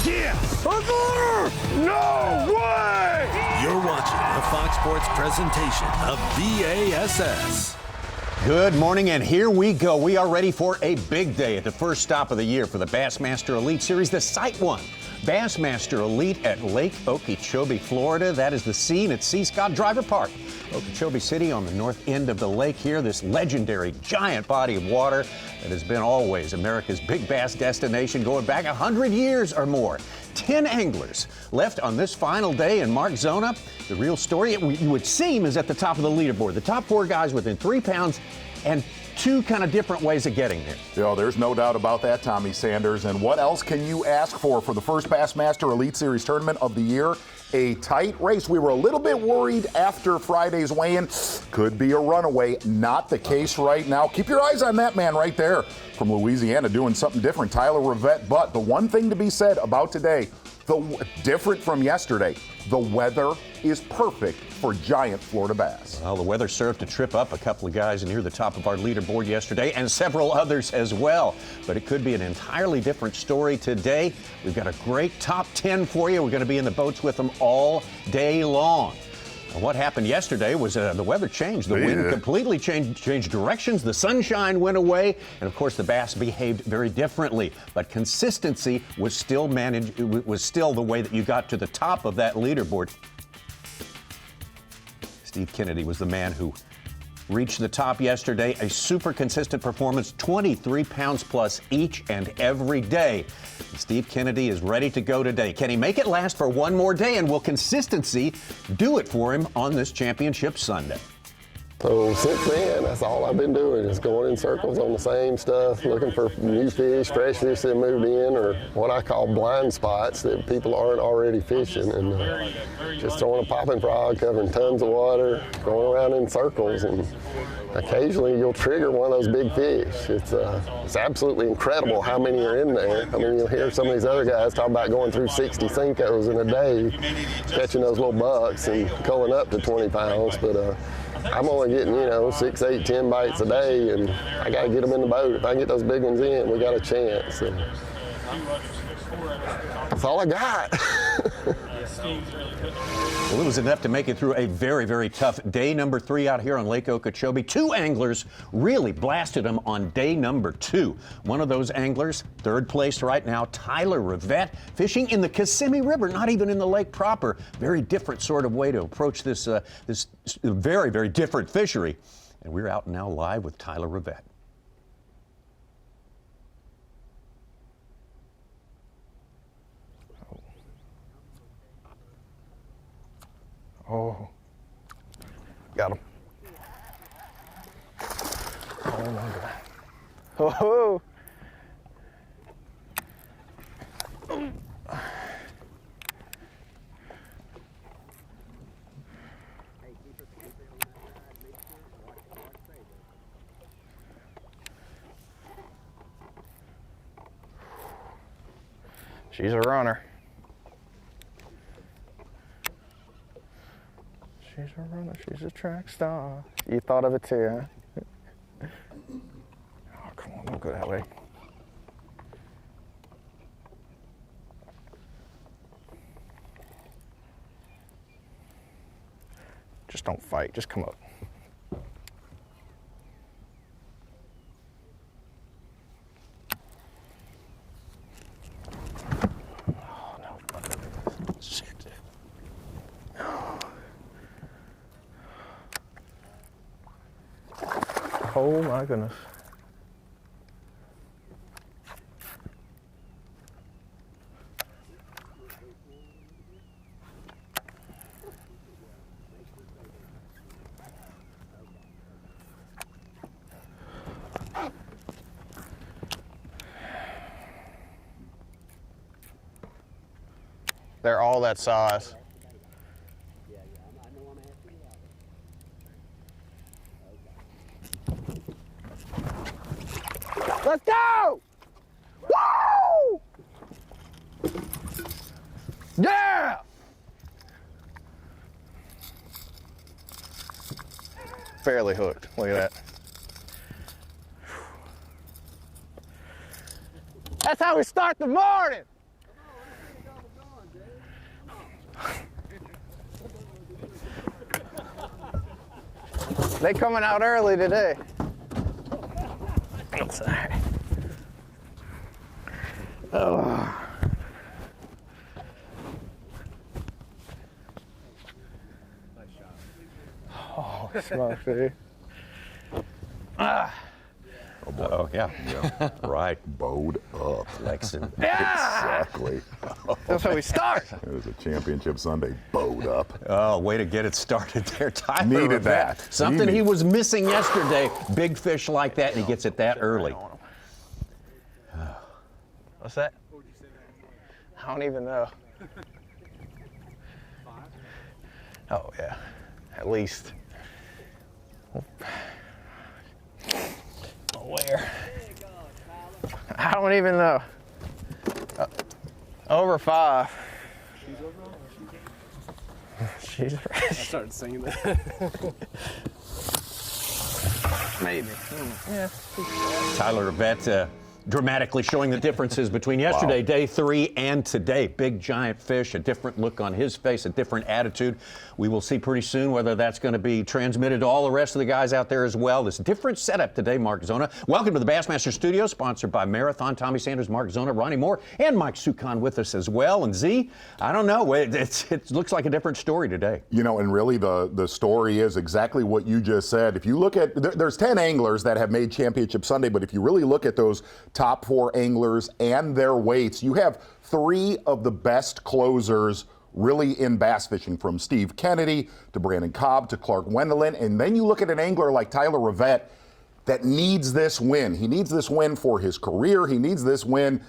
Yeah! No way! You're watching a Fox Sports presentation of B.A.S.S. Good morning, and here we go. We are ready for a big day at the first stop of the year for the Bassmaster Elite Series, the SiteOne Bassmaster Elite at Lake Okeechobee, Florida. That is the scene at Scott Driver Park, Okeechobee City on the north end of the lake here. This legendary giant body of water that has been always America's big bass destination going back 100 years or more. 10 anglers left on this final day in Mark Zona. The real story, it would seem, is at the top of the leaderboard. The top 4 guys within 3 pounds and 2 kind of different ways of getting there. Yeah, there's no doubt about that, Tommy Sanders. And what else can you ask for the first Bassmaster Elite Series tournament of the year? A tight race. We were a little bit worried after Friday's weigh-in. Could be a runaway. Not the case right now. Keep your eyes on that man right there from Louisiana doing something different, Tyler Rivette. But the one thing to be said about today, different from yesterday, the weather is perfect for giant Florida bass. Well, the weather served to trip up a couple of guys near the top of our leaderboard yesterday and several others as well. But it could be an entirely different story today. We've got a great top 10 for you. We're going to be in the boats with them all day long. And what happened yesterday was the weather changed. The wind completely changed directions. The sunshine went away. And, of course, the bass behaved very differently. But consistency was still managed. It was still the way that you got to the top of that leaderboard. Steve Kennedy was the man who reached the top yesterday. A super consistent performance, 23 pounds plus each and every day. And Steve Kennedy is ready to go today. Can he make it last for one more day? And will consistency do it for him on this championship Sunday? So since then, that's all I've been doing is going in circles on the same stuff, looking for new fish, fresh fish that moved in, or what I call blind spots that people aren't already fishing, and just throwing a popping frog, covering tons of water, going around in circles, and occasionally you'll trigger one of those big fish. It's absolutely incredible how many are in there. I mean, you'll hear some of these other guys talk about going through 60 Cincos in a day, catching those little bucks and culling up to 20 pounds, but I'm only getting, 6, 8, 10 bites a day, and I got to get them in the boat. If I can get those big ones in, we got a chance. And that's all I got. Well, it was enough to make it through a very, very tough day number 3 out here on Lake Okeechobee. 2 anglers really blasted them on day number 2. One of those anglers, 3rd place right now, Tyler Rivette, fishing in the Kissimmee River, not even in the lake proper. Very different sort of way to approach this very, very different fishery. And we're out now live with Tyler Rivette. Oh, got him. Oh my God. Oh. She's a runner. She's a runner, she's a track star. You thought of it too, huh? Oh, come on, don't go that way. Just don't fight, just come up. Oh, no. Shit. Oh my goodness. They're all that size. Let's go! Woo! Yeah! Fairly hooked. Look at that. That's how we start the morning. They coming out early today. I'm sorry. Oh. Oh, smokes, dude. Ah. Oh, yeah. Right. Bowed up. Flexing. Yeah! Exactly. That's how we start. It was a championship Sunday. Bowed up. Oh, way to get it started there, Tyler. Needed Rivette. that. Something he was missing yesterday. Big fish like that, and he gets it that early. What's that? I don't even know. Oh, yeah. At least. Where? I don't even know. Over 5. She's over. I started singing that. Maybe. Yeah. Tyler Rivette dramatically showing the differences between yesterday, day 3, and today. Big, giant fish, a different look on his face, a different attitude. We will see pretty soon whether that's going to be transmitted to all the rest of the guys out there as well. This different setup today, Mark Zona. Welcome to the Bassmaster Studio, sponsored by Marathon. Tommy Sanders, Mark Zona, Ronnie Moore, and Mike Sukan with us as well. And Z, I don't know, it looks like a different story today. You know, and really the story is exactly what you just said. If you look at, there's 10 anglers that have made Championship Sunday, but if you really look at those top 4 anglers and their weights, you have 3 of the best closers really in bass fishing, from Steve Kennedy to Brandon Cobb to Clark Wendland. And then you look at an angler like Tyler Rivette that needs this win. He needs this win for his career. He needs this win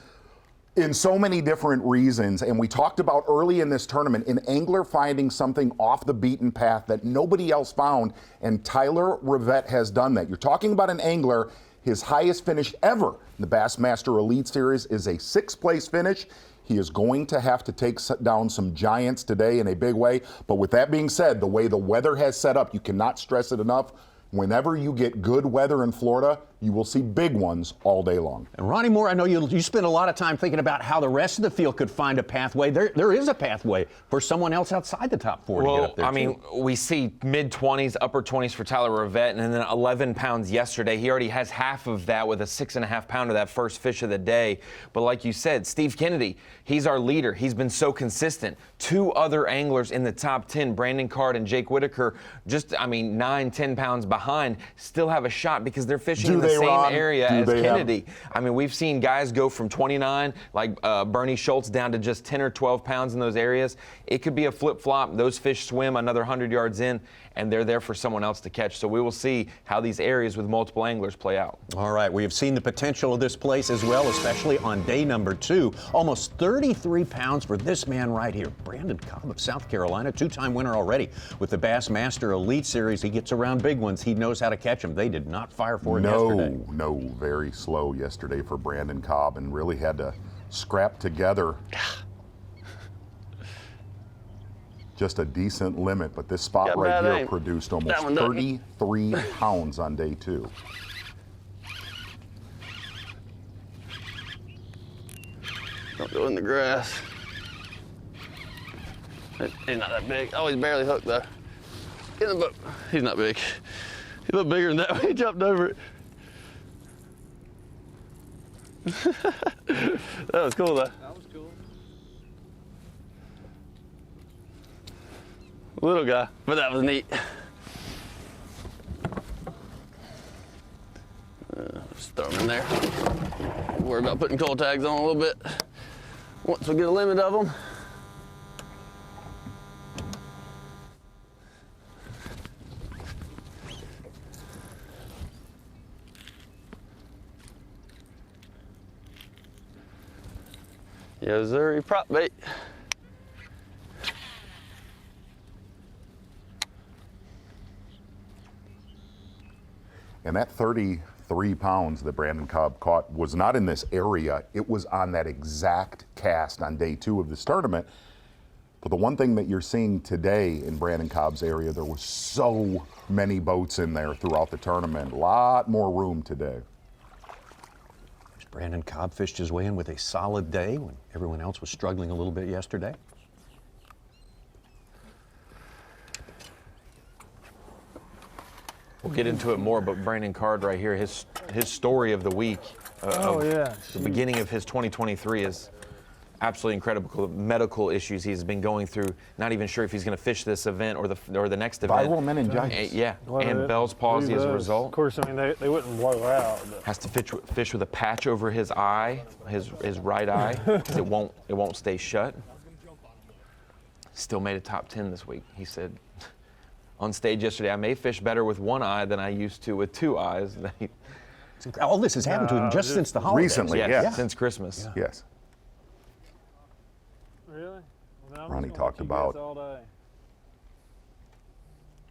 in so many different reasons. And we talked about early in this tournament an angler finding something off the beaten path that nobody else found, and Tyler Rivette has done that. You're talking about an angler, his highest finish ever in the Bassmaster Elite Series is a 6th place finish. He is going to have to take down some giants today in a big way. But with that being said, the way the weather has set up, you cannot stress it enough. Whenever you get good weather in Florida, you will see big ones all day long. And Ronnie Moore, I know you spend a lot of time thinking about how the rest of the field could find a pathway. There is a pathway for someone else outside the top 4 to get up there. I mean, we see mid-20s, upper 20s for Tyler Rivette, and then 11 pounds yesterday. He already has half of that with a 6.5 pounder, that first fish of the day. But like you said, Steve Kennedy, he's our leader. He's been so consistent. 2 other anglers in the top 10, Brandon Card and Jake Whitaker, just, 9, 10 pounds behind, still have a shot because they're fishing in the same area as Kennedy. I mean, we've seen guys go from 29, like Bernie Schultz, down to just 10 or 12 pounds in those areas. It could be a flip-flop. Those fish swim another 100 yards in, and they're there for someone else to catch. So we will see how these areas with multiple anglers play out. All right, we have seen the potential of this place as well, especially on day number 2. Almost 33 pounds for this man right here, Brandon Cobb of South Carolina, 2-time winner already with the Bassmaster Elite Series. He gets around big ones. He knows how to catch them. They did not fire for it yesterday. No, very slow yesterday for Brandon Cobb, and really had to scrap together just a decent limit. But this spot right here produced almost 33 pounds on day 2. Don't go in the grass. He's not that big. Oh, he's barely hooked though. Get in the boat. He's not big. He's a little bigger than that. He jumped over it. That was cool though. That was cool. Little guy, but that was neat. Just throw him in there. Worry about putting cold tags on a little bit. Once we get a limit of them. Yes, sir, prop bait. And that 33 pounds that Brandon Cobb caught was not in this area. It was on that exact cast on day 2 of this tournament. But the one thing that you're seeing today in Brandon Cobb's area, there was so many boats in there throughout the tournament. A lot more room today. Brandon Cobb fished his way in with a solid day when everyone else was struggling a little bit yesterday. We'll get into it more, but Brandon Card right here, his story of the week, yeah. the beginning of his 2023 is absolutely incredible. Medical issues he's been going through. Not even sure if he's going to fish this event or the next event. Viral meningitis. Yeah, Well, and Bell's palsy as a result. Of course, I mean, they wouldn't blow out. But. Has to fish with a patch over his eye, his right eye, because it won't stay shut. Still made a top 10 this week. He said on stage yesterday, I may fish better with one eye than I used to with two eyes. All this has happened to him just since the holidays. Recently, Yes, yeah. since Christmas. Yeah. Yes. Really? Well, I'm Ronnie just gonna talked let you guys about- all day.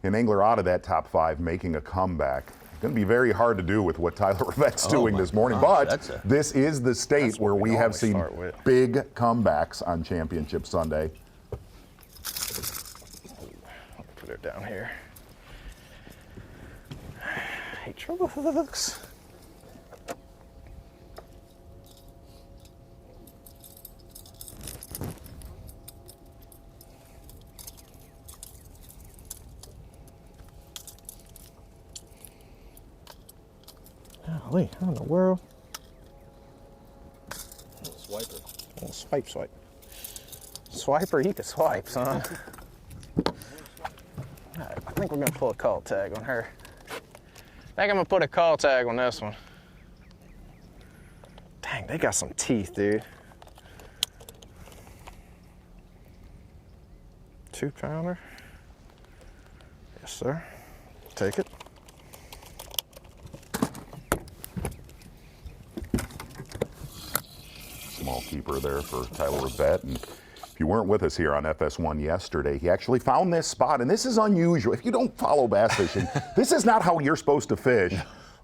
An angler out of that top 5 making a comeback. Going to be very hard to do with what Tyler Rivette's doing my this morning, gosh, but this is the state where we have always seen start with. big comebacks on Championship Sunday. Put it down here. Hey, trouble hooks. Golly, how in the world? Swiper. Oh, swipe. Swiper, you can swipe, son. Alright, I think we're gonna pull a call tag on her. I think I'm gonna put a call tag on this one. Dang, they got some teeth, dude. 2-pounder. Yes, sir. Take it. Small keeper there for Tyler Rivette. And if you weren't with us here on FS1 yesterday, he actually found this spot, and this is unusual. If you don't follow bass fishing, this is not how you're supposed to fish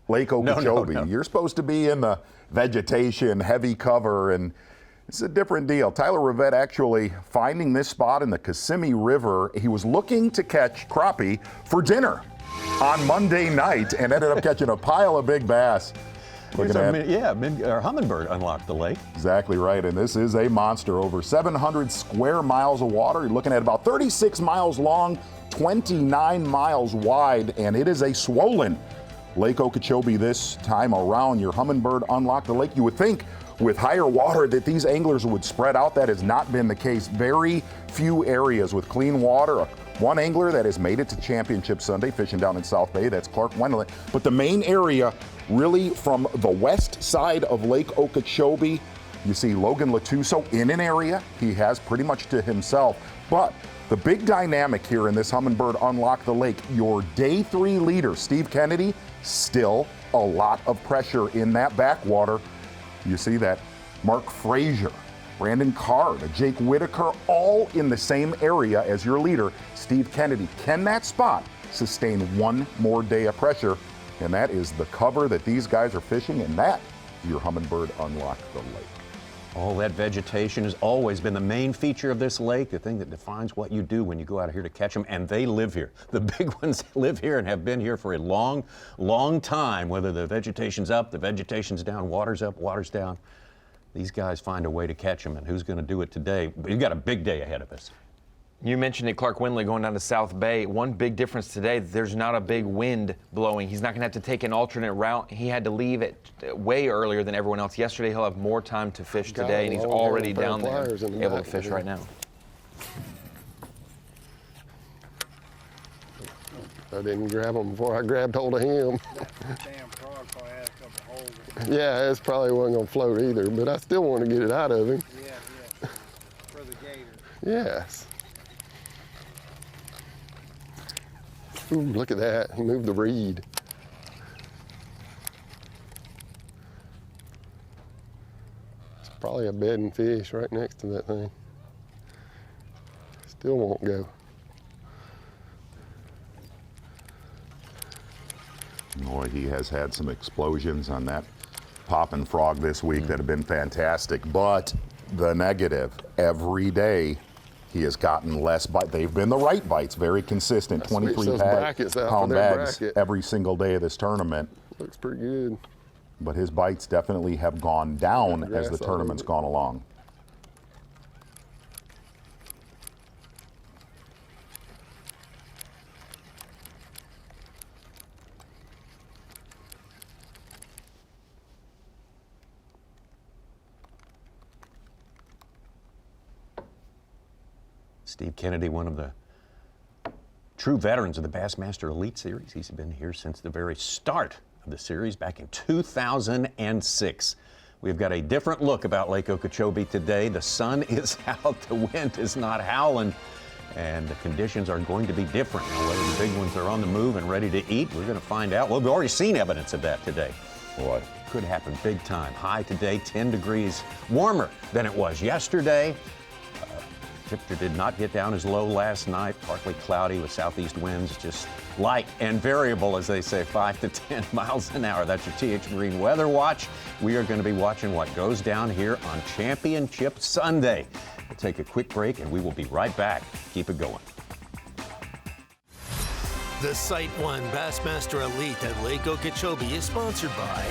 Lake Okeechobee. No. You're supposed to be in the vegetation, heavy cover, and it's a different deal. Tyler Rivette actually finding this spot in the Kissimmee River. He was looking to catch crappie for dinner on Monday night and ended up catching a pile of big bass. Looking at Our hummingbird unlocked the lake. Exactly right, and this is a monster. Over 700 square miles of water. You're looking at about 36 miles long, 29 miles wide, and it is a swollen Lake Okeechobee this time around. Your hummingbird unlocked the lake. You would think with higher water that these anglers would spread out. That has not been the case. Very few areas with clean water. One angler that has made it to Championship Sunday, fishing down in South Bay, that's Clark Wendland. But the main area, really from the west side of Lake Okeechobee, you see Logan Latuso in an area he has pretty much to himself. But the big dynamic here in this hummingbird unlock the lake, your day 3 leader, Steve Kennedy, still a lot of pressure in that backwater. You see that Mark Frazier, Brandon Card, Jake Whitaker, all in the same area as your leader, Steve Kennedy. Can that spot sustain one more day of pressure? And that is the cover that these guys are fishing, and that is your hummingbird unlock the lake. All that vegetation has always been the main feature of this lake, the thing that defines what you do when you go out here to catch them, and they live here. The big ones live here and have been here for a long, long time, whether the vegetation's up, the vegetation's down, water's up, water's down. These guys find a way to catch them, and who's going to do it today? We've got a big day ahead of us. You mentioned it, Clark Wendland going down to South Bay. One big difference today, there's not a big wind blowing. He's not going to have to take an alternate route. He had to leave it way earlier than everyone else yesterday. He'll have more time to fish today, and he's already down there able to fish right now. I didn't grab him before I grabbed hold of him. Damn frog probably had a couple holes. Yeah, it's probably wasn't gonna float either, but I still want to get it out of him. Yeah. For the gator. Yes. Ooh, look at that. He moved the reed. It's probably a bedding fish right next to that thing. Still won't go. Boy, he has had some explosions on that poppin' frog this week that have been fantastic. But the negative, every day he has gotten less bite. They've been the right bites, very consistent, I switched 23 those brackets out for pound their bags bracket. every single day of this tournament. Looks pretty good. But his bites definitely have gone down as Grass the all tournament's over it. gone along. Steve Kennedy, one of the true veterans of the Bassmaster Elite Series. He's been here since the very start of the series back in 2006. We've got a different look about Lake Okeechobee today. The sun is out, the wind is not howling, and the conditions are going to be different. Now, whether the big ones are on the move and ready to eat, we're going to find out. Well, we've already seen evidence of that today. Boy, could happen big time. High today, 10 degrees warmer than it was yesterday. Temperature did not get down as low last night. Partly cloudy with southeast winds, just light and variable, as they say, 5 to 10 miles an hour. That's your TX Marine Weather Watch. We are going to be watching what goes down here on Championship Sunday. We'll take a quick break, and we will be right back. Keep it going. The SiteOne Bassmaster Elite at Lake Okeechobee is sponsored by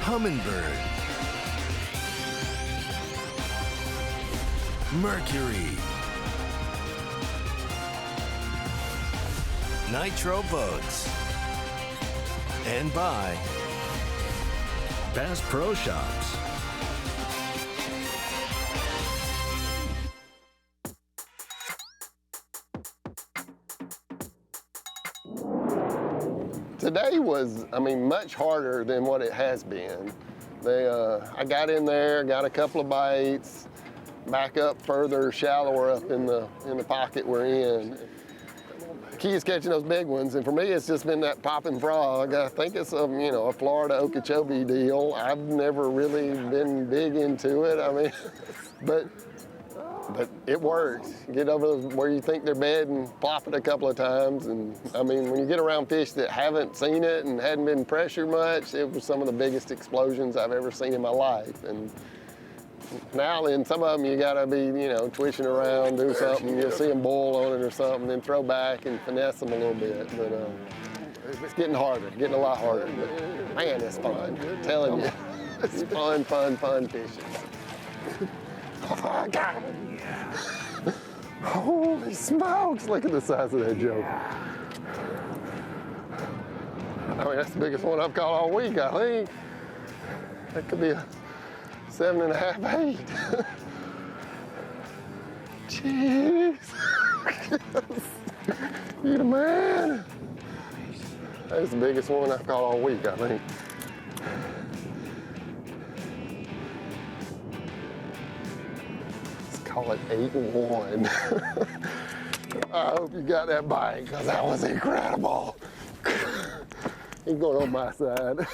Humminbird, Mercury, Nitro Boats, and by Bass Pro Shops. Today was, much harder than what it has been. I got in there, got a couple of bites, back up further, shallower up in the pocket we're in. The key is catching those big ones, and for me, it's just been that popping frog. I think it's a Florida Okeechobee deal. I've never really been big into it. But it works. Get over where you think they're bad and plop it a couple of times. And when you get around fish that haven't seen it and hadn't been pressured much, it was some of the biggest explosions I've ever seen in my life. And now in some of them, you gotta be, twitching around, do something. You'll see them boil on it or something, then throw back and finesse them a little bit. But it's getting harder, getting a lot harder. But man, it's fun. I'm telling you, it's fun fishing. Oh, I got it. Holy smokes, look at the size of that joke. That's the biggest one I've caught all week, I think. That could be a 7.5, 8. Jeez. You the man. That's the biggest one I've caught all week, I think. Call it 8-1. I hope you got that bite, because that was incredible. He's going on my side.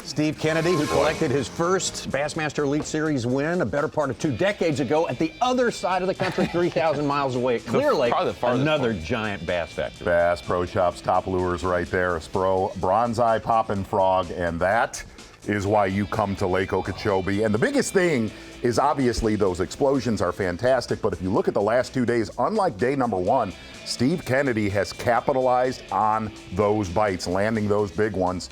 Steve Kennedy, who collected his first Bassmaster Elite Series win a better part of 2 decades ago at the other side of the country, 3,000 miles away at Clear Lake, another giant bass factory. Bass Pro Shops, top lures right there. A Spro bronze eye poppin' frog, and that is why you come to Lake Okeechobee. And the biggest thing is obviously those explosions are fantastic, but if you look at the last 2 days, unlike day number 1, Steve Kennedy has capitalized on those bites, landing those big ones.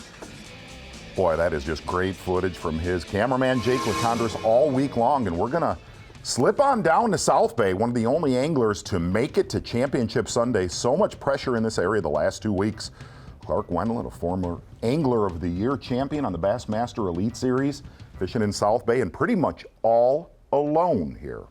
Boy, that is just great footage from his cameraman, Jake Latondras, all week long. And we're gonna slip on down to South Bay, one of the only anglers to make it to Championship Sunday. So much pressure in this area the last 2 weeks. Clark Wendland, a former Angler of the Year champion on the Bassmaster Elite Series, fishing in South Bay and pretty much all alone here.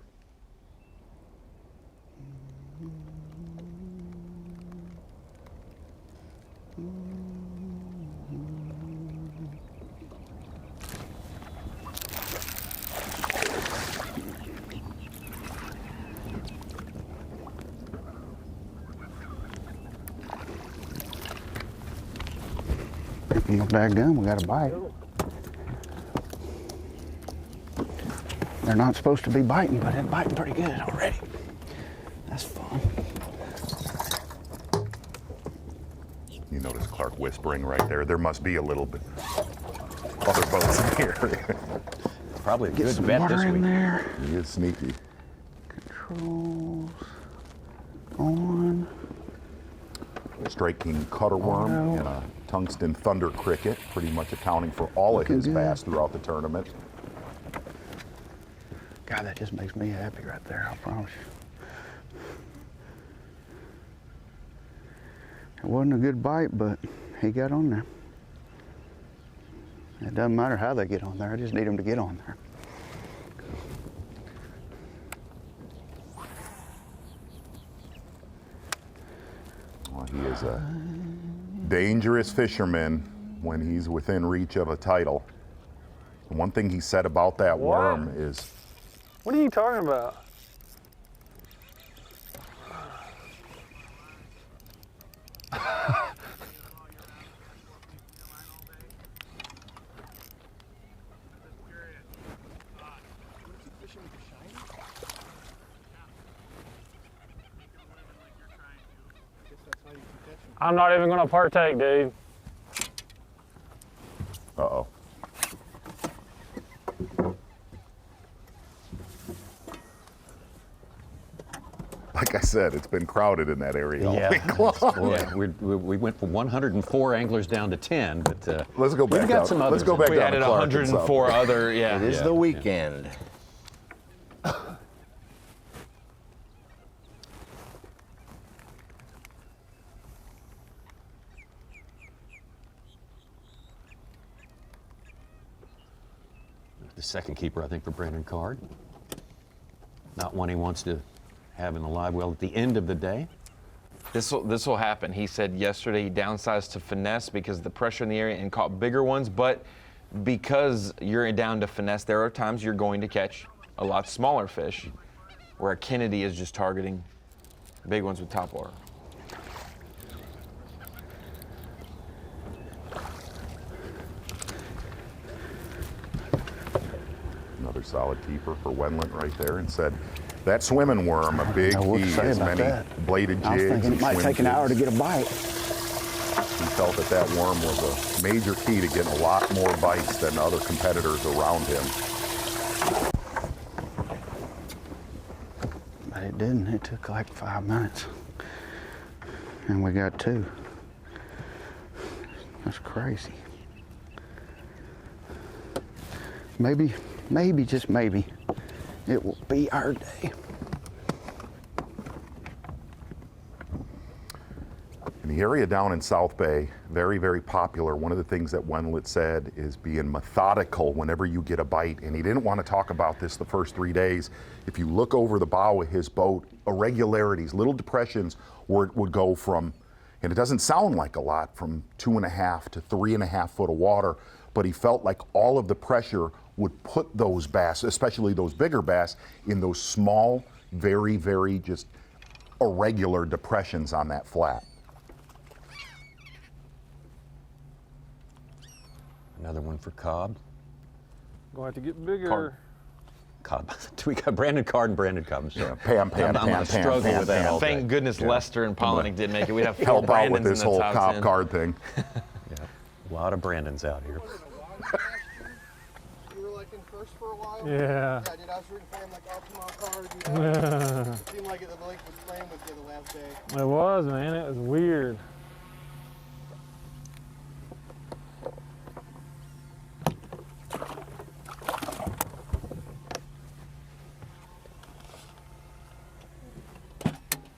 Well, daggum, we got a bite. They're not supposed to be biting, but they're biting pretty good already. That's fun. You notice Clark whispering right there. There must be a little bit other boats in here. Probably a Get good some bet water this in week. there. He is sneaky. Controls on. Strike King cutter worm and a tungsten thunder cricket, pretty much accounting for all of his bass throughout the tournament. God, that just makes me happy right there, I promise you. It wasn't a good bite, but he got on there. It doesn't matter how they get on there, I just need them to get on there. Well, he is a dangerous fisherman when he's within reach of a title. And one thing he said about that worm is... What are you talking about? I'm not even gonna partake, dude. Uh-oh. Like I said, it's been crowded in that area all week long. Yeah, we went from 104 anglers down to 10, but let's go back we've got down. some others. Let's go back We down added to Clark and 104 South. other, yeah. It is the weekend. The second keeper, I think, for Brandon Card. Not one he wants to have in the live well at the end of the day. This will happen. He said yesterday he downsized to finesse because of the pressure in the area and caught bigger ones, but because you're down to finesse, there are times you're going to catch a lot smaller fish, where Kennedy is just targeting big ones with top water. Another solid keeper for Wendland right there, and said that swimming worm, a big key, as many bladed I was jigs thinking and it might swim take an hour to jigs. get a bite. He felt that that worm was a major key to getting a lot more bites than other competitors around him. But it didn't. It took like 5 minutes. And we got 2. That's crazy. Maybe, just maybe, it will be our day. In the area down in South Bay, very, very popular. One of the things that Wendland said is being methodical whenever you get a bite. And he didn't want to talk about this the first 3 days. If you look over the bow of his boat, irregularities, little depressions where it would go from, and it doesn't sound like a lot, from 2.5 to 3.5 foot of water, but he felt like all of the pressure would put those bass, especially those bigger bass, in those small, very, very just irregular depressions on that flat. Another one for Cobb. Gonna have to get bigger. Cobb. We got Brandon Card and Brandon Cobb. So Yeah, Pam, I'm gonna struggle with that all day. Thank goodness Lester and Polinick didn't make it. We'd have 4 Help out with Brandons this in the whole top Cobb 10. card thing. A lot of Brandons out here. You were like in first for a while? Yeah. Yeah, dude, I was rooting for him like all tomorrow card. It seemed like the lake was playing with you the last day. It was, man. It was weird.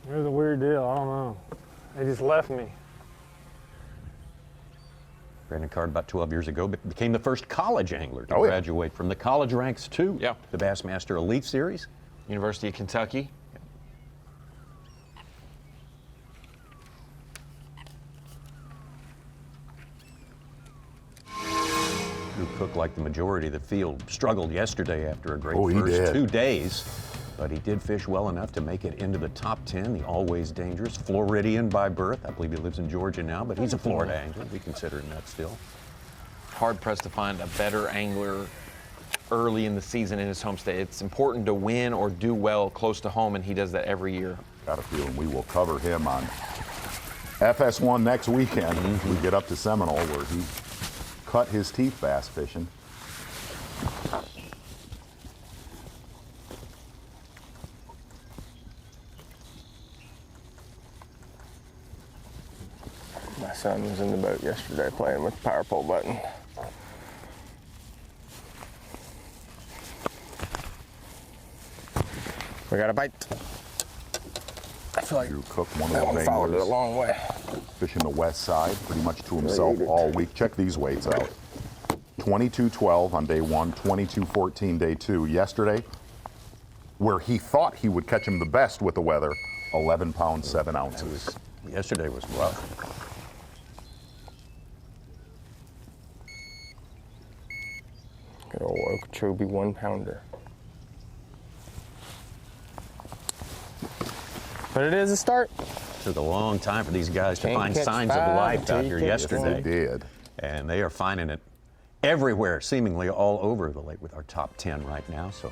It was a weird deal. I don't know. They just left me. Brandon Card, about 12 years ago, became the first college angler to Oh, yeah. graduate from the college ranks to Yeah. the Bassmaster Elite Series. University of Kentucky. Drew Cook, like the majority of the field, struggled yesterday after a great Oh, he first did. 2 days. But he did fish well enough to make it into the top 10, the always dangerous Floridian by birth. I believe he lives in Georgia now, but he's a Florida angler. We consider him that still. Hard pressed to find a better angler early in the season in his home state. It's important to win or do well close to home, and he does that every year. Got a feeling we will cover him on FS1 next weekend. We get up to Seminole where he cut his teeth bass fishing. My son was in the boat yesterday playing with the power pole button. We got a bite. I feel like Drew Cook, one that of one those followed it a anglers, long way. fishing the west side pretty much to himself all week. Check these weights out. 22.12 on day 1, 22.14 day 2. Yesterday, where he thought he would catch him the best with the weather, 11 pounds, 7 ounces. Yesterday was rough. Good old Okeechobee 1-pounder. But it is a start. Took a long time for these guys to find catch signs of five life until out you here catch yesterday. They did. And they are finding it everywhere, seemingly all over the lake with our top 10 right now. So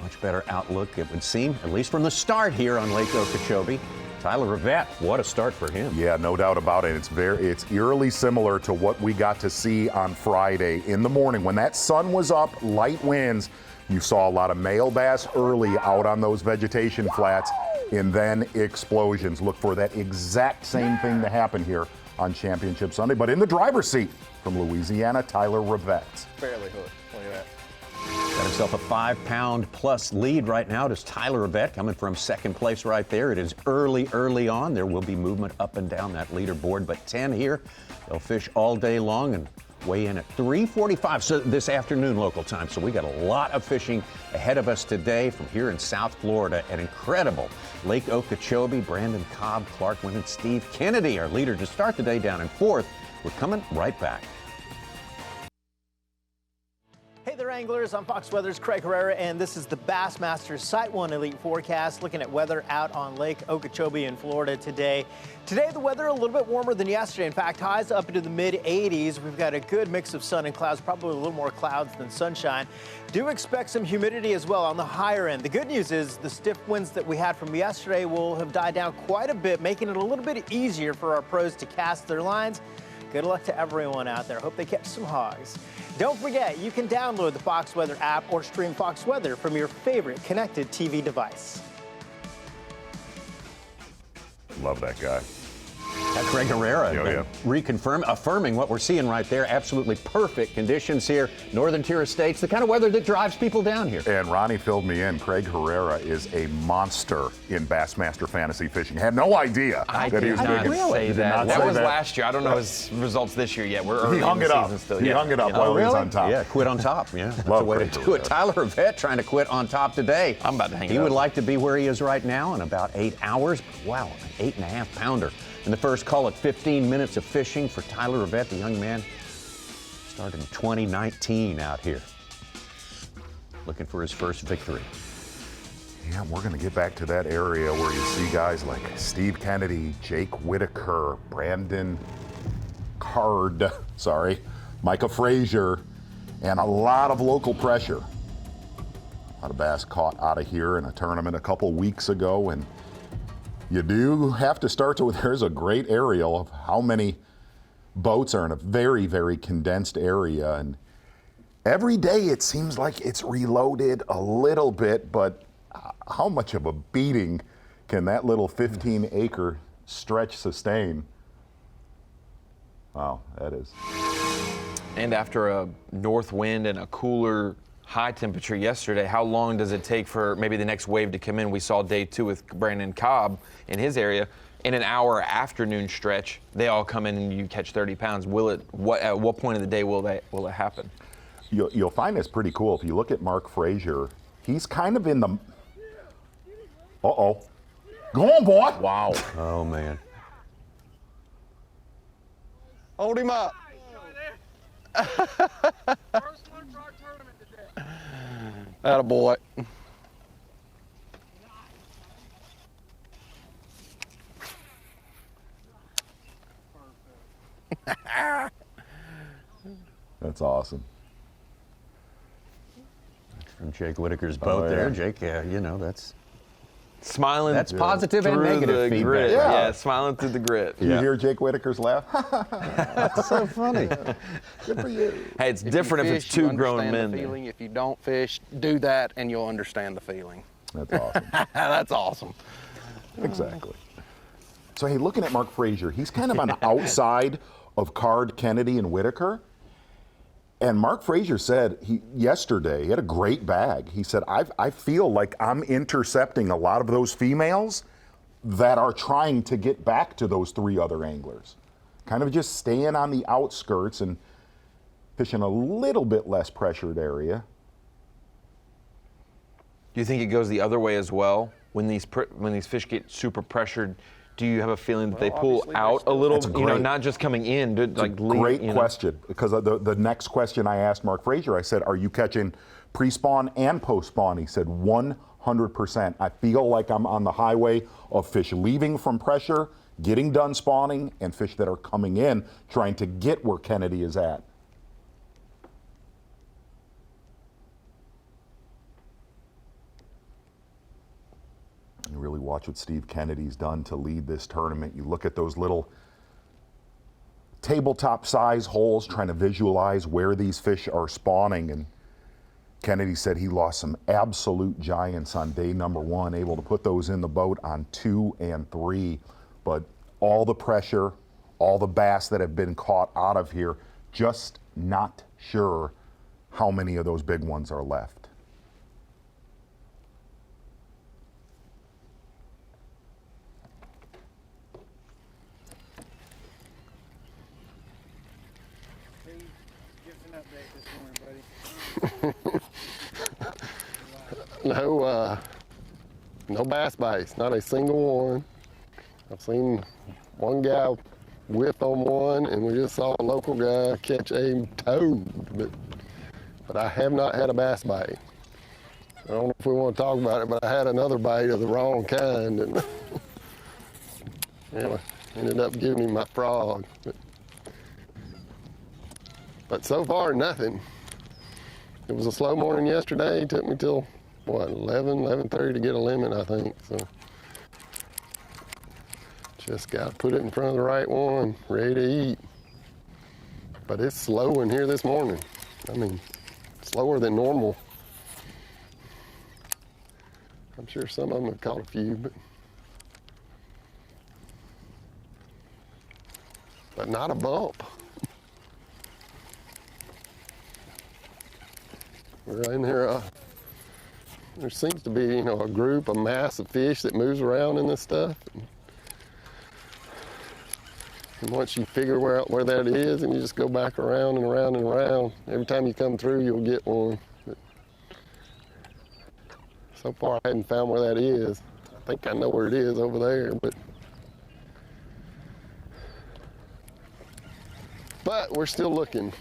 much better outlook, it would seem, at least from the start here on Lake Okeechobee. Tyler Rivette, what a start for him. Yeah, no doubt about it. It's eerily similar to what we got to see on Friday in the morning. When that sun was up, light winds, you saw a lot of male bass early out on those vegetation flats, and then explosions. Look for that exact same thing to happen here on Championship Sunday. But in the driver's seat from Louisiana, Tyler Rivette. Barely hooked. Look at that. Got himself a 5-pound plus lead right now. Does Tyler Rivette coming from second place right there. It is early on. There will be movement up and down that leaderboard, but 10 here. They'll fish all day long and weigh in at 3:45 so this afternoon local time. So we got a lot of fishing ahead of us today from here in South Florida. An incredible Lake Okeechobee. Brandon Cobb, Clark Wendland, Steve Kennedy, our leader to start the day down in fourth. We're coming right back. Hey there, anglers. I'm Fox Weather's Craig Herrera, and this is the Bassmaster SiteOne Elite Forecast, looking at weather out on Lake Okeechobee in Florida today. Today, the weather a little bit warmer than yesterday. In fact, highs up into the mid-80s. We've got a good mix of sun and clouds, probably a little more clouds than sunshine. Do expect some humidity as well on the higher end. The good news is the stiff winds that we had from yesterday will have died down quite a bit, making it a little bit easier for our pros to cast their lines. Good luck to everyone out there. Hope they catch some hogs. Don't forget, you can download the Fox Weather app or stream Fox Weather from your favorite connected TV device. Love that guy. Craig Herrera affirming what we're seeing right there. Absolutely perfect conditions here. Northern tier estates, the kind of weather that drives people down here. And Ronnie filled me in. Craig Herrera is a monster in Bassmaster fantasy fishing. Had no idea that he was did big. not say that. That was last year. I don't know his results this year yet. We're early He hung in it the up. season still. He hung it up while he was on top. Yeah, quit on top. Yeah, that's Love the way Craig to do it. Tyler Rivette trying to quit on top today. I'm about to hang it He up. would like to be where he is right now in about 8 hours. Wow, an 8.5 pounder. In the first call at 15 minutes of fishing for Tyler Rivette, the young man started in 2019 out here. Looking for his first victory. Yeah, we're going to get back to that area where you see guys like Steve Kennedy, Jake Whitaker, Brandon Card, Micah Frazier, and a lot of local pressure. A lot of bass caught out of here in a tournament a couple weeks ago, and you do have to start with, there's a great aerial of how many boats are in a very, very condensed area. And every day it seems like it's reloaded a little bit, but how much of a beating can that little 15-acre stretch sustain? Wow, that is. And after a north wind and a cooler high temperature yesterday, how long does it take for maybe the next wave to come in? We saw day 2 with Brandon Cobb in his area. In an hour afternoon stretch, they all come in and you catch 30 pounds. At what point of the day will it happen? You'll find this pretty cool. If you look at Mark Frazier, he's kind of in the, Go on, boy. Wow. Oh, man. Hold him up. Attaboy. That's awesome. From Jake Whitaker's boat there. Jake, that's smiling. That's positive and through negative the feedback. grit. Yeah. Yeah, smiling through the grit. You hear Jake Whitaker's laugh? That's so funny. Good for you. Hey, it's different if it's two grown men. Feeling. If you don't fish, do that and you'll understand the feeling. That's awesome. That's awesome. Exactly. So, hey, looking at Mark Frazier, he's kind of on the outside of Card, Kennedy, and Whitaker. And Mark Frazier said yesterday, he had a great bag. He said, I feel like I'm intercepting a lot of those females that are trying to get back to those 3 other anglers. Kind of just staying on the outskirts and fishing a little bit less pressured area. Do you think it goes the other way as well? When these fish get super pressured, do you have a feeling that they pull out a little, not just coming in? Great question, because the next question I asked Mark Frazier, I said, are you catching pre-spawn and post-spawn? He said 100%. I feel like I'm on the highway of fish leaving from pressure, getting done spawning, and fish that are coming in trying to get where Kennedy is at. You really watch what Steve Kennedy's done to lead this tournament. You look at those little tabletop size holes trying to visualize where these fish are spawning, and Kennedy said he lost some absolute giants on day number 1, able to put those in the boat on 2 and 3. But all the pressure, all the bass that have been caught out of here, just not sure how many of those big ones are left. No bass bites, not a single one. I've seen one guy whip on one, and we just saw a local guy catch a toad, but I have not had a bass bite. I don't know if we want to talk about it, but I had another bite of the wrong kind, and anyway, ended up giving him my frog. But so far, nothing. It was a slow morning yesterday. It took me till, 11:30 to get a limit, I think. So just got to put it in front of the right one, ready to eat. But it's slow in here this morning. I mean, slower than normal. I'm sure some of them have caught a few, but not a bump. We're in here, there seems to be, a group, a mass of fish that moves around in this stuff. And once you figure where that is, and you just go back around and around and around, every time you come through, you'll get one. But so far, I hadn't found where that is. I think I know where it is over there, but we're still looking.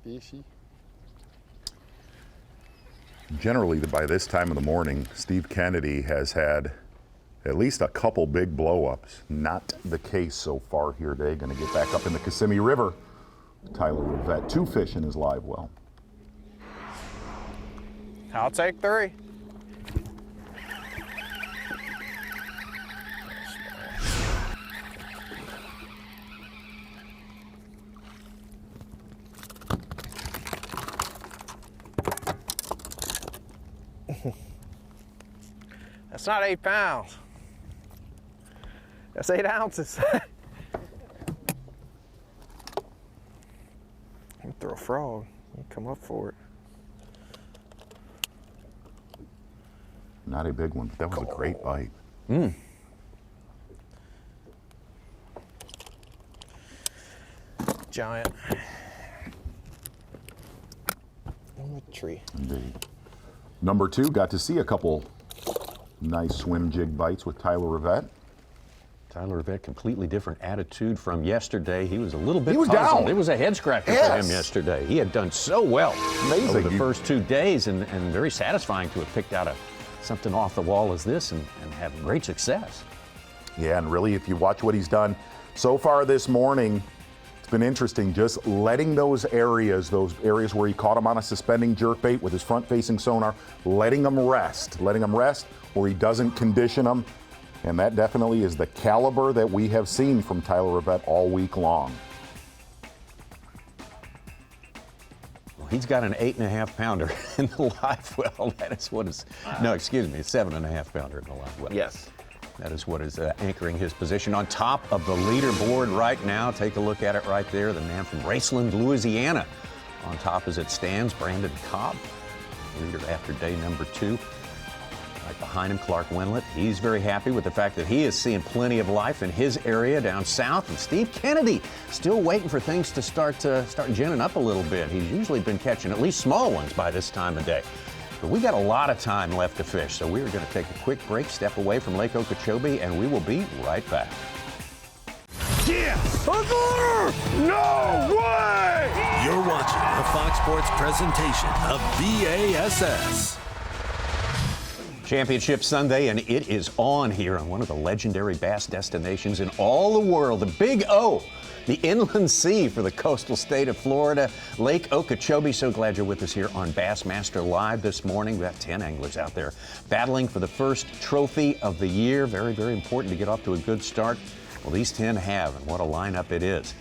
Fishy. Generally, by this time of the morning, Steve Kennedy has had at least a couple big blow-ups. Not the case so far here today. Going to get back up in the Kissimmee River. Tyler Rivette, 2 fish in his live well. I'll take 3. That's not 8 pounds. That's 8 ounces. You throw a frog, you come up for it. Not a big one, but that was a great bite. Giant. On the tree. Indeed. Number 2, got to see a couple nice swim jig bites with Tyler Rivette. Tyler Rivette, completely different attitude from yesterday. He was a little bit He was puzzled. down. It was a head scratcher for him yesterday. He had done so well over the first 2 days, and very satisfying to have picked out something off the wall as this and have great success. Yeah, and really, if you watch what he's done so far this morning, it's been interesting just letting those areas where he caught him on a suspending jerkbait with his front-facing sonar, letting them rest where he doesn't condition them. And that definitely is the caliber that we have seen from Tyler Rivette all week long. Well, he's got an 8.5 pounder in the live well. That is what is, no, excuse me, 7.5 pounder in the live well. Yes. That is what is anchoring his position on top of the leaderboard right now. Take a look at it right there. The man from Raceland, Louisiana. On top as it stands, Brandon Cobb, leader after day number 2. Right behind him, Clark Wendland. He's very happy with the fact that he is seeing plenty of life in his area down south. And Steve Kennedy still waiting for things to start ginning up a little bit. He's usually been catching at least small ones by this time of day. But we got a lot of time left to fish, so we are going to take a quick break, step away from Lake Okeechobee, and we will be right back. Yeah! No way! You're watching a Fox Sports presentation of B.A.S.S. Championship Sunday, and it is on here on one of the legendary bass destinations in all the world, the Big O, the inland sea for the coastal state of Florida, Lake Okeechobee. So glad you're with us here on Bassmaster Live this morning. We've got 10 anglers out there battling for the first trophy of the year. Very, very important to get off to a good start. Well, these 10 have, and what a lineup it is.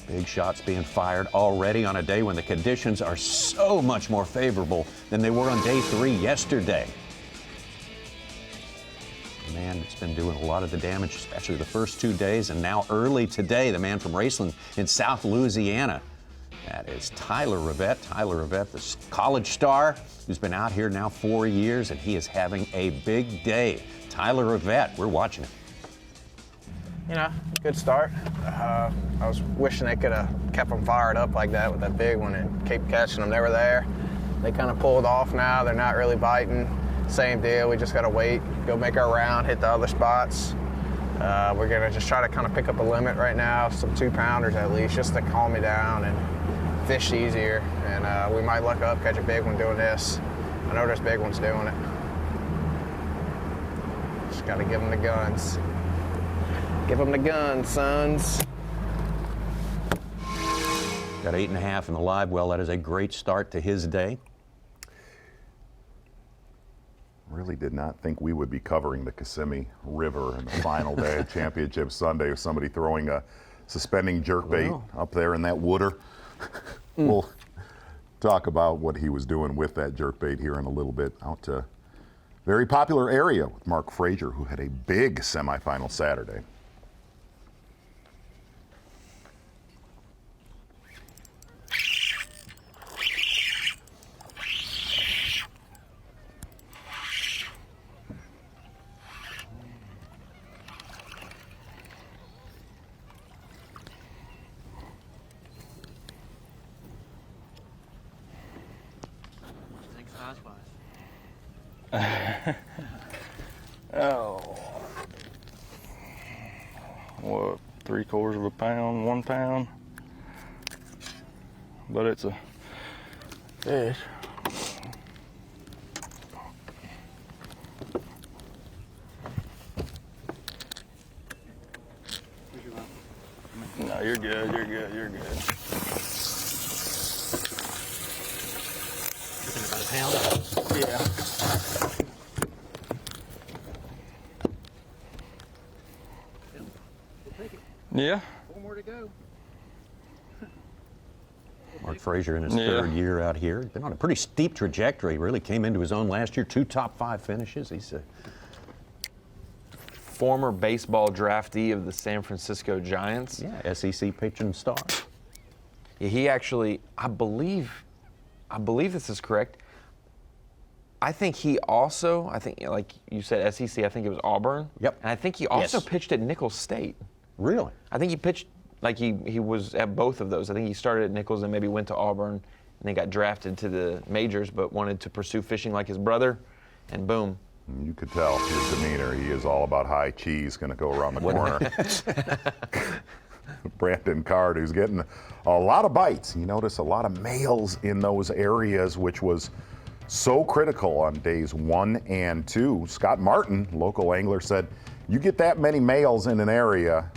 Big shots being fired already on a day when the conditions are so much more favorable than they were on day 3 yesterday. The man that's been doing a lot of the damage, especially the first 2 days, and now early today, the man from Raceland in South Louisiana. That is Tyler Rivette. Tyler Rivette, the college star who's been out here now 4 years, and he is having a big day. Tyler Rivette, we're watching him. You know, good start. I was wishing they could have kept them fired up like that with that big one and keep catching them. They were there. They kind of pulled off now. They're not really biting. Same deal. We just got to wait, go make our round, hit the other spots. We're going to just try to kind of pick up a limit right now, some 2-pounders at least, just to calm me down and fish easier. And we might luck up, catch a big one doing this. I know there's big ones doing it. Just got to give them the guns. Give them the guns, sons. Got 8.5 in the live well. That is a great start to his day. Really did not think we would be covering the Kissimmee River in the final day of Championship Sunday with somebody throwing a suspending jerkbait up there in that water. We'll talk about what he was doing with that jerkbait here in a little bit. Out to very popular area with Mark Frazier, who had a big semifinal Saturday. Oh, what, 3/4 pound, 1 pound, but it's a fish. No, you're good, you're good, you're good. About a pound? Yeah. Yeah. 4 more to go. Mark Frazier in his 3rd year out here. Been on a pretty steep trajectory. Really came into his own last year. 2 top 5 finishes. He's a former baseball draftee of the San Francisco Giants. Yeah, SEC pitching star. Yeah, he actually, I believe this is correct. I think he also, like you said, SEC, I think it was Auburn. Yep. And I think he also pitched at Nicholls State. Really? I think he pitched, like he was at both of those. I think he started at Nicholls and maybe went to Auburn and then got drafted to the majors, but wanted to pursue fishing like his brother, and boom. You could tell his demeanor. He is all about high cheese, going to go around the corner. Brandon Card, who's getting a lot of bites. You notice a lot of males in those areas, which was so critical on days 1 and 2. Scott Martin, local angler, said, you get that many males in an area,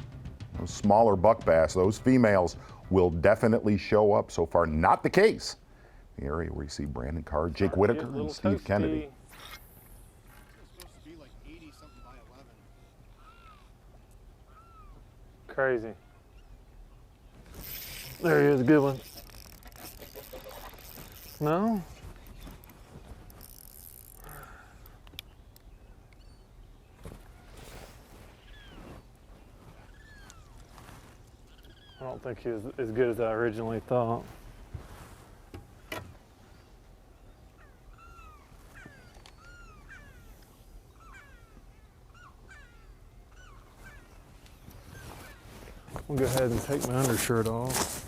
those smaller buck bass, those females will definitely show up. So far, not the case. The area where you see Brandon Card, Jake Whitaker, and Steve Kennedy. It's supposed to be like 80-something by 11. Crazy. There he is, a good one. No? I don't think he was as good as I originally thought. I'll go ahead and take my undershirt off.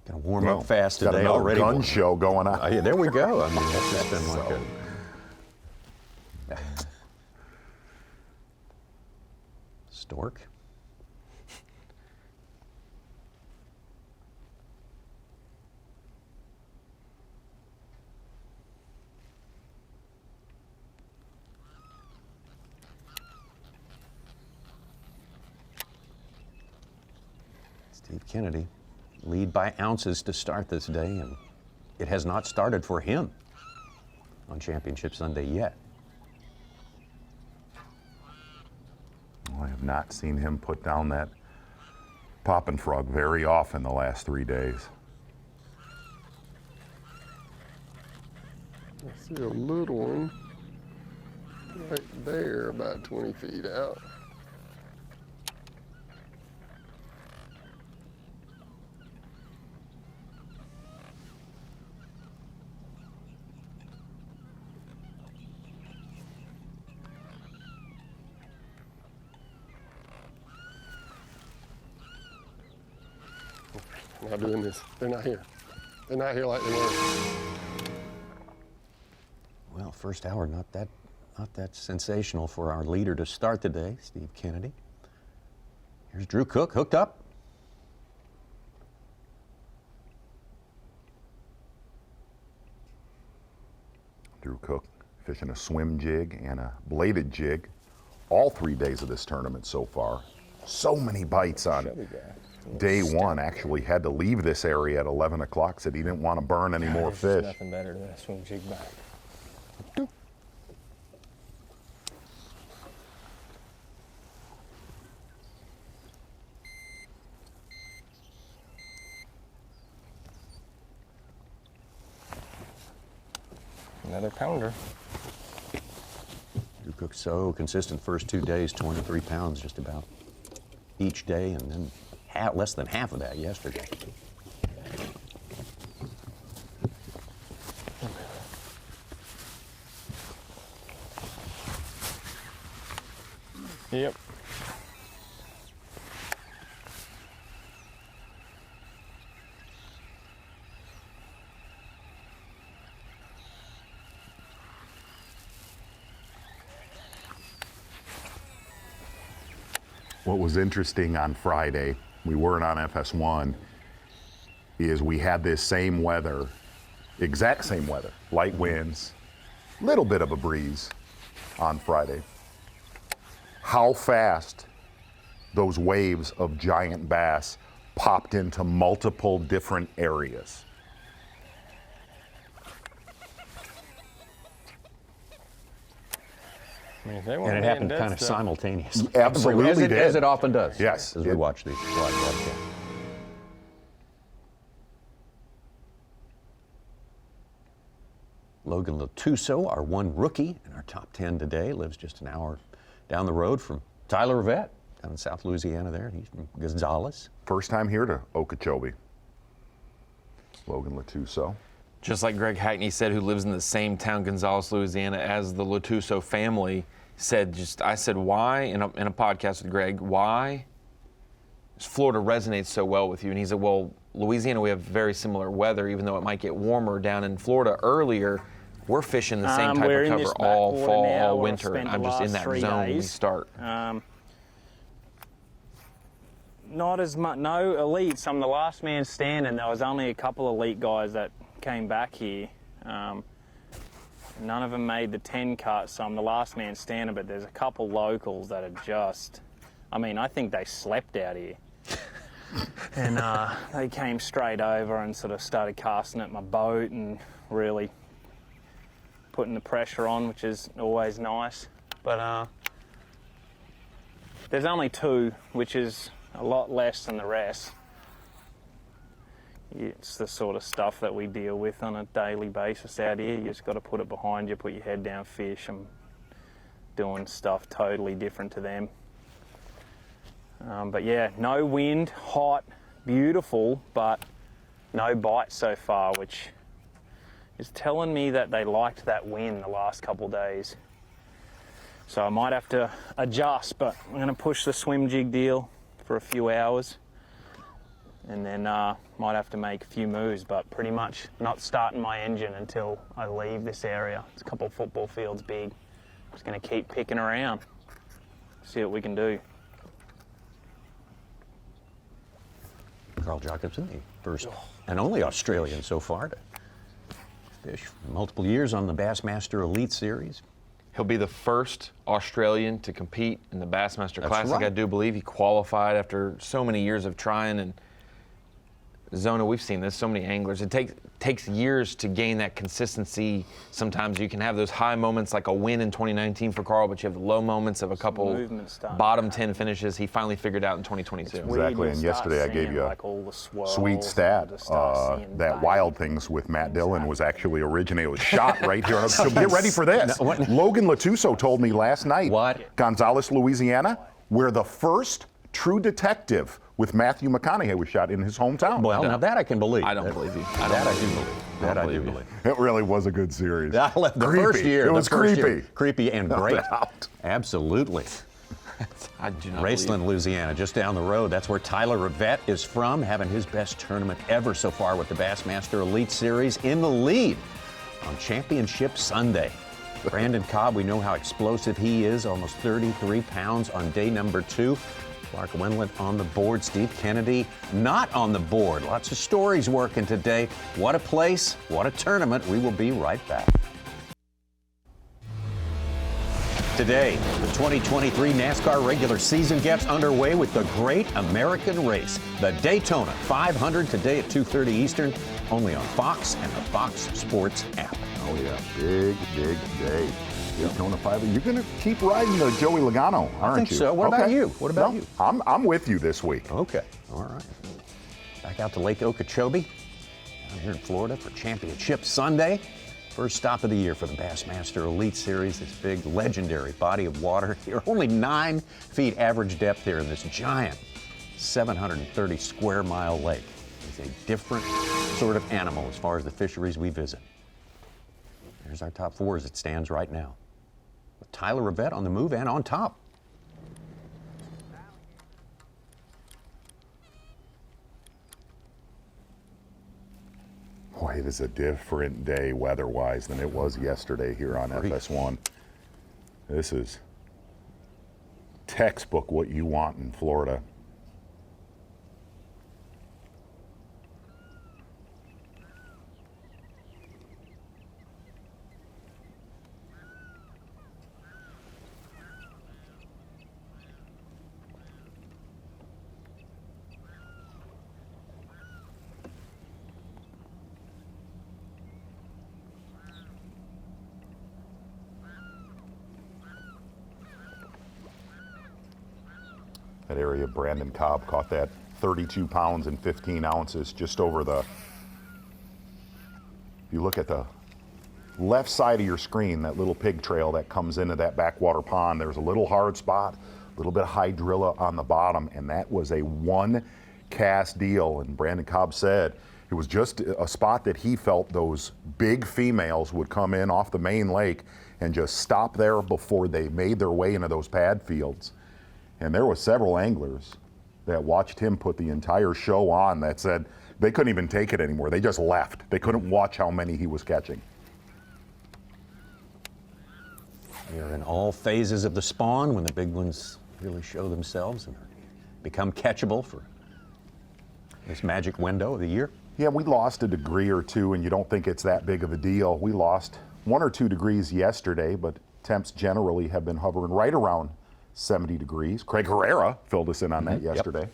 Gonna warm up fast today got another already. Gun show going on. Yeah, there we go. I mean, that's just been like a stork. Steve Kennedy, lead by ounces to start this day, and it has not started for him on Championship Sunday yet. I have not seen him put down that poppin' frog very often the last 3 days. I see a little one right there, about 20 feet out. Not doing this. They're not here. They're not here like they were. Well, first hour, not that sensational for our leader to start the day, Steve Kennedy. Here's Drew Cook hooked up. Drew Cook fishing a swim jig and a bladed jig all 3 days of this tournament so far. So many bites on day one. Actually had to leave this area at 11 o'clock, said he didn't want to burn any more fish. Nothing better than a swim jig back. Another pounder. Drew Cook so consistent first 2 days, 23 pounds just about each day, and then less than half of that yesterday. Yep. What was interesting on Friday, we weren't on FS1, is we had this same weather, exact same weather, light winds, little bit of a breeze on Friday. How fast those waves of giant bass popped into multiple different areas. I mean, if they And it happened kind of simultaneously. Absolutely did. As it often does. Yes. As we watch these live broadcasts. Logan Latuso, our one rookie in our top 10 today, lives just an hour down the road from Tyler Rivette, down in South Louisiana there. He's from Gonzales. First time here to Okeechobee. Logan Latuso. Just like Greg Hackney said, who lives in the same town, Gonzales, Louisiana, as the Latuso family, I said, why, in a podcast with Greg, why does Florida resonate so well with you? And he said, well, Louisiana, we have very similar weather, even though it might get warmer down in Florida earlier. We're fishing the same type of cover all fall, all winter. I'm just in that zone when we start. Not as much, no elites. I'm the last man standing. There was only a couple elite guys that came back here. None of them made the 10 cut, so I'm the last man standing, but there's a couple locals that are just, I mean, I think they slept out here. And they came straight over and sort of started casting at my boat and really putting the pressure on, which is always nice. But there's only two, which is a lot less than the rest. It's the sort of stuff that we deal with on a daily basis out here. You just got to put it behind you, put your head down, fish. I'm doing stuff totally different to them. But yeah, no wind, hot, beautiful, but no bite so far, which is telling me that they liked that wind the last couple of days. So I might have to adjust, but I'm going to push the swim jig deal for a few hours, and then might have to make a few moves, but pretty much not starting my engine until I leave this area. It's a couple of football fields big. I'm just going to keep picking around, see what we can do. Carl Jacobson, the first and only Australian so far to fish for multiple years on the Bassmaster Elite Series. He'll be the first Australian to compete in the Bassmaster That's Classic. right. I do believe he qualified after so many years of trying. And Zona, we've seen this, so many anglers. It takes years to gain that consistency. Sometimes you can have those high moments like a win in 2019 for Carl, but you have the low moments of a couple bottom 10 finishes he finally figured out in 2022. Exactly, and yesterday I gave you a sweet stat. That Wild Things with Matt Dillon was actually originated, it was shot right here. So get ready for this. Logan Latuso told me last night, Gonzales, Louisiana, where the first True Detective with Matthew McConaughey was shot in his hometown. Well, now that I can believe. I don't believe you. That I do believe. That I do believe. It really was a good series. The first year. It was creepy. Creepy and great. Absolutely. I do not Raceland, Louisiana, just down the road. That's where Tyler Rivette is from, having his best tournament ever so far with the Bassmaster Elite Series, in the lead on Championship Sunday. Brandon Cobb, we know how explosive he is, almost 33 pounds on day number 2. Clark Wendland on the board, Steve Kennedy not on the board. Lots of stories working today. What a place, what a tournament. We will be right back. Today, the 2023 NASCAR regular season gets underway with the Great American Race, the Daytona 500, today at 2:30 Eastern, only on Fox and the Fox Sports app. Oh yeah, big day. Daytona 500. You're going to keep riding the Joey Logano, aren't you? I think so. What about you? What about you? I'm with you this week. Okay, all right. Back out to Lake Okeechobee, down here in Florida for Championship Sunday. First stop of the year for the Bassmaster Elite Series, this big legendary body of water here. Only 9 feet average depth here in this giant 730 square mile lake. It's a different sort of animal as far as the fisheries we visit. There's our top 4 as it stands right now. With Tyler Rivette on the move and on top. Boy, it is a different day weather-wise than it was yesterday here on FS1. This is textbook what you want in Florida. That area, Brandon Cobb caught that 32 pounds and 15 ounces just over the, if you look at the left side of your screen, that little pig trail that comes into that backwater pond, there's a little hard spot, a little bit of hydrilla on the bottom, and that was a 1 cast deal. And Brandon Cobb said it was just a spot that he felt those big females would come in off the main lake and just stop there before they made their way into those pad fields. And there were several anglers that watched him put the entire show on that said they couldn't even take it anymore. They just left. They couldn't watch how many he was catching. We're in all phases of the spawn when the big ones really show themselves and become catchable for this magic window of the year. Yeah, we lost a degree or two, and you don't think it's that big of a deal. We lost 1 or 2 degrees yesterday, but temps generally have been hovering right around 70 degrees. Craig Herrera filled us in on that yesterday. Yep.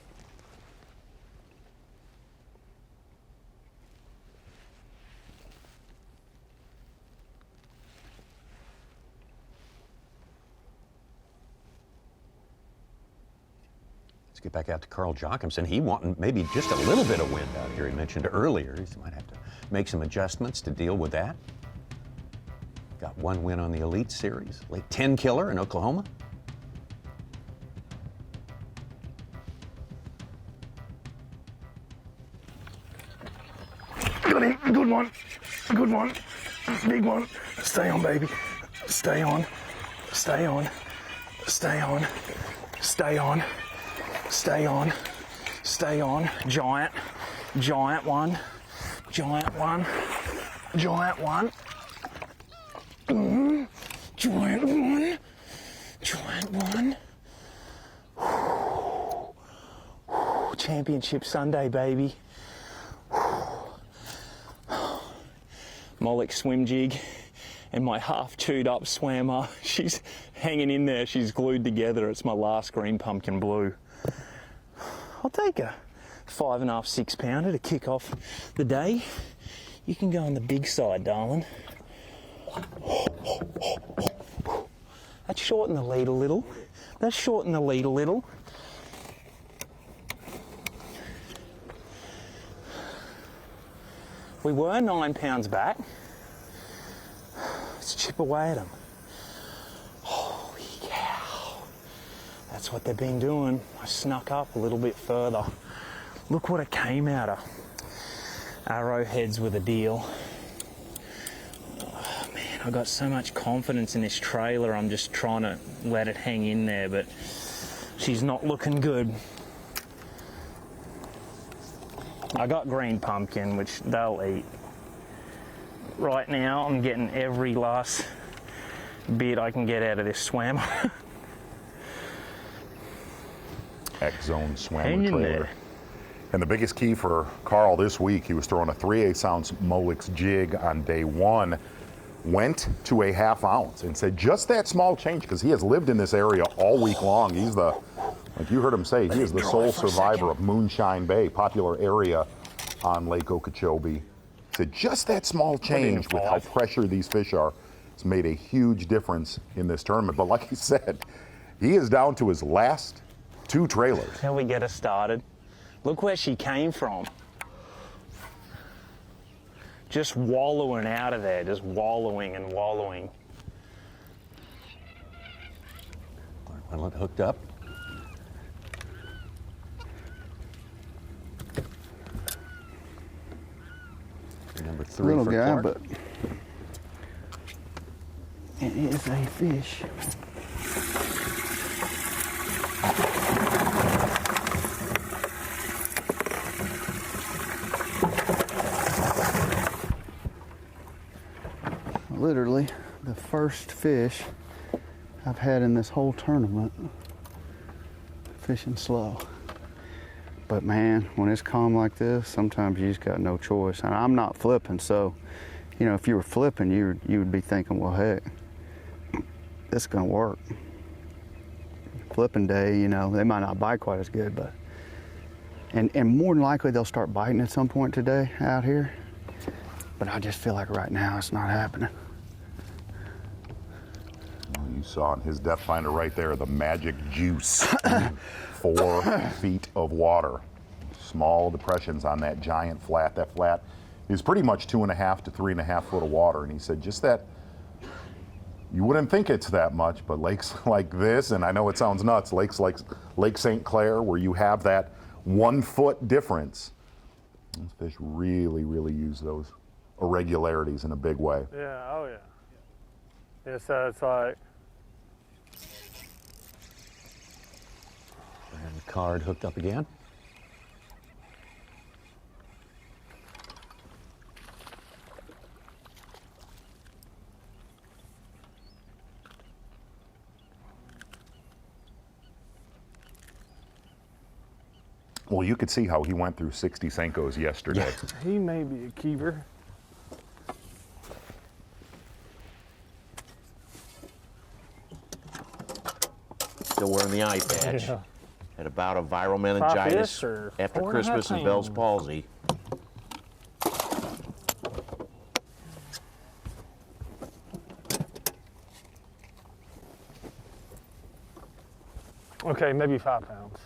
Let's get back out to Carl Jochimson. He wanting maybe just a little bit of wind out here. He mentioned earlier. He might have to make some adjustments to deal with that. Got one win on the Elite Series. Late 10 killer in Oklahoma. Good one. Good one. Big one. Stay on, baby. Stay on. Stay on. Stay on. Stay on. Stay on. Stay on. Giant. Giant one. Giant one. Giant one. Giant one. Giant one. Championship Sunday, baby. Mollick swim jig and my half chewed up swammer. She's hanging in there. She's glued together. It's my last green pumpkin blue. I'll take a 5.5, 6 pounder to kick off the day. You can go on the big side, darling. That's shorten the lead a little. That's shorten the lead a little. We were 9 pounds back. Let's chip away at them. Holy cow. That's what they've been doing. I snuck up a little bit further. Look what it came out of. Arrowheads with a deal. Oh man, I got so much confidence in this trailer. I'm just trying to let it hang in there, but she's not looking good. I got green pumpkin, which they'll eat. Right now, I'm getting every last bit I can get out of this swammer. X-Zone swammer Hang in trailer. there. And the biggest key for Carl this week, he was throwing a 3/8 ounce Mollick's jig on day one, went to a 1/2 ounce and said just that small change, because he has lived in this area all week long. He's the, like you heard him say, he is the sole survivor of Moonshine Bay, popular area on Lake Okeechobee. Said just that small change with how pressured these fish are has made a huge difference in this tournament. But like he said, he is down to his last 2 trailers. How we get her started? Look where she came from. Just wallowing out of there, just wallowing and wallowing. Wendland hooked up. Number 3 little for guy, Clark. but it is a fish. Literally the first fish I've had in this whole tournament fishing slow. But man, when it's calm like this, sometimes you just got no choice. And I'm not flipping, so, you know, if you were flipping, you would be thinking, well, heck, this is gonna work. Flipping day, you know, they might not bite quite as good, but, and more than likely they'll start biting at some point today out here. But I just feel like right now it's not happening. You saw in his depth finder right there, the magic juice. 4 feet of water. Small depressions on that giant flat. That flat is pretty much 2.5 to 3.5 foot of water. And he said just that, you wouldn't think it's that much, but lakes like this, and I know it sounds nuts, lakes like Lake St. Clair, where you have that 1 foot difference, those fish really, really use those irregularities in a big way. Yeah, oh yeah. Yeah, so it's like, And the card hooked up again. Well, you could see how he went through 60 Senkos yesterday. he may be a keeper. Still wearing the eye patch. Yeah. Had a bout of viral meningitis 5 or after 4.5 Christmas and Bell's pounds. palsy. Okay, maybe 5 pounds.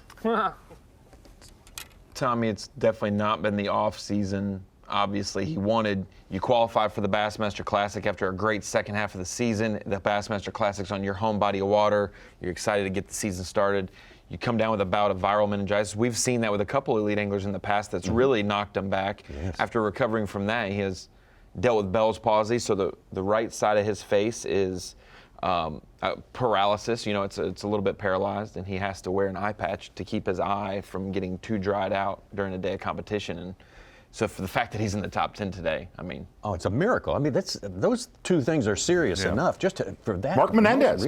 Tommy, it's definitely not been the off season. Obviously, you qualify for the Bassmaster Classic after a great second half of the season. The Bassmaster Classic's on your home body of water. You're excited to get the season started. You come down with a bout of viral meningitis. We've seen that with a couple of elite anglers in the past that's really knocked him back. Yes. After recovering from that, he has dealt with Bell's palsy, so the right side of his face is paralysis. It's a little bit paralyzed, and he has to wear an eye patch to keep his eye from getting too dried out during a day of competition. And so for the fact that he's in the top 10 today, I mean. Oh, it's a miracle. I mean, those two things are serious enough just for that. Mark Menendez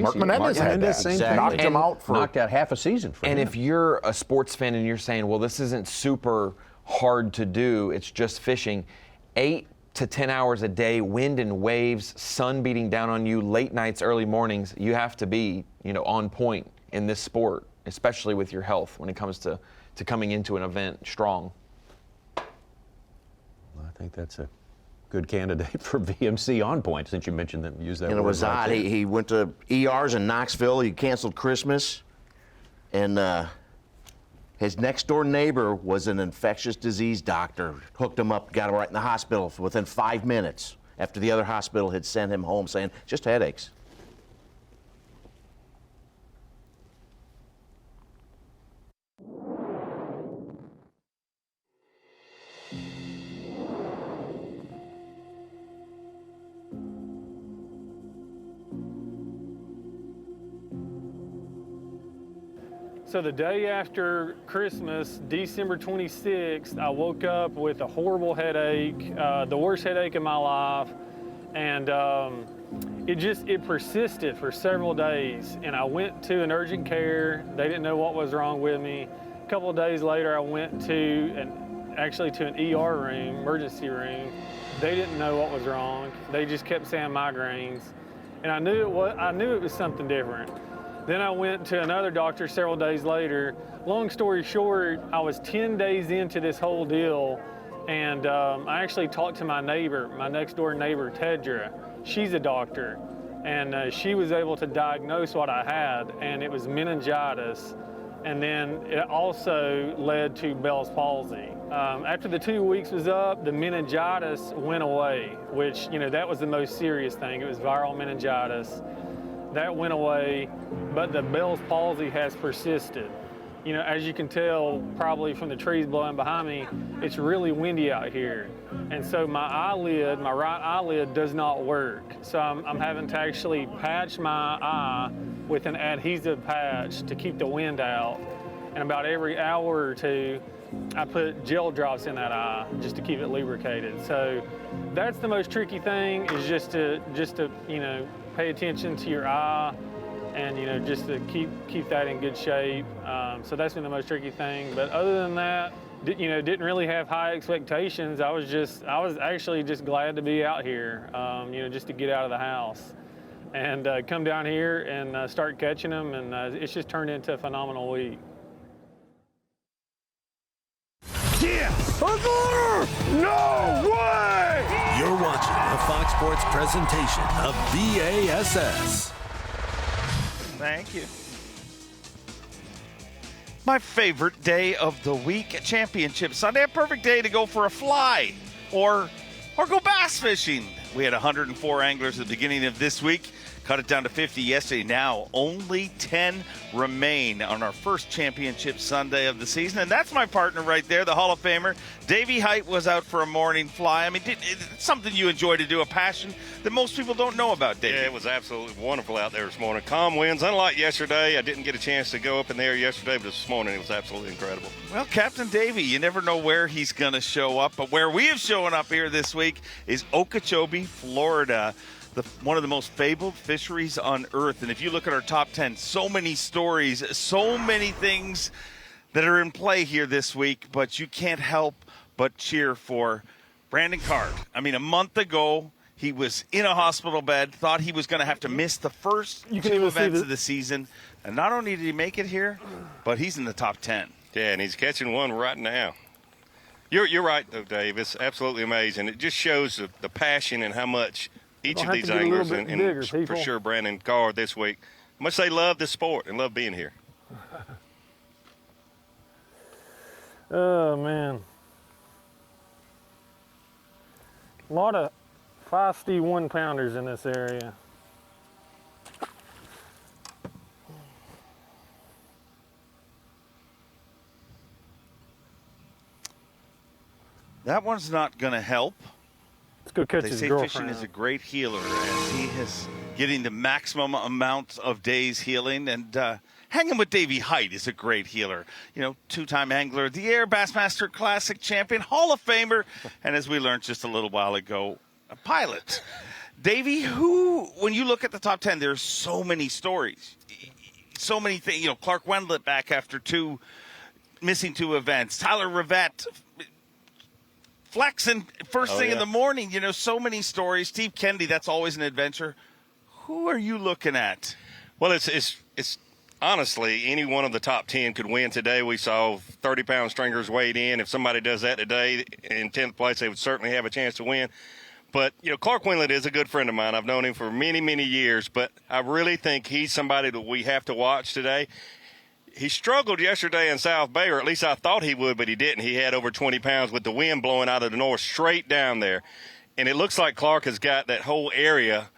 had that. Same Exactly. thing. Knocked him out for knocked out half a season for him. And if you're a sports fan and you're saying, well, this isn't super hard to do, it's just fishing, 8 to 10 hours a day, wind and waves, sun beating down on you, late nights, early mornings, you have to be, on point in this sport, especially with your health when it comes to coming into an event strong. I think that's a good candidate for VMC on point, since you mentioned them. Use that word. And it was odd. He went to ERs in Knoxville. He canceled Christmas. And his next door neighbor was an infectious disease doctor. Hooked him up, got him right in the hospital within 5 minutes after the other hospital had sent him home saying, just headaches. So the day after Christmas, December 26th, I woke up with a horrible headache, the worst headache of my life, and it persisted for several days. And I went to an urgent care. They didn't know what was wrong with me. A couple of days later, I went to an ER room, emergency room. They didn't know what was wrong. They just kept saying migraines, and I knew it was something different. Then I went to another doctor several days later. Long story short, I was 10 days into this whole deal, and I actually talked to my neighbor, my next door neighbor, Tedra. She's a doctor, and she was able to diagnose what I had, and it was meningitis. And then it also led to Bell's palsy. After the 2 weeks was up, the meningitis went away, which, that was the most serious thing. It was viral meningitis. That went away, but the Bell's palsy has persisted. As you can tell probably from the trees blowing behind me, it's really windy out here. And so my right eyelid does not work. So I'm having to actually patch my eye with an adhesive patch to keep the wind out. And about every hour or two, I put gel drops in that eye just to keep it lubricated. So that's the most tricky thing, is just to pay attention to your eye, and just to keep that in good shape. So that's been the most tricky thing. But other than that, didn't really have high expectations. I was actually just glad to be out here, just to get out of the house and come down here and start catching them. And it's just turned into a phenomenal week. Yes! No way! You're watching a Fox Sports presentation of B.A.S.S. Thank you. My favorite day of the week, Championship Sunday. A perfect day to go for a fly or go bass fishing. We had 104 anglers at the beginning of this week. Cut it down to 50 yesterday. Now only 10 remain on our first Championship Sunday of the season. And that's my partner right there, the Hall of Famer. Davey Height was out for a morning fly. I mean, it's something you enjoy to do, a passion that most people don't know about, Davey. Yeah, it was absolutely wonderful out there this morning. Calm winds, unlike yesterday. I didn't get a chance to go up in the air yesterday, but this morning it was absolutely incredible. Well, Captain Davey, you never know where he's going to show up. But where we have shown up here this week is Okeechobee, Florida. One of the most fabled fisheries on earth. And if you look at our top 10, so many stories, so many things that are in play here this week, but you can't help but cheer for Brandon Card. I mean, a month ago, he was in a hospital bed, thought he was going to have to miss the first two events of the season. And not only did he make it here, but he's in the top 10. Yeah, and he's catching one right now. You're right, though, Dave. It's absolutely amazing. It just shows the passion and how much each of these anglers, and for sure Brandon Card this week, how much they love this sport and love being here. Oh, man. A lot of feisty 1-pounders in this area. That one's not going to help. Let's go catch They his say girlfriend. fishing is a great healer, as he is getting the maximum amount of days healing. And hanging with Davey Height is a great healer. You know, 2-time Angler of the Year, Bassmaster Classic champion, Hall of Famer, and as we learned just a little while ago, a pilot. Davey, when you look at the top 10, there's so many stories, so many things. You know, Clark Wendland back after missing 2 events. Tyler Rivette flexing first thing in the morning. You know, so many stories. Steve Kennedy, that's always an adventure. Who are you looking at? Well, it's honestly, any one of the top 10 could win today. We saw 30-pound stringers weighed in. If somebody does that today in 10th place, they would certainly have a chance to win. But, you know, Clark Wendland is a good friend of mine. I've known him for many, many years, but I really think he's somebody that we have to watch today. He struggled yesterday in South Bay, or at least I thought he would, but he didn't. He had over 20 pounds with the wind blowing out of the north straight down there. And it looks like Clark has got that whole area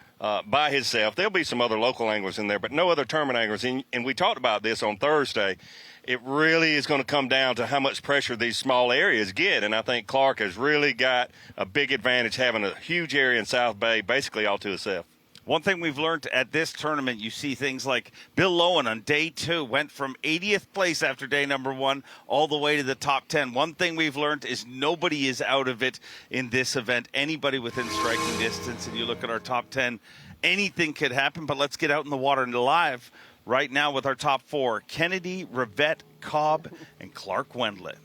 by himself. There'll be some other local anglers in there, but no other tournament anglers. And we talked about this on Thursday. It really is going to come down to how much pressure these small areas get. And I think Clark has really got a big advantage having a huge area in South Bay basically all to himself. One thing we've learned at this tournament, you see things like Bill Lowen on day 2 went from 80th place after day number 1 all the way to the top 10. One thing we've learned is nobody is out of it in this event. Anybody within striking distance, and you look at our top 10, anything could happen. But let's get out in the water and live right now with our top 4, Kennedy, Rivette, Cobb, and Clark Wendland.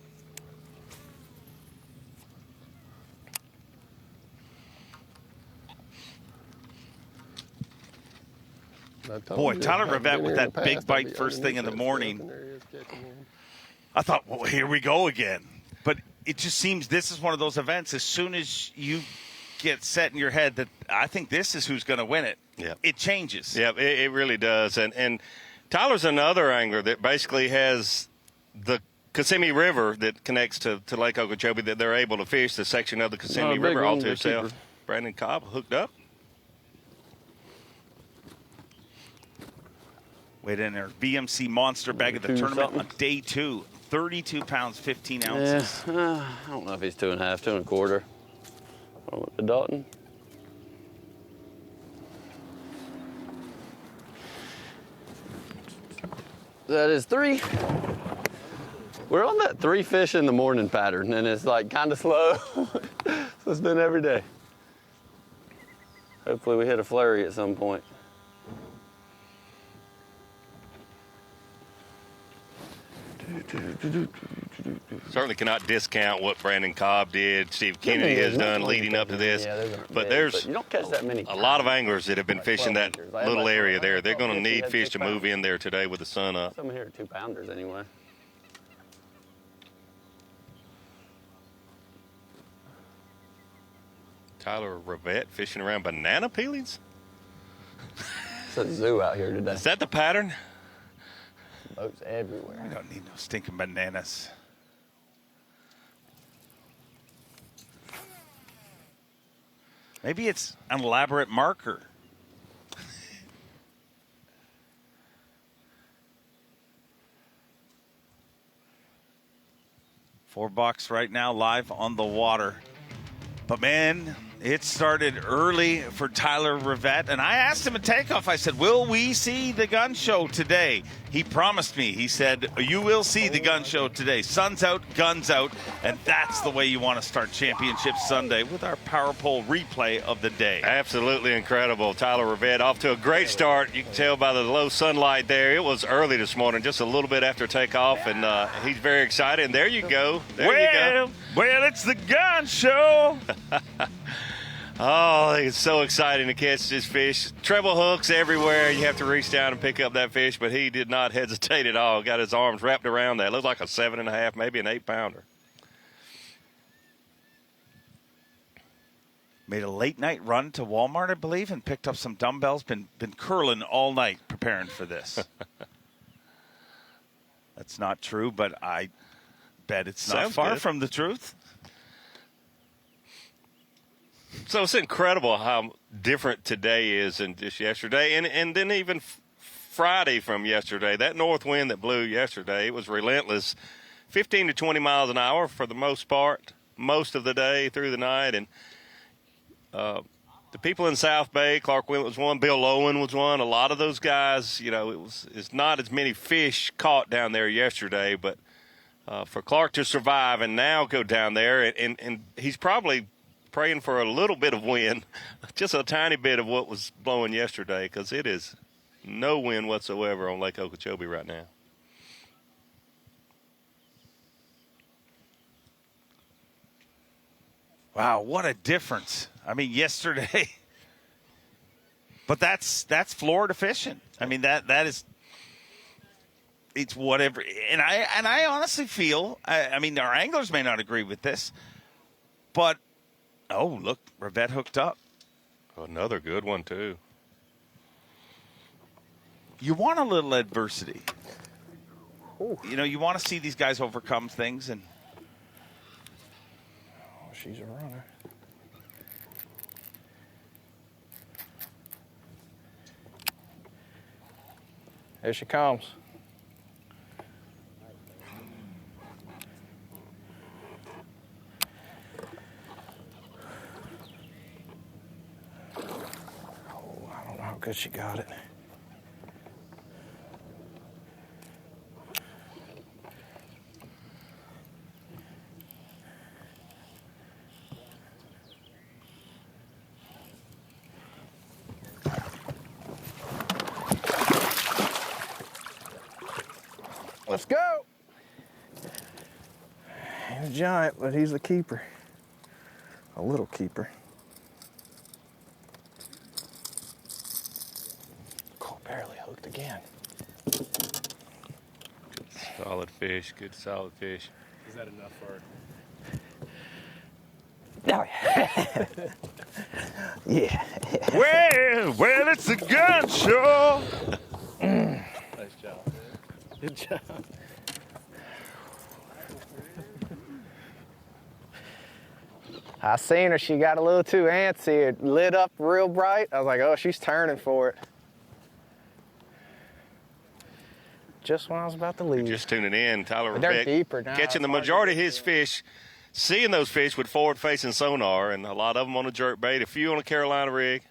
Boy, Tyler Rivette with that big bite first thing in the morning. I thought, well, here we go again. But it just seems this is one of those events, as soon as you get set in your head that I think this is who's going to win it, it changes. Yeah, it really does. And Tyler's another angler that basically has the Kissimmee River that connects to Lake Okeechobee, that they're able to fish the section of the Kissimmee River all to himself. Brandon Cobb hooked up. Weighed in our BMC Monster bag of the tournament on day 2, 32 pounds, 15 ounces. Yeah, I don't know if he's 2.5, 2.25. Going with the Dalton. That is 3. We're on that 3 fish in the morning pattern, and it's like kind of slow. So it's been every day. Hopefully we hit a flurry at some point. Certainly cannot discount what Brandon Cobb did, Steve Kennedy has done leading up to this. But there's you don't catch that many a lot of anglers that have been fishing that little area there. They're going to need fish to move in there today with the sun up. Some here are 2-pounders anyway. Tyler Rivette fishing around banana peelings? It's a zoo out here today. Is that the pattern? Boats everywhere. We don't need no stinking bananas. Maybe it's an elaborate marker. $4 right now live on the water. But man, it started early for Tyler Rivette, and I asked him at takeoff, I said, will we see the gun show today? He promised me. He said, you will see the gun show today. Sun's out, guns out, and that's the way you want to start Championship Sunday with our Power Pole replay of the day. Absolutely incredible. Tyler Rivette off to a great start. You can tell by the low sunlight there. It was early this morning, just a little bit after takeoff, and he's very excited. And there you go. There you go. Well, it's the gun show. Oh, it's so exciting to catch this fish. Treble hooks everywhere. You have to reach down and pick up that fish, but he did not hesitate at all. Got his arms wrapped around that. Looked like a 7.5, maybe an 8-pounder. Made a late night run to Walmart, I believe, and picked up some dumbbells. Been curling all night preparing for this. That's not true, but I bet it's not Sounds far good. from the truth. So it's incredible how different today is than just yesterday, and then even Friday from yesterday. That north wind that blew yesterday, it was relentless, 15 to 20 miles an hour for the most part, most of the day through the night. And the people in South Bay, Clark Wendland was one, Bill Lowen was one. A lot of those guys, it's not as many fish caught down there yesterday, but for Clark to survive and now go down there, and he's probably praying for a little bit of wind, just a tiny bit of what was blowing yesterday, because it is no wind whatsoever on Lake Okeechobee right now. Wow, what a difference. I mean, yesterday. But that's Florida fishing. I mean, that is, it's whatever. And I honestly feel, I mean, our anglers may not agree with this, but, oh, look, Rivette hooked up. Another good one, too. You want a little adversity. You want to see these guys overcome things. And she's a runner. Here she comes. Oh, I don't know how good she got it. Let's go. He's a giant, but he's the keeper. A little keeper. Oh, barely hooked again. Solid fish, good solid fish. Is that enough for Oh, yeah. well, it's a gun show. Nice job. Good job. I seen her. She got a little too antsy. It lit up real bright. I was like, oh, she's turning for it. Just when I was about to leave. Just tuning in, Tyler But they're Rivette deeper now. catching the majority of his fish, seeing those fish with forward-facing sonar, and a lot of them on a jerk bait, a few on a Carolina rig.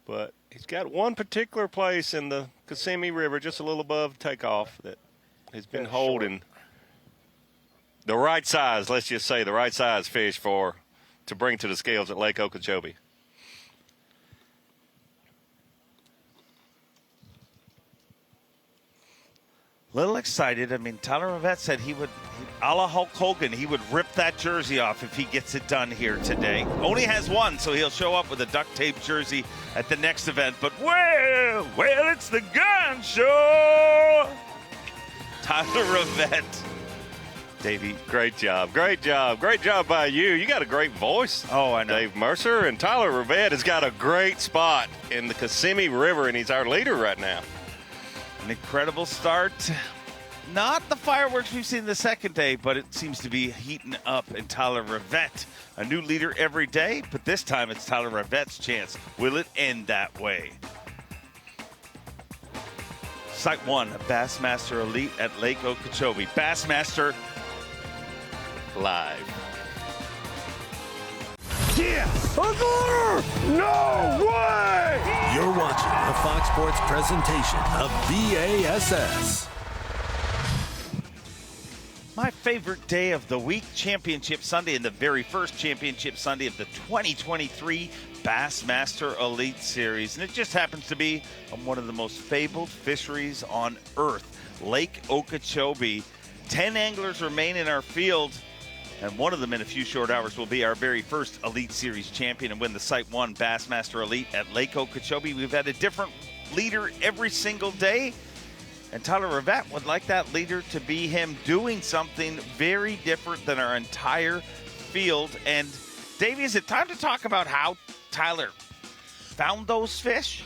But he's got one particular place in the Kissimmee River, just a little above takeoff, that has been holding the right size, let's just say the right size fish to bring to the scales at Lake Okeechobee. Little excited. I mean, Tyler Rivette said he would, a la Hulk Hogan, he would rip that jersey off if he gets it done here today. Only has one, so he'll show up with a duct tape jersey at the next event. But, well, it's the gun show. Tyler Rivette. Davey, great job by you. You got a great voice. Oh, I know. Dave Mercer and Tyler Rivette has got a great spot in the Kissimmee River, and he's our leader right now. An incredible start. Not the fireworks we've seen the second day, but it seems to be heating up. And Tyler Rivette, a new leader every day, but this time it's Tyler Rivette's chance. Will it end that way? SiteOne, a Bassmaster Elite at Lake Okeechobee. Bassmaster live. Yes! No way! You're watching a Fox Sports presentation of B.A.S.S. My favorite day of the week, Championship Sunday, and the very first Championship Sunday of the 2023 Bassmaster Elite Series. And it just happens to be on one of the most fabled fisheries on earth, Lake Okeechobee. 10 anglers remain in our field, and one of them in a few short hours will be our very first Elite Series champion and win the SiteOne Bassmaster Elite at Lake Okeechobee. We've had a different leader every single day, and Tyler Rivette would like that leader to be him doing something very different than our entire field. And Davey, is it time to talk about how Tyler found those fish?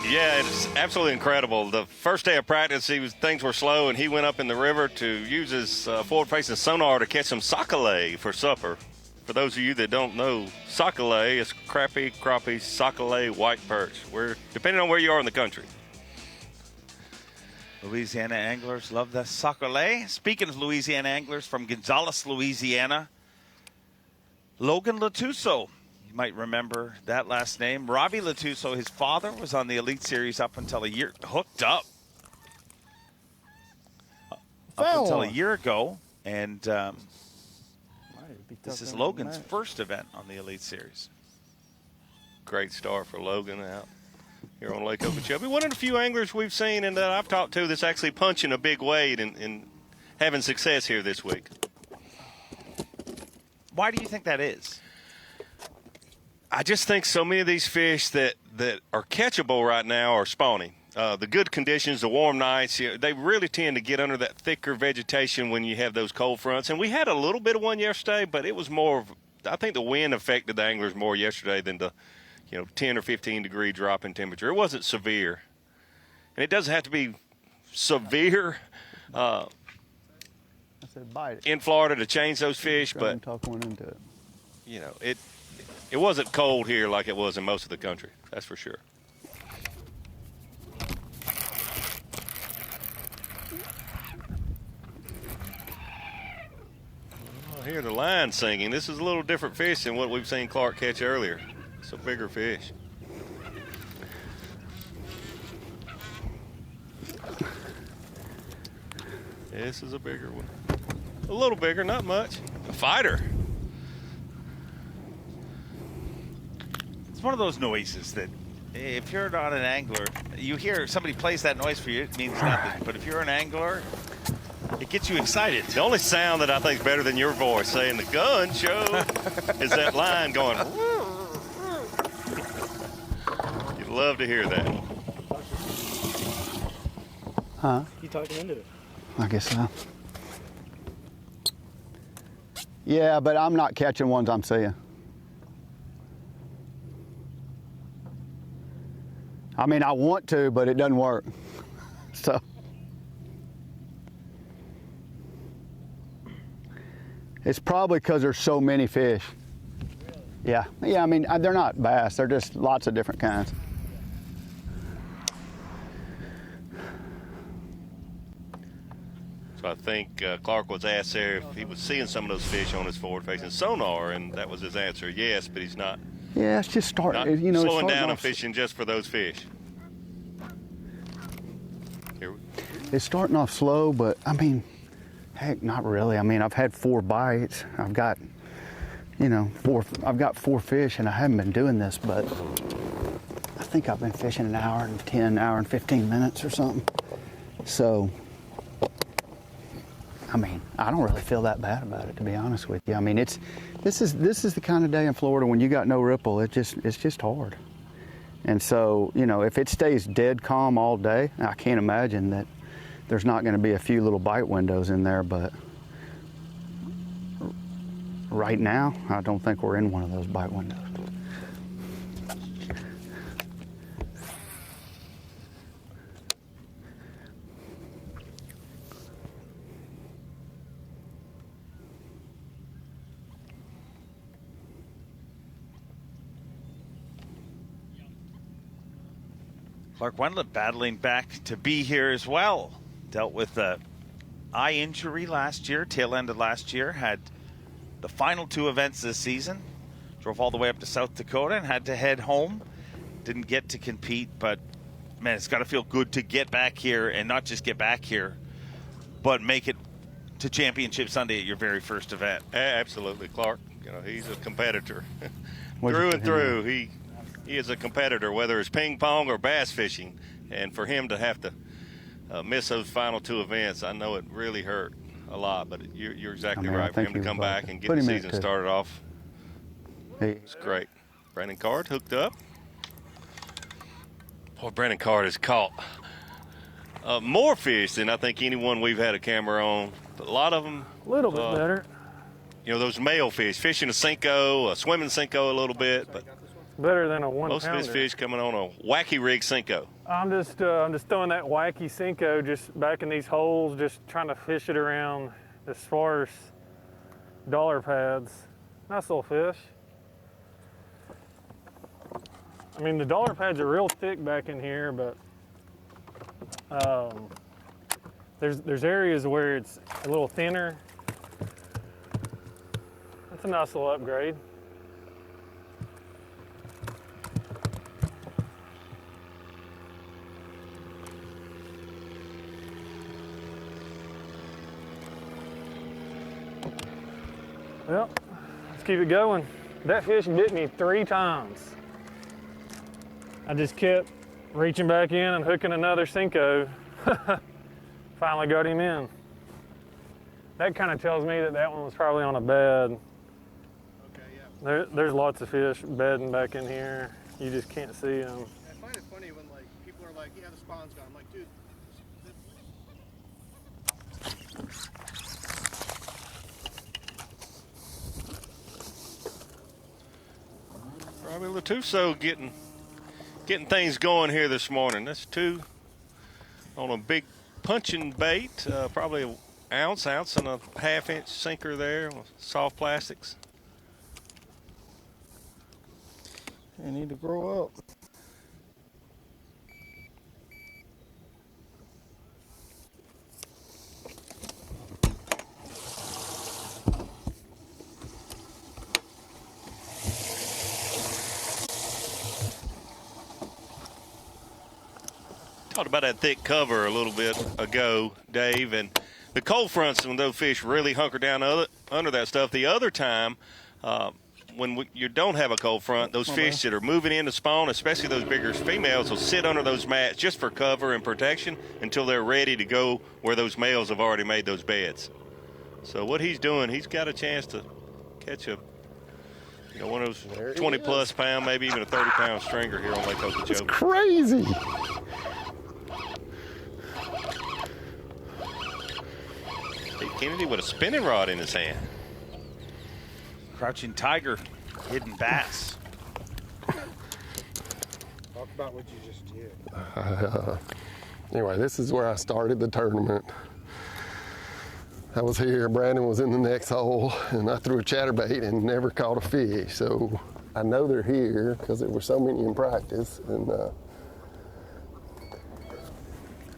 Yeah, it's absolutely incredible. The first day of practice, things were slow, and he went up in the river to use his forward-facing sonar to catch some sockeye for supper. For those of you that don't know, sockeye is crappie, sockeye, white perch. Depending on where you are in the country. Louisiana anglers love the sockeye. Speaking of Louisiana anglers from Gonzales, Louisiana, Logan Latuso. You might remember that last name. Robbie Latuso, his father, was on the Elite Series up until a year ago. And this is Logan's first event on the Elite Series. Great start for Logan out here on Lake Okeechobee. One of the few anglers we've seen and that I've talked to that's actually punching a big weight and having success here this week. Why do you think that is? I just think so many of these fish that are catchable right now are spawning. The good conditions, the warm nights, they really tend to get under that thicker vegetation when you have those cold fronts. And we had a little bit of one yesterday, but it was more I think the wind affected the anglers more yesterday than the 10 or 15 degree drop in temperature. It wasn't severe. And it doesn't have to be severe in Florida to change those fish, but it wasn't cold here like it was in most of the country. That's for sure. I hear the line singing. This is a little different fish than what we've seen Clark catch earlier. It's a bigger fish. This is a bigger one. A little bigger, not much. A fighter. It's one of those noises that if you're not an angler, you hear somebody plays that noise for you, it means nothing. But if you're an angler, it gets you excited. The only sound that I think is better than your voice saying the gun show is that line going. You'd love to hear that. Huh? You talked him into it. I guess so. Yeah, but I'm not catching ones I'm seeing. I mean, I want to, but it doesn't work. So. It's probably because there's so many fish. Yeah, I mean, they're not bass. They're just lots of different kinds. So I think Clark was asked there if he was seeing some of those fish on his forward-facing sonar, and that was his answer, yes, but he's not. Yeah, it's just starting. Slowing down and fishing just for those fish. It's starting off slow, but I mean, heck, not really. I mean, I've had 4 bites. I've got, I've got 4 fish, and I haven't been doing this, but I think I've been fishing an hour and 15 minutes or something. So, I mean, I don't really feel that bad about it, to be honest with you. I mean, this is the kind of day in Florida when you got no ripple. It's just hard. And so, if it stays dead calm all day, I can't imagine that there's not going to be a few little bite windows in there, but right now, I don't think we're in one of those bite windows. Clark Wendland battling back to be here as well. Dealt with an eye injury last year, tail end of last year, had the final 2 events this season, drove all the way up to South Dakota and had to head home. Didn't get to compete, but man, it's got to feel good to get back here, and not just get back here, but make it to Championship Sunday at your very first event. Absolutely, Clark. He's a competitor through and through. He is a competitor, whether it's ping pong or bass fishing, and for him to have to miss those final 2 events, I know it really hurt a lot, but you're exactly right. For him to come back and get the season started off, it's great. Brandon Card hooked up. Boy, Brandon Card has caught more fish than I think anyone we've had a camera on. A lot of them. A little bit better. Those male fish, fishing a Cinco, swimming Cinco a little bit, but better than a 1-pounder. Most of his fish coming on a wacky rig Cinco. I'm just throwing that wacky Cinco just back in these holes, just trying to fish it around as far as dollar pads. Nice little fish. I mean, the dollar pads are real thick back in here, but there's areas where it's a little thinner. That's a nice little upgrade. Well, let's keep it going. That fish bit me 3 times. I just kept reaching back in and hooking another Cinco. Finally got him in. That kind of tells me that that one was probably on a bed. Okay, yeah. There's lots of fish bedding back in here. You just can't see them. I find it funny when like people are like, yeah, the spawn's gone. I'm like, dude. Probably Latuso getting things going here this morning. That's 2 on a big punching bait, probably an ounce and a half-inch sinker there with soft plastics. They need to grow up. Talked about that thick cover a little bit ago, Dave, and the cold fronts when those fish really hunker down under that stuff. The other time, when you don't have a cold front, those fish that are moving in to spawn, especially those bigger females, will sit under those mats just for cover and protection until they're ready to go where those males have already made those beds. So what he's doing, he's got a chance to catch one of those 20-plus pound, maybe even a 30-pound stringer here on Lake Okeechobee. It's crazy. Kennedy with a spinning rod in his hand. Crouching tiger, hidden bass. Talk about what you just did. Anyway, this is where I started the tournament. I was here, Brandon was in the next hole, and I threw a chatterbait and never caught a fish. So I know they're here because there were so many in practice. And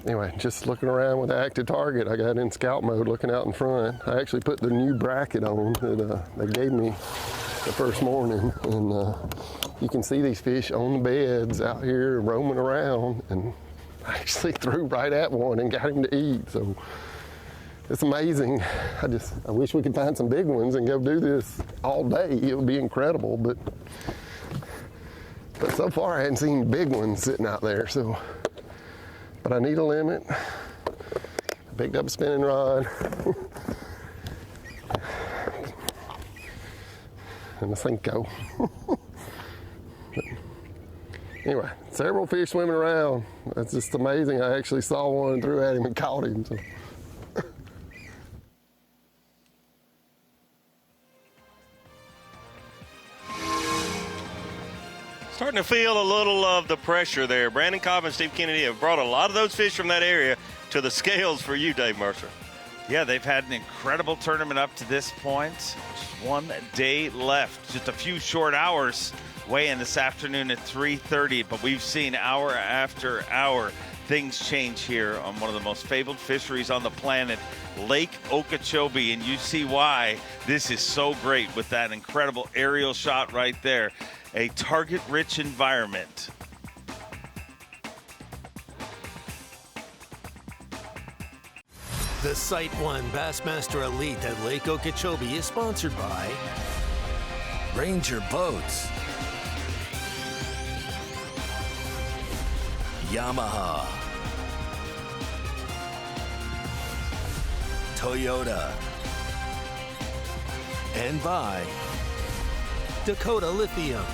anyway, just looking around with the active target, I got in scout mode looking out in front. I actually put the new bracket on that they gave me the first morning. And you can see these fish on the beds out here roaming around. And I actually threw right at one and got him to eat. So it's amazing. I wish we could find some big ones and go do this all day. It would be incredible. But so far I hadn't seen big ones sitting out there. So. But I need a limit. I picked up a spinning rod. And a Cinco. Anyway, several fish swimming around. That's just amazing. I actually saw one and threw at him and caught him. So. Starting to feel a little of the pressure there. Brandon Cobb and Steve Kennedy have brought a lot of those fish from that area to the scales for you, Dave Mercer. Yeah, they've had an incredible tournament up to this point. Just 1 day left, just a few short hours. Weigh-in this afternoon at 3:30, but we've seen hour after hour things change here on one of the most fabled fisheries on the planet, Lake Okeechobee, and you see why this is so great with that incredible aerial shot right there. A target-rich environment. The SiteOne Bassmaster Elite at Lake Okeechobee is sponsored by Ranger Boats, Yamaha, Toyota, and by Dakota Lithium.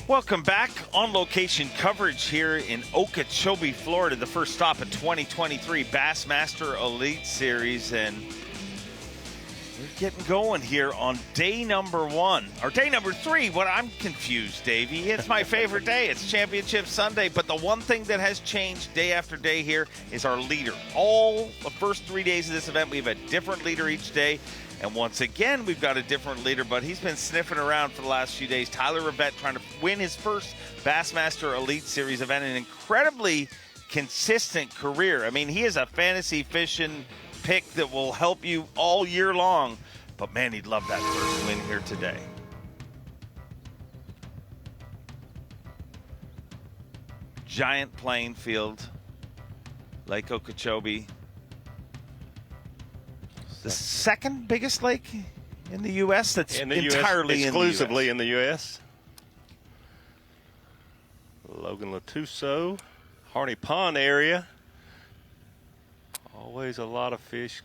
Welcome back. On location coverage here in Okeechobee, Florida, the first stop of 2023 Bassmaster Elite Series, and we're getting going here on day number 1, or day number 3. What I'm confused, Davey. It's my favorite day. It's Championship Sunday, but the one thing that has changed day after day here is our leader. All the first 3 days of this event, we have a different leader each day, and once again, we've got a different leader, but he's been sniffing around for the last few days. Tyler Rivette trying to win his first Bassmaster Elite Series event, an incredibly consistent career. I mean, he is a fantasy fishing pick that will help you all year long, but man, he'd love that first win here today. Giant playing field, Lake Okeechobee. The second biggest lake in the U.S. that's entirely exclusively in the U.S. Logan, Latuso, Harney Pond area. Always a lot of fish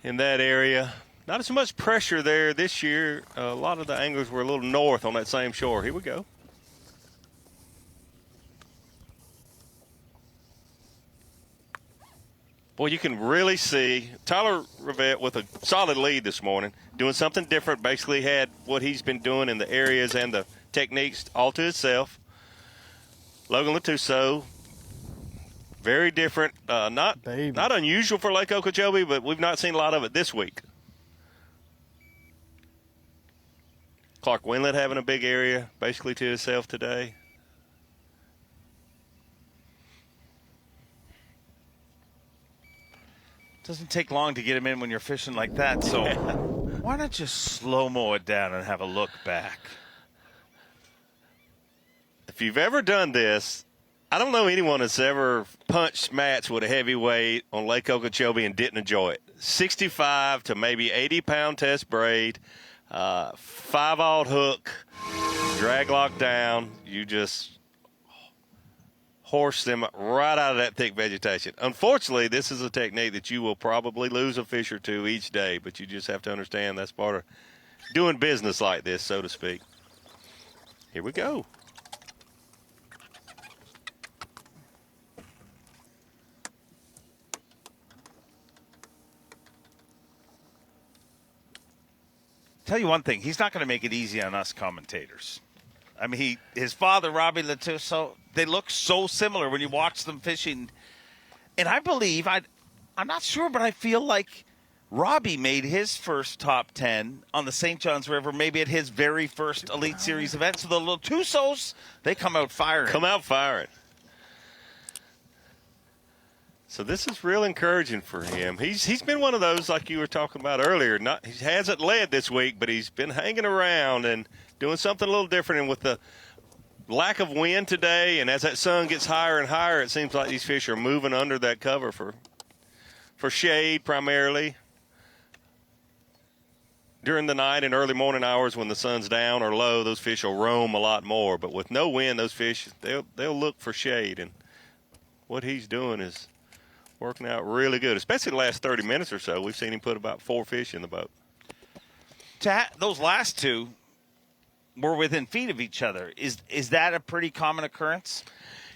in that area. Not as much pressure there this year. A lot of the anglers were a little north on that same shore. Here we go. Boy, you can really see Tyler Rivette with a solid lead this morning, doing something different. Basically had what he's been doing in the areas and the techniques all to himself. Logan Latuso, very different. Not unusual for Lake Okeechobee, but we've not seen a lot of it this week. Clark Wendland having a big area basically to himself today. Doesn't take long to get him in when you're fishing like that, so why not just slow-mo it down and have a look back? If you've ever done this, I don't know anyone that's ever punched mats with a heavyweight on Lake Okeechobee and didn't enjoy it. 65 to maybe 80-pound test braid, 5-aught hook, drag lock down. You just horse them right out of that thick vegetation. Unfortunately, this is a technique that you will probably lose a fish or two each day, but you just have to understand that's part of doing business like this, so to speak. Here we go. Tell you one thing, he's not going to make it easy on us commentators. I mean, his father, Robbie Latuso, they look so similar when you watch them fishing. And I believe, I'm not sure, but I feel like Robbie made his first top 10 on the St. Johns River, maybe at his very first Elite Series event. So the Latusos, they come out firing. So this is real encouraging for him. He's been one of those, like you were talking about earlier. He hasn't led this week, but he's been hanging around and doing something a little different. And with the lack of wind today, and as that sun gets higher and higher, it seems like these fish are moving under that cover for shade primarily. During the night and early morning hours when the sun's down or low, those fish will roam a lot more. But with no wind, those fish, they'll look for shade. And what he's doing is working out really good, especially the last 30 minutes or so. We've seen him put about 4 fish in the boat. Those last two were within feet of each other. Is that a pretty common occurrence?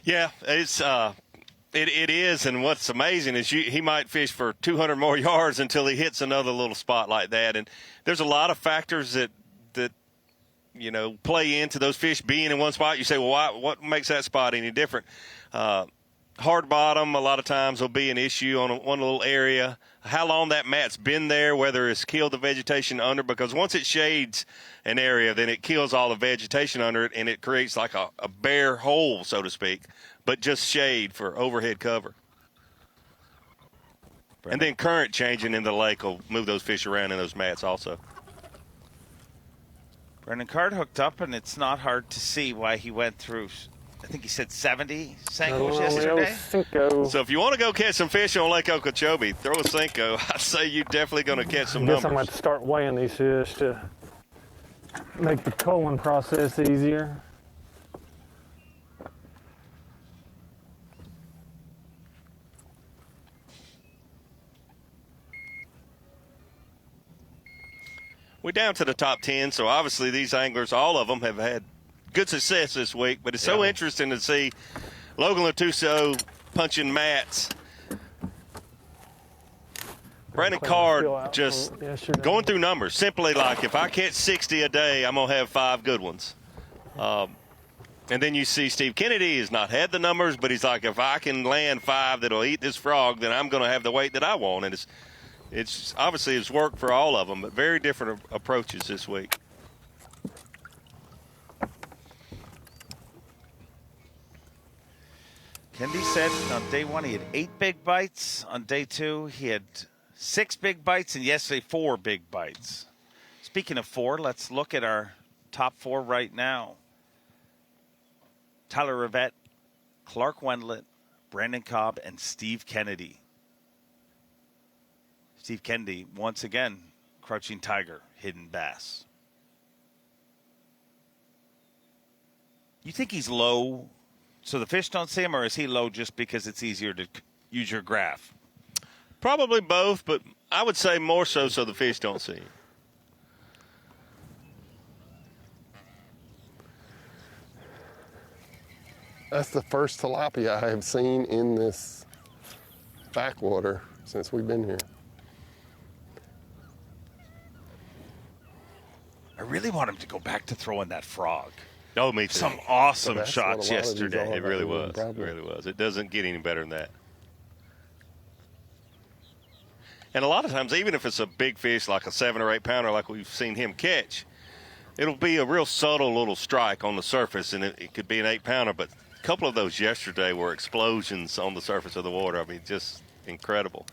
Yeah, it is. And what's amazing is he might fish for 200 more yards until he hits another little spot like that. And there's a lot of factors that play into those fish being in one spot. You say, well, what makes that spot any different? Hard bottom a lot of times will be an issue on one little area. How long that mat's been there, whether it's killed the vegetation under, because once it shades an area, then it kills all the vegetation under it, and it creates like a bare hole, so to speak, but just shade for overhead cover. And then current changing in the lake will move those fish around in those mats also. Brendan Card hooked up, and it's not hard to see why he went through, I think he said 70 Senkos yesterday. So if you want to go catch some fish on Lake Okeechobee, throw a Senko. I say you're definitely going to catch some numbers. I guess I'm going to start weighing these fish to make the culling process easier. We're down to the top 10, so obviously these anglers, all of them, have had good success this week, but it's so interesting to see Logan Latuso punching mats Brandon Carr just going through numbers. Simply like, if I catch 60 a day, I'm going to have 5 good ones. And then you see Steve Kennedy has not had the numbers, but he's like, if I can land 5 that'll eat this frog, then I'm going to have the weight that I want. And it's obviously it's worked for all of them, but very different approaches this week. Kennedy said on day 1 he had 8 big bites. On day 2 he had 6 big bites, and yesterday 4 big bites. Speaking of 4, let's look at our top 4 right now. Tyler Rivette, Clark Wendland, Brandon Cobb, and Steve Kennedy. Steve Kennedy, once again, crouching tiger, hidden bass. You think he's low so the fish don't see him, or is he low just because it's easier to use your graph? Probably both, but I would say more so the fish don't see him. That's the first tilapia I have seen in this backwater since we've been here. I really want him to go back to throwing that frog. Oh, me too. Some awesome shots yesterday. It really was. It really was. It doesn't get any better than that. And a lot of times, even if it's a big fish like a 7 or 8 pounder like we've seen him catch, it'll be a real subtle little strike on the surface, and it could be an 8 pounder. But a couple of those yesterday were explosions on the surface of the water. I mean, just incredible.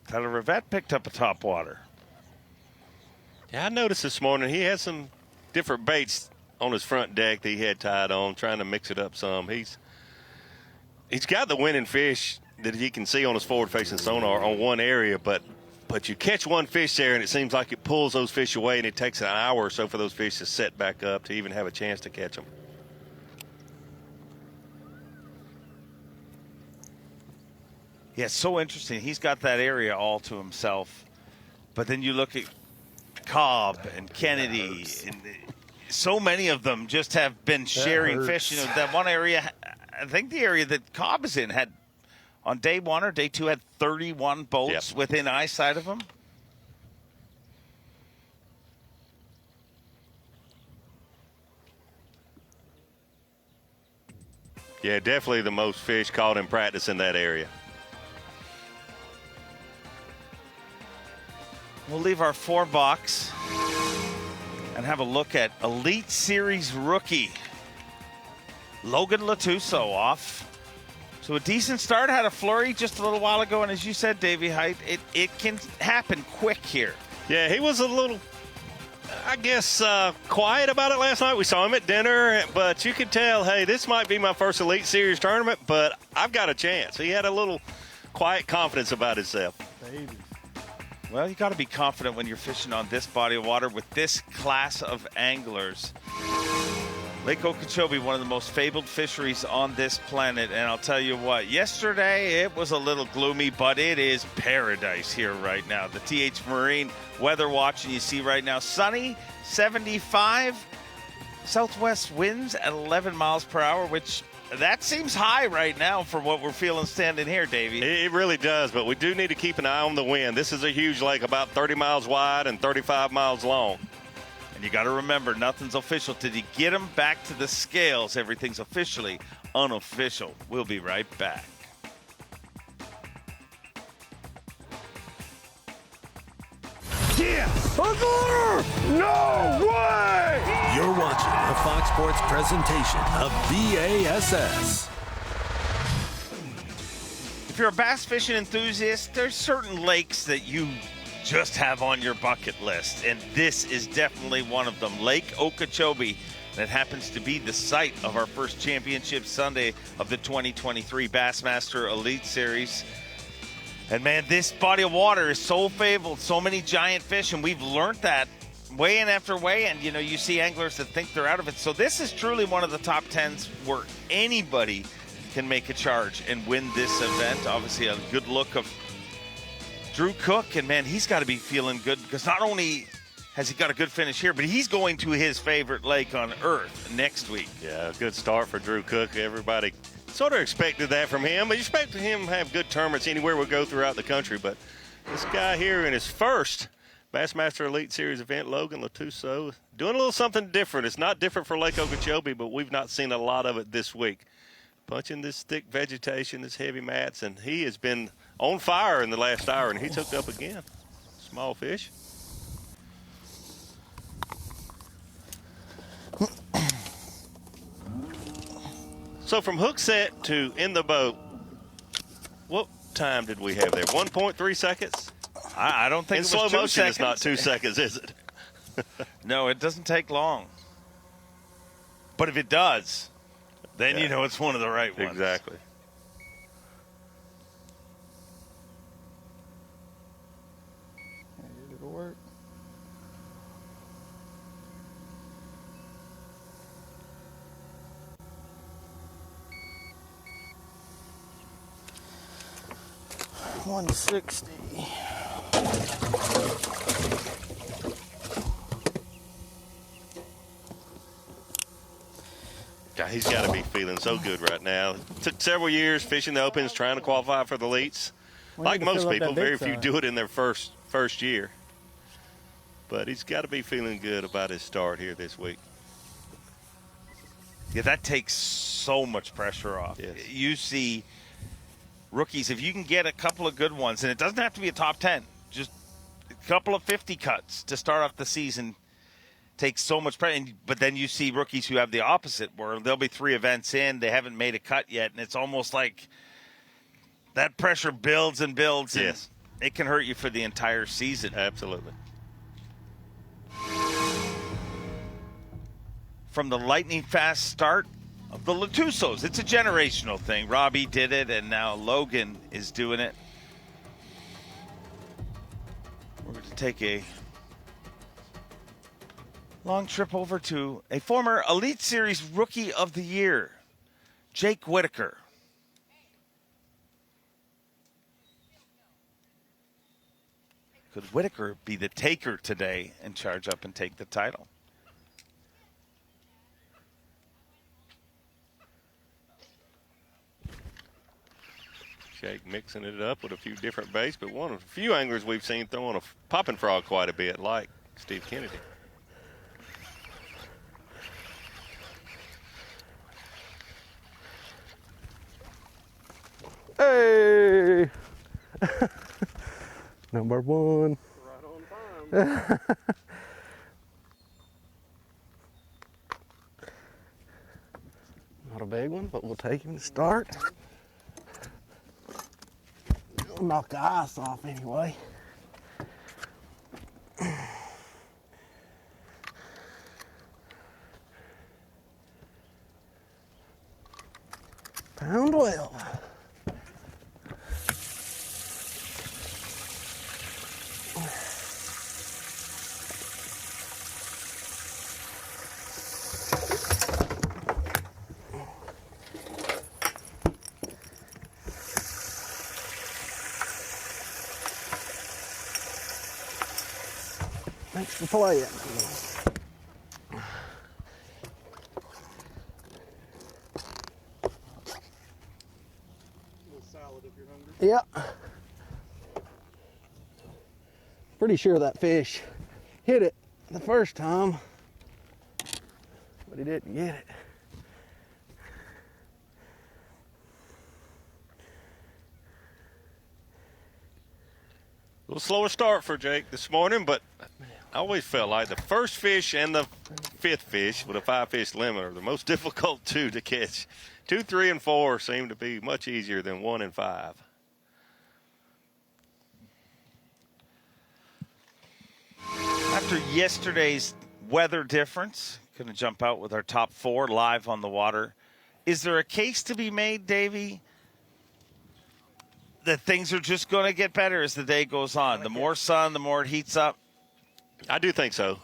Tyler Rivette picked up a topwater. Yeah, I noticed this morning he had some different baits on his front deck that he had tied on, trying to mix it up some. He's got the winning fish that he can see on his forward-facing sonar on one area, but you catch one fish there, and it seems like it pulls those fish away, and it takes an hour or so for those fish to set back up to even have a chance to catch them. Yeah, it's so interesting. He's got that area all to himself. But then you look at Cobb and Kennedy, and so many of them just have been sharing fish. You know, that one area, I think the area that Cobb is in had, on day 1 or day 2, had 31 boats within eyesight of him. Yeah, definitely the most fish caught in practice in that area. We'll leave our 4 box and have a look at Elite Series rookie Logan Latuso off. So a decent start, had a flurry just a little while ago, and as you said, Davey Height, it can happen quick here. Yeah, he was a little, I guess, quiet about it last night. We saw him at dinner, but you could tell, hey, this might be my first Elite Series tournament, but I've got a chance. He had a little quiet confidence about himself. Baby. Well, you got to be confident when you're fishing on this body of water with this class of anglers. Lake Okeechobee, one of the most fabled fisheries on this planet. And I'll tell you what, yesterday it was a little gloomy, but it is paradise here right now. The TH Marine weather watch, and you see right now, sunny, 75, southwest winds at 11 miles per hour, which that seems high right now for what we're feeling standing here, Davey. It really does, but we do need to keep an eye on the wind. This is a huge lake, about 30 miles wide and 35 miles long. And you got to remember, nothing's official till you get them back to the scales. Everything's officially unofficial. We'll be right back. Yeah! No way! You're watching a Fox Sports presentation of B.A.S.S. If you're a bass fishing enthusiast, there's certain lakes that you just have on your bucket list, and this is definitely one of them. Lake Okeechobee, that happens to be the site of our first championship Sunday of the 2023 Bassmaster Elite Series. And man, this body of water is so fabled, so many giant fish, and we've learned that weigh in after weigh in. You know, you see anglers that think they're out of it. So this is truly one of the top 10s where anybody can make a charge and win this event. Obviously, a good look of Drew Cook, and man, he's got to be feeling good because not only has he got a good finish here, but he's going to his favorite lake on earth next week. Yeah, a good start for Drew Cook. Everybody sort of expected that from him. You expected him to have good tournaments anywhere we go throughout the country, but this guy here in his first Bassmaster Elite Series event, Logan Latuso, doing a little something different. It's not different for Lake Okeechobee, but we've not seen a lot of it this week. Punching this thick vegetation, this heavy mats, and he has been on fire in the last hour, and he's hooked up again. Small fish. So from hook set to in the boat, what time did we have there? 1.3 seconds? I don't think in it was slow 2 motion, seconds. it's not 2 seconds, is it? No, it doesn't take long. But if it does, then you know it's one of the right ones. Exactly. It'll work. $160. God, he's got to be feeling so good right now. It took several years fishing the Opens, trying to qualify for the elites. Like most people, very few do it in their first year. But he's got to be feeling good about his start here this week. Yeah, that takes so much pressure off. Yes. You see rookies, if you can get a couple of good ones, and it doesn't have to be a top 10, just a couple of 50 cuts to start off the season takes so much pressure. But then you see rookies who have the opposite, where they'll be 3 events in, they haven't made a cut yet, and it's almost like that pressure builds and builds. Yes. And it can hurt you for the entire season. Absolutely. From the lightning fast start of the Latusos, it's a generational thing. Robbie did it, and now Logan is doing it. We're going to take a long trip over to a former Elite Series Rookie of the Year, Jake Whitaker. Could Whitaker be the taker today and charge up and take the title? Jake mixing it up with a few different baits, but one of the few anglers we've seen throwing a popping frog quite a bit, like Steve Kennedy. Hey! Number one. Right on time. Not a big one, but we'll take him to start. It'll knock the ice off anyway. Pound 12. Thanks for playing. Yeah. Pretty sure that fish hit it the first time, but he didn't get it. A little slower start for Jake this morning, but I always felt like the first fish and the 5th fish with a 5-fish limit are the most difficult two to catch. 2, 3, and 4 seem to be much easier than 1 and 5. After yesterday's weather difference, going to jump out with our top 4 live on the water. Is there a case to be made, Davey, that things are just going to get better as the day goes on? The more sun, the more it heats up? I do think so.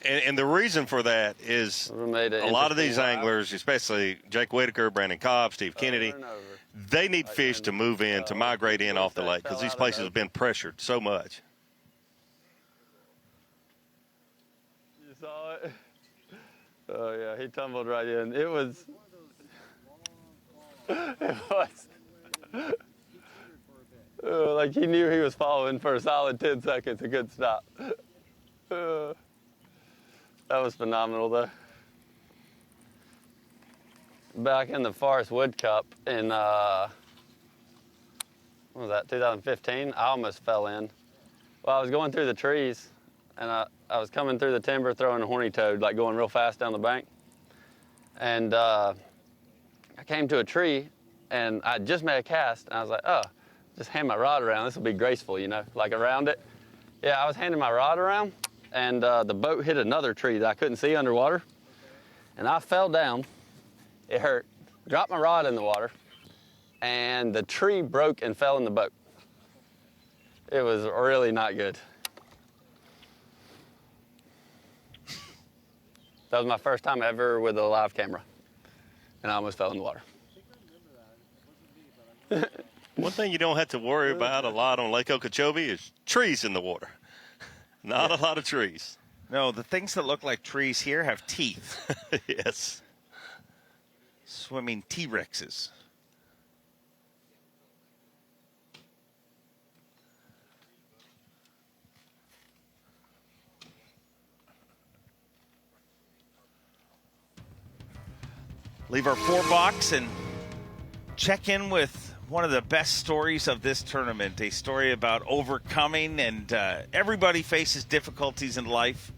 And the reason for that is a lot of these anglers, especially Jake Whitaker, Brandon Cobb, Steve Kennedy, they need fish to move in, to migrate in off the lake because these places have been pressured so much. You saw it? Oh, yeah, he tumbled right in. It was... It was... like he knew he was following for a solid 10 seconds. A good stop. That was phenomenal, though. Back in the Forest Wood Cup in, what was that, 2015? I almost fell in. Well, I was going through the trees, and I was coming through the timber throwing a horny toad, like going real fast down the bank. And I came to a tree, and I just made a cast, and I was like, oh, just hand my rod around. This will be graceful, you know, like around it. Yeah, I was handing my rod around, and the boat hit another tree that I couldn't see underwater, and I fell down. It hurt. Dropped my rod in the water, and the tree broke and fell in the boat. It was really not good. That was my first time ever with a live camera, and I almost fell in the water. One thing you don't have to worry about a lot on Lake Okeechobee is trees in the water. Not a lot of trees. No, the things that look like trees here have teeth. Yes. Swimming T-Rexes. Leave our 4-box and check in with one of the best stories of this tournament, a story about overcoming, and everybody faces difficulties in life.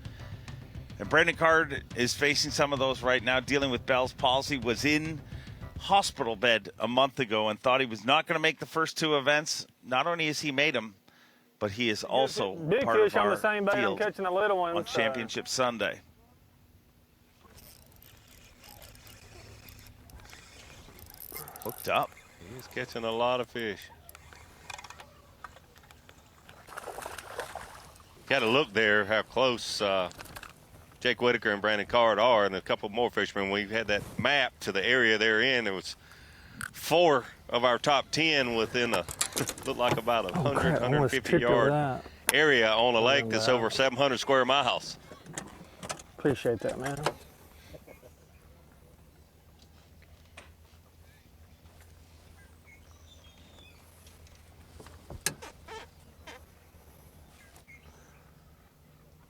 And Brandon Card is facing some of those right now, dealing with Bell's palsy, was in hospital bed a month ago and thought he was not going to make the first 2 events. Not only has he made them, but he is also big part fish of on our the same bait. I'm field catching a little one on Championship Sunday. Hooked up. He's catching a lot of fish. Got to look there how close Jake Whitaker and Brandon Card are, and a couple more fishermen. We had that map to the area they're in. There was 4 of our top 10 within a looked like about 100, 150 yard area on a lake that's over 700 square miles. Appreciate that, man.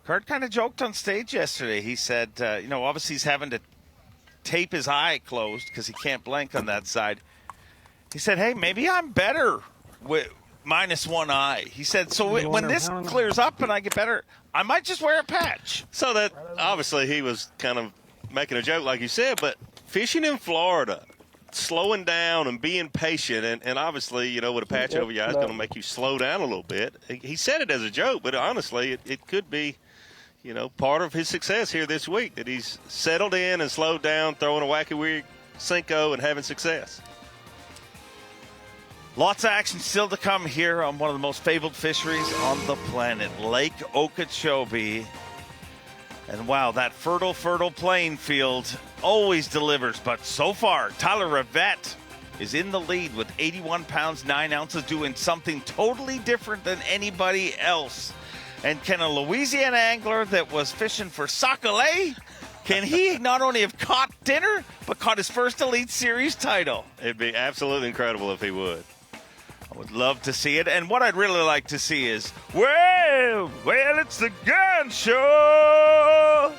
Kurt kind of joked on stage yesterday. He said, you know, obviously he's having to tape his eye closed because he can't blink on that side. He said, hey, maybe I'm better with minus one eye. He said, so when this clears up and I get better, I might just wear a patch. So that, obviously, he was kind of making a joke, like you said, but fishing in Florida, slowing down and being patient, and obviously, you know, with a patch over your eye is going to make you slow down a little bit. He said it as a joke, but honestly, it could be, you know, part of his success here this week, that he's settled in and slowed down, throwing a wacky weird Cinco and having success. Lots of action still to come here on one of the most fabled fisheries on the planet, Lake Okeechobee. And wow, that fertile playing field always delivers. But so far, Tyler Rivette is in the lead with 81 pounds, 9 ounces, doing something totally different than anybody else. And can a Louisiana angler that was fishing for sac-a-lait, can he not only have caught dinner, but caught his first Elite Series title? It'd be absolutely incredible if he would. I would love to see it. And what I'd really like to see is, well, it's the gun show.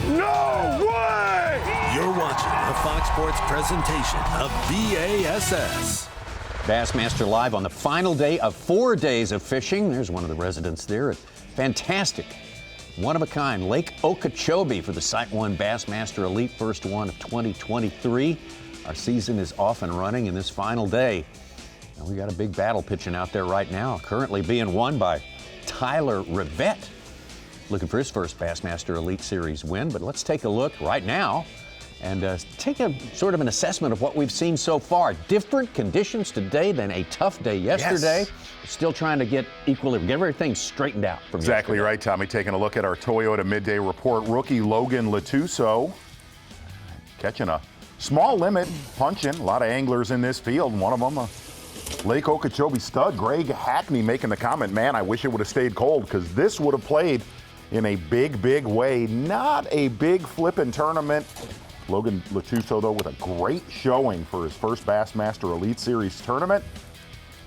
No way! You're watching a Fox Sports presentation of B.A.S.S. Bassmaster Live on the final day of 4 days of fishing. There's one of the residents there. Fantastic, one-of-a-kind Lake Okeechobee for the SiteOne Bassmaster Elite, first one of 2023. Our season is off and running in this final day. And we got a big battle pitching out there right now, currently being won by Tyler Rivette, looking for his first Bassmaster Elite Series win. But let's take a look right now and take a sort of an assessment of what we've seen so far. Different conditions today than a tough day yesterday. Yes. Still trying to get equilibrium, get everything straightened out. From exactly yesterday. Right, Tommy. Taking a look at our Toyota Midday Report. Rookie Logan Latuso catching a small limit, punching. A lot of anglers in this field. One of them, Lake Okeechobee stud Greg Hackney, making the comment, man, I wish it would have stayed cold because this would have played in a big, big way. Not a big flipping tournament. Logan Latuso, though, with a great showing for his first Bassmaster Elite Series tournament.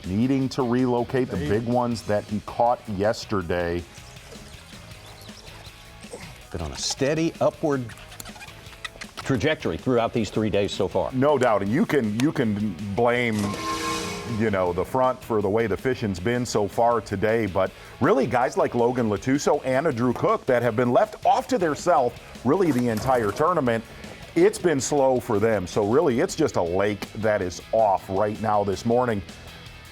Needing to relocate the big ones that he caught yesterday. Been on a steady upward trajectory throughout these 3 days so far. No doubt, and you can blame, you know, the front for the way the fishing's been so far today, but really guys like Logan Latuso and Drew Cook that have been left off to their self really the entire tournament. It's been slow for them, so really it's just a lake that is off right now this morning.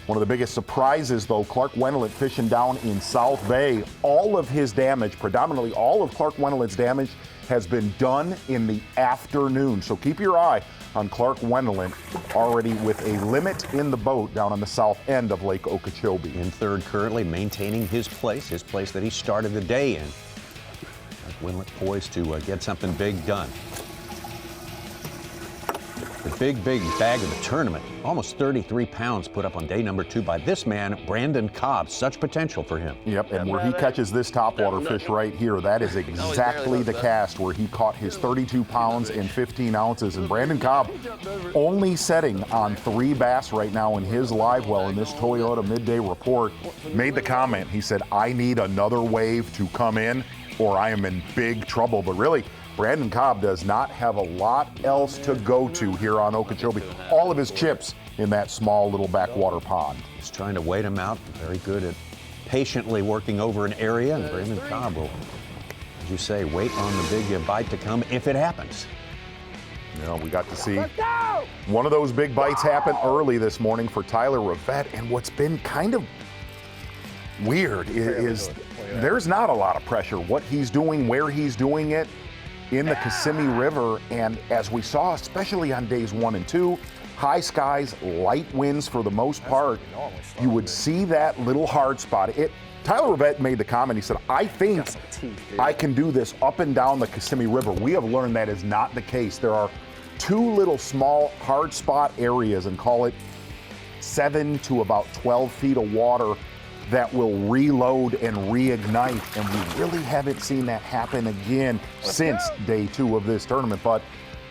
One of the biggest surprises, though, Clark Wendland fishing down in South Bay. All of his damage, predominantly all of Clark Wendland's damage, has been done in the afternoon. So keep your eye on Clark Wendland, already with a limit in the boat down on the south end of Lake Okeechobee. In third currently, maintaining his place that he started the day in. Wendland poised to get something big done. The big bag of the tournament, almost 33 pounds put up on day number 2 by this man, Brandon Cobb. Such potential for him. Yep, and where he catches this topwater fish right here, that is exactly the cast where he caught his 32 pounds and 15 ounces. And Brandon Cobb only setting on 3 bass right now in his live well in this Toyota Midday Report. Made the comment, he said, I need another wave to come in or I am in big trouble. But really, Brandon Cobb does not have a lot else to go to here on Okeechobee. All of his chips in that small little backwater pond. He's trying to wait him out. Very good at patiently working over an area. And Brandon Cobb will, as you say, wait on the big bite to come if it happens. You know, we got to see one of those big bites happen early this morning for Tyler Rivette. And what's been kind of weird is there's not a lot of pressure. What he's doing, where he's doing it, in the Kissimmee River, and as we saw, especially on days 1 and 2, high skies, light winds for the most part, you would see that little hard spot. Tyler Rivette made the comment, he said, I think I can do this up and down the Kissimmee River. We have learned that is not the case. There are 2 little small hard spot areas, and call it 7 to about 12 feet of water, that will reload and reignite, and we really haven't seen that happen again since day 2 of this tournament. But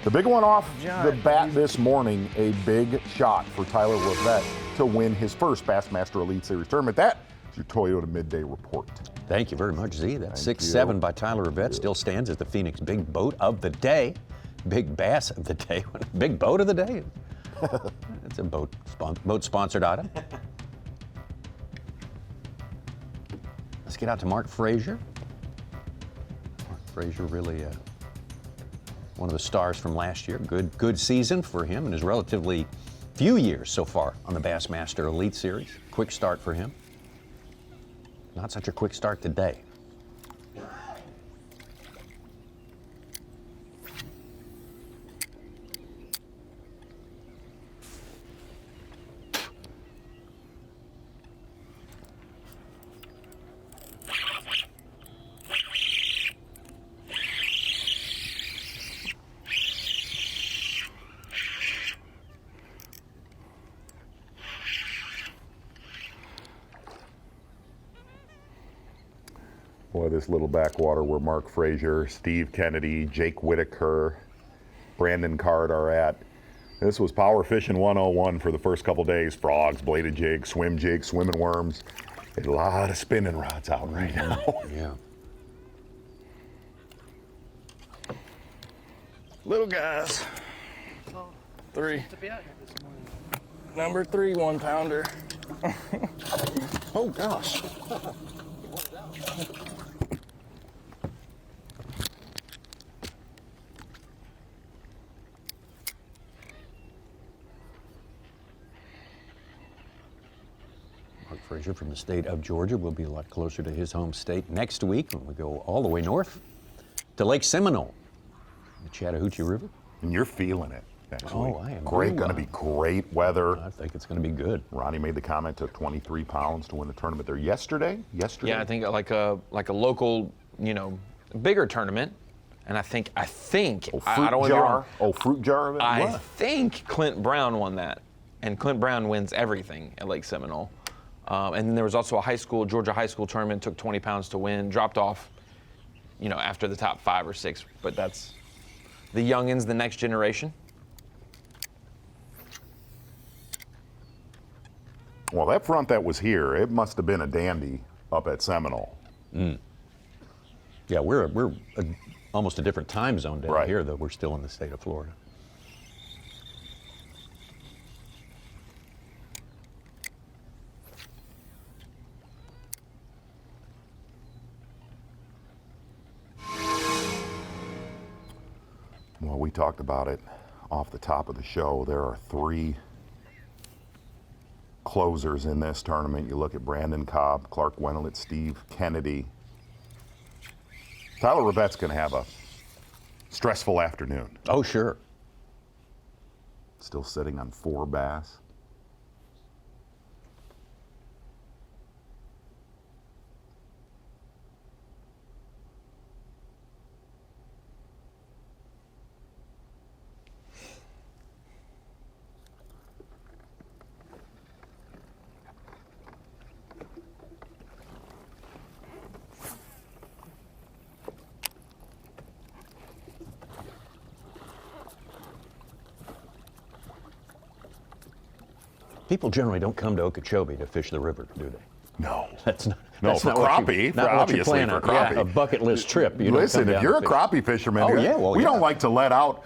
the big one off the bat this morning, a big shot for Tyler Rivette to win his first Bassmaster Elite Series tournament. That is your Toyota Midday Report. Thank you very much, Z. That 6-7 by Tyler Rivette still stands as the Phoenix Big Boat of the Day. Big Bass of the Day. Big Boat of the Day. It's a boat-sponsored item. Let's get out to Mark Frazier. Mark Frazier really one of the stars from last year. Good season for him in his relatively few years so far on the Bassmaster Elite Series. Quick start for him. Not such a quick start today. Boy, this little backwater where Mark Frazier, Steve Kennedy, Jake Whitaker, Brandon Card are at. This was Power Fishing 101 for the first couple days. Frogs, bladed jigs, swimming worms. A lot of spinning rods out right now. Yeah. Little guys. 3. Number 3 1-pounder. Oh gosh. Mark Frazier from the state of Georgia will be a lot closer to his home state next week when we go all the way north to Lake Seminole, the Chattahoochee River. And you're feeling it. Actually. Oh, I am. Great, going to be great weather. I think it's going to be good. Ronnie made the comment, took 23 pounds to win the tournament there yesterday. Yeah, I think like a local, bigger tournament. And I think Oh, I don't jar. Oh, fruit jar of it? I think Clint Brown won that. And Clint Brown wins everything at Lake Seminole. And then there was also a Georgia high school tournament, took 20 pounds to win, dropped off, after the top 5 or 6. But that's the youngins, the next generation. Well, that front that was here, it must have been a dandy up at Seminole. Yeah, we're almost a different time zone down here, though we're still in the state of Florida. Well, we talked about it off the top of the show. There are 3 closers in this tournament. You look at Brandon Cobb, Clark Wendland, Steve Kennedy. Tyler Rivette's going to have a stressful afternoon. Oh, sure. Still sitting on 4 bass. People generally don't come to Okeechobee to fish the river, do they? No. That's not. No, that's for not what crappie, you, not for what obviously you plan for on. crappie. Yeah, a bucket list trip. You Listen, don't if come you're a down to crappie fisherman, Oh, yeah, well, we yeah. don't like to let out,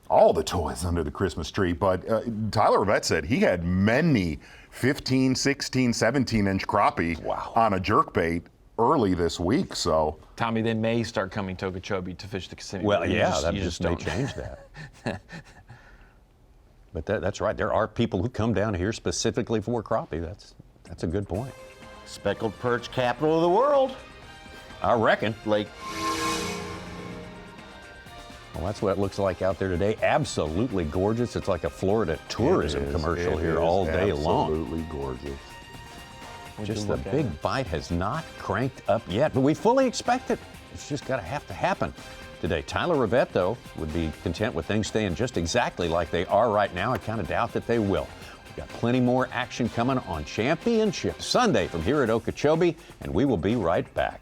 all the toys under the Christmas tree. But Tyler Rivette said he had many 15, 16, 17-inch crappie on a jerkbait early this week. So, Tommy, they may start coming to Okeechobee to fish the Kissimmee. Well, You yeah, just- that you just may don't. change that. But that's right. There are people who come down here specifically for crappie. That's a good point. Speckled perch capital of the world. I reckon. Lake. Well, that's what it looks like out there today. Absolutely gorgeous. It's like a Florida tourism commercial here all day long. Absolutely gorgeous. Just the big bite has not cranked up yet, but we fully expect it. It's just got to have to happen today. Tyler Rivette, though, would be content with things staying just exactly like they are right now. I kind of doubt that they will. We've got plenty more action coming on Championship Sunday from here at Okeechobee, and we will be right back.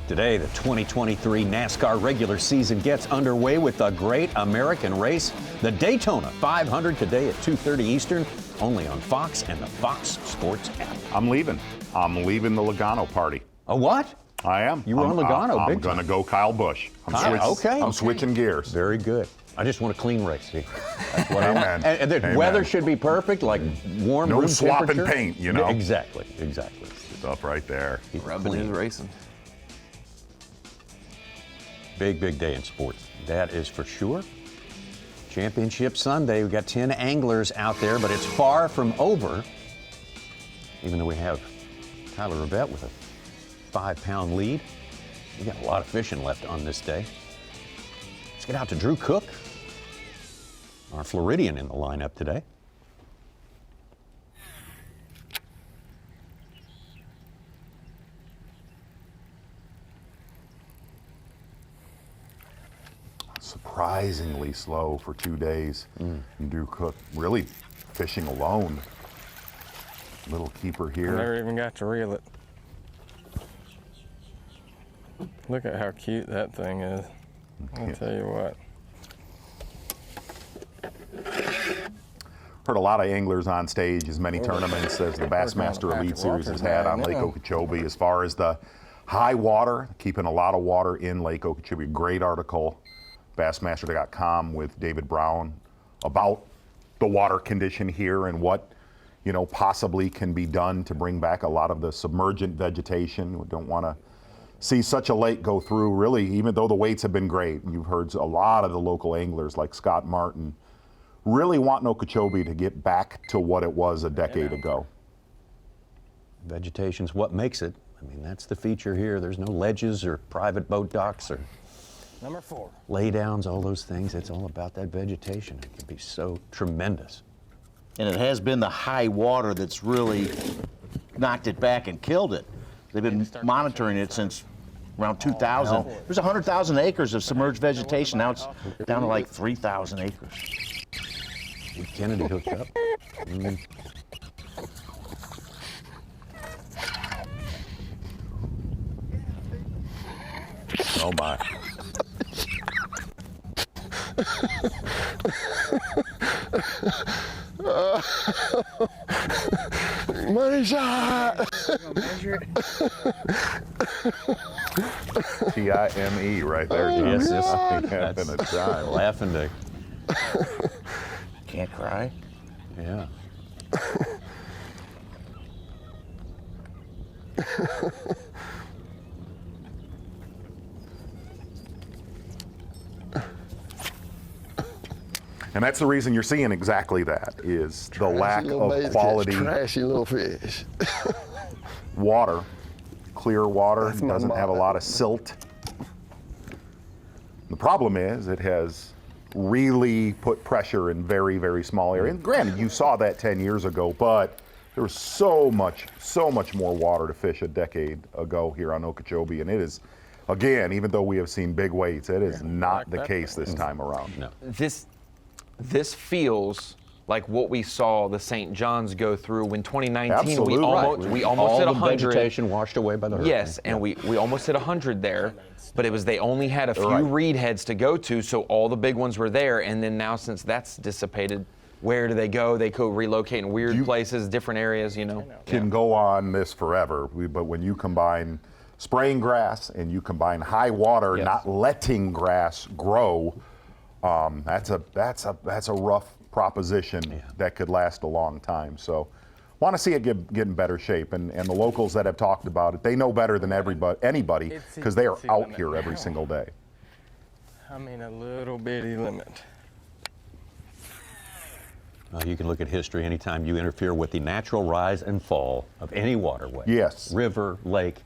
Today, the 2023 NASCAR regular season gets underway with the Great American Race, the Daytona 500 today at 2:30 Eastern, only on Fox and the Fox Sports app. I'm leaving. I'm leaving the Logano party. A what? I am. You were on Logano, I'm big going to time. go Kyle Busch. Okay. I'm switching gears. Very good. I just want a clean race. See? That's what Amen. I want. And the Amen. weather should be perfect, like warm No room slopping temperature. paint, you know? Exactly. Stuff right there. Rubbing his racing. Big day in sports. That is for sure. Championship Sunday. We've got 10 anglers out there, but it's far from over. Even though we have Tyler Rivette with a 5-pound lead. We got a lot of fishing left on this day. Let's get out to Drew Cook, our Floridian in the lineup today. Surprisingly slow for 2 days. And Drew Cook really fishing alone. Little keeper I here. never even got to reel it. Look at how cute that thing is. I'll tell you what. Heard a lot of anglers on stage, as many tournaments as the Bassmaster Elite Series has had on Lake Okeechobee. As far as the High water, keeping a lot of water in Lake Okeechobee. Great article, Bassmaster.com with David Brown about the water condition here and what, you know, possibly can be done to bring back a lot of the submergent vegetation. We don't want to see such a lake go through, really, even though the weights have been great. You've heard a lot of the local anglers like Scott Martin really wanting Okeechobee to get back to what it was a decade ago. Vegetation's what makes it. I mean, that's the feature here. There's no ledges or private boat docks or Number 4. laydowns, all those things. It's all about that vegetation. It can be so tremendous. And it has been the high water that's really knocked it back and killed it. They've been monitoring it since around 2000. There's 100,000 acres of submerged vegetation. Now it's down to like 3,000 acres. Kennedy hooked up. Oh my. Money shot. T-I-M-E right there. Yes, John. yes. Having a time. Laughing day. Can't cry. Yeah. And that's the reason you're seeing exactly that, is the Trashy lack little of baits quality catch trashy little fish. water. Clear water, doesn't have a lot of silt. The problem is it has really put pressure in very, very small areas. And granted, you saw that 10 years ago, but there was so much more water to fish a decade ago here on Okeechobee, and it is, again, even though we have seen big weights, it is not the case this time around. No. This feels like what we saw the St. John's go through when 2019 Absolutely. we almost hit 100. All the vegetation washed away by the hurricane. Yes, and we almost hit 100 there, but it was they only had a few reed heads to go to, so all the big ones were there, and then now since that's dissipated, where do they go? They could relocate in weird places, different areas, you know. Can go on this forever, but when you combine spraying grass and you combine high water, not letting grass grow, that's a rough proposition that could last a long time. So want to see it get in better shape, and the locals that have talked about it, they know better than anybody because they are out here every single day. I mean, a little bitty limit. You can look at history anytime you interfere with the natural rise and fall of any waterway. Yes. River, lake,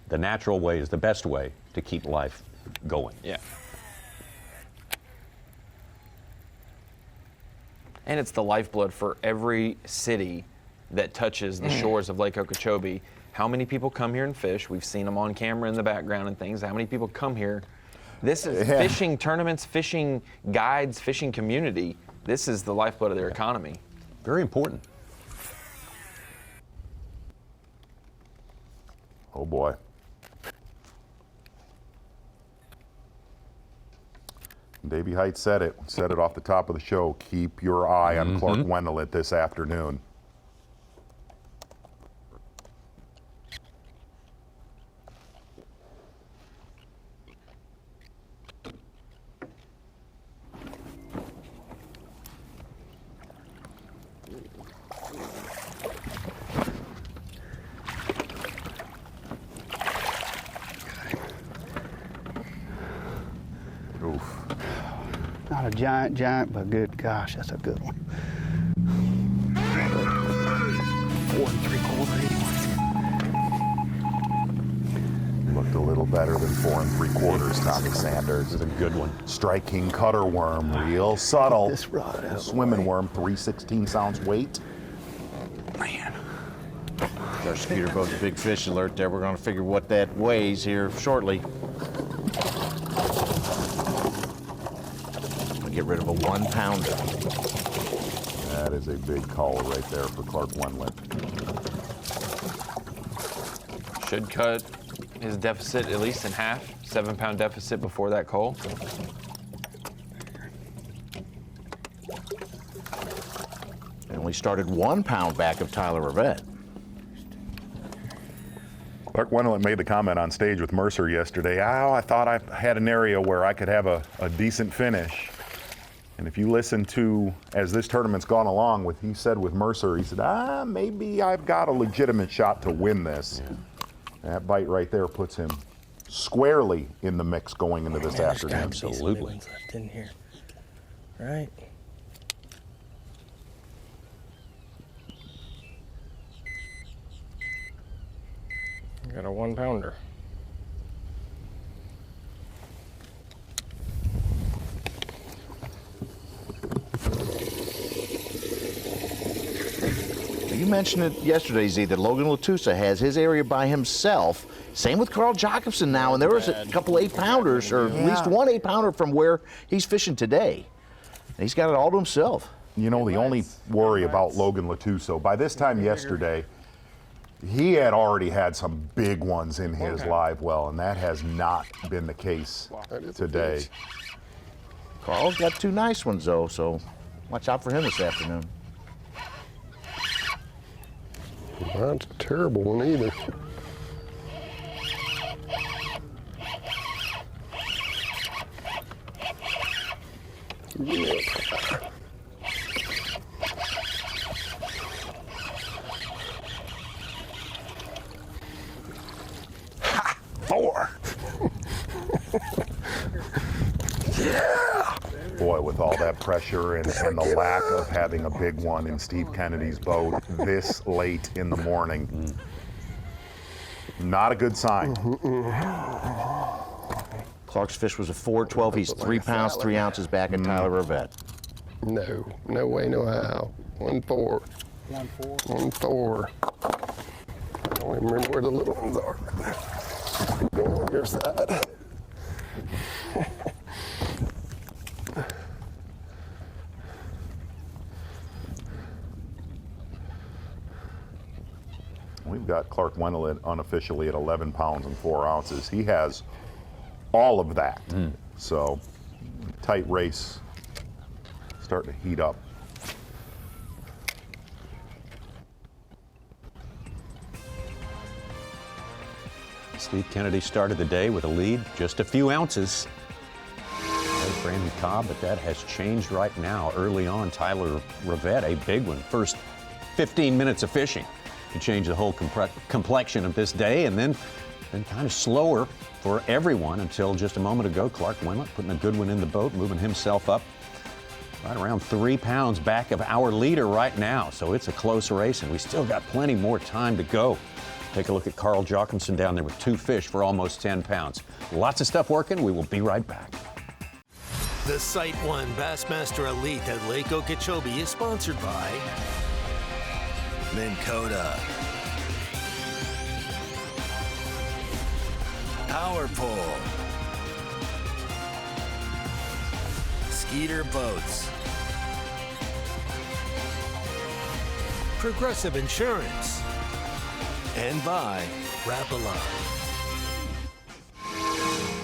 the natural way is the best way to keep life going. Yeah. And it's the lifeblood for every city that touches the shores of Lake Okeechobee. How many people come here and fish? We've seen them on camera in the background and things. How many people come here? This is fishing tournaments, fishing guides, fishing community. This is the lifeblood of their economy. Very important. Oh boy. Davey Height said it off the top of the show. Keep your eye on Clark Wendland this afternoon. Not a giant, but good. Gosh, that's a good one. 4 3/4 anyway. Looked a little better than 4 3/4, Tommy Sanders. This is a good one. Striking cutter worm, real subtle. This rod out. Swimming worm, 3/16 ounce weight. Man. Our Skeeter Boat's big fish alert there. We're going to figure what that weighs here shortly. Get rid of a 1 pounder. That is a big call right there for Clark Wendland. Should cut his deficit at least in half, 7-pound deficit before that call. And we started 1 pound back of Tyler Rivette. Clark Wendland made the comment on stage with Mercer yesterday, I thought I had an area where I could have a decent finish. And if you listen to, as this tournament's gone along, with he said with Mercer, he said, maybe I've got a legitimate shot to win this. Yeah. That bite right there puts him squarely in the mix going into this afternoon. Absolutely. In here. Right. Got a 1-pounder. You mentioned it yesterday, Z, that Logan Latuso has his area by himself. Same with Carl Jacobson now, and there was a couple 8-pounders, or at least one 8-pounder from where he's fishing today. He's got it all to himself. You know, the only worry about Logan Latuso, by this time yesterday, he had already had some big ones in his live well, and that has not been the case today. Carl's got 2 nice ones, though, so watch out for him this afternoon. That's a terrible one either. Yeah. Ha! 4. Yeah! Boy, with all that pressure and the lack of having a big one in Steve Kennedy's boat this late in the morning, not a good sign. Clark's fish was a 4-12. He's 3 pounds, 3 ounces back at Tyler Rivette. No way, no how. 1-4. 1-4. I don't even remember where the little ones are. Go on your side. We've got Clark Wendland unofficially at 11 pounds and 4 ounces. He has all of that. So, tight race starting to heat up. Steve Kennedy started the day with a lead, just a few ounces. There's Brandon Cobb, but that has changed right now. Early on, Tyler Rivette, a big one. First 15 minutes of fishing to change the whole complexion of this day, and then kind of slower for everyone until just a moment ago. Clark Wendland putting a good one in the boat, moving himself up right around 3 pounds back of our leader right now. So it's a close race, and we still got plenty more time to go. Take a look at Carl Jacobson down there with 2 fish for almost 10 pounds. Lots of stuff working. We will be right back. The SiteOne Bassmaster Elite at Lake Okeechobee is sponsored by Minn Kota, Power Pole, Skeeter Boats, Progressive Insurance, and by Rapala.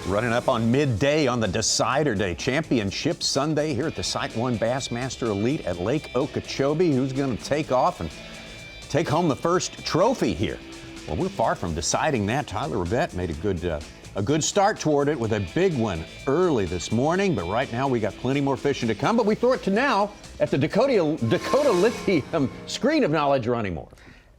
Running up on midday on the Decider Day Championship Sunday here at the SiteOne Bassmaster Elite at Lake Okeechobee. Who's going to take off and take home the first trophy here? Well, we're far from deciding that. Tyler Rivette made a good start toward it with a big one early this morning, but right now we got plenty more fishing to come. But we throw it to now at the Dakota Lithium Screen of Knowledge running more.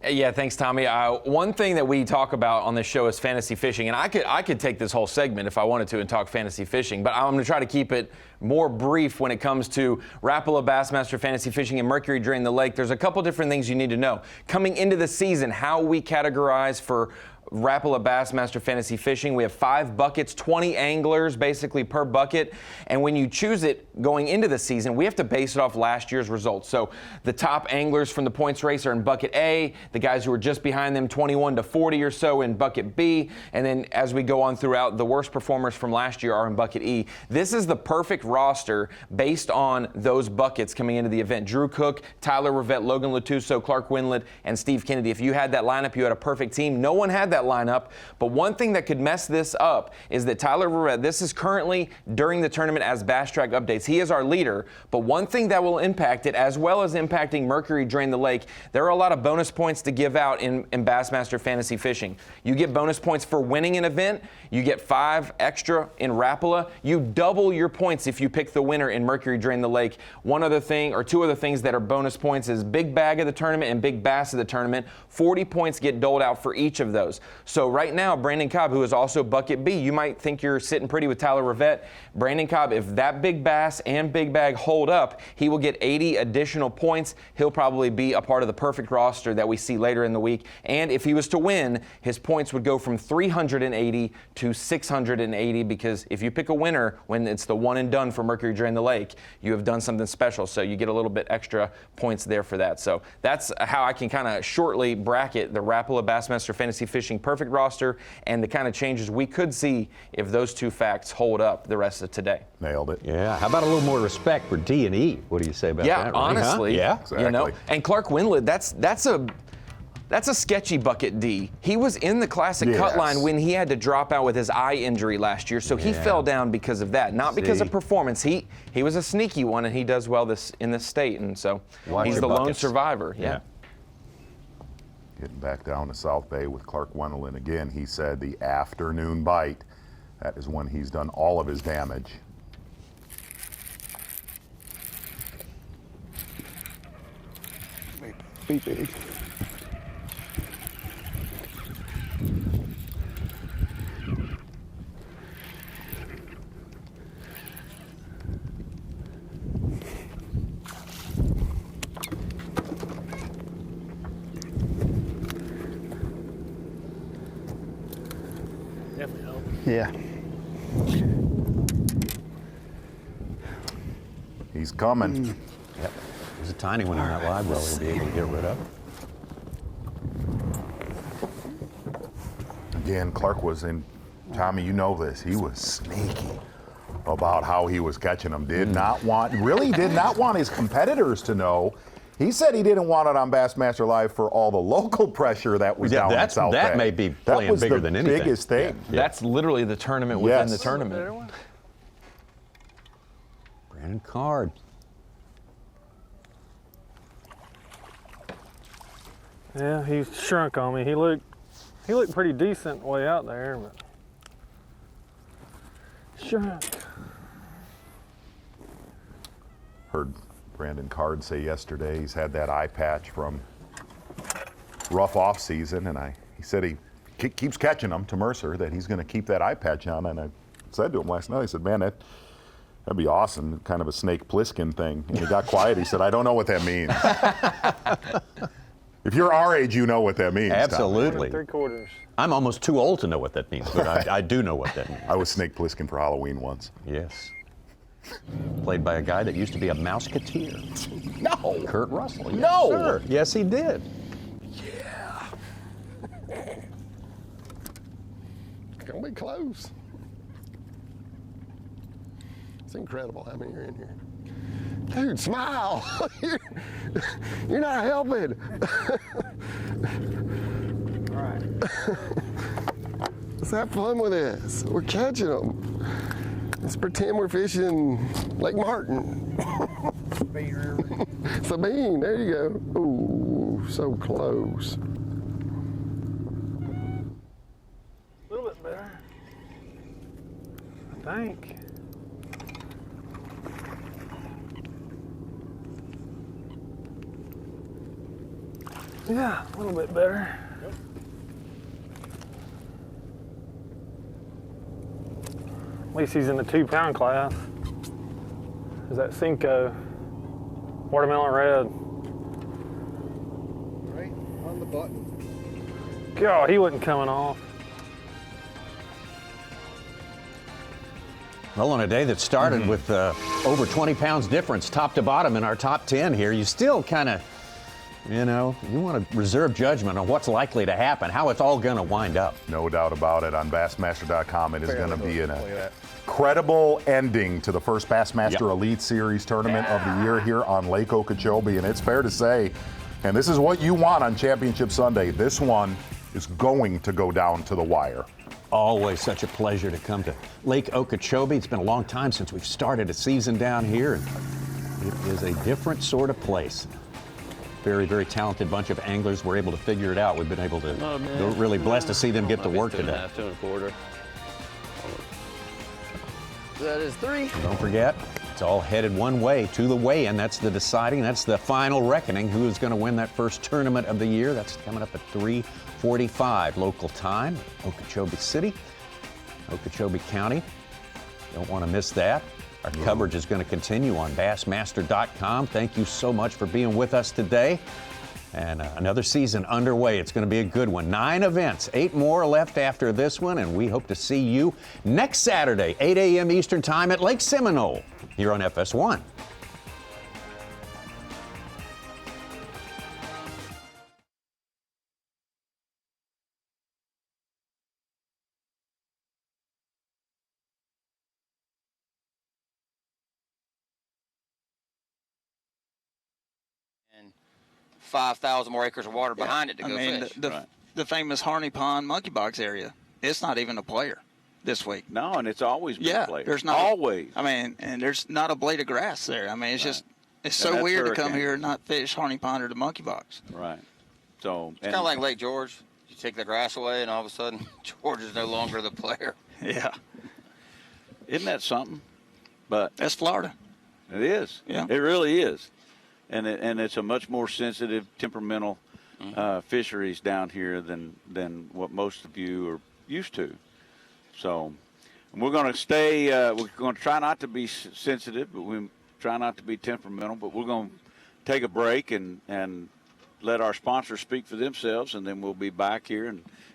Yeah, thanks, Tommy. One thing that we talk about on this show is fantasy fishing, and I could take this whole segment if I wanted to and talk fantasy fishing, but I'm going to try to keep it more brief when it comes to Rapala, Bassmaster, fantasy fishing, and Mercury Drain the Lake. There's a couple different things you need to know. Coming into the season, how we categorize for Rapala Bassmaster Fantasy Fishing. We have 5 buckets, 20 anglers basically per bucket. And when you choose it going into the season, we have to base it off last year's results. So the top anglers from the points race are in bucket A, the guys who are just behind them, 21 to 40 or so, in bucket B. And then as we go on throughout, the worst performers from last year are in bucket E. This is the perfect roster based on those buckets coming into the event. Drew Cook, Tyler Rivette, Logan Latuso, Clark Wendland, and Steve Kennedy. If you had that lineup, you had a perfect team. No one had that that lineup. But one thing that could mess this up is that Tyler Rivette, this is currently during the tournament as Bass Track updates. He is our leader, but one thing that will impact it, as well as impacting Mercury Drain the Lake, there are a lot of bonus points to give out in Bassmaster Fantasy Fishing. You get bonus points for winning an event. You get 5 extra in Rapala. You double your points if you pick the winner in Mercury Drain the Lake. One other thing, or 2 other things that are bonus points is Big Bag of the tournament and Big Bass of the tournament. 40 points get doled out for each of those. So right now, Brandon Cobb, who is also Bucket B, you might think you're sitting pretty with Tyler Rivette. Brandon Cobb, if that Big Bass and Big Bag hold up, he will get 80 additional points. He'll probably be a part of the perfect roster that we see later in the week. And if he was to win, his points would go from 380 to 680, because if you pick a winner when it's the one and done for Mercury Drain the Lake, you have done something special. So you get a little bit extra points there for that. So that's how I can kind of shortly bracket the Rapala Bassmaster Fantasy Fishing perfect roster and the kind of changes we could see if those 2 facts hold up the rest of today. Nailed it. Yeah. How about a little more respect for D and E? What do you say about that? Yeah, honestly. Huh? Yeah, exactly. You know, and Clark Wendland, that's a sketchy bucket D. He was in the classic cut line when he had to drop out with his eye injury last year, so he fell down because of that, not because of performance. He was a sneaky one, and he does well in this state, and so he's the lone survivor. Yeah. Getting back down to South Bay with Clark Wendland again, he said the afternoon bite, that is when he's done all of his damage. Big. Definitely help. Yeah. He's coming. Yep. There's a tiny one in that live well we'll be able to get rid of. Again, Clark was in, Tommy, you know this, he was sneaky about how he was catching them. Really did not want his competitors to know. He said he didn't want it on Bassmaster Live for all the local pressure that was down in South Bay. That may be playing bigger than anything. That was the biggest thing. Yeah. That's literally the tournament within the tournament. Brandon Card. Yeah, he shrunk on me. He looked pretty decent way out there, but shrunk. Heard Brandon Card say yesterday he's had that eye patch from rough off season, and he said he keeps catching them to Mercer, that he's going to keep that eye patch on. And I said to him last night, I said, man, that'd be awesome, kind of a Snake Plissken thing. And he got quiet. He said, I don't know what that means. If you're our age, you know what that means. Absolutely. 3/4. I'm almost too old to know what that means, but I do know what that means. I was Snake Plissken for Halloween once. Yes. Played by a guy that used to be a Mouseketeer. No. Kurt Russell. Yes, No. sir. Yes, he did. Yeah. It's gonna be close. It's incredible how many are in here. Dude, smile. You're not helping. All right. Let's have fun with this. We're catching them. Let's pretend we're fishing Lake Martin. Sabine, there you go. Ooh, so close. A little bit better, I think. Yeah, a little bit better. Yep. At least he's in the 2-pound class. Is that Cinco? Watermelon red. Right on the button. God, he wasn't coming off. Well, on a day that started with over 20 pounds difference top to bottom in our top 10 here, you still kind of, you know, you want to reserve judgment on what's likely to happen, how it's all going to wind up. No doubt about it. On Bassmaster.com, it is going to be an incredible ending to the first Bassmaster Elite Series tournament of the year here on Lake Okeechobee. And it's fair to say, and this is what you want on Championship Sunday, this one is going to go down to the wire. Always such a pleasure to come to Lake Okeechobee. It's been a long time since we've started a season down here, and it is a different sort of place. Very, very talented bunch of anglers were able to figure it out. We've been able to, we're really blessed to see them get to work today. 2 1/4. That is 3. And don't forget, it's all headed one way to the weigh-in. That's the deciding, that's the final reckoning. Who is going to win that first tournament of the year? That's coming up at 3:45 local time, Okeechobee City, Okeechobee County. Don't want to miss that. Our coverage is going to continue on Bassmaster.com. Thank you so much for being with us today. And another season underway. It's going to be a good one. 9 events, 8 more left after this one, and we hope to see you next Saturday, 8 a.m. Eastern Time at Lake Seminole here on FS1. And 5,000 more acres of water behind it to go fish. The famous Harney Pond monkey box area, it's not even a player this week. No, and it's always been a player. There's not always. And there's not a blade of grass there. I mean, it's just, it's so weird to come here and not fish Harney Pond or the monkey box. Right. So it's kind of like Lake George. You take the grass away, and all of a sudden, George is no longer the player. Yeah. Isn't that something? But that's Florida. It is. Yeah. It really is. And it's a much more sensitive, temperamental fisheries down here than what most of you are used to. So we're going to stay. We're going to try not to be sensitive, but we try not to be temperamental. But we're going to take a break and let our sponsors speak for themselves, and then we'll be back here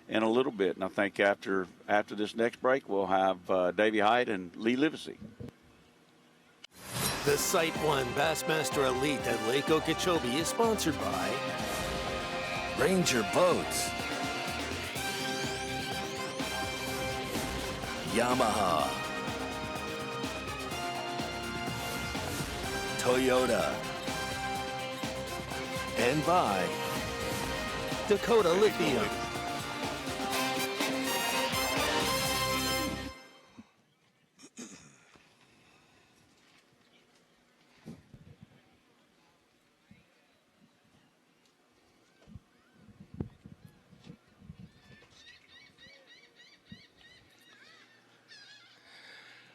in a little bit. And I think after this next break, we'll have Davey Height and Lee Livesey. The SiteOne Bassmaster Elite at Lake Okeechobee is sponsored by Ranger Boats, Yamaha, Toyota, and by Dakota Lithium.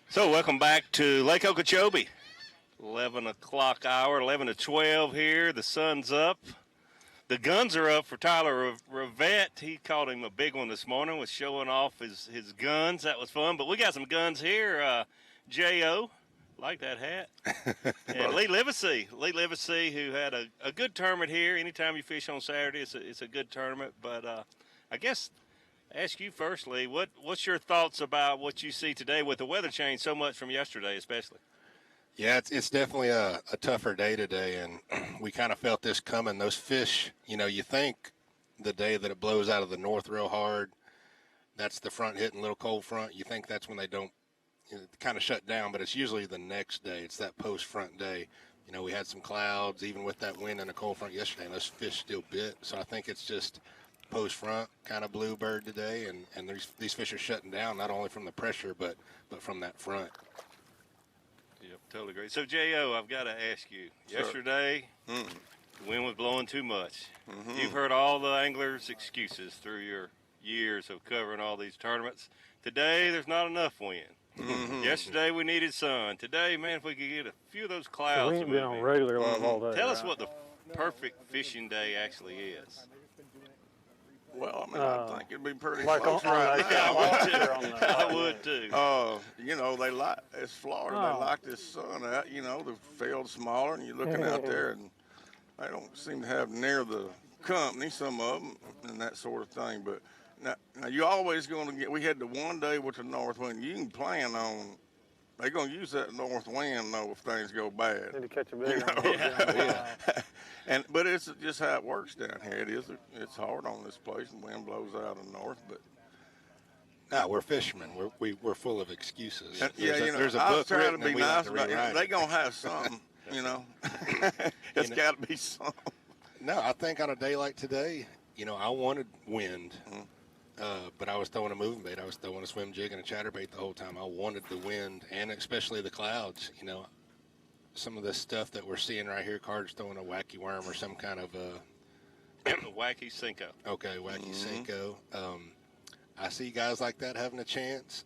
So welcome back to Lake Okeechobee. 11 o'clock hour, 11 to 12 here. The sun's up. The guns are up for Tyler Rivette. He caught him a big one this morning, was showing off his guns. That was fun. But we got some guns here. J.O., like that hat. And Lee Livesey, who had a good tournament here. Anytime you fish on Saturday, it's a good tournament. But I guess ask you first, Lee, what's your thoughts about what you see today with the weather change so much from yesterday especially? Yeah, it's definitely a tougher day today, and we kind of felt this coming. Those fish, you think the day that it blows out of the north real hard, that's the front hitting little cold front. You think that's when they don't kind of shut down, but it's usually the next day. It's that post-front day. We had some clouds, even with that wind and the cold front yesterday, and those fish still bit. So I think it's just post-front kind of bluebird today, and these fish are shutting down not only from the pressure, but from that front. Yep, totally agree. So, J.O., I've got to ask you. Sure. Yesterday, the wind was blowing too much. Mm-hmm. You've heard all the anglers' excuses through your years of covering all these tournaments. Today, there's not enough wind. Mm-hmm. Yesterday, we needed sun. Today, man, if we could get a few of those clouds. We ain't been on regular level all day. Tell us what the perfect fishing day actually is. Well, I think it'd be pretty like close right now. I would too. They like, it's Florida. They like this sun out. The field's smaller, and you're looking out there, and they don't seem to have near the company, some of them, and that sort of thing. But now you're always going to get. We had the one day with the north wind. You can plan on. They're going to use that north wind, though, if things go bad. Need to catch a big one. But it's just how it works down here. It's hard on this place, and wind blows out of the north. But no, we're fishermen. We're full of excuses. There's a book written, to be nice, but they're going to have something. It's got to be something. No, I think on a day like today, you know, I wanted wind, but I was throwing a moving bait. I was throwing a swim jig and a chatterbait the whole time. I wanted the wind and especially the clouds. You know, some of the stuff that we're seeing right here, Carter's throwing a wacky worm or some kind of a wacky Cinco. Okay, wacky Cinco. I see guys like that having a chance.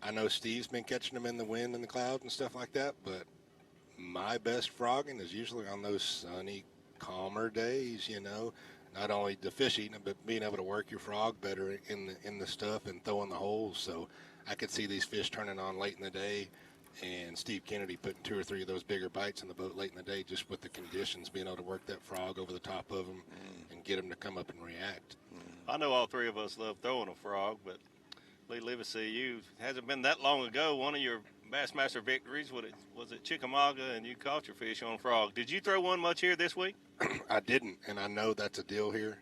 I know Steve's been catching them in the wind and the clouds and stuff like that, but my best frogging is usually on those sunny, calmer days, you know. Not only the fish eating it, but being able to work your frog better in the stuff and throwing the holes. So I could see these fish turning on late in the day, and Steve Kennedy putting 2 or 3 of those bigger bites in the boat late in the day just with the conditions, being able to work that frog over the top of them and get them to come up and react. I know all 3 of us love throwing a frog, but Lee Livesey, it hasn't been that long ago. One of your Bassmaster victories, was it Chickamauga, and you caught your fish on frog. Did you throw one much here this week? I didn't, and I know that's a deal here.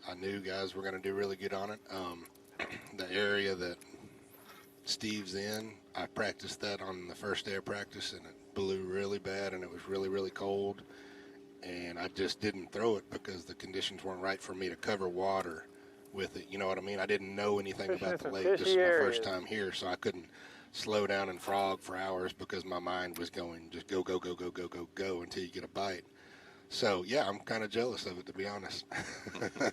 I knew guys were going to do really good on it. The area that Steve's in, I practiced that on the first day of practice, and it blew really bad, and it was really, really cold. And I just didn't throw it because the conditions weren't right for me to cover water with it. You know what I mean? I didn't know anything about the lake. This is my first time here, so I couldn't slow down and frog for hours because my mind was going just go, go, go, go, go, go, go until you get a bite. So, yeah, I'm kind of jealous of it, to be honest. Yeah,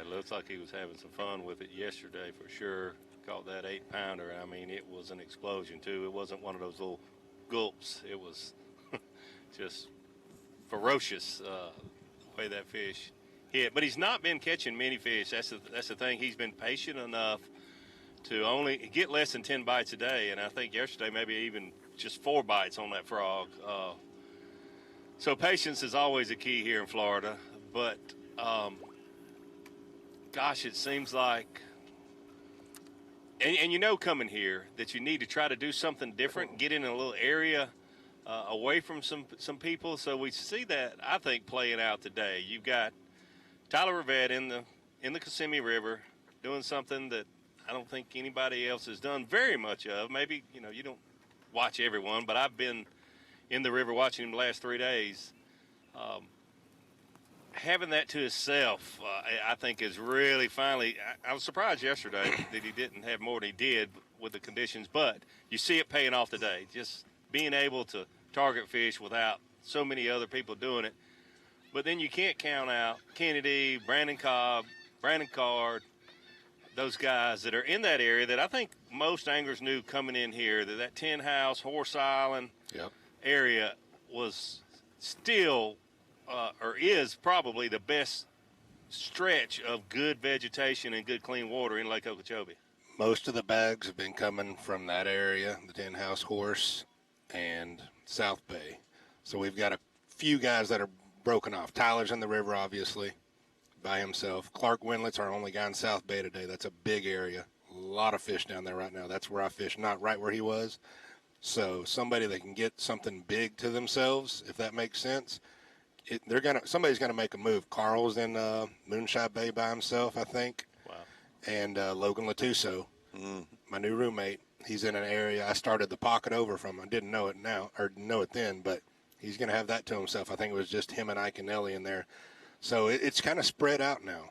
it looks like he was having some fun with it yesterday for sure. Caught that 8-pounder. I mean, it was an explosion, too. It wasn't one of those little gulps. It was just ferocious the way that fish hit. But he's not been catching many fish. That's the thing. He's been patient enough to only get less than 10 bites a day. And I think yesterday maybe even just 4 bites on that frog. So patience is always a key here in Florida. But, gosh, it seems like, and you know coming here that you need to try to do something different, get in a little area away from some people. So we see that, I think, playing out today. You've got Tyler Rivette in the Kissimmee River doing something that I don't think anybody else has done very much of. Maybe, you know, you don't watch everyone, but I've been in the river watching him the last 3 days. Having that to himself, I think is really finally, I was surprised yesterday that he didn't have more than he did with the conditions, but you see it paying off today. Just being able to target fish without so many other people doing it. But then you can't count out Kennedy, Brandon Cobb, Brandon Card, those guys that are in that area that I think most anglers knew coming in here that Tin House, Horse Island area was still or is probably the best stretch of good vegetation and good clean water in Lake Okeechobee. Most of the bags have been coming from that area, the Tin House, Horse, and South Bay. So we've got a few guys that are broken off. Tyler's in the river, obviously, by himself. Clark Wendland's our only guy in South Bay today. That's a big area. A lot of fish down there right now. That's where I fish, not right where he was. So somebody that can get something big to themselves, if that makes sense, somebody's gonna make a move. Carl's in Moonshine Bay by himself, I think. Wow. And Logan Latuso, my new roommate, he's in an area I started the pocket over from. I didn't know it now, or know it then, but he's gonna have that to himself. I think it was just him and Ike and Ellie in there. So it's kind of spread out now.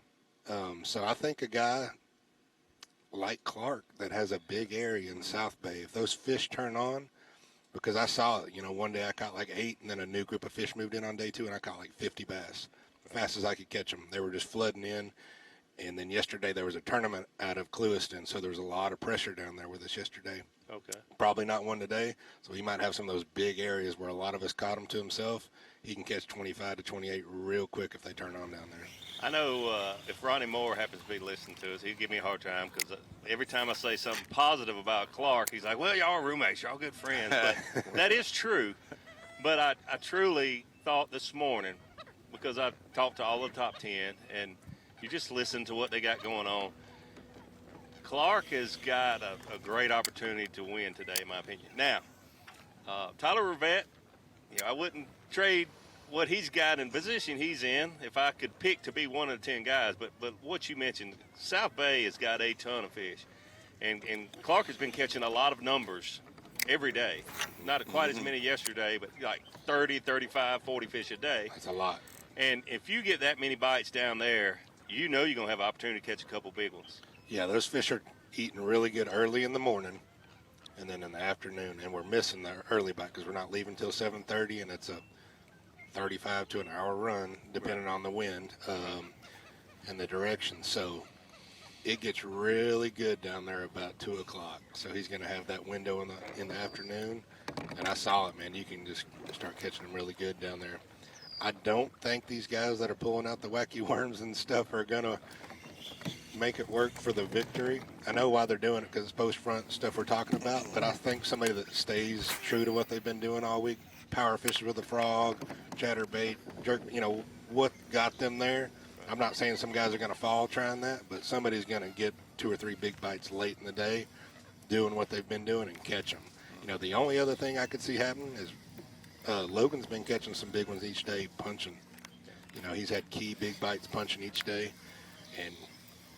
So I think a guy like Clark that has a big area in South Bay, if those fish turn on, because I saw it, you know, one day I caught like 8, and then a new group of fish moved in on day 2, and I caught like 50 bass, fast as I could catch them. They were just flooding in. And then yesterday there was a tournament out of Clewiston, so there was a lot of pressure down there with us yesterday. Okay. Probably not one today, so he might have some of those big areas where a lot of us caught him to himself. He can catch 25 to 28 real quick if they turn on down there. I know if Ronnie Moore happens to be listening to us, he'd give me a hard time because every time I say something positive about Clark, he's like, well, y'all are roommates, y'all good friends. But that is true. But I truly thought this morning, because I've talked to all the top 10, and you just listen to what they got going on, Clark has got a great opportunity to win today, in my opinion. Now, Tyler Rivette, you know, I wouldn't trade what he's got in position he's in if I could pick to be one of the 10 guys. But what you mentioned, South Bay has got a ton of fish. And Clark has been catching a lot of numbers every day. Not quite as many yesterday, but like 30, 35, 40 fish a day. That's a lot. And if you get that many bites down there, you know you're going to have an opportunity to catch a couple big ones. Yeah, those fish are eating really good early in the morning and then in the afternoon. And we're missing the early bite because we're not leaving until 7:30, and it's a 35 to an hour run, depending on the wind and the direction. So it gets really good down there about 2 o'clock. So he's going to have that window in the afternoon. And I saw it, man. You can just start catching them really good down there. I don't think these guys that are pulling out the wacky worms and stuff are going to make it work for the victory. I know why they're doing it because it's post-front stuff we're talking about, but I think somebody that stays true to what they've been doing all week, power fishes with a frog, chatterbait, jerk, what got them there. I'm not saying some guys are going to fall trying that, but somebody's going to get 2 or 3 big bites late in the day doing what they've been doing and catch them. The only other thing I could see happening is Logan's been catching some big ones each day, punching. He's had key big bites punching each day. And,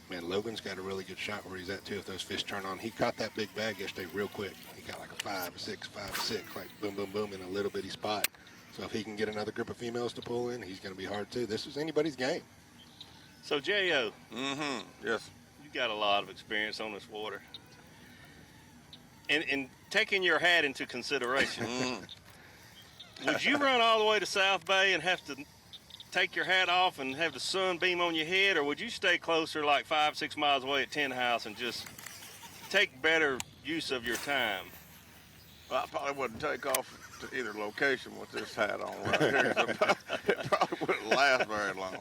man, Logan's got a really good shot where he's at, too, if those fish turn on. He caught that big bag yesterday real quick. He got like a 5, 6, like boom, boom, boom in a little bitty spot. So if he can get another group of females to pull in, he's going to be hard, too. This is anybody's game. So, J.O. Yes. You got a lot of experience on this water. And taking your hat into consideration, would you run all the way to South Bay and have to take your hat off and have the sun beam on your head, or would you stay closer, like 5, 6 miles away at Tin House, and just take better use of your time? Well, I probably wouldn't take off to either location with this hat on right here. It probably wouldn't last very long.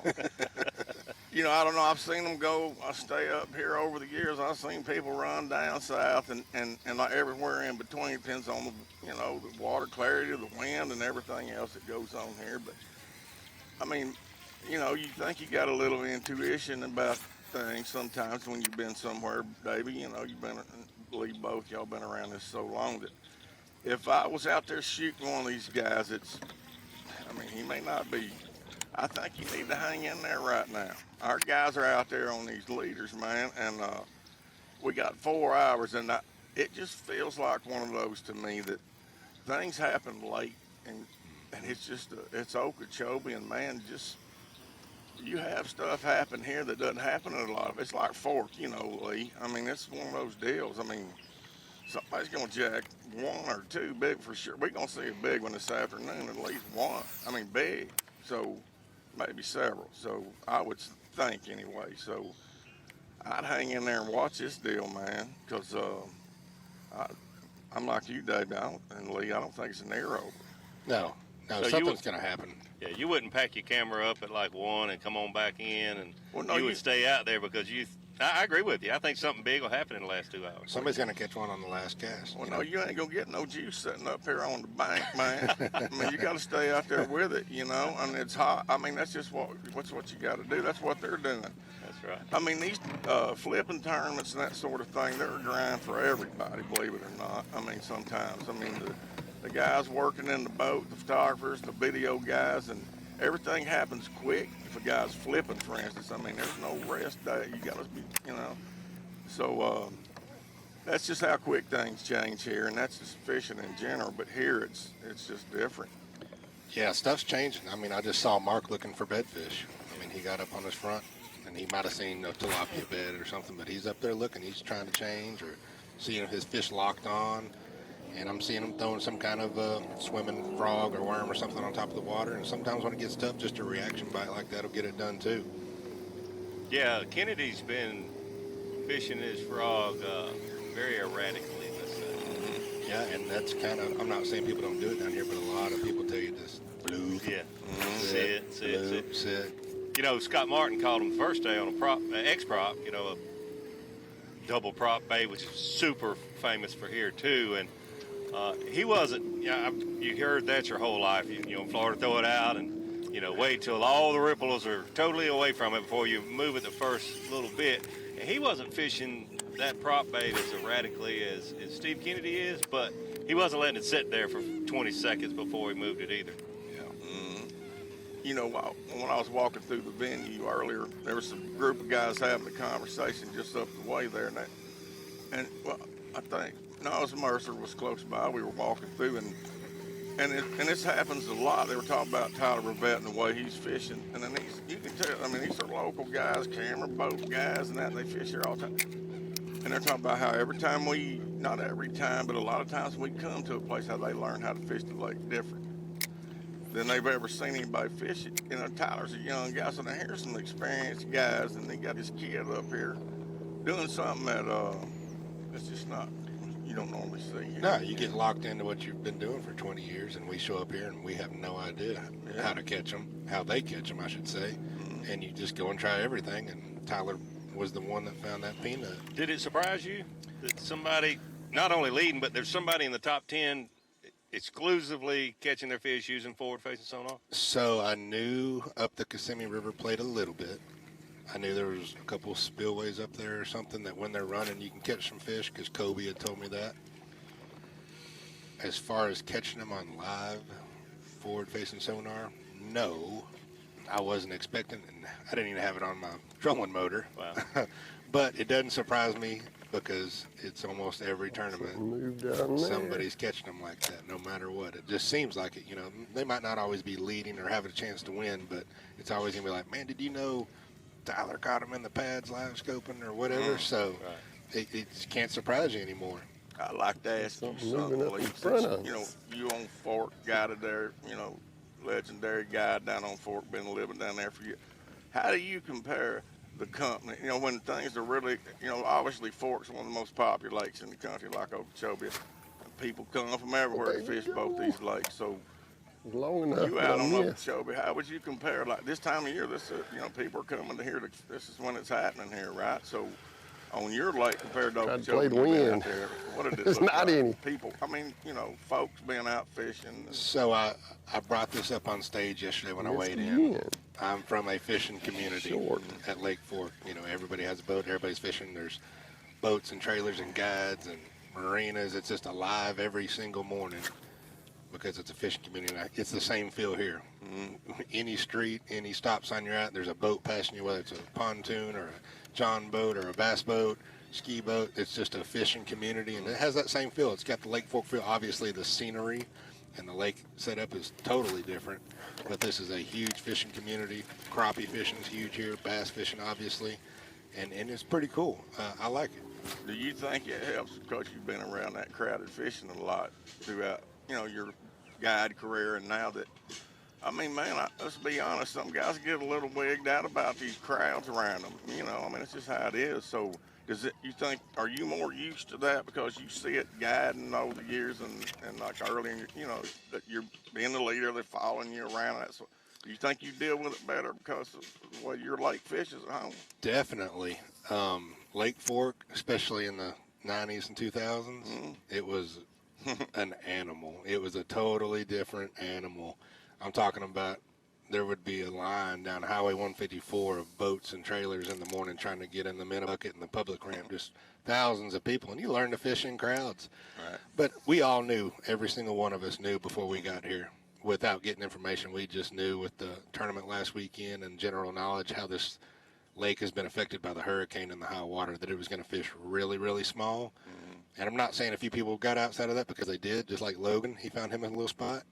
I don't know. I've seen them go. I stay up here over the years. I've seen people run down south and like everywhere in between. Depends on the water clarity, the wind, and everything else that goes on here. But I mean, you think you got a little intuition about things sometimes when you've been somewhere, Davey. You've been, Lee, both y'all been around this so long that if I was out there shooting one of these guys, he may not be. I think you need to hang in there right now. Our guys are out there on these leaders, man, and we got 4 hours, and it just feels like one of those to me that things happen late, and it's just it's Okeechobee, and man, just you have stuff happen here that doesn't happen in a lot of. It's like Fork, Lee. It's one of those deals. Somebody's gonna jack 1 or 2 big for sure. We're gonna see a big one this afternoon, at least one. Big. So maybe several. So I would think anyway. So I'd hang in there and watch this deal, man, because I'm like you, Dave, and Lee. I don't think it's near over. No, so something's gonna happen. Yeah, you wouldn't pack your camera up at like 1 and come on back in, and you would stay out there because I agree with you. I think something big will happen in the last 2 hours. Somebody's going to catch one on the last cast. Well, no, you ain't going to get no juice sitting up here on the bank, man. You got to stay out there with it, and it's hot. That's just what you got to do. That's what they're doing. That's right. These flipping tournaments and that sort of thing, they're a grind for everybody, believe it or not. Sometimes. The guys working in the boat, the photographers, the video guys, and everything happens quick. If a guy's flipping, for instance, there's no rest day. You got to be, So that's just how quick things change here, and that's just fishing in general. But here, it's just different. Yeah, stuff's changing. I just saw Mark looking for bedfish. He got up on his front, and he might have seen a tilapia bed or something, but he's up there looking. He's trying to change or seeing his fish locked on. And I'm seeing him throwing some kind of swimming frog or worm or something on top of the water. And sometimes when it gets tough, just a reaction bite like that will get it done too. Yeah, Kennedy's been fishing his frog very erratically, let's say. Yeah, and that's kind of, I'm not saying people don't do it down here, but a lot of people tell you this. Bloop. Yeah. Sit. Scott Martin caught him the first day on a prop, X-prop, a double prop bait, which is super famous for here too. And he wasn't, you heard that your whole life. In Florida, throw it out and, wait till all the ripples are totally away from it before you move it the first little bit. And he wasn't fishing that prop bait as erratically as Steve Kennedy is, but he wasn't letting it sit there for 20 seconds before he moved it either. When I was walking through the venue earlier, there was a group of guys having a conversation just up the way there, and I think Mercer was close by. We were walking through, And this happens a lot. They were talking about Tyler Rivette and the way he's fishing. And then you can tell, I mean, these are local guys, camera boat guys and that, and they fish here all the time. And they're talking about how every time not every time, but a lot of times we come to a place, how they learn how to fish the lake different than they've ever seen anybody fish it. You know, Tyler's a young guy, so now here's some experienced guys, and they got this kid up here doing something that it's just not, you don't normally see. No, you get locked into what you've been doing for 20 years, and we show up here and we have no idea how to catch them, how they catch them, I should say. Mm-hmm. And you just go and try everything, and Tyler was the one that found that peanut. Did it surprise you that somebody, not only leading, but there's somebody in the top 10 exclusively catching their fish using forward-facing sonar? So I knew up the Kissimmee River played a little bit. I knew there was a couple spillways up there or something that when they're running you can catch some fish, because Kobe had told me that. As far as catching them on live forward-facing sonar, no. I wasn't expecting, and I didn't even have it on my trolling motor. Wow. But it doesn't surprise me, because it's almost every tournament somebody's catching them like that, no matter what. It just seems like it. You know, they might not always be leading or having a chance to win, but it's always gonna be like, man, did you know Tyler caught him in the pads live scoping or whatever? So it can't surprise you anymore. I'd like to ask you something, you know, you on Fork, guy there, you know, legendary guy down on Fork, been living down there for years. How do you compare the company, you know, when things are really, you know, obviously Fork's one of the most popular lakes in the country, like Okeechobee. People come from everywhere to fish both these lakes. So you out on Okeechobee, how would you compare, like this time of year, this, you know, people are coming to here, this is when it's happening here, right? So on your lake compared to Okeechobee, out there, what did it look not like? any. People, I mean, you know, folks being out fishing. So I brought this up on stage yesterday when I weighed in. I'm from a fishing community at Lake Fork. You know, everybody has a boat, everybody's fishing. There's boats and trailers and guides and marinas. It's just alive every single morning because it's a fishing community. It's the same feel here. Any street, any stop sign you're at, there's a boat passing you, whether it's a pontoon or a john boat or a bass boat, ski boat. It's just a fishing community, and it has that same feel. It's got the Lake Fork feel. Obviously, the scenery and the lake setup is totally different, but this is a huge fishing community. Crappie fishing is huge here, bass fishing obviously, and it's pretty cool. I like it. Do you think it helps because you've been around that crowded fishing a lot throughout, you know, your guide career, and now that, I mean, man, let's be honest, some guys get a little wigged out about these crowds around them, you know, I mean, it's just how it is. So does it, you think, are you more used to that because you see it guiding over the years and like early, you know, that you're being the leader, they're following you around that? So do you think you deal with it better because of the way your lake fishes at home? Definitely. Lake Fork, especially in the 90s and 2000s, it was an animal. It was a totally different animal. I'm talking about there would be a line down Highway 154 of boats and trailers in the morning trying to get in the minnow bucket and the public ramp, just thousands of people, and you learn to fish in crowds. Right. But we all knew, every single one of us knew before we got here. Without getting information, we just knew with the tournament last weekend and general knowledge how this lake has been affected by the hurricane and the high water, that it was going to fish really, really small. And I'm not saying a few people got outside of that, because they did, just like Logan. He found him in a little spot.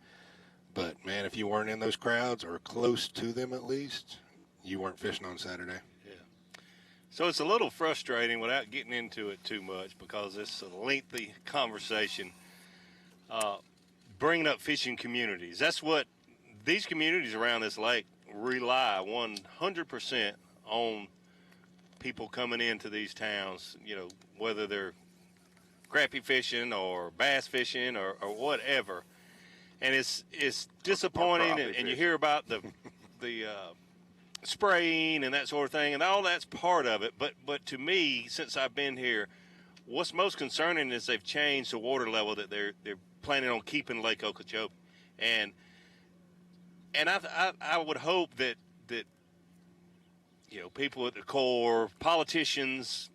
But, man, if you weren't in those crowds, or close to them at least, you weren't fishing on Saturday. Yeah. So it's a little frustrating without getting into it too much, because it's a lengthy conversation. Bringing up fishing communities. That's what these communities around this lake rely 100% on people coming into these towns, you know, whether they're crappie fishing or bass fishing or whatever. And it's disappointing, and you hear about the spraying and that sort of thing, and all that's part of it. But to me, since I've been here, what's most concerning is they've changed the water level that they're planning on keeping Lake Okeechobee, and I would hope that you know, people at the core, politicians,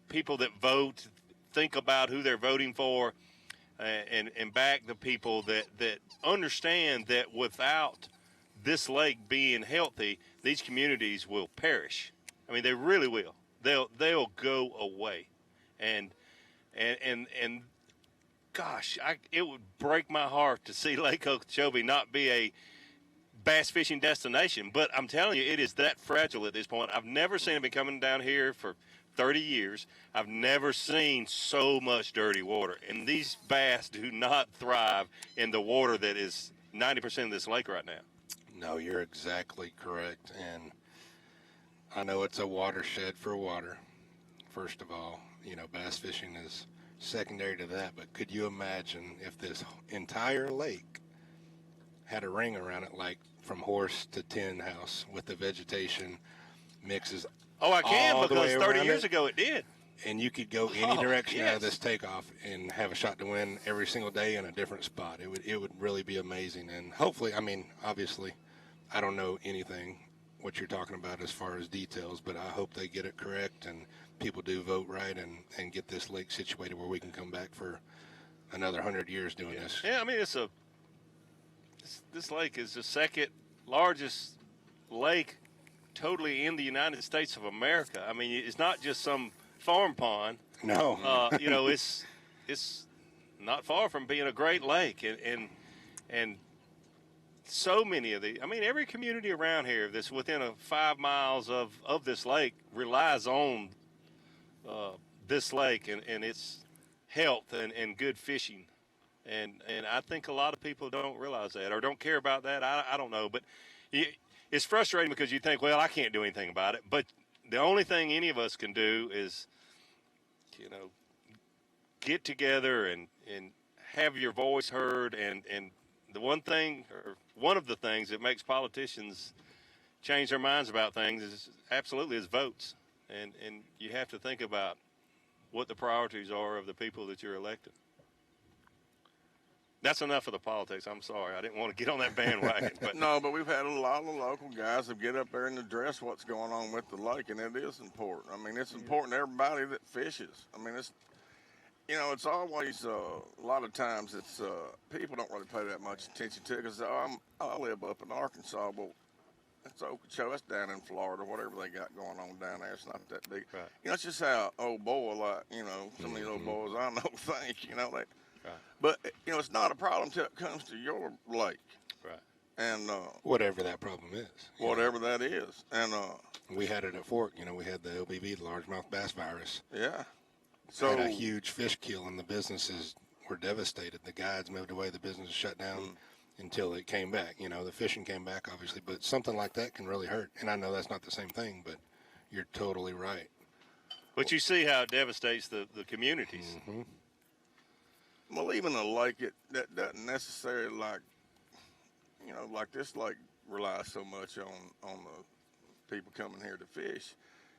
people that vote, think about who they're voting for, and back the people that understand that without this lake being healthy, these communities will perish. I mean, they really will. They'll go away, and gosh, it would break my heart to see Lake Okeechobee not be a bass fishing destination. But I'm telling you, it is that fragile at this point. I've never seen it. Been coming down here for 30 years. I've never seen so much dirty water. And these bass do not thrive in the water that is 90% of this lake right now. No, you're exactly correct. And I know it's a watershed for water, first of all. You know, bass fishing is secondary to that. But could you imagine if this entire lake had a ring around it, like from Horse to Tin House, with the vegetation mixes? Oh, I can, all the because way 30 around years it, ago it did. and you could go any direction out of yes. this takeoff and have a shot to win every single day in a different spot. It would really be amazing. And hopefully, I mean, obviously, I don't know anything what you're talking about as far as details, but I hope they get it correct and people do vote right and get this lake situated where we can come back for another 100 years doing this. Yeah, I mean, this lake is the second largest lake totally in the United States of America. I mean, it's not just some farm pond. No. You know, it's not far from being a great lake, and so many of the, I mean, every community around here that's within 5 miles of this lake relies on this lake and its health and good fishing. And I think a lot of people don't realize that or don't care about that. I don't know, but it's frustrating because you think, well, I can't do anything about it. But the only thing any of us can do is, you know, get together and have your voice heard. And the one thing, or one of the things that makes politicians change their minds about things is votes. And you have to think about what the priorities are of the people that you're electing. That's enough of the politics. I'm sorry. I didn't want to get on that bandwagon. But No, but we've had a lot of local guys that get up there and address what's going on with the lake, and it is important. I mean, it's important to everybody that fishes. I mean, it's, you know, it's always, a lot of times it's, people don't really pay that much attention to it because I live up in Arkansas. Well, it's Okeechobee, that's down in Florida, whatever they got going on down there. It's not that big. Right. You know, it's just how old boy, like, you know, some of these old boys I know think, you know, they, right. But, you know, it's not a problem until it comes to your lake. Right. And Whatever that problem is. whatever that is. And we had it at Fork. You know, we had the LBV, the largemouth bass virus. yeah. So had a huge fish kill, and the businesses were devastated. The guides moved away. The business shut down until it came back. You know, the fishing came back, obviously, but something like that can really hurt. And I know that's not the same thing, but you're totally right. But you see how it devastates the communities. Mm-hmm. Well, even a lake that doesn't necessarily, like, you know, like this lake relies so much on the people coming here to fish.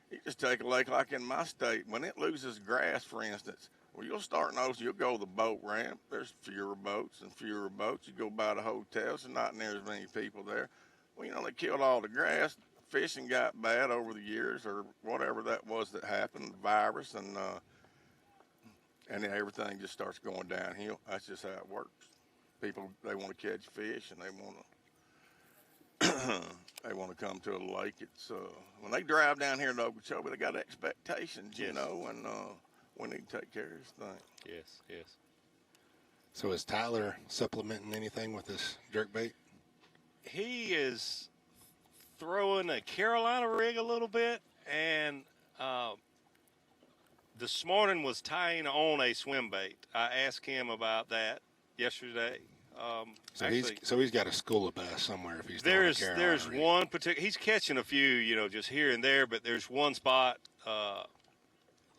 You just take a lake like in my state, when it loses grass, for instance, well, you'll start noticing, you'll go to the boat ramp, there's fewer boats and fewer boats. You go by the hotels, there's not near as many people there. Well, you know, they killed all the grass. Fishing got bad over the years or whatever that was that happened, virus, and then everything just starts going downhill. That's just how it works. People, they want to catch fish and they want to come to a lake. It's when they drive down here to Okeechobee, they got expectations, you know, and we need to take care of this thing. Yes, yes. So is Tyler supplementing anything with this jerkbait? He is throwing a Carolina rig a little bit, and this morning was tying on a swim bait. I asked him about that yesterday. So he's got a school of bass somewhere if he's throwing a Carolina there's rig. one particular, he's catching a few, you know, just here and there, but there's one spot,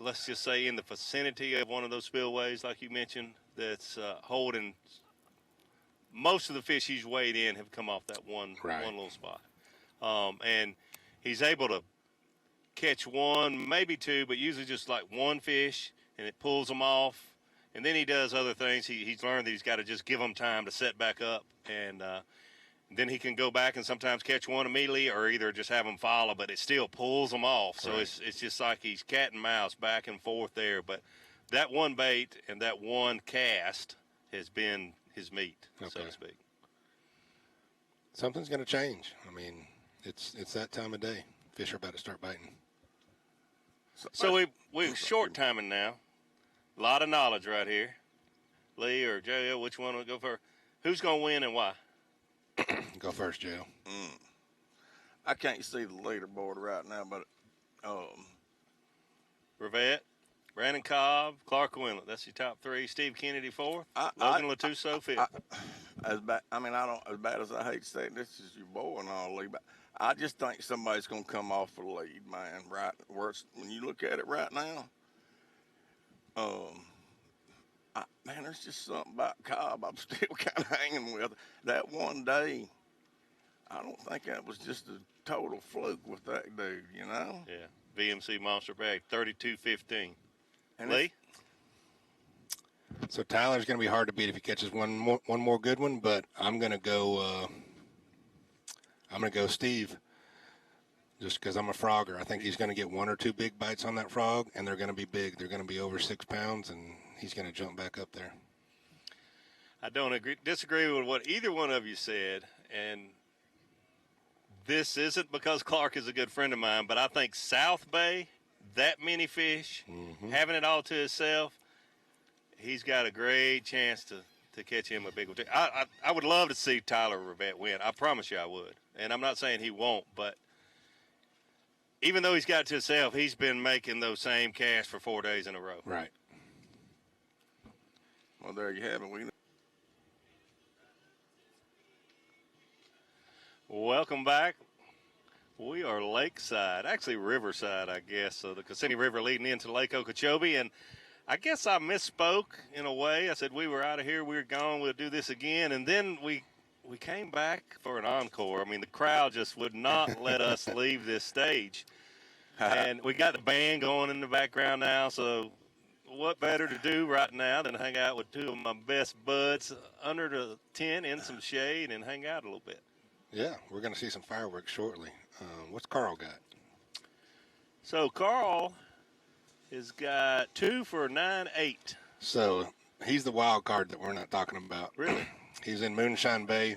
let's just say in the vicinity of one of those spillways like you mentioned, that's holding most of the fish he's weighed in have come off that one little spot. And he's able to catch one, maybe two, but usually just like one fish, and it pulls them off. And then he does other things. He's learned that he's got to just give them time to set back up. And then he can go back and sometimes catch one immediately or either just have them follow, but it still pulls them off. So it's just like he's cat and mouse back and forth there. But that one bait and that one cast has been his meat, so to speak. Something's going to change. I mean, it's that time of day. Fish are about to start biting. So we're short timing now. A lot of knowledge right here. Lee or J.O., which one will go first? Who's going to win and why? Go first, J.O. I can't see the leaderboard right now, but Rivette, Brandon Cobb, Clark Wendland. That's your top three. Steve Kennedy fourth. Logan Latuso fifth. As bad as I hate to say it, this is your boy and all, Lee, but I just think somebody's going to come off the lead, man. Right, when you look at it right now, man, there's just something about Cobb I'm still kind of hanging with. That one day, I don't think that was just a total fluke with that dude, you know? Yeah, VMC Monster Bag, 32-15. Lee? So Tyler's going to be hard to beat if he catches one more good one, but I'm going to go Steve, just because I'm a frogger. I think he's going to get one or two big bites on that frog, and they're going to be big. They're going to be over 6 pounds, and he's going to jump back up there. I don't disagree with what either one of you said, and this isn't because Clark is a good friend of mine, but I think South Bay, that many fish, having it all to himself, he's got a great chance to catch him a big one. I would love to see Tyler Rivette win. I promise you I would. And I'm not saying he won't, but even though he's got it to himself, he's been making those same casts for 4 days in a row. Right. Well, there you have it. Welcome back. We are lakeside, actually riverside, I guess. So the Kissimmee River leading into Lake Okeechobee. And I guess I misspoke in a way. I said we were out of here, we were gone, we'll do this again. And then we came back for an encore. I mean, the crowd just would not let us leave this stage. And we got the band going in the background now, so what better to do right now than hang out with two of my best buds under the tent in some shade and hang out a little bit. Yeah, we're going to see some fireworks shortly. What's Carl got? So Carl has got 2 for 9.8. So he's the wild card that we're not talking about. Really? He's in Moonshine Bay.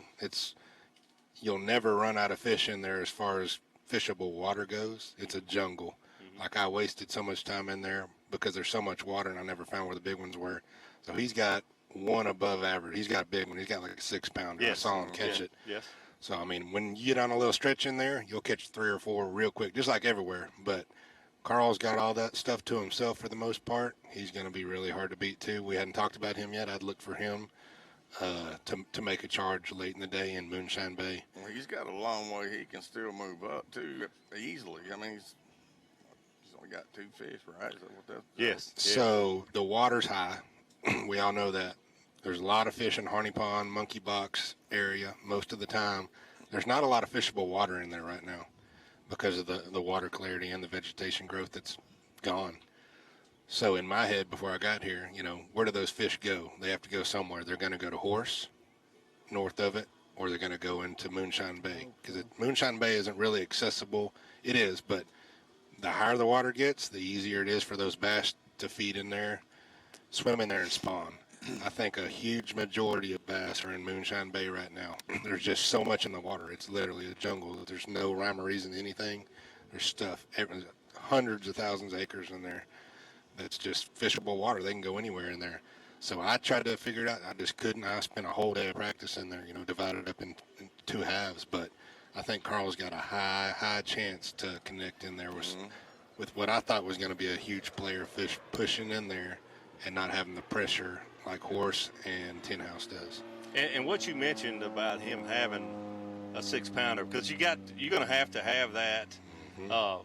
You'll never run out of fish in there as far as fishable water goes. It's a jungle. Like I wasted so much time in there because there's so much water and I never found where the big ones were. So he's got one above average. He's got a big one. He's got like a 6 pounder. Yes. I saw him catch it. Yes. So, I mean, when you get on a little stretch in there, you'll catch 3 or 4 real quick, just like everywhere. But Carl's got all that stuff to himself for the most part. He's going to be really hard to beat, too. We hadn't talked about him yet. I'd look for him to make a charge late in the day in Moonshine Bay. Well, he's got a long way he can still move up, too, easily. I mean, he's only got 2 fish, right? Is that what that Yes. So the water's high. We all know that. There's a lot of fish in Harney Pond, Monkey Box area most of the time. There's not a lot of fishable water in there right now because of the water clarity and the vegetation growth that's gone. So in my head, before I got here, where do those fish go? They have to go somewhere. They're going to go to Horse, north of it, or they're going to go into Moonshine Bay. Because Moonshine Bay isn't really accessible. It is, but the higher the water gets, the easier it is for those bass to feed in there, swim in there, and spawn. I think a huge majority of bass are in Moonshine Bay right now. There's just so much in the water. It's literally a jungle. There's no rhyme or reason to anything. There's stuff, hundreds of thousands of acres in there that's just fishable water. They can go anywhere in there. So I tried to figure it out. I just couldn't. I spent a whole day of practice in there, divided up in 2 halves. But I think Carl's got a high chance to connect in there with what I thought was going to be a huge player fish pushing in there and not having the pressure like Horse and Tin House does. And what you mentioned about him having a 6 pounder, because you're going to have that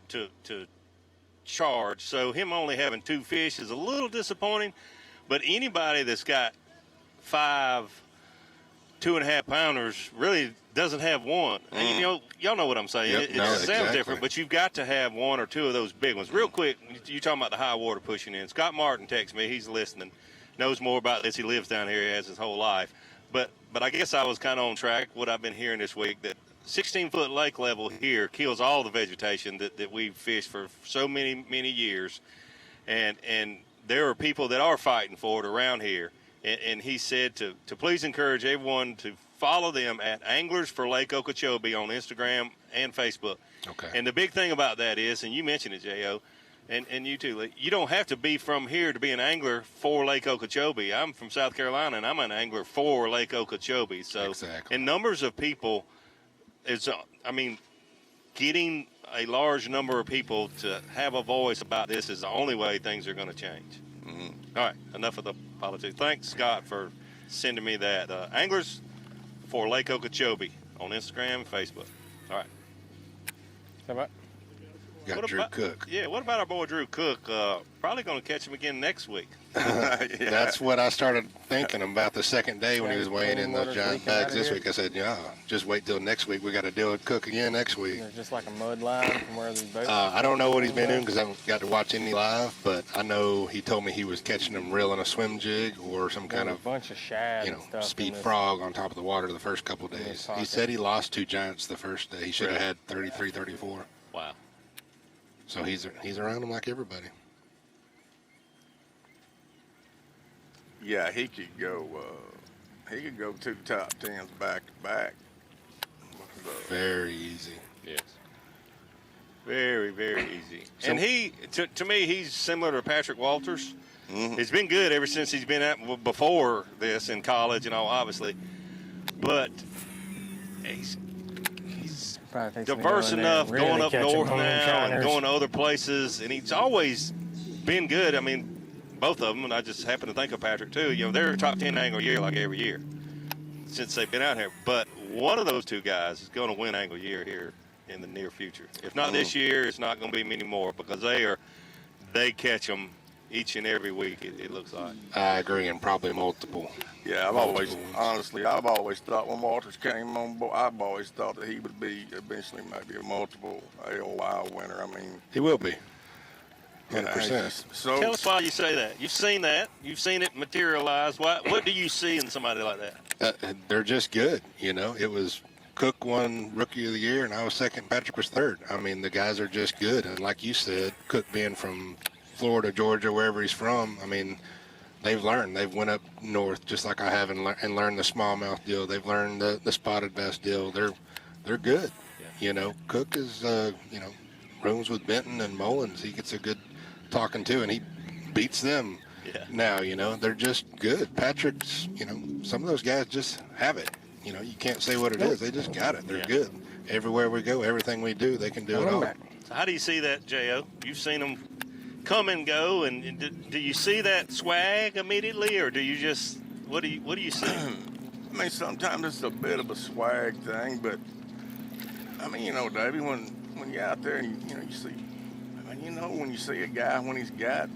to charge. So him only having 2 fish is a little disappointing. But anybody that's got 5 2.5 pounders really doesn't have one. And y'all know what I'm saying. Yep, It sounds exactly different, but you've got to have 1 or 2 of those big ones. Real quick, you talking about the high water pushing in. Scott Martin texted me. He's listening. Knows more about this. He lives down here. He has his whole life. But I guess I was kind of on track. What I've been hearing this week, that 16-foot lake level here kills all the vegetation that we've fished for so many years. And there are people that are fighting for it around here. And he said to please encourage everyone to follow them at Anglers for Lake Okeechobee on Instagram and Facebook. Okay. And the big thing about that is, and you mentioned it, J.O., And you too, Lee. You don't have to be from here to be an angler for Lake Okeechobee. I'm from South Carolina, and I'm an angler for Lake Okeechobee. So, in numbers of people, getting a large number of people to have a voice about this is the only way things are going to change. All right, enough of the politics. Thanks, Scott, for sending me that. Anglers for Lake Okeechobee on Instagram and Facebook. All right. How about? Got Drew Cook. Yeah, what about our boy Drew Cook? Probably going to catch him again next week. That's what I started thinking about the second day when he was weighing in those giant bags this week. I said, yeah, just wait till next week. We got to deal with Cook again next week. There's just like a mud line from where these boats. I don't know what he's been doing because I haven't got to watch any live, but I know he told me he was catching them reeling a swim jig or some kind of bunch of shad, and stuff, speed frog on top of the water the first couple of days. He said he lost 2 giants the first day. He should have had 33, 34. Wow. So he's around them like everybody. Yeah, he could go 2 top 10s back to back. Very easy. Yes. Very, very easy. And he, to me, he's similar to Patrick Walters. He's been good ever since he's been before this in college and all, obviously. But he's diverse enough, going up north now and going to other places, and he's always been good. I mean, both of them, and I just happen to think of Patrick too. You know, they're a top 10 angler year like every year since they've been out here. But one of those 2 guys is going to win angle year here in the near future. If not this year, it's not going to be many more because they catch them each and every week. It looks like. I agree, and probably multiple. Yeah, I've always thought when Walters came on board, I've always thought that he would be eventually maybe a multiple AOY winner. I mean, he will be. 100%. So tell us why you say that. You've seen that. You've seen it materialize. What do you see in somebody like that? They're just good. You know, it was Cook won Rookie of the Year, and I was second. Patrick was third. I mean, the guys are just good. And like you said, Cook being from Florida, Georgia, wherever he's from, I mean, they've learned. They've went up north just like I have and learned the smallmouth deal. They've learned the spotted bass deal. They're good. Yeah. You know, Cook is, rooms with Benton and Mullins. He gets a good talking to, and he beats them now. You know, they're just good. Patrick's, some of those guys just have it. You know, you can't say what it is. They just got it. They're good. Everywhere we go, everything we do, they can do it all. So how do you see that, J.O.? You've seen them come and go, and do you see that swag immediately, or do you just what do you see? I mean, sometimes it's a bit of a swag thing, but I mean, Davey, when you're out there and you see, when you see a guy when he's got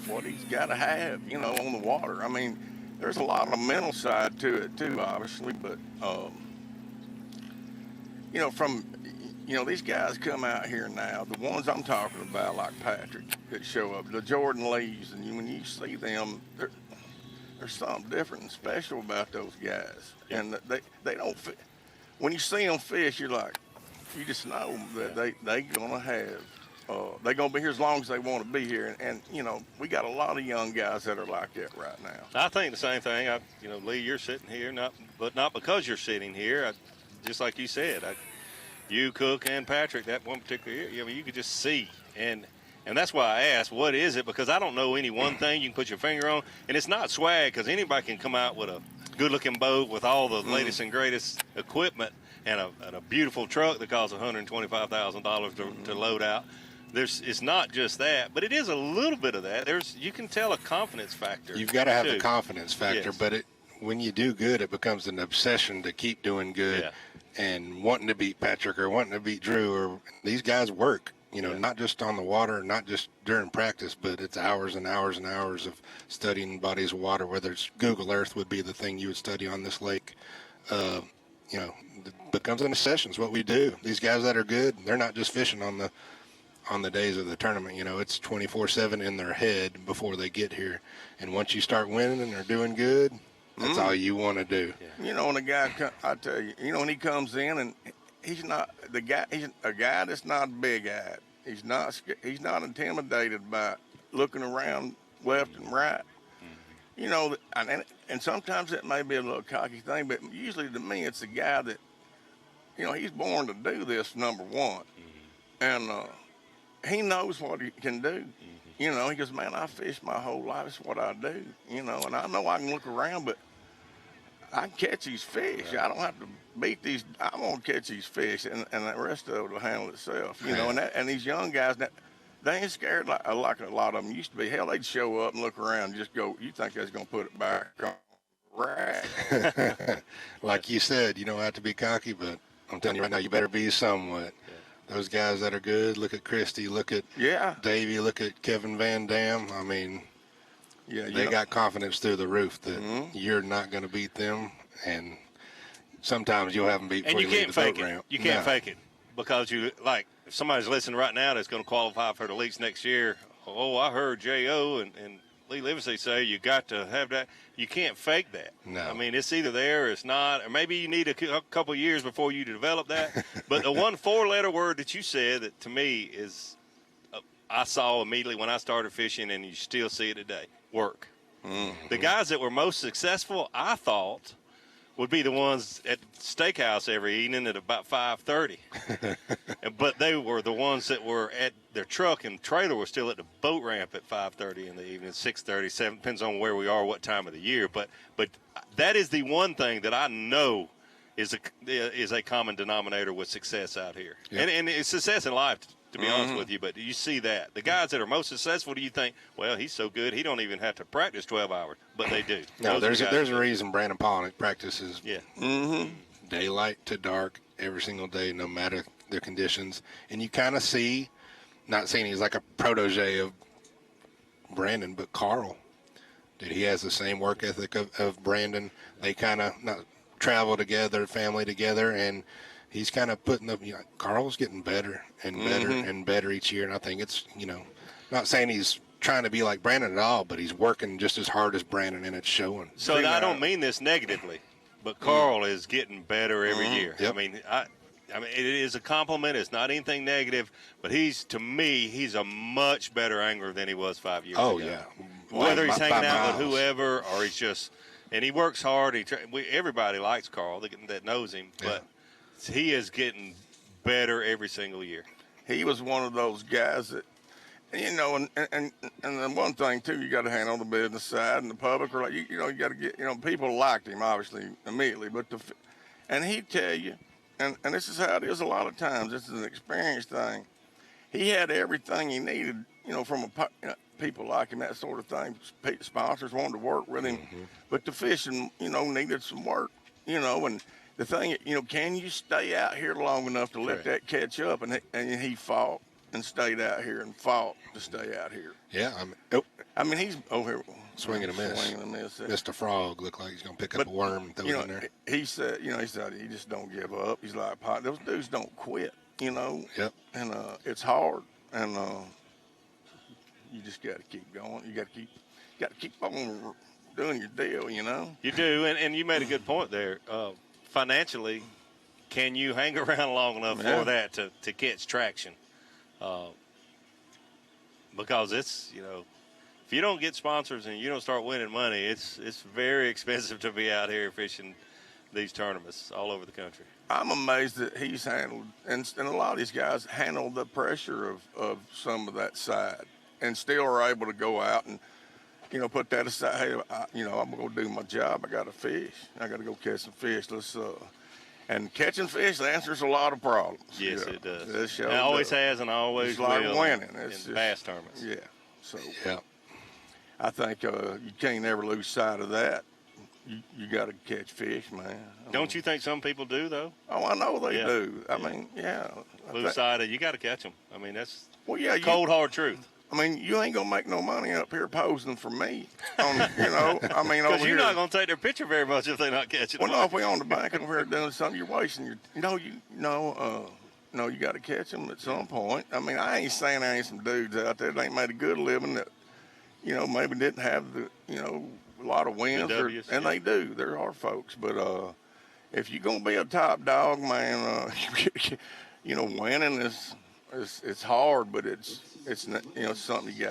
what he's got to have, on the water. I mean, there's a lot of mental side to it too, obviously, but these guys come out here now, the ones I'm talking about, like Patrick, that show up, the Jordan Lees, and when you see them, there's something different and special about those guys. And they don't fit. When you see them fish, you just know that they're going to have, they're going to be here as long as they want to be here. And we got a lot of young guys that are like that right now. I think the same thing. Lee, you're sitting here, not because you're sitting here. Just like you said, you, Cook, and Patrick, that one particular year, you could just see. And that's why I asked, what is it? Because I don't know any one thing you can put your finger on. And it's not swag, because anybody can come out with a good-looking boat with all the latest and greatest equipment and a beautiful truck that costs $125,000 to load out. It's not just that, but it is a little bit of that. You can tell a confidence factor. You've got to have the confidence factor, yes. But when you do good, it becomes an obsession to keep doing good. Yeah. And wanting to beat Patrick or wanting to beat Drew, or these guys work, not just on the water, not just during practice, but it's hours and hours and hours of studying bodies of water, whether it's Google Earth would be the thing you would study on this lake. It becomes an obsession. It's what we do. These guys that are good, they're not just fishing on the days of the tournament. It's 24/7 in their head before they get here. And once you start winning and they're doing good, that's all you want to do. When a guy, I tell you, when he comes in and he's not the guy. He's a guy that's not big-eyed. He's not intimidated by looking around left and right. And sometimes it may be a little cocky thing, but usually to me it's a guy that, he's born to do this, number one, and he knows what he can do. You know, he goes, man, I fish my whole life. It's what I do. You know, and I know I can look around, but I can catch these fish. I don't have to beat these. I'm gonna catch these fish, and the rest of it will handle itself. You know, and these young guys, they ain't scared like a lot of them used to be. Hell, they'd show up and look around and just go, you think that's gonna put it back on the rack? Like you said, you don't have to be cocky, but I'm telling you right now, you better be somewhat. Those guys that are good, look at Christie, look at Davey, look at Kevin Van Dam. I mean, they got confidence through the roof that you're not going to beat them, and sometimes you'll have them beat before you leave the boat ramp. You can't fake it because if somebody's listening right now that's going to qualify for the Elites next year. Oh, I heard J.O. and Lee Livesey say you got to have that. You can't fake that. No. I mean, it's either there or it's not. Or maybe you need a couple of years before you develop that. But the one four-letter word that you said that to me is I saw immediately when I started fishing, and you still see it today, work. Mm-hmm. The guys that were most successful, I thought, would be the ones at the steakhouse every evening at about 5:30. But they were the ones that were at their truck and trailer were still at the boat ramp at 5:30 in the evening, 6:30, 7, depends on where we are, what time of the year. But that is the one thing that I know is a common denominator with success out here. Yep. And it's success in life, to be honest with you, but you see that. The guys that are most successful, do you think, well, he's so good, he don't even have to practice 12 hours, but they do. No, there's a reason Brandon Polnick practices Mm-hmm. daylight to dark every single day, no matter the conditions. And you kind of see, not saying he's like a protege of Brandon, but Carl, dude, he has the same work ethic of Brandon. They kind of travel together, family together, and he's kind of putting up, Carl's getting better and better and better each year. And I think it's, not saying he's trying to be like Brandon at all, but he's working just as hard as Brandon, and it's showing. So I don't mean this negatively, but Carl is getting better every year. Yep. I mean, it is a compliment. It's not anything negative, but to me, he's a much better angler than he was 5 years ago. Oh, yeah. Whether he's hanging out miles. with whoever or he's just, and he works hard. Everybody likes Carl that knows him, but he is getting better every single year. He was one of those guys that, and the one thing too, you got to handle the business side and the public, or you got to get, people liked him obviously immediately, but and he'd tell you, and this is how it is a lot of times. This is an experience thing. He had everything he needed, from people like him, that sort of thing. Sponsors wanted to work with him, but the fishing, needed some work, and the thing, can you stay out here long enough to let that catch up? And he fought and stayed out here and fought to stay out here. Yeah, he's here swinging a miss. Mr. Frog looked like he's gonna pick up a worm and throw it in there. He said, he just don't give up. He's like, those dudes don't quit, Yep. And it's hard, and you just got to keep going. You got to keep on doing your deal, You do, and you made a good point there. Financially, can you hang around long enough for that to catch traction? Because it's, if you don't get sponsors and you don't start winning money, it's very expensive to be out here fishing these tournaments all over the country. I'm amazed that he's handled, and a lot of these guys handle the pressure of some of that side and still are able to go out and, put that aside. Hey, I'm going to do my job. I got to fish. I got to go catch some fish. And catching fish answers a lot of problems. Yes, it does. It always has and always it's like will winning. in bass tournaments. Yeah. So I think you can't ever lose sight of that. You got to catch fish, man. Don't you think some people do, though? Oh, I know they do. I mean, Lose sight of, you got to catch them. I mean, that's cold, hard truth. I mean, you ain't going to make no money up here posing for me. Because you're not going to take their picture very much if they're not catching them. Well, no, if we're on the bank over here doing something, you're wasting your, you got to catch them at some point. I mean, I ain't saying there ain't some dudes out there that ain't made a good living that, maybe didn't have the, a lot of wins. They do. There are folks. But if you're going to be a top dog, man, winning it's hard, but it's something you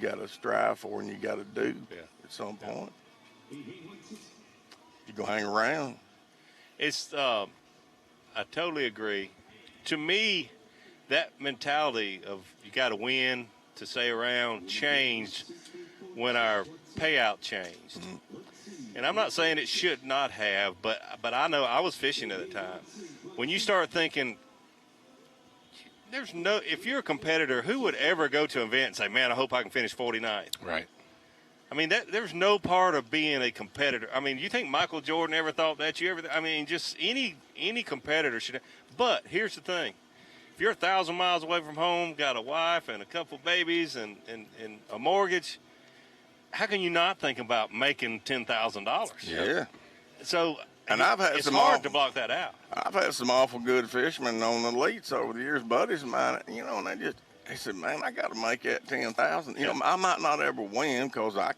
got to strive for and you got to do at some point. You go hang around. It's I totally agree. To me, that mentality of you got to win to stay around changed when our payout changed. And I'm not saying it should not have, but I know I was fishing at the time. When you start thinking, if you're a competitor, who would ever go to an event and say, man, I hope I can finish 49th? Right. I mean, there's no part of being a competitor. I mean, you think Michael Jordan ever thought that? Just any competitor should. But here's the thing. If you're 1,000 miles away from home, got a wife and a couple babies and a mortgage, how can you not think about making $10,000? Yeah. So and it's hard to block that out. I've had some awful good fishermen on the elites over the years, buddies of mine, and they said, man, I got to make that 10,000. I might not ever win because I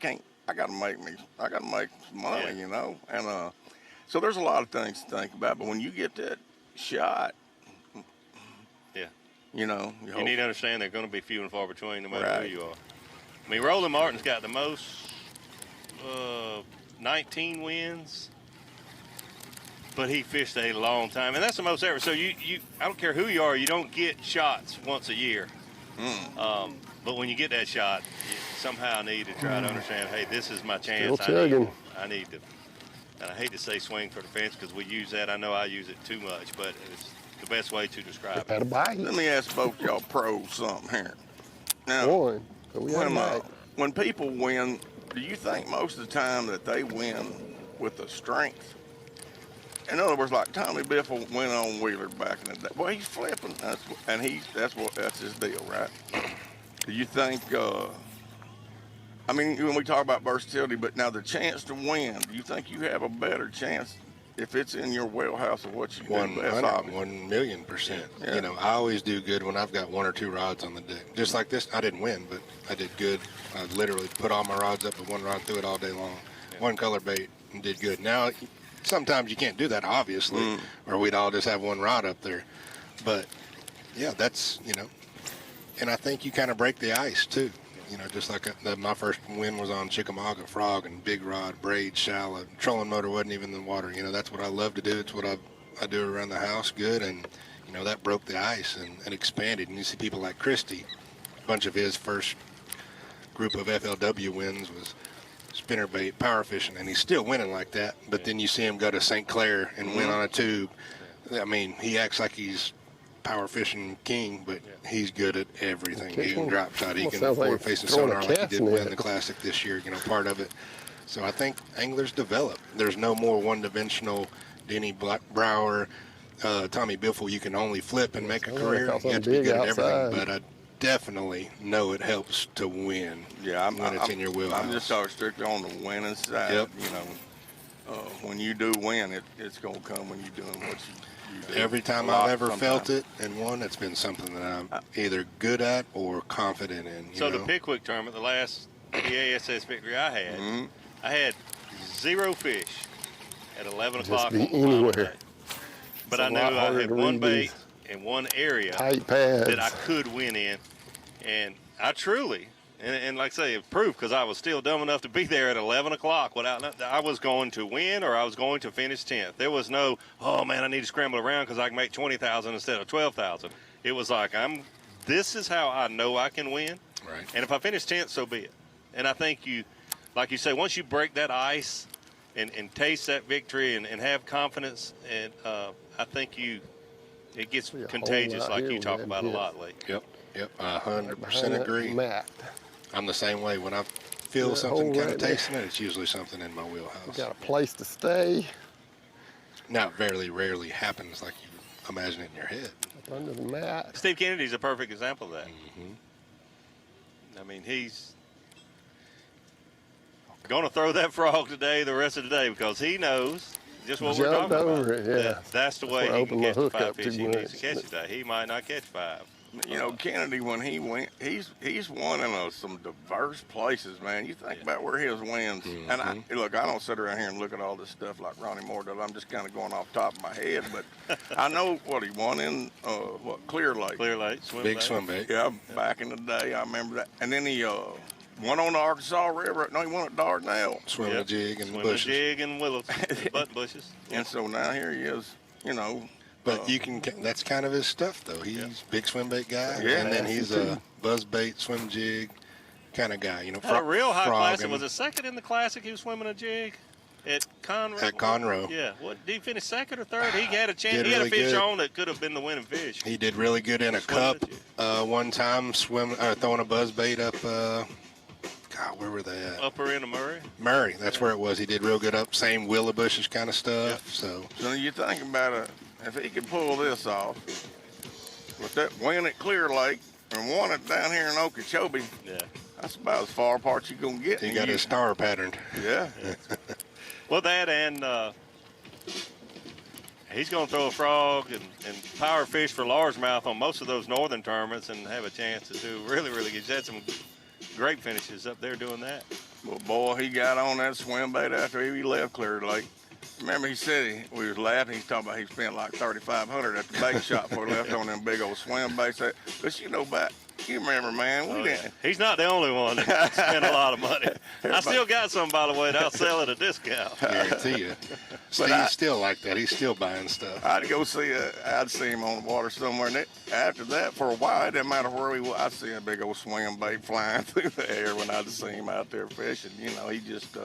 got to make some money, And so there's a lot of things to think about. But when you get that shot, you need to understand they're going to be few and far between no matter who you are. I mean, Roland Martin's got the most, 19 wins, but he fished a long time, and that's the most ever. So I don't care who you are, you don't get shots once a year. But when you get that shot, you somehow need to try to understand, hey, this is my chance. I need to, and I hate to say swing for the fence because we use that. I know I use it too much, but it's the best way to describe it. Let me ask both y'all pros something here. Now, when people win, do you think most of the time that they win with the strength? In other words, like Tommy Biffle went on Wheeler back in the day. Well, he's flipping, that's his deal, right? Do you think? When we talk about versatility, but now the chance to win, do you think you have a better chance if it's in your wheelhouse of what you do best? 1,000,000%. Yeah. I always do good when I've got 1 or 2 rods on the deck. Just like this, I didn't win, but I did good. I literally put all my rods up with 1 rod, threw it all day long. 1 color bait and did good. Now, sometimes you can't do that, obviously, or we'd all just have 1 rod up there. But, yeah, that's, and I think you kind of break the ice, too. Just like my first win was on Chickamauga Frog and big rod, braid, shallow. Trolling motor wasn't even in the water. That's what I love to do. It's what I do around the house good. And, that broke the ice and expanded. And you see people like Christie, a bunch of his first group of FLW wins was spinnerbait, power fishing, and he's still winning like that. But then you see him go to St. Clair and win on a tube. I mean, he acts like he's power fishing king, but he's good at everything. He can drop shot. He can forward facing sonar like he did win the Classic this year, part of it. So I think anglers develop. There's no more one-dimensional Denny Brower, Tommy Biffle. You can only flip and make a career. You have to be good at everything, but I definitely know it helps to win. Yeah, when it's in your wheelhouse. I'm just talking strictly on the winning side. Yep. When you do win, it's going to come when you're doing what you do. Every time I've ever felt it and won, it's been something that I'm either good at or confident in. So the Pickwick tournament, the last B.A.S.S. victory I had 0 fish at 11 o'clock. Just be anywhere. But I knew I had 1 bait in 1 area that I could win in. And I truly, and like I say, it's proof because I was still dumb enough to be there at 11 o'clock I was going to win or I was going to finish 10th. There was no, oh man, I need to scramble around because I can make 20,000 instead of 12,000. It was like, this is how I know I can win. Right. And if I finish 10th, so be it. And I think like you say, once you break that ice and taste that victory and have confidence, and I think it gets contagious like you talk about a lot, Lee. Yep, 100% agree. I'm the same way. When I feel something kind of tasting it, it's usually something in my wheelhouse. You got a place to stay. Now, it very rarely happens like you imagine it in your head. Up under the mat. Steve Kennedy's a perfect example of that. I mean, he's going to throw that frog today the rest of the day because he knows just what we're talking about. That's the way he can catch the 5 fish he needs to catch today. He might not catch 5. Kennedy, when he went, he's won in some diverse places, man. You think about where his wins, and I don't sit around here and look at all this stuff like Ronnie Moore does. I'm just kind of going off the top of my head, but I know what he won in Clear Lake. Clear Lake, big swim bait. Yeah, back in the day, I remember that. And then he won on the Arkansas River. No, he won at Dardanelle. Swim a jig and bushes. Swim a jig and willows, button bushes. And so now here he is, But you can, that's kind of his stuff, though. He's big swim bait guy, Yeah, and then he's a buzz bait, swim jig kind of guy. You know, Had a real high classic. frogging. Was it second in the classic? He was swimming a jig at Conroe. At Conroe. Yeah. What, did he finish second or third? He had a chance. Did He had a really fish good. on that could have been the winning fish. He did really good in a cup one time, throwing a buzz bait up. God, where were they at? Upper end of Murray. Murray, that's where it was. He did real good up, same willow bushes kind of stuff. So you think about it, if he could pull this off, with that win at Clear Lake and won it down here in Okeechobee, that's about as far apart you're going to get. he got his star patterned. Yeah. Well, that and he's going to throw a frog and power fish for largemouth on most of those northern tournaments and have a chance to do really, really good. He's had some great finishes up there doing that. Well, boy, he got on that swim bait after he left Clear Lake. Remember, he said we was laughing. He's talking about he spent like $3,500 at the bait shop before he left on them big old swim baits. But you know, you remember, man, we didn't. He's not the only one that spent a lot of money. I still got some, by the way, that I'll sell at a discount. Guarantee you. Steve's still like that. He's still buying stuff. I'd go I'd see him on the water somewhere. And after that, for a while, it didn't matter where he was. I'd see a big old swim bait flying through the air when I'd see him out there fishing. You know, he just.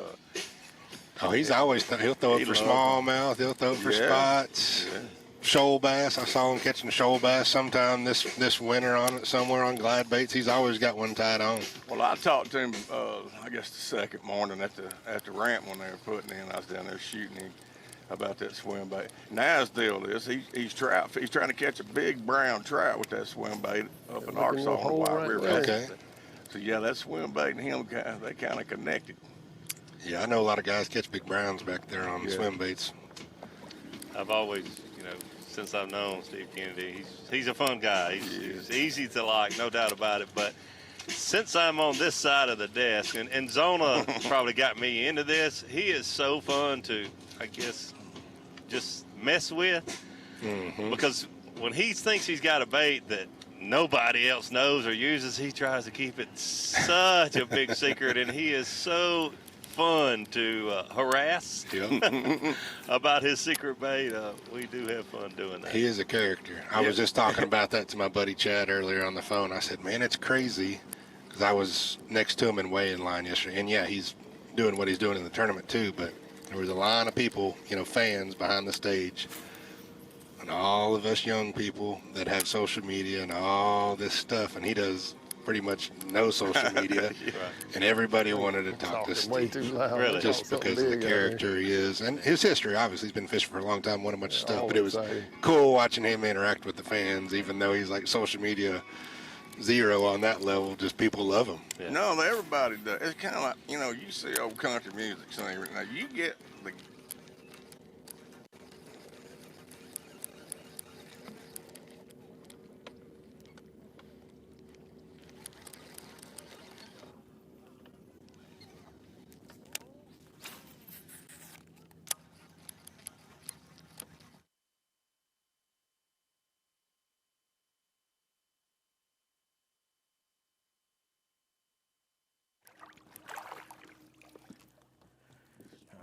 He's always he'll throw it for smallmouth. He'll throw it for spots. Yeah. Shoal bass. I saw him catching shoal bass sometime this winter on it somewhere on glide baits. He's always got one tied on. Well, I talked to him, I guess the second morning at the ramp when they were putting in. I was down there shooting him about that swim bait. Now his deal is he's trying to catch a big brown trout with that swim bait up in Arkansas on the White River. Okay. So yeah, that swim bait and him, they kind of connected. Yeah, I know a lot of guys catch big browns back there on swim baits. I've always, since I've known Steve Kennedy, he's a fun guy. He's easy to like, no doubt about it. But since I'm on this side of the desk, and Zona probably got me into this, he is so fun to, I guess, just mess with. Mm-hmm. Because when he thinks he's got a bait that nobody else knows or uses, he tries to keep it such a big secret, and he is so fun to harass about his secret bait. We do have fun doing that. He is a character. I was just talking about that to my buddy Chad earlier on the phone. I said, man, it's crazy, because I was next to him in weigh-in line yesterday, and yeah, he's doing what he's doing in the tournament too, but there was a line of people, fans behind the stage, and all of us young people that have social media and all this stuff, and he does pretty much no social media, and everybody wanted to talk to Steve, way too loud. really? Just because of the character he is, and his history. Obviously, he's been fishing for a long time, won a bunch of stuff, but it was cool watching him interact with the fans, even though he's like social media zero on that level. Just people love him. Yeah. No, everybody does. It's kind of like, you see old country music singing. Now, you get the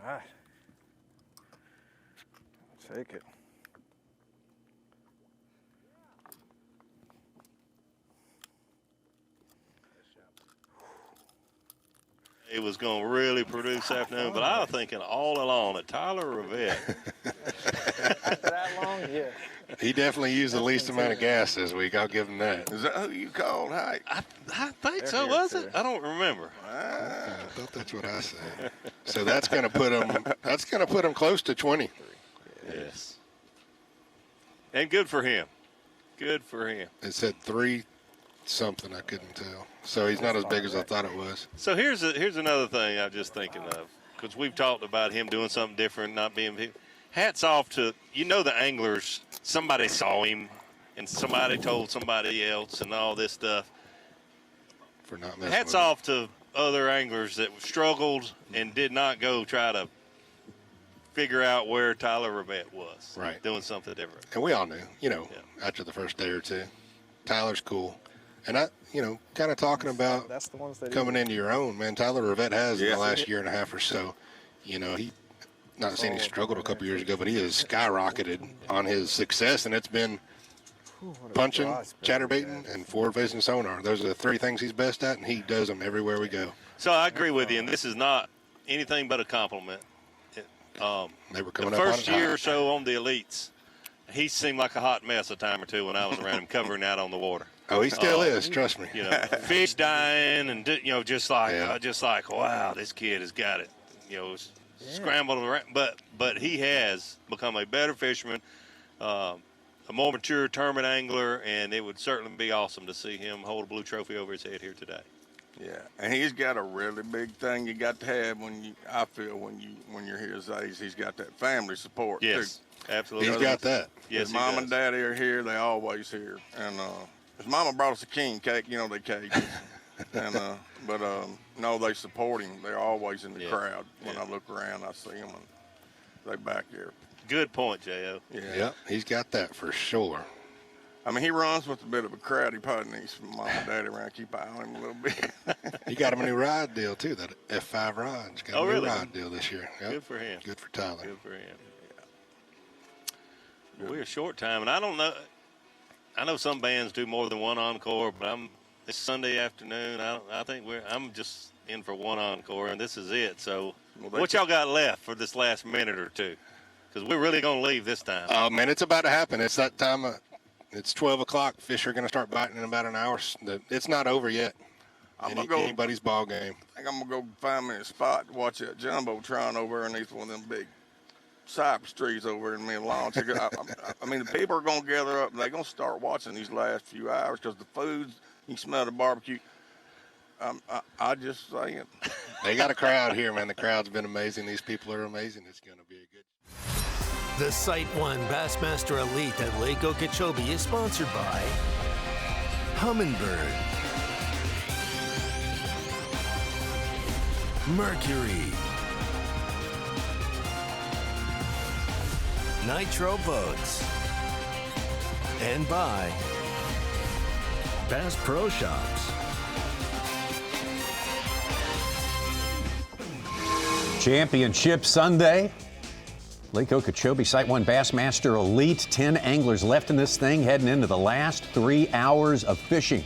All right. Take it. It was going to really produce this afternoon, but I was thinking all along that Tyler Rivette. After that long, yeah. He definitely used the least amount of gas this week. I'll give him that. Is that who you called? I think so, was it? I don't remember. I thought that's what I said. So that's going to put him. That's going to put him close to 20. Yes. And good for him. Good for him. It said 3 something. I couldn't tell. So he's not as big as I thought it was. So here's another thing I'm just thinking of, because we've talked about him doing something different, not being. Hats off to the anglers. Somebody saw him, and somebody told somebody else, and all this stuff. For not messing Hats with off to other anglers that struggled and did not go try to figure out where Tyler Rivette was. Right. Doing something different. And we all knew, after the first day or two, Tyler's cool. And kind of talking about That's the ones that coming into your own, man. Tyler Rivette has in the last year and a half or so. not saying he struggled a couple years ago, but he has skyrocketed on his success, and it's been punching, chatterbaiting, and forward-facing sonar. Those are the three things he's best at, and he does them everywhere we go. So I agree with you, and this is not anything but a compliment. They were coming the up on first it year hot. or so on the elites, he seemed like a hot mess a time or two when I was around him covering out on the water. Oh, he still is. Trust me. You know, fish dying, and just like wow, this kid has got it. Scrambled around, but he has become a better fisherman, a more mature tournament angler, and it would certainly be awesome to see him hold a blue trophy over his head here today. Yeah, and he's got a really big thing you got to have when you're his age. He's got that family support. Yes, too. absolutely. He's got that. Yes, his mom and daddy are here. They always here. And his mama brought us a king cake. You know they cake. And no, they support him. They're always in the crowd. When I look around, I see them, and they back here. Good point, J.O. Yeah, he's got that for sure. I mean, he runs with a bit of a crowd. He probably needs some mom and daddy around, keep eye on him a little bit. He got him a new ride deal, too, that F5 ride. He's got a new ride deal this year. Yep. Good for him. Good for Tyler. Good for him. Yeah. We're a short time, and I don't know. I know some bands do more than one encore, but it's Sunday afternoon. I think I'm just in for one encore, and this is it. So what y'all got left for this last minute or two? Because we're really going to leave this time. Oh, man, it's about to happen. It's that time. It's 12 o'clock. Fish are going to start biting in about an hour. It's not over yet. Anybody's ball game. I think I'm going to go find me a spot to watch that Jumbotron over underneath one of them big cypress trees over in mid-launch. I mean, the people are going to gather up, and they're going to start watching these last few hours because the food, you smell the barbecue. I just saying. They got a crowd here, man. The crowd's been amazing. These people are amazing. It's going to be a good. The SiteOne Bassmaster Elite at Lake Okeechobee is sponsored by Humminbird, Mercury, Nitro Boats, and by Bass Pro Shops. Championship Sunday. Lake Okeechobee, SiteOne Bassmaster Elite. 10 anglers left in this thing, heading into the last 3 hours of fishing.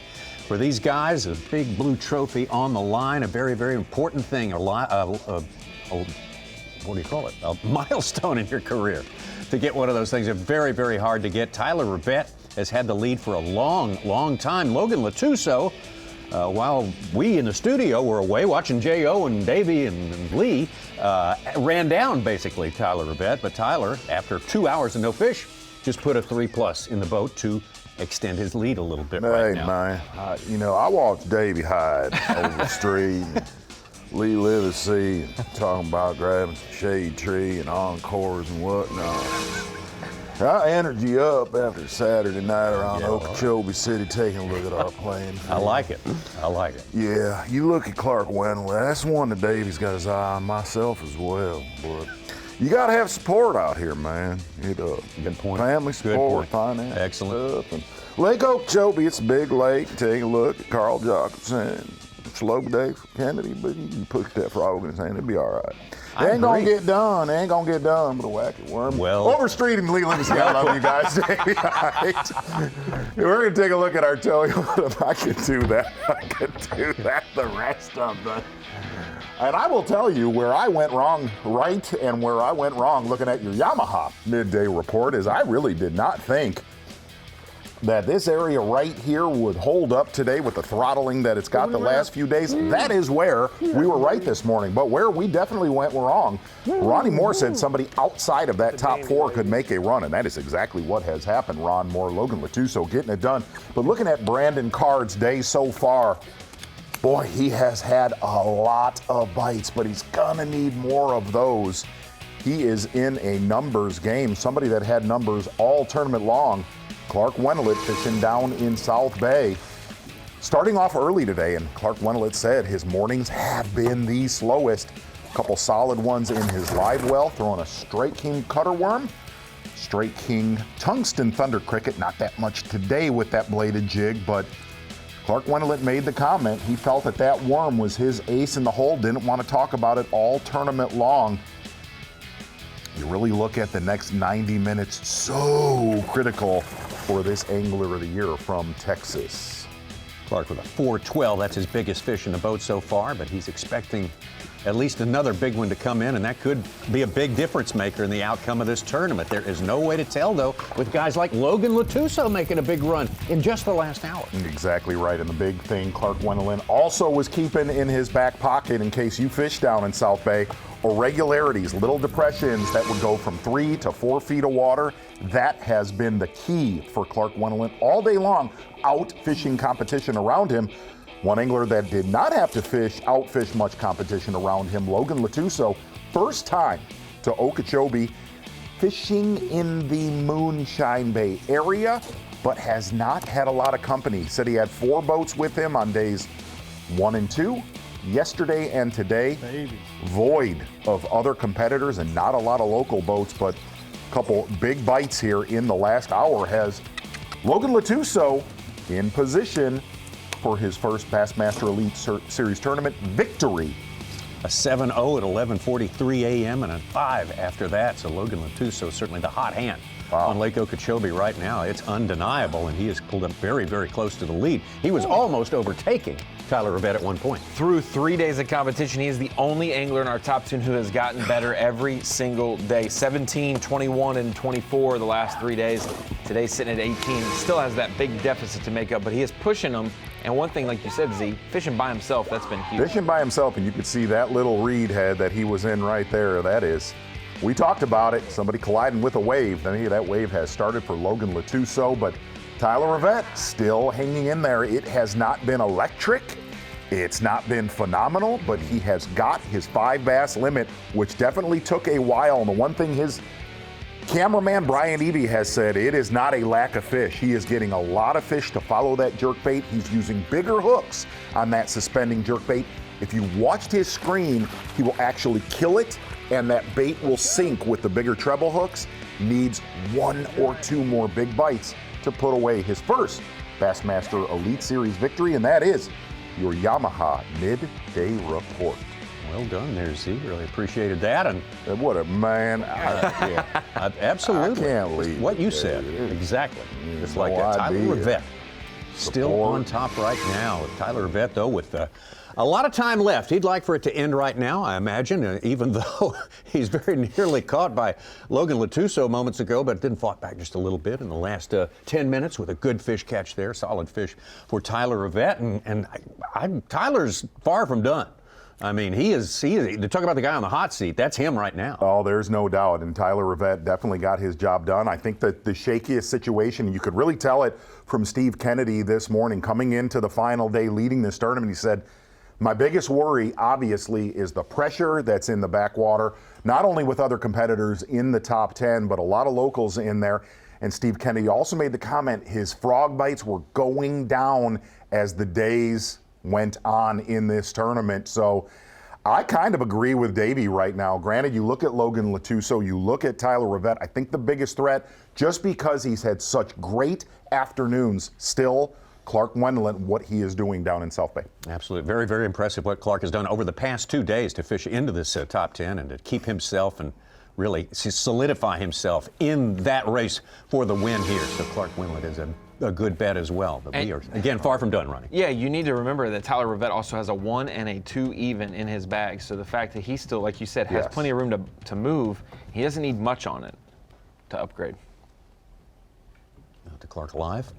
For these guys, a big blue trophy on the line, a very, very important thing, what do you call it? A milestone in your career. To get one of those things, it's very, very hard to get. Tyler Rivette has had the lead for a long, long time. Logan Latuso, while we in the studio were away watching J.O. and Davey and Lee, ran down basically Tyler Rivette. But Tyler, after 2 hours of no fish, just put a 3+ in the boat to extend his lead a little bit right now. Man, I watched Davey hide over the street. Lee Livesey talking about grabbing some shade tree and encores and whatnot. I energy up after Saturday night around Okeechobee City, taking a look at our playing field. I like it. Yeah, you look at Clark Wendland. That's one that Davey's got his eye on, myself as well. But you got to have support out here, man. Good point. Family support, finance. Excellent. Stuff. And Lake Okeechobee, it's a big lake. Take a look at Carl Jacobson. Slow day for Kennedy, but you can push that frog in his hand, it'll be all right. They ain't gonna get done. They ain't gonna get done with a wacky worm. Well, Overstreet and Lee Livesey, I love you guys. We're gonna take a look at our tell you what, if I could do that, I could do that the rest of the. And I will tell you where I went wrong right and where I went wrong looking at your Yamaha midday report is I really did not think that this area right here would hold up today with the throttling that it's got the last few days. That is where we were right this morning, but where we definitely went wrong, Ronnie Moore said somebody outside of that top 4 could make a run, and that is exactly what has happened. Ron Moore, Logan Latuso getting it done. But looking at Brandon Card's day so far, boy, he has had a lot of bites, but he's gonna need more of those. He is in a numbers game, somebody that had numbers all tournament long. Clark Wendland fishing down in South Bay. Starting off early today, and Clark Wendland said his mornings have been the slowest. A couple solid ones in his live well, throwing a straight king cutter worm, straight king tungsten thunder cricket. Not that much today with that bladed jig, but Clark Wendland made the comment. He felt that worm was his ace in the hole, didn't want to talk about it all tournament long. You really look at the next 90 minutes, so critical for this angler of the year from Texas. Clark with a 412. That's his biggest fish in the boat so far, but he's expecting at least another big one to come in, and that could be a big difference maker in the outcome of this tournament. There is no way to tell, though, with guys like Logan Latuso making a big run in just the last hour. Exactly right, and the big thing Clark Wendland also was keeping in his back pocket in case you fish down in South Bay, irregularities, little depressions that would go from 3 to 4 feet of water. That has been the key for Clark Wendland all day long, out fishing competition around him. One angler that did not have to outfish much competition around him, Logan Latuso, first time to Okeechobee, fishing in the Moonshine Bay area, but has not had a lot of company. Said he had 4 boats with him on days 1 and 2, yesterday and today. Void of other competitors and not a lot of local boats, but a couple big bites here in the last hour has Logan Latuso in position for his first Bassmaster Elite Series tournament victory. A 7-0 at 11:43 a.m. and a 5 after that. So Logan Latuso certainly the hot hand on Lake Okeechobee right now. It's undeniable, and he has pulled up very, very close to the lead. He was almost overtaking Tyler Rivette at one point. Through 3 days of competition, he is the only angler in our top 10 who has gotten better every single day. 17, 21, and 24 the last 3 days. Today's sitting at 18. Still has that big deficit to make up, but he is pushing them. And one thing, like you said, Z, fishing by himself, that's been huge. Fishing by himself, and you could see that little reed head that he was in right there. That is, we talked about it, somebody colliding with a wave. I mean, that wave has started for Logan Latuso, but Tyler Rivette still hanging in there. It has not been electric. It's not been phenomenal, but he has got his 5 bass limit, which definitely took a while. And the one thing his cameraman Brian Eby has said, it is not a lack of fish. He is getting a lot of fish to follow that jerkbait. He's using bigger hooks on that suspending jerkbait. If you watched his screen, he will actually kill it, and that bait will sink with the bigger treble hooks. Needs 1 or 2 more big bites to put away his first Bassmaster Elite Series victory, and that is your Yamaha Midday Report. Well done there, Z. Really appreciated that. And what a man. Absolutely. I can't leave. What you said. Exactly. Just like that. Tyler Rivette still on top right now. Tyler Rivette, though, with a lot of time left. He'd like for it to end right now, I imagine, even though he's very nearly caught by Logan Latuso moments ago, but didn't fought back just a little bit in the last 10 minutes with a good fish catch there. Solid fish for Tyler Rivette. And Tyler's far from done. I mean, he is, to talk about the guy on the hot seat, that's him right now. Oh, there's no doubt. And Tyler Rivette definitely got his job done. I think that the shakiest situation, you could really tell it from Steve Kennedy this morning, coming into the final day, leading this tournament. He said, my biggest worry, obviously, is the pressure that's in the backwater, not only with other competitors in the top 10, but a lot of locals in there. And Steve Kennedy also made the comment his frog bites were going down as the days went on in this tournament. So I kind of agree with Davey right now. Granted, you look at Logan Latuso, you look at Tyler Rivette. I think the biggest threat, just because he's had such great afternoons, still Clark Wendland, what he is doing down in South Bay. Absolutely. Very, very impressive what Clark has done over the past 2 days to fish into this top 10 and to keep himself and really solidify himself in that race for the win here. So Clark Wendland is a good bet as well. But we are, again, far from done running. Yeah, you need to remember that Tyler Rivette also has a 1 and a 2 even in his bag. So the fact that he still, like you said, has plenty of room to move, he doesn't need much on it to upgrade. To Clark Live.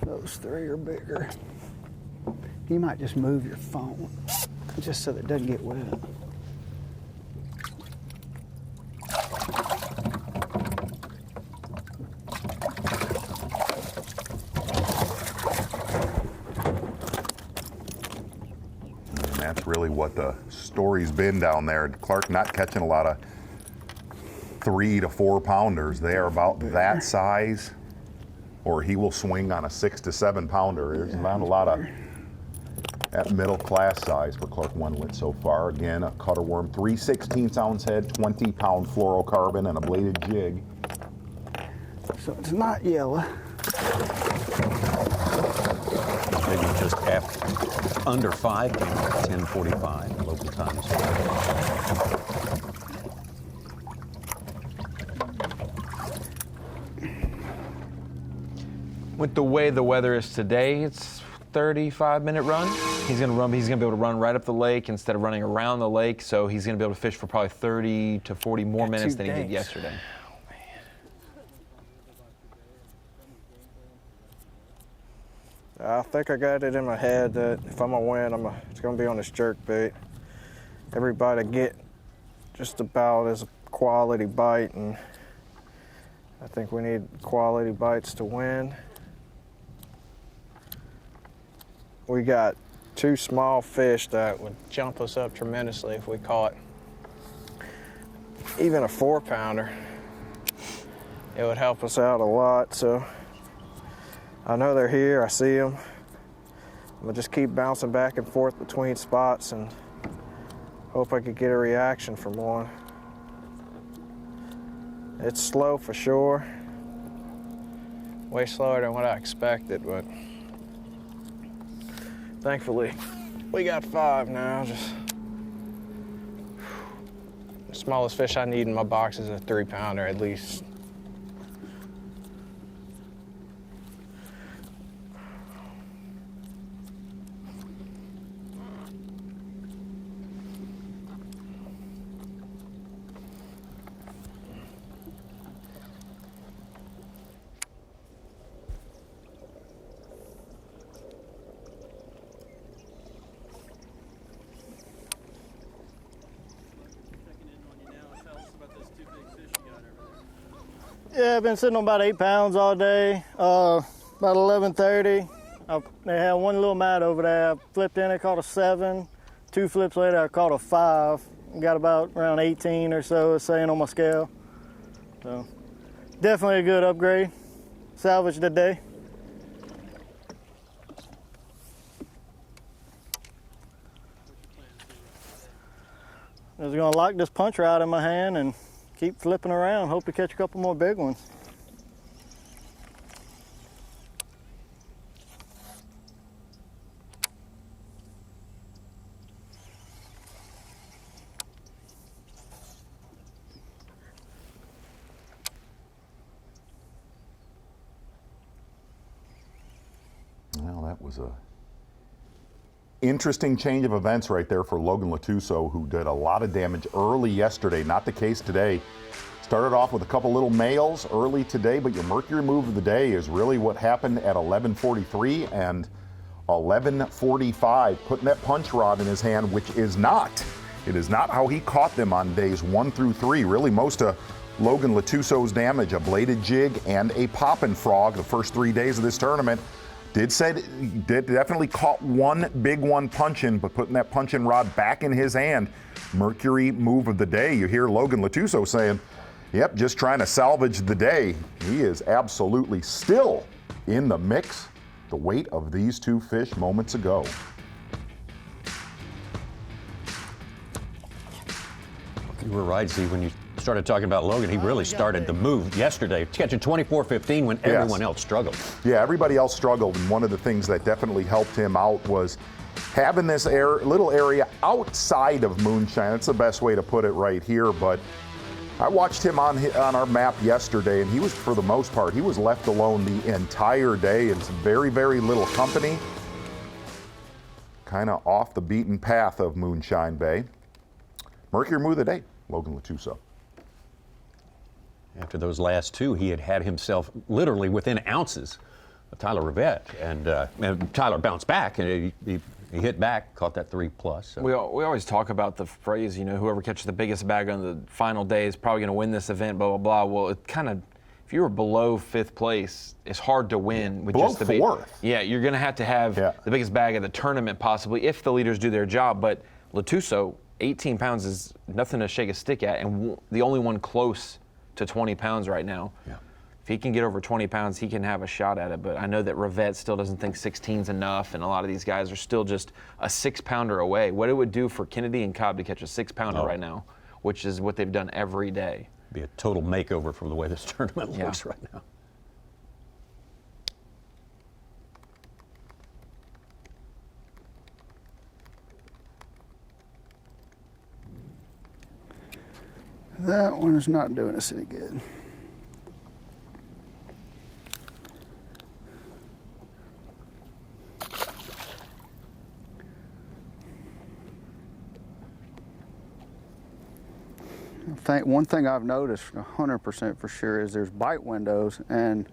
Those 3 are bigger. You might just move your phone. just so that it doesn't get wet. And that's really what the story's been down there. Clark not catching a lot of 3 to 4 pounders. They are about that size, or he will swing on a 6 to 7 pounder. There's not a lot of that middle class size for Clark Wendland so far. Again, a cutter worm, 3/16 ounce head, 20-pound fluorocarbon, and a bladed jig. So it's not yellow. Maybe just under 5, 10:45 local time. With the way the weather is today, it's 35-minute run. He's gonna be able to run right up the lake instead of running around the lake. So he's gonna be able to fish for probably 30 to 40 more minutes than he did yesterday. I think I got it in my head that if I'm gonna win, it's gonna be on this jerk bait. Everybody get just about as a quality bite, and I think we need quality bites to win. We got 2 small fish that would jump us up tremendously if we caught even a 4-pounder. It would help us out a lot, so I know they're here, I see them. I'm gonna just keep bouncing back and forth between spots and hope I could get a reaction from one. It's slow for sure. Way slower than what I expected, but thankfully we got 5 now. Just the smallest fish I need in my box is a 3-pounder at least. Yeah, I've been sitting on about 8 pounds all day. About 11:30, they had one little mat over there. I flipped in, I caught a 7. 2 flips later, I caught a 5. Got about around 18 or so, it's saying on my scale. So definitely a good upgrade. Salvaged the day. I was gonna lock this punch rod in my hand and keep flipping around, hope to catch a couple more big ones. Well, that was a interesting change of events right there for Logan Latuso, who did a lot of damage early yesterday. Not the case today. Started off with a couple little males early today, but your mercury move of the day is really what happened at 11:43 and 11:45, putting that punch rod in his hand, which is not. It is not how he caught them on days 1 through 3. Really, most of Logan Latuso's damage, a bladed jig and a poppin' frog the first 3 days of this tournament. Did definitely caught one big one punching, but putting that punching rod back in his hand, mercury move of the day. You hear Logan Latuso saying, yep, just trying to salvage the day. He is absolutely still in the mix. The weight of these 2 fish moments ago. You were right, Steve, when you started talking about Logan. He really started the move yesterday, catching 24-15 when everyone else struggled. Yeah, everybody else struggled, and one of the things that definitely helped him out was having this little area outside of Moonshine. That's the best way to put it right here, but I watched him on our map yesterday, and he was, for the most part, he was left alone the entire day in some very, very little company. Kind of off the beaten path of Moonshine Bay. Mercury move of the day, Logan Latuso. After those last 2, he had himself literally within ounces of Tyler Rivette, and Tyler bounced back, and he He hit back, caught that 3+. So. We always talk about the phrase, whoever catches the biggest bag on the final day is probably going to win this event, blah, blah, blah. Well, it kind of, if you were below 5th place, it's hard to win with below just the 4th. Yeah, you're going to have the biggest bag of the tournament possibly if the leaders do their job. But Latuso, 18 pounds is nothing to shake a stick at, and the only one close to 20 pounds right now. Yeah. If he can get over 20 pounds, he can have a shot at it. But I know that Rivette still doesn't think 16's enough, and a lot of these guys are still just a 6-pounder away. What it would do for Kennedy and Cobb to catch a 6-pounder right now, which is what they've done every day. Be a total makeover from the way this tournament looks right now. That one is not doing us any good. One thing I've noticed 100% for sure is there's bite windows, and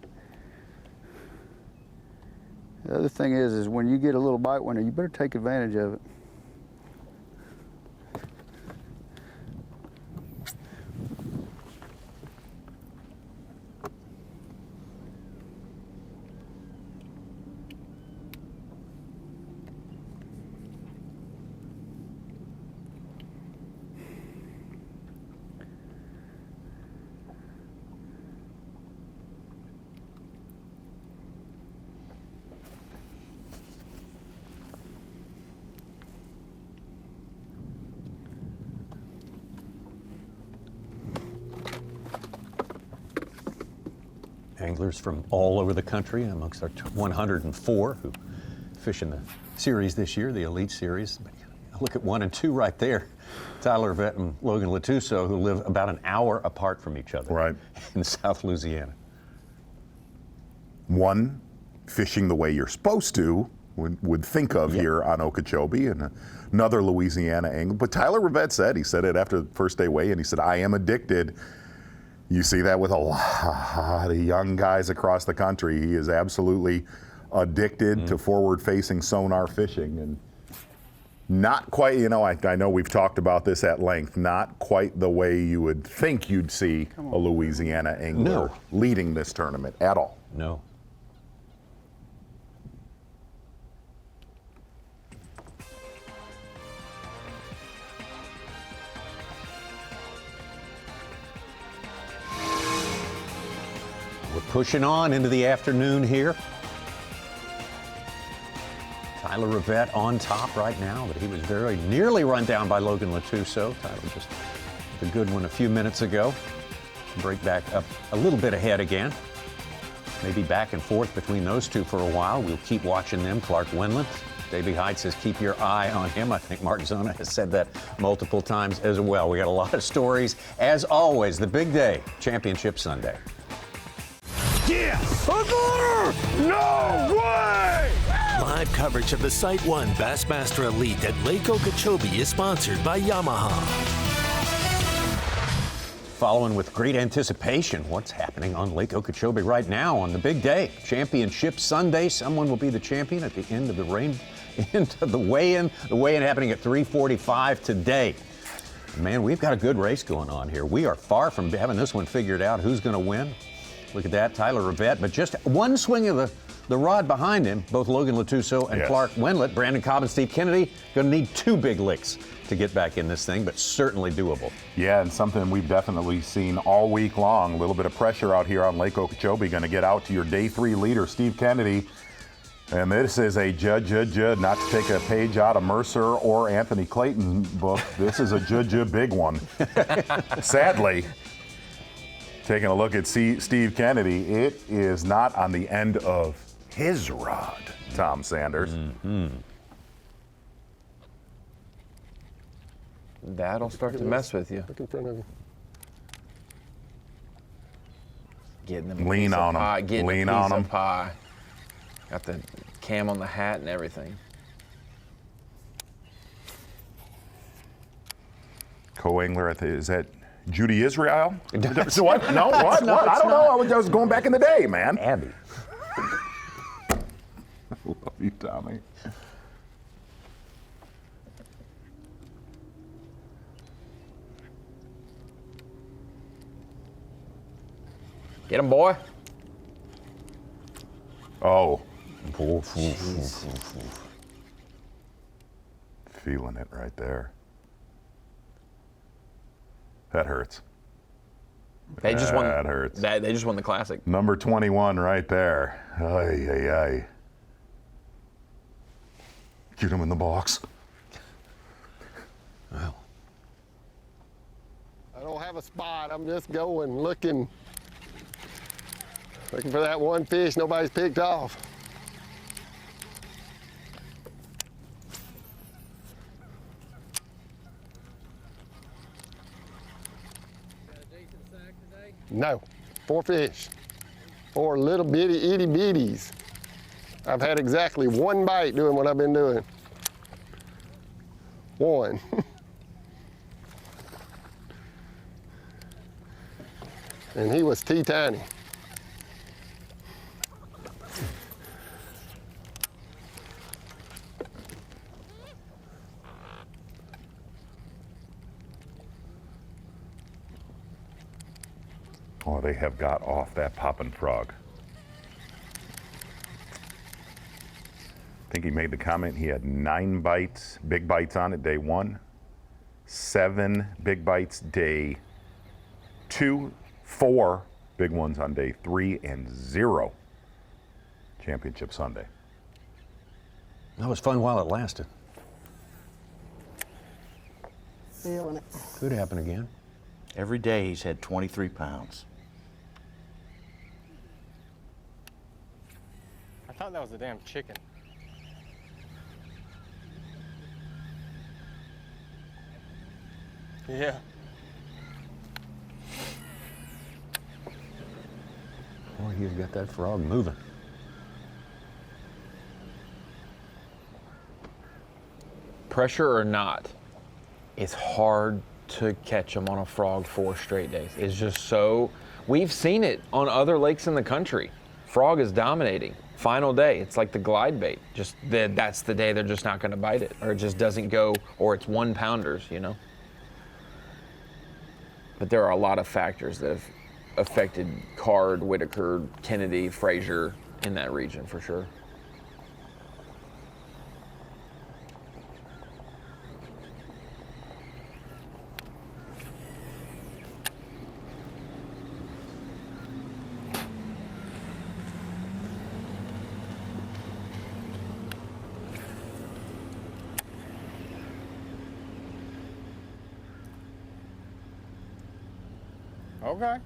the other thing is when you get a little bite window, you better take advantage of it. Anglers from all over the country, amongst our 104 who fish in the series this year, the Elite Series. Look at 1 and 2 right there. Tyler Rivette and Logan Latuso, who live about an hour apart from each other in South Louisiana. One fishing the way you're supposed to, would think of here on Okeechobee, and another Louisiana angler. But Tyler Rivette he said it after the first day weigh-in, he said, I am addicted. You see that with a lot of young guys across the country. He is absolutely addicted to forward-facing sonar fishing, and not quite, I know we've talked about this at length, not quite the way you would think you'd see a Louisiana angler leading this tournament at all. No. We're pushing on into the afternoon here. Tyler Rivette on top right now, but he was very nearly run down by Logan Latuso. Tyler just a good one a few minutes ago. Break back up a little bit ahead again. Maybe back and forth between those two for a while. We'll keep watching them. Clark Wendland. Davey Hyde says keep your eye on him. I think Mark Zona has said that multiple times as well. We got a lot of stories. As always, the big day, Championship Sunday. Yeah! No way! Live coverage of the SiteOne Bassmaster Elite at Lake Okeechobee is sponsored by Yamaha. Following with great anticipation what's happening on Lake Okeechobee right now on the big day, Championship Sunday. Someone will be the champion at the end of the weigh-in. The weigh-in happening at 3:45 today. Man, we've got a good race going on here. We are far from having this one figured out. Who's going to win? Look at that, Tyler Rivette, but just one swing of the rod behind him, both Logan Latuso and Clark Wendland. Brandon Cobb and Steve Kennedy going to need 2 big licks to get back in this thing, but certainly doable. Yeah, and something we've definitely seen all week long. A little bit of pressure out here on Lake Okeechobee. Going to get out to your day 3 leader, Steve Kennedy. And this is a judge, not to take a page out of Mercer or Anthony Clayton's book. This is a judge big one. Sadly, taking a look at Steve Kennedy, it is not on the end of his rod, Tom Sanders. Mm-hmm. That'll start to mess with you. Look in front of you. Getting them Lean on him. Getting Lean a piece on him. of pie. Got the cam on the hat and everything. Co-angler, is that Judy Israel? What? No, what? What? I don't know. I was going back in the day, man. Abby. I love you, Tommy. Get him, boy. Oh. Feeling it right there. That hurts. They just won. That hurts. They just won the Classic. Number 21 right there. Ay, ay, ay. Get him in the box. Well. I don't have a spot. I'm just going, looking for that one fish nobody's picked off. No, 4 fish. 4 little bitty itty bitties. I've had exactly 1 bite doing what I've been doing. 1. And he was teeny-tiny. Oh, they have got off that poppin' frog. I think he made the comment he had 9 bites, big bites on it day 1, 7 big bites day 2, 4 big ones on day 3, and 0 championship Sunday. That was fun while it lasted. Feeling it. Could happen again. Every day he's had 23 pounds. I thought that was a damn chicken. Yeah. Boy, you've got that frog moving. Pressure or not, it's hard to catch them on a frog 4 straight days. It's just so, we've seen it on other lakes in the country. Frog is dominating. Final day, it's like the glide bait. Just that's the day they're just not going to bite it, or it just doesn't go, or it's 1-pounders, you know. But there are a lot of factors that have affected Card, Whitaker, Kennedy, Frazier in that region for sure. Okay.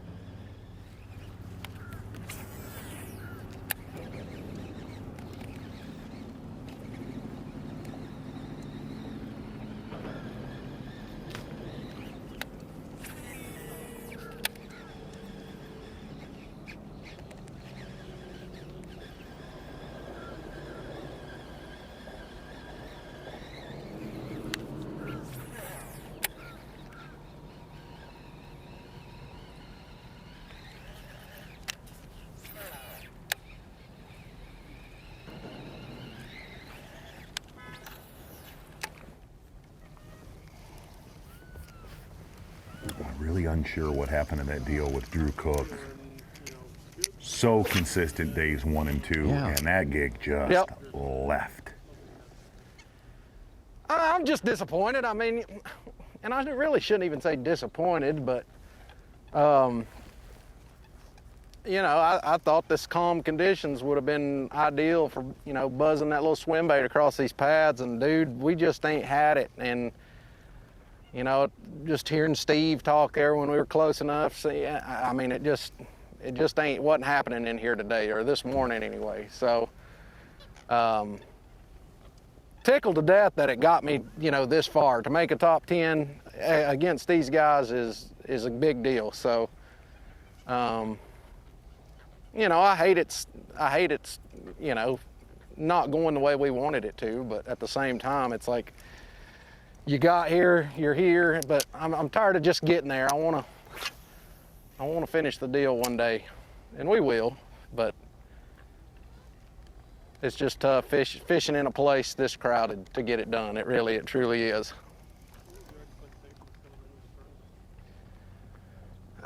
Really unsure what happened in that deal with Drew Cook. So consistent days 1 and 2, and that gig just left. I'm just disappointed. I mean, and I really shouldn't even say disappointed, but, you know, I thought this calm conditions would have been ideal for, you know, buzzing that little swim bait across these pads, and dude, we just ain't had it. And, you know, just hearing Steve talk there when we were close enough, see, I mean, it just wasn't happening in here today, or this morning anyway. So, tickled to death that it got me, you know, this far. To make a top 10 against these guys is a big deal. So, you know, I hate it's, you know, not going the way we wanted it to, but at the same time, it's like, you got here, you're here, but I'm tired of just getting there. I want to finish the deal one day, and we will, but it's just tough fishing in a place this crowded to get it done. It truly is.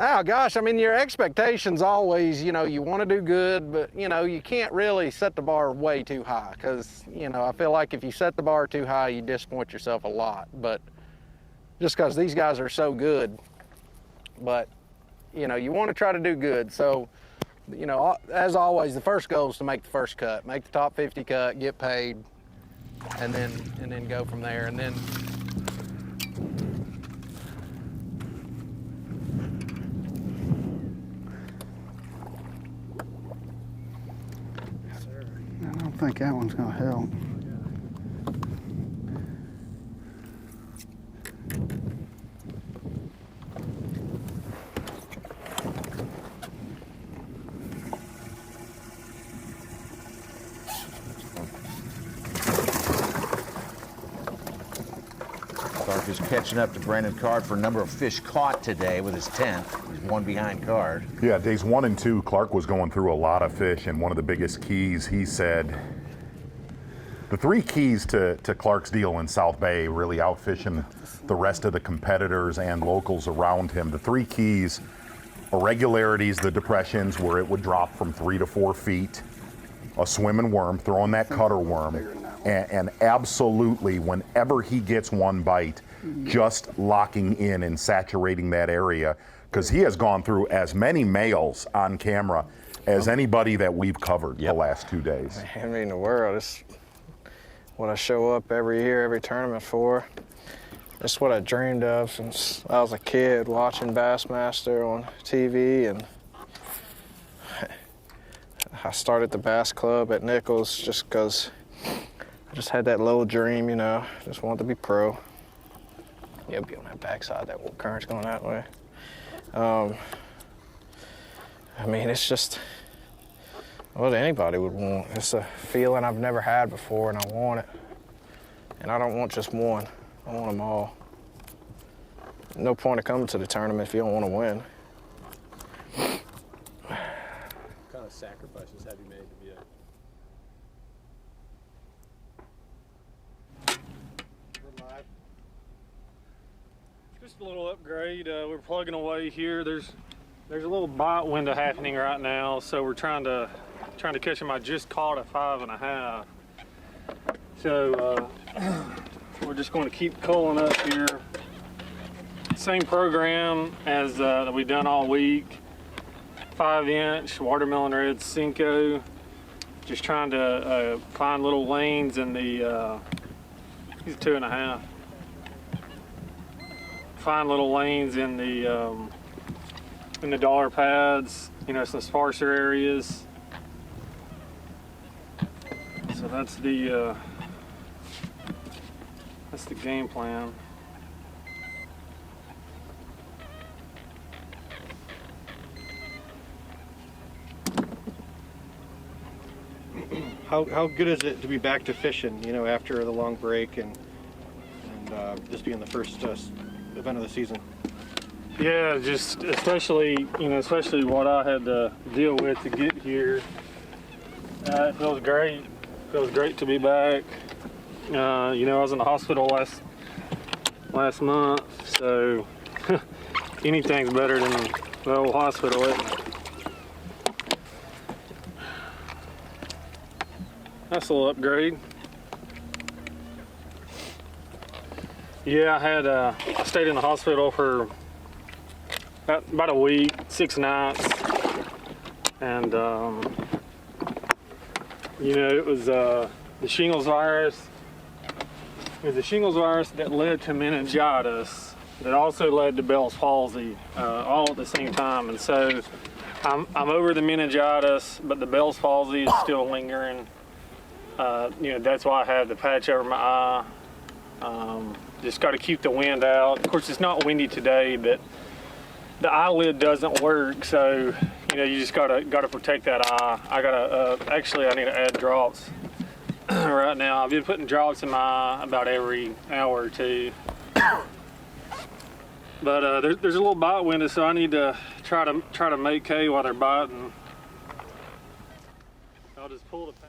Oh, gosh, I mean, your expectations always, you know, you want to do good, but, you know, you can't really set the bar way too high because, you know, I feel like if you set the bar too high, you disappoint yourself a lot. But just because these guys are so good, but, you know, you want to try to do good. So, you know, as always, the first goal is to make the first cut, make the top 50 cut, get paid, and then go from there. And then I don't think that one's gonna help. Clark is catching up to Brandon Card for a number of fish caught today with his 10th. He's one behind Card. Yeah, days 1 and 2, Clark was going through a lot of fish, and one of the biggest keys, he said, the 3 keys to Clark's deal in South Bay, really outfishing the rest of the competitors and locals around him. The 3 keys, irregularities, the depressions where it would drop from 3 to 4 feet, a swimming worm, throwing that cutter worm, and absolutely, whenever he gets one bite, just locking in and saturating that area, because he has gone through as many males on camera as anybody that we've covered the last 2 days. I mean, the world is what I show up every year, every tournament for. It's what I dreamed of since I was a kid, watching Bassmaster on TV, and I started the Bass Club at Nichols just because I just had that little dream, you know, just wanted to be pro. You'll be on that backside, that current's going that way. I mean, it's just what anybody would want. It's a feeling I've never had before, and I want it. And I don't want just one. I want them all. No point of coming to the tournament if you don't want to win. What kind of sacrifices have you made to be a... We're live. Just a little upgrade. We're plugging away here. There's a little bite window happening right now, so we're trying to catch them. I just caught a 5.5. So we're just going to keep culling up here. Same program as that we've done all week. 5-inch watermelon red Cinco. Just trying to find little lanes in the, he's 2.5. Find little lanes in the dollar pads, you know, some sparser areas. So that's the game plan. How good is it to be back to fishing, you know, after the long break and this being the first event of the season? Yeah, just especially what I had to deal with to get here. It feels great. Feels great to be back. You know, I was in the hospital last month, so anything's better than the old hospital. That's a little upgrade. Yeah, I stayed in the hospital for about a week, 6 nights, and you know, it was the shingles virus. It was the shingles virus that led to meningitis, that also led to Bell's palsy, all at the same time. And so I'm over the meningitis, but the Bell's palsy is still lingering. You know, that's why I have the patch over my eye. Just got to keep the wind out. Of course, it's not windy today, but the eyelid doesn't work, so you know, you just gotta protect that eye. I gotta actually I need to add drops right now. I've been putting drops in my eye about every hour or two. But there's a little bite window, so I need to try to make hay while they're biting. I'll just pull the patch.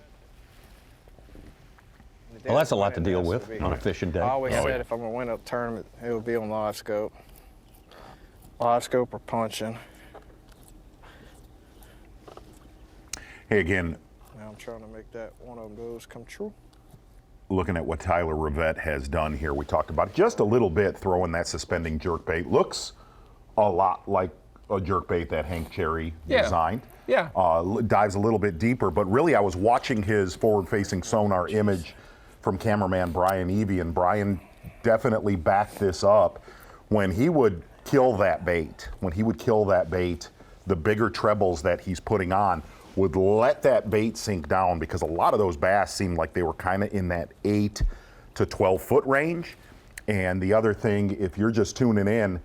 Well, that's a lot to deal with on a fishing day. I always said if I'm gonna win a tournament, it would be on live scope. Live scope or punching. Hey, again, Now I'm trying to make that one of those come true. looking at what Tyler Rivette has done here, we talked about it just a little bit, throwing that suspending jerkbait. Looks a lot like a jerkbait that Hank Cherry designed. Yeah. Dives a little bit deeper, but really I was watching his forward-facing sonar image from cameraman Brian Evie, and Brian definitely backed this up. When he would kill that bait, the bigger trebles that he's putting on would let that bait sink down, because a lot of those bass seemed like they were kind of in that 8 to 12 foot range. And the other thing, if you're just tuning in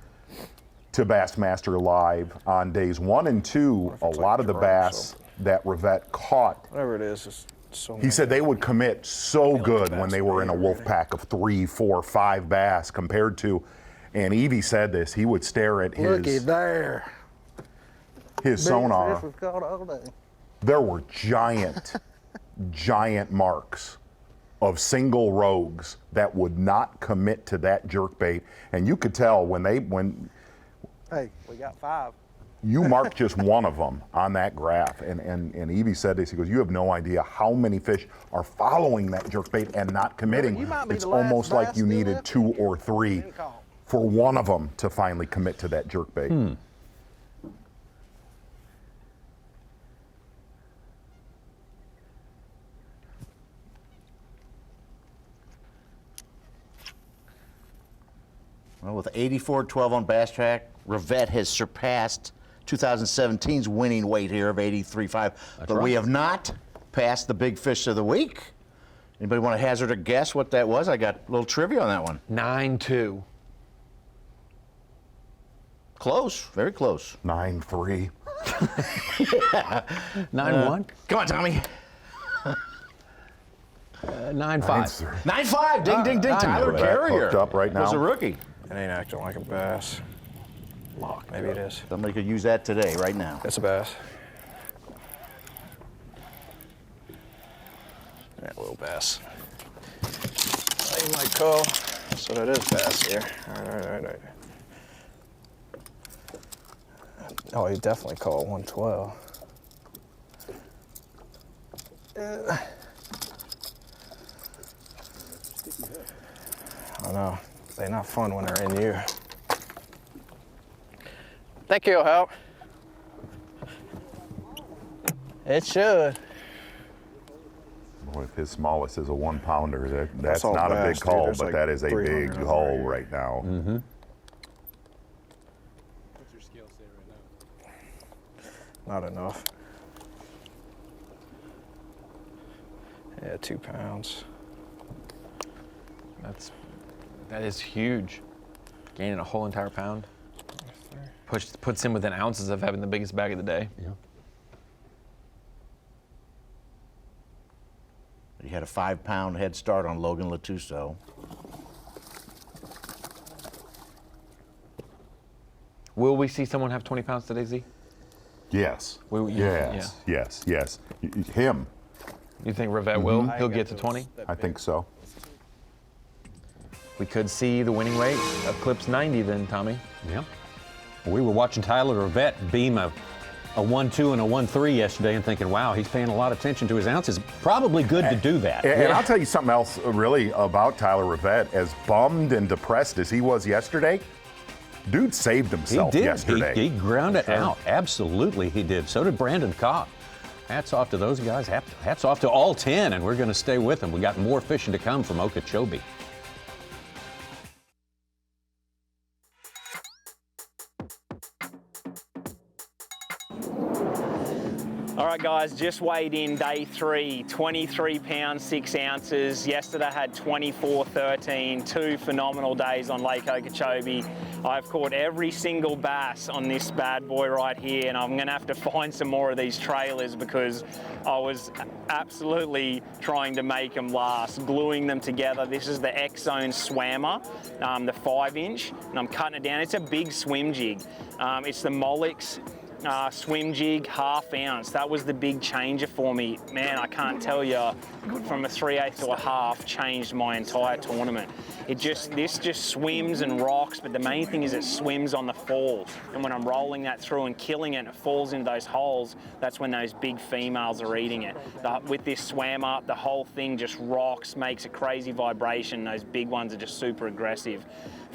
to Bassmaster Live on days 1 and 2, a lot of the bass that Rivette caught, whatever it is so he said they would commit so good when they were in a wolf pack of 3, 4, 5 bass compared to, and Evie said this, he would stare at Looky there. his sonar. This was caught all day. There were giant, giant marks of single rogues that would not commit to that jerkbait. And you could tell when Hey, we got 5. you marked just one of them on that graph. And Evie said this, he goes, you have no idea how many fish are following that jerkbait and not committing. It's almost like you needed 2 or 3 for one of them to finally commit to that jerkbait. Well, with 84-12 on Bass Track, Rivette has surpassed 2017's winning weight here of 83.5. But we have not passed the big fish of the week. Anybody want to hazard a guess what that was? I got a little trivia on that one. 9-2. Close, very close. 9-3. Yeah. 9-1. Come on, Tommy. 9-5. 9-5. Ding, ding, ding. Tyler Carrier. Hooked up right now. Was a rookie. It ain't acting like a bass. Lock, maybe it is. Somebody could use that today, right now. It's a bass. That little bass. You might call. So that is bass here. All right. Oh, you definitely call it 112. I know. They're not fun when they're in you. Think it'll help. It should. Boy, if his smallest is a 1 pounder, that's all not a bass, big dude. haul, There's but like that is a 300 big over haul here. right now. Mm-hmm. What's your scale say right now? Not enough. Yeah, 2 pounds. That is huge. Gaining a whole entire pound. Puts him within ounces of having the biggest bag of the day. Yeah. He had a 5-pound head start on Logan Latuso. Will we see someone have 20 pounds today, Z? Yes. Yes. Him. You think Rivette will? He'll get to 20? I think so. We could see the winning weight eclipse 90 then, Tommy. Yeah. We were watching Tyler Rivette beam a 1-2 and a 1-3 yesterday and thinking, wow, he's paying a lot of attention to his ounces. Probably good to do that. And I'll tell you something else really about Tyler Rivette. As bummed and depressed as he was yesterday, dude saved himself yesterday. He ground it out. Absolutely he did. So did Brandon Cobb. Hats off to those guys. Hats off to all 10, and we're going to stay with them. We got more fishing to come from Okeechobee. All right, guys, just weighed in day 3, 23 pounds, 6 ounces. Yesterday had 24.13, 2 phenomenal days on Lake Okeechobee. I've caught every single bass on this bad boy right here, and I'm gonna have to find some more of these trailers because I was absolutely trying to make them last, gluing them together. This is the X-Zone Swammer, the 5-inch, and I'm cutting it down. It's a big swim jig. It's the Molix swim jig, 1/2 ounce. That was the big changer for me. Man, I can't tell you, from a 3/8 to a half changed my entire tournament. This just swims and rocks, but the main thing is it swims on the fall. And when I'm rolling that through and killing it, and it falls into those holes, that's when those big females are eating it. With this swam up, the whole thing just rocks, makes a crazy vibration. Those big ones are just super aggressive.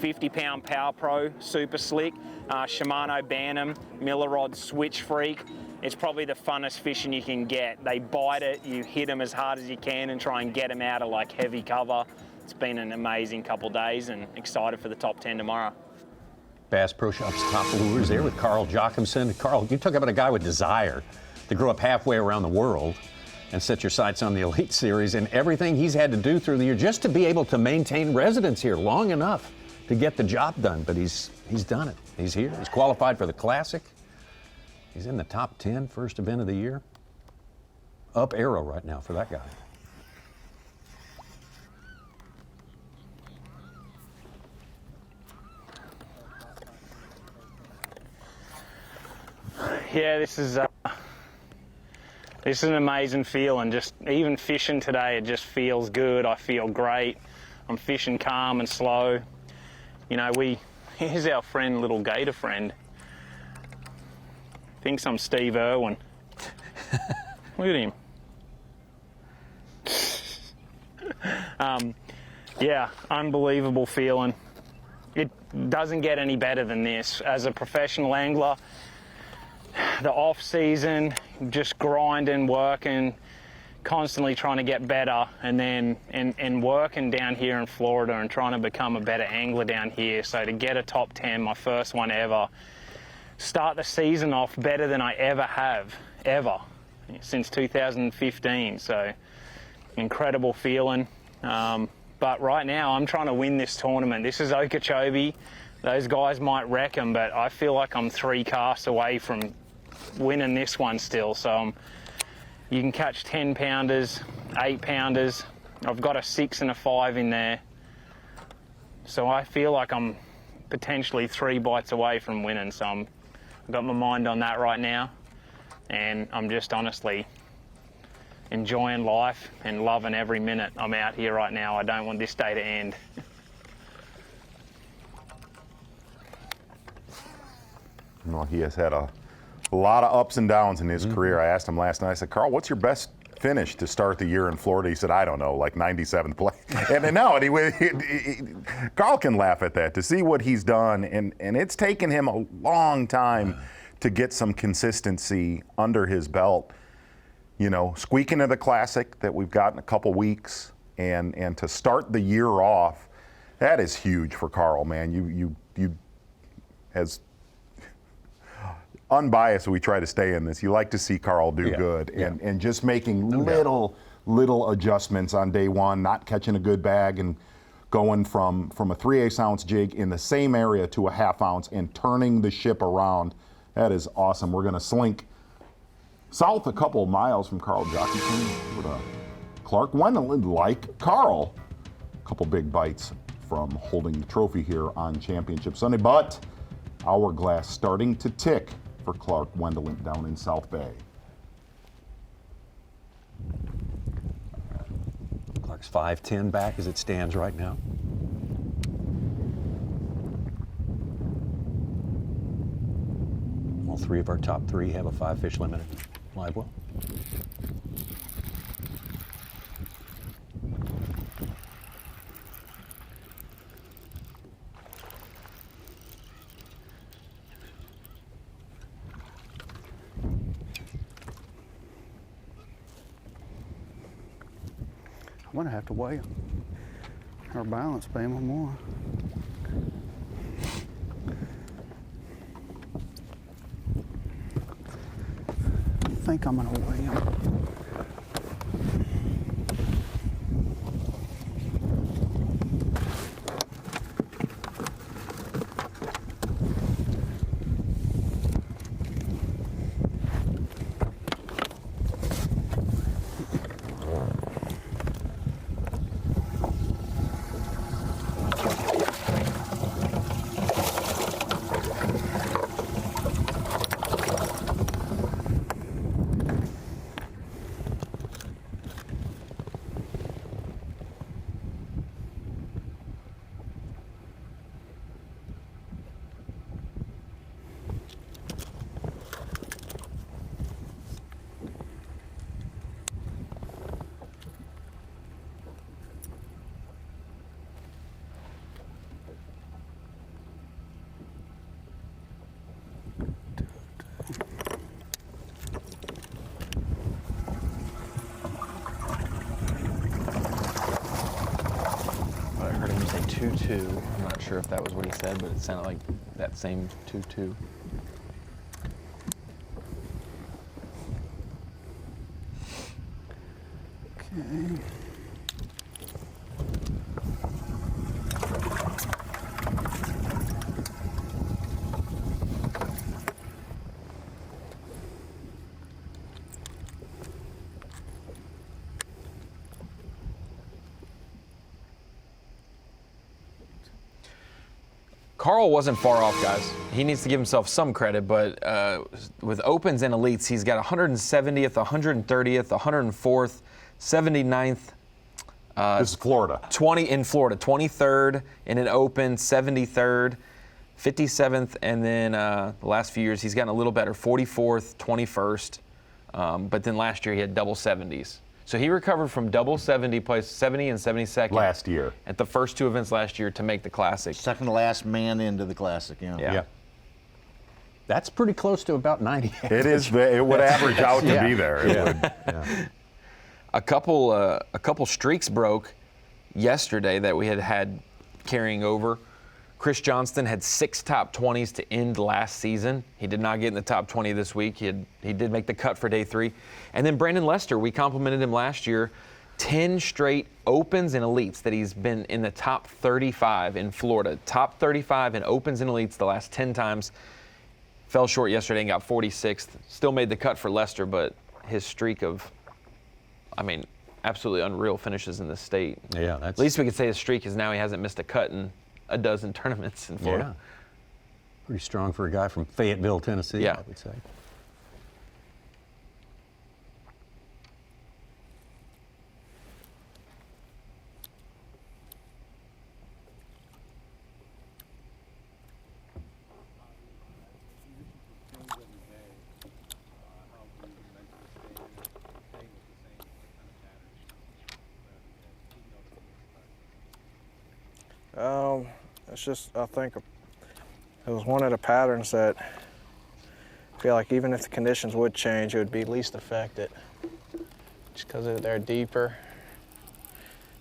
50-pound Power Pro, super slick. Shimano Bantam, Miller Rod Switch Freak. It's probably the funnest fishing you can get. They bite it, you hit them as hard as you can and try and get them out of like heavy cover. It's been an amazing couple days and excited for the top 10 tomorrow. Bass Pro Shop's top lures there with Carl Jochimson. Carl, you talk about a guy with desire to grow up halfway around the world and set your sights on the Elite Series and everything he's had to do through the year just to be able to maintain residence here long enough to get the job done. But he's done it. He's here. He's qualified for the Classic. He's in the top 10, first event of the year. Up arrow right now for that guy. Yeah, this is an amazing feeling. Just even fishing today, it just feels good. I feel great. I'm fishing calm and slow. You know, here's our friend, little gator friend. Thinks I'm Steve Irwin. Look at him. Yeah, unbelievable feeling. It doesn't get any better than this. As a professional angler, the off season, just grinding, working, constantly trying to get better, and then and working down here in Florida and trying to become a better angler down here. So to get a top 10, my first one ever, start the season off better than I ever have, since 2015. So incredible feeling. But right now I'm trying to win this tournament. This is Okeechobee. Those guys might wreck them, but I feel like I'm 3 casts away from winning this one still. So you can catch 10-pounders, 8-pounders. I've got a 6 and a 5 in there. So I feel like I'm potentially 3 bites away from winning. So I've got my mind on that right now. And I'm just honestly enjoying life and loving every minute I'm out here right now. I don't want this day to end. Well, he has had a lot of ups and downs in his career. I asked him last night, I said, Carl, what's your best finish to start the year in Florida? He said, I don't know, like 97th place. And now Carl can laugh at that, to see what he's done. And it's taken him a long time to get some consistency under his belt. You know, squeaking to the Classic that we've got in a couple weeks, and to start the year off, that is huge for Carl, man. You as unbiased we try to stay in this, you like to see Carl do good, and just making little adjustments on day one, not catching a good bag and going from a 3/8 ounce jig in the same area to a 1/2 ounce and turning the ship around. That is awesome. We're going to slink south a couple of miles from Carl Jochimson with Clark Wendland, like Carl. A couple big bites from holding the trophy here on Championship Sunday, but hourglass starting to tick for Clark Wendland down in South Bay. Clark's 5'10" back as it stands right now. All 3 of our top 3 have a 5-fish limit at live well. I'm gonna have to weigh them. Our balance beam them more. I think I'm gonna weigh them. 2-2. I'm not sure if that was what he said, but it sounded like that same 2-2. Okay. Carl wasn't far off, guys. He needs to give himself some credit, but with opens and elites, he's got 170th, 130th, 104th, 79th. This is Florida. 20 in Florida, 23rd in an open, 73rd, 57th, and then the last few years he's gotten a little better, 44th, 21st, but then last year he had double 70s. So he recovered from double 70 place, 70 and 72nd last year at the first two events last year to make the Classic. Second to last man into the Classic, Yeah. That's pretty close to about 90. It is. It would average out to be there. It would. Yeah. A couple streaks broke yesterday that we had carrying over. Chris Johnston had 6 top 20s to end last season. He did not get in the top 20 this week. He did make the cut for day 3. And then Brandon Lester, we complimented him last year, 10 straight opens and elites that he's been in the top 35 in Florida. Top 35 in opens and elites the last 10 times. Fell short yesterday and got 46th. Still made the cut for Lester, but his streak of, absolutely unreal finishes in the state. Yeah, at least we could say his streak is now he hasn't missed a cut in a dozen tournaments in Florida. Yeah. Pretty strong for a guy from Fayetteville, Tennessee, Yeah. I would say. It's just, I think it was one of the patterns that I feel like even if the conditions would change, it would be least affected. Just because they're deeper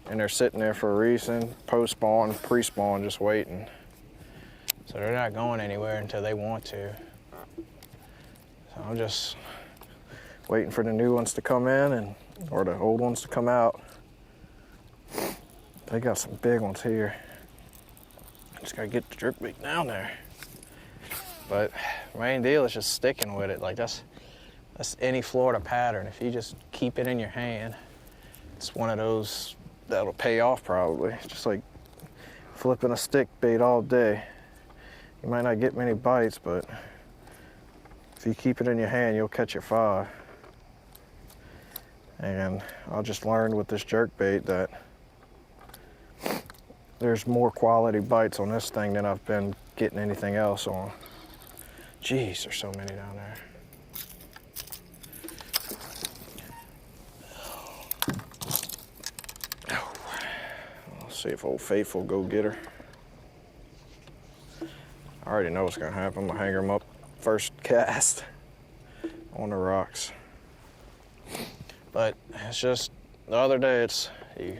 and they're sitting there for a reason, post-spawn, pre-spawn, just waiting. So they're not going anywhere until they want to. So I'm just waiting for the new ones to come in or the old ones to come out. They got some big ones here. Just gotta get the jerkbait down there. But main deal is just sticking with it. Like that's any Florida pattern. If you just keep it in your hand, it's one of those that'll pay off probably. It's just like flipping a stick bait all day. You might not get many bites, but if you keep it in your hand, you'll catch your 5. And I just learned with this jerkbait that there's more quality bites on this thing than I've been getting anything else on. Jeez, there's so many down there. Let's see if Old Faithful go get her. I already know what's gonna happen. I'm gonna hang them up first cast on the rocks. But it's just, the other day you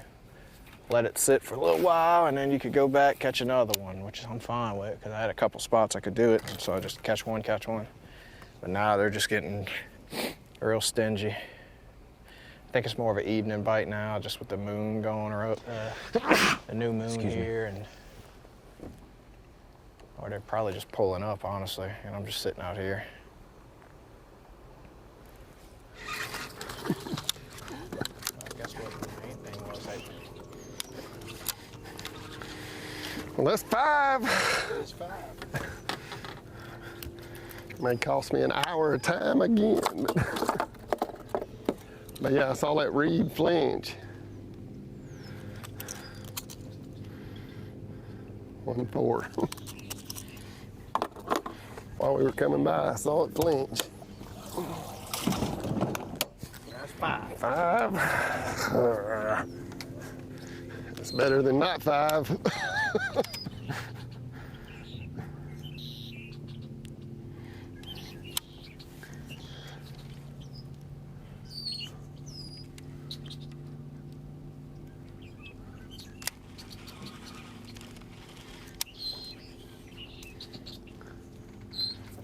let it sit for a little while and then you could go back, catch another one, which I'm fine with because I had a couple spots I could do it. So I just catch one. But now they're just getting real stingy. I think it's more of an evening bite now, just with the moon going around, the new moon here. Or they're probably just pulling up, honestly, and I'm just sitting out here. Well, that's 5. It's 5. May cost me an hour of time again. But yeah, I saw that reed flinch. 1-4. While we were coming by, I saw it flinch. That's 5. 5. It's better than not 5.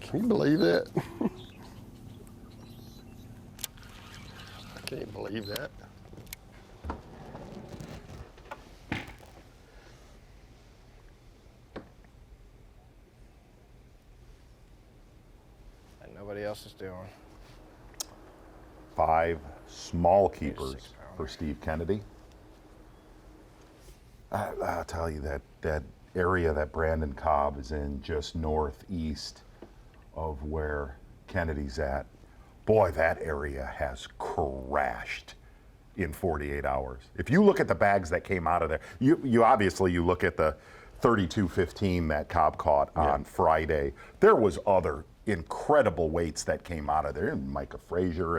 Can you believe that? I can't believe that. And nobody else is doing. 5 small keepers for Steve Kennedy. I'll tell you that area that Brandon Cobb is in, just northeast of where Kennedy's at, boy, that area has crashed in 48 hours. If you look at the bags that came out of there, you obviously you look at the 32.15 that Cobb caught on Friday. There was other incredible weights that came out of there, and Micah Frazier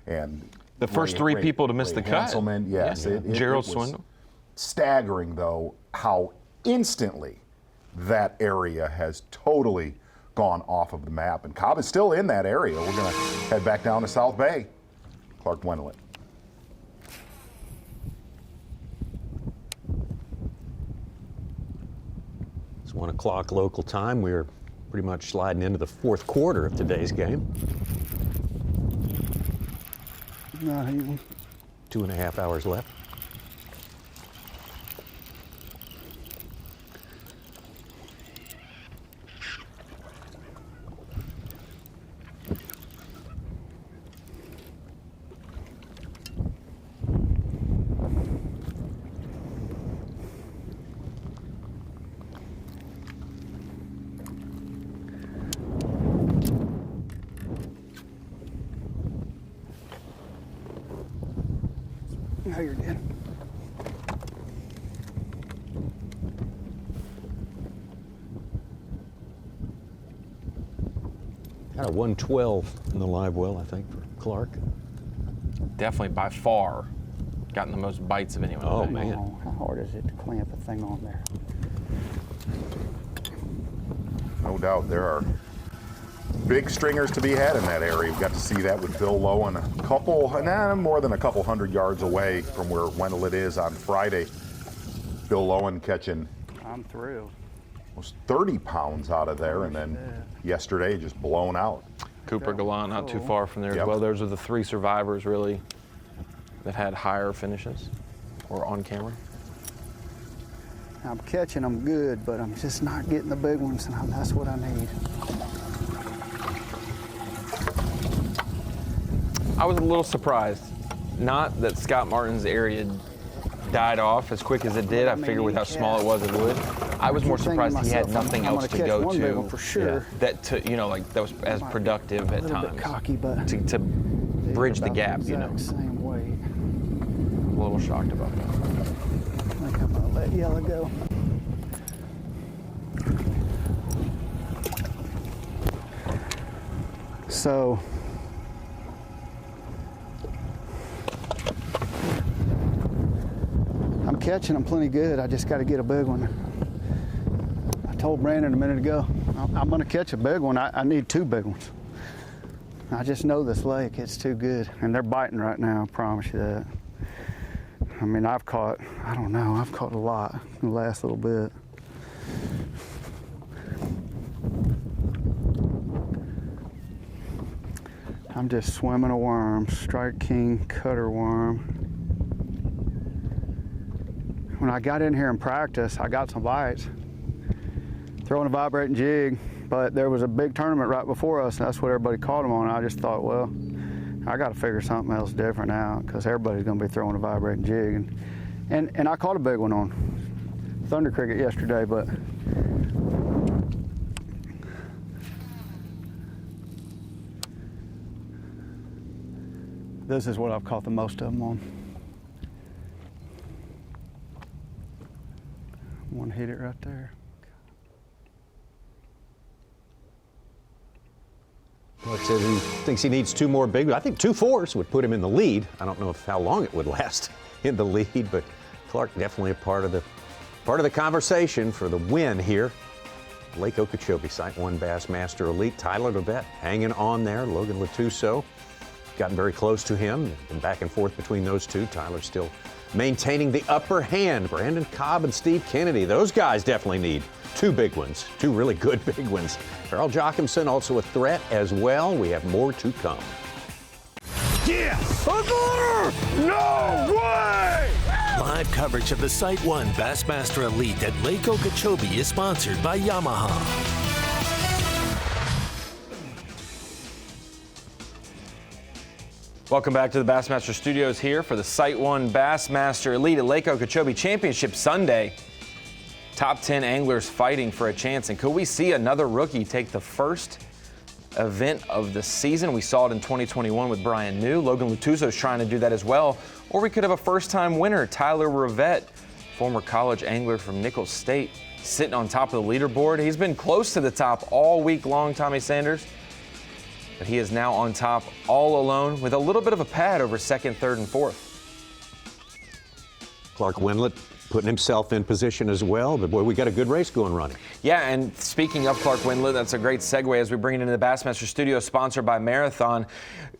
and the first 3 people to miss the cut. Hanselman, yes, Gerald was Swindle. Staggering though how instantly that area has totally gone off of the map, and Cobb is still in that area. We're going to head back down to South Bay. Clark Wendland. It's 1 o'clock local time. We're pretty much sliding into the 4th quarter of today's game. Not even. 2.5 hours left. No, you're dead. Got a 112 in the live well, I think, for Clark. Definitely by far gotten the most bites of anyone. Oh, today. man. Oh, how hard is it to clamp a thing on there? No doubt there are big stringers to be had in that area. We got to see that with Bill Lowen more than a couple hundred yards away from where Wendland is on Friday. Bill Lowen catching I'm thrilled. almost 30 pounds out of there, and then yesterday just blown out. Cooper Gallant not too far from there as well. Those are the 3 survivors really that had higher finishes or on camera. I'm catching them good, but I'm just not getting the big ones, and that's what I need. I was a little surprised, not that Scott Martin's area died off as quick as it did. I figured with how small it was, it would. I was more surprised he had nothing else to go to. For sure. That that was as productive at times. Cocky, but to bridge the gap, Same weight. A little shocked about that. I think I'm gonna let yellow go. So. I'm catching them plenty good. I just got to get a big one. I told Brandon a minute ago, I'm going to catch a big one. I need 2 big ones. I just know this lake, it's too good. And they're biting right now, I promise you that. I mean, I've caught a lot in the last little bit. I'm just swimming a worm, Strike King cutter worm. When I got in here and practiced, I got some bites, throwing a vibrating jig, but there was a big tournament right before us, and that's what everybody caught them on. I just thought, well, I got to figure something else different out because everybody's going to be throwing a vibrating jig. And I caught a big one on Thunder Cricket yesterday, but this is what I've caught the most of them on. One hit it right there. Clark says he thinks he needs 2 more big ones. I think 2 4s would put him in the lead. I don't know how long it would last in the lead, but Clark definitely a part of the conversation for the win here. Lake Okeechobee, SiteOne Bassmaster Elite. Tyler Rivette hanging on there. Logan Latuso gotten very close to him. Been back and forth between those 2. Tyler's still maintaining the upper hand. Brandon Cobb and Steve Kennedy, those guys definitely need two big ones, two really good big ones. Carl Jochimson also a threat as well. We have more to come. Yeah! No way! Live coverage of the SiteOne Bassmaster Elite at Lake Okeechobee is sponsored by Yamaha. Welcome back to the Bassmaster Studios here for the SiteOne Bassmaster Elite at Lake Okeechobee Championship Sunday. Top 10 anglers fighting for a chance. And could we see another rookie take the first event of the season? We saw it in 2021 with Brian New. Logan Latuso is trying to do that as well. Or we could have a first-time winner, Tyler Rivette, former college angler from Nichols State, sitting on top of the leaderboard. He's been close to the top all week long, Tommy Sanders. But he is now on top all alone with a little bit of a pad over second, third, and fourth. Clark Wendland putting himself in position as well, but boy, we got a good race going running. Yeah, and speaking of Clark Wendland, that's a great segue as we bring it into the Bassmaster Studio, sponsored by Marathon.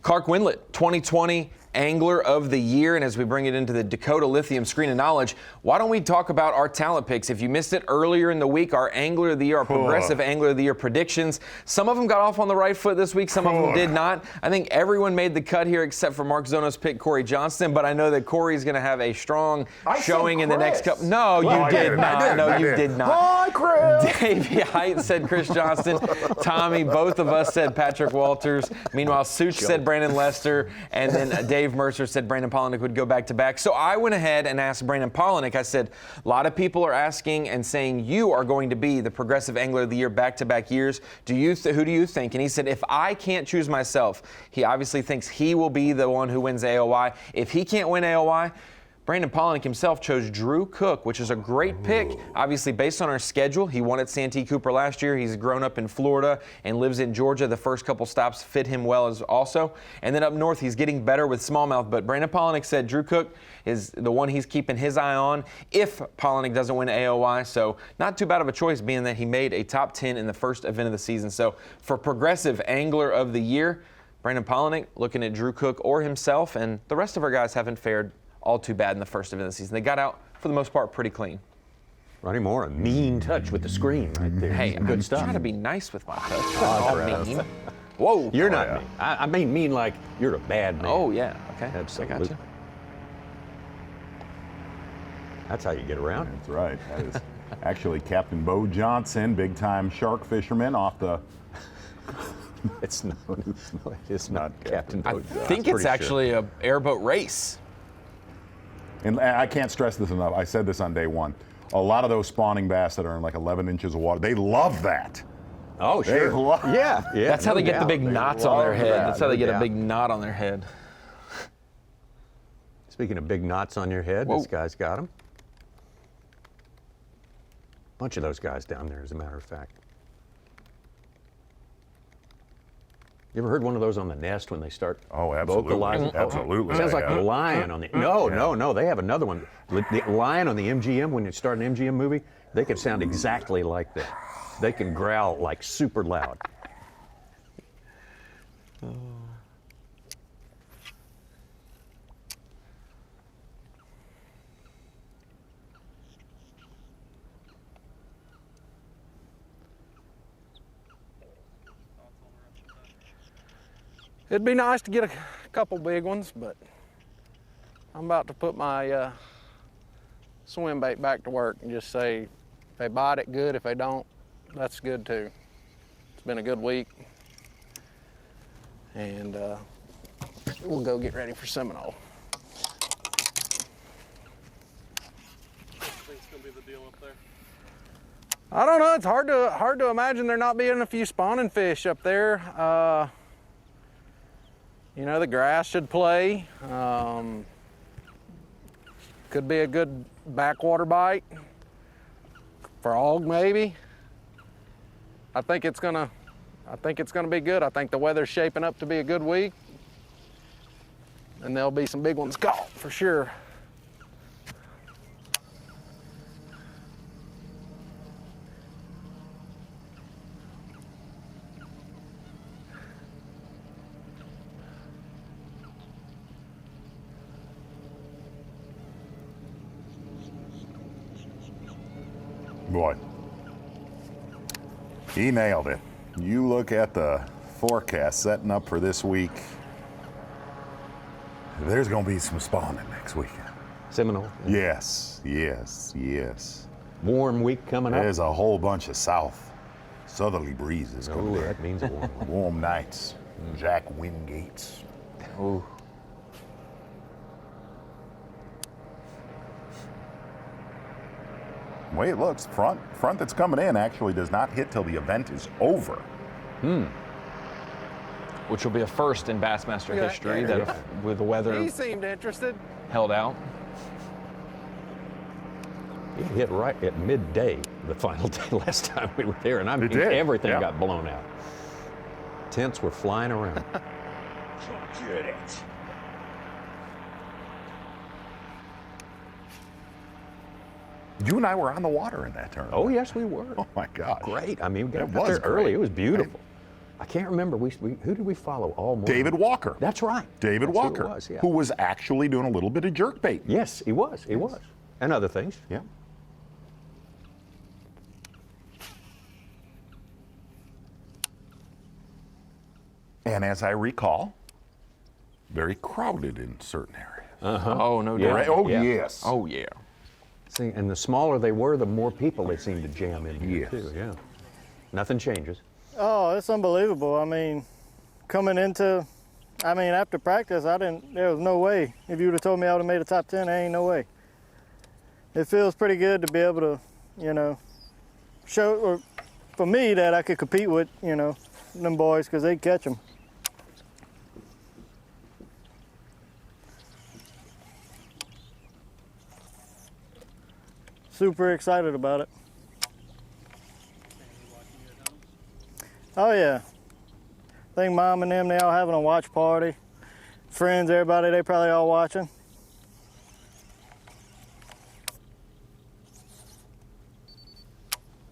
Clark Wendland, 2020 Angler of the Year, and as we bring it into the Dakota Lithium Screen of Knowledge, why don't we talk about our talent picks? If you missed it earlier in the week, our Angler of the Year, our Progressive Angler of the Year predictions, some of them got off on the right foot this week, some of them did not. I think everyone made the cut here except for Mark Zono's pick, Corey Johnston, but I know that Corey's going to have a strong showing in the next couple. No, you did not. No, you did not. Hi, Chris. Davey Height said Chris Johnston. Tommy, both of us said Patrick Walters. Meanwhile, Such said Brandon Lester, and then Dave Mercer said Brandon Polinick would go back-to-back. So I went ahead and asked Brandon Polinick. I said, a lot of people are asking and saying you are going to be the Progressive Angler of the Year back-to-back years. Who do you think? And he said, if I can't choose myself, he obviously thinks he will be the one who wins AOY. If he can't win AOY, Brandon Polinick himself chose Drew Cook, which is a great pick. Obviously, based on our schedule, he won at Santee Cooper last year. He's grown up in Florida and lives in Georgia. The first couple stops fit him well as also. And then up north, he's getting better with smallmouth. But Brandon Polinick said Drew Cook is the one he's keeping his eye on if Polinick doesn't win AOY. So not too bad of a choice, being that he made a top 10 in the first event of the season. So for Progressive Angler of the Year, Brandon Polinick looking at Drew Cook or himself, and the rest of our guys haven't fared all too bad in the first event of the season. They got out, for the most part, pretty clean. Ronnie Moore, a mean touch with the screen right there. Hey, good stuff. I'm trying to be nice with my touch. All mean. Whoa. You're not mean. I mean like you're a bad man. Oh, yeah. Okay. Absolutely. I got you. That's how you get around. That's right. That is actually Captain Bo Johnson, big-time shark fisherman off the... It's not Captain Bo Johnson. I think it's actually an airboat race. And I can't stress this enough. I said this on day one. A lot of those spawning bass that are in like 11 inches of water, they love that. Oh, sure. Yeah. That's how they get the big knots on their head. That's how they get a big knot on their head. Speaking of big knots on your head, this guy's got them. Bunch of those guys down there, as a matter of fact. You ever heard one of those on the nest when they start vocalizing? Absolutely. Sounds like a lion on the... No, they have another one. The lion on the MGM, when you start an MGM movie, they can sound exactly like that. They can growl like super loud. It'd be nice to get a couple big ones, but I'm about to put my swim bait back to work and just say, if they bite it, good. If they don't, that's good too. It's been a good week. And we'll go get ready for Seminole. Think's gonna be the deal up there? I don't know, it's hard to imagine there not being a few spawning fish up there. You know, the grass should play. Could be a good backwater bite. Frog, maybe. I think it's gonna be good. I think the weather's shaping up to be a good week. And there'll be some big ones caught for sure. boy. He nailed it. You look at the forecast setting up for this week, there's going to be some spawning next weekend. Seminole? Yes, yes, yes. Warm week coming up? There's a whole bunch of southerly breezes coming in. That means warm. Warm nights. Jack Wingates. Ooh. The way it looks, front that's coming in actually does not hit till the event is over. Which will be a first in Bassmaster history, that with the weather He seemed interested. held out. It hit right at midday the final day last time we were there, and I mean, everything got blown out. Tents were flying around. You and I were on the water in that tournament. Oh, yes, we were. Oh, my gosh. Great. I mean, we got was there early. great. It was beautiful. I can't remember. Who did we follow all morning? David Walker. That's right. David That's who it Walker, was, yeah. who was actually doing a little bit of jerkbait. Yes, he was. He was. And other things. Yeah. And as I recall, very crowded in certain areas. Uh-huh. Oh, no doubt. Right? Oh, yes. Oh, yeah. See, and the smaller they were, the more people they seemed to jam in here, too. Yeah. Nothing changes. Oh, it's unbelievable. I mean, coming into, after practice, there was no way. If you would have told me I would have made a top 10, there ain't no way. It feels pretty good to be able to, show, or for me, that I could compete with, them boys, because they catch them. Super excited about it. Oh yeah. I think Mom and them, they all having a watch party. Friends, everybody, they probably all watching.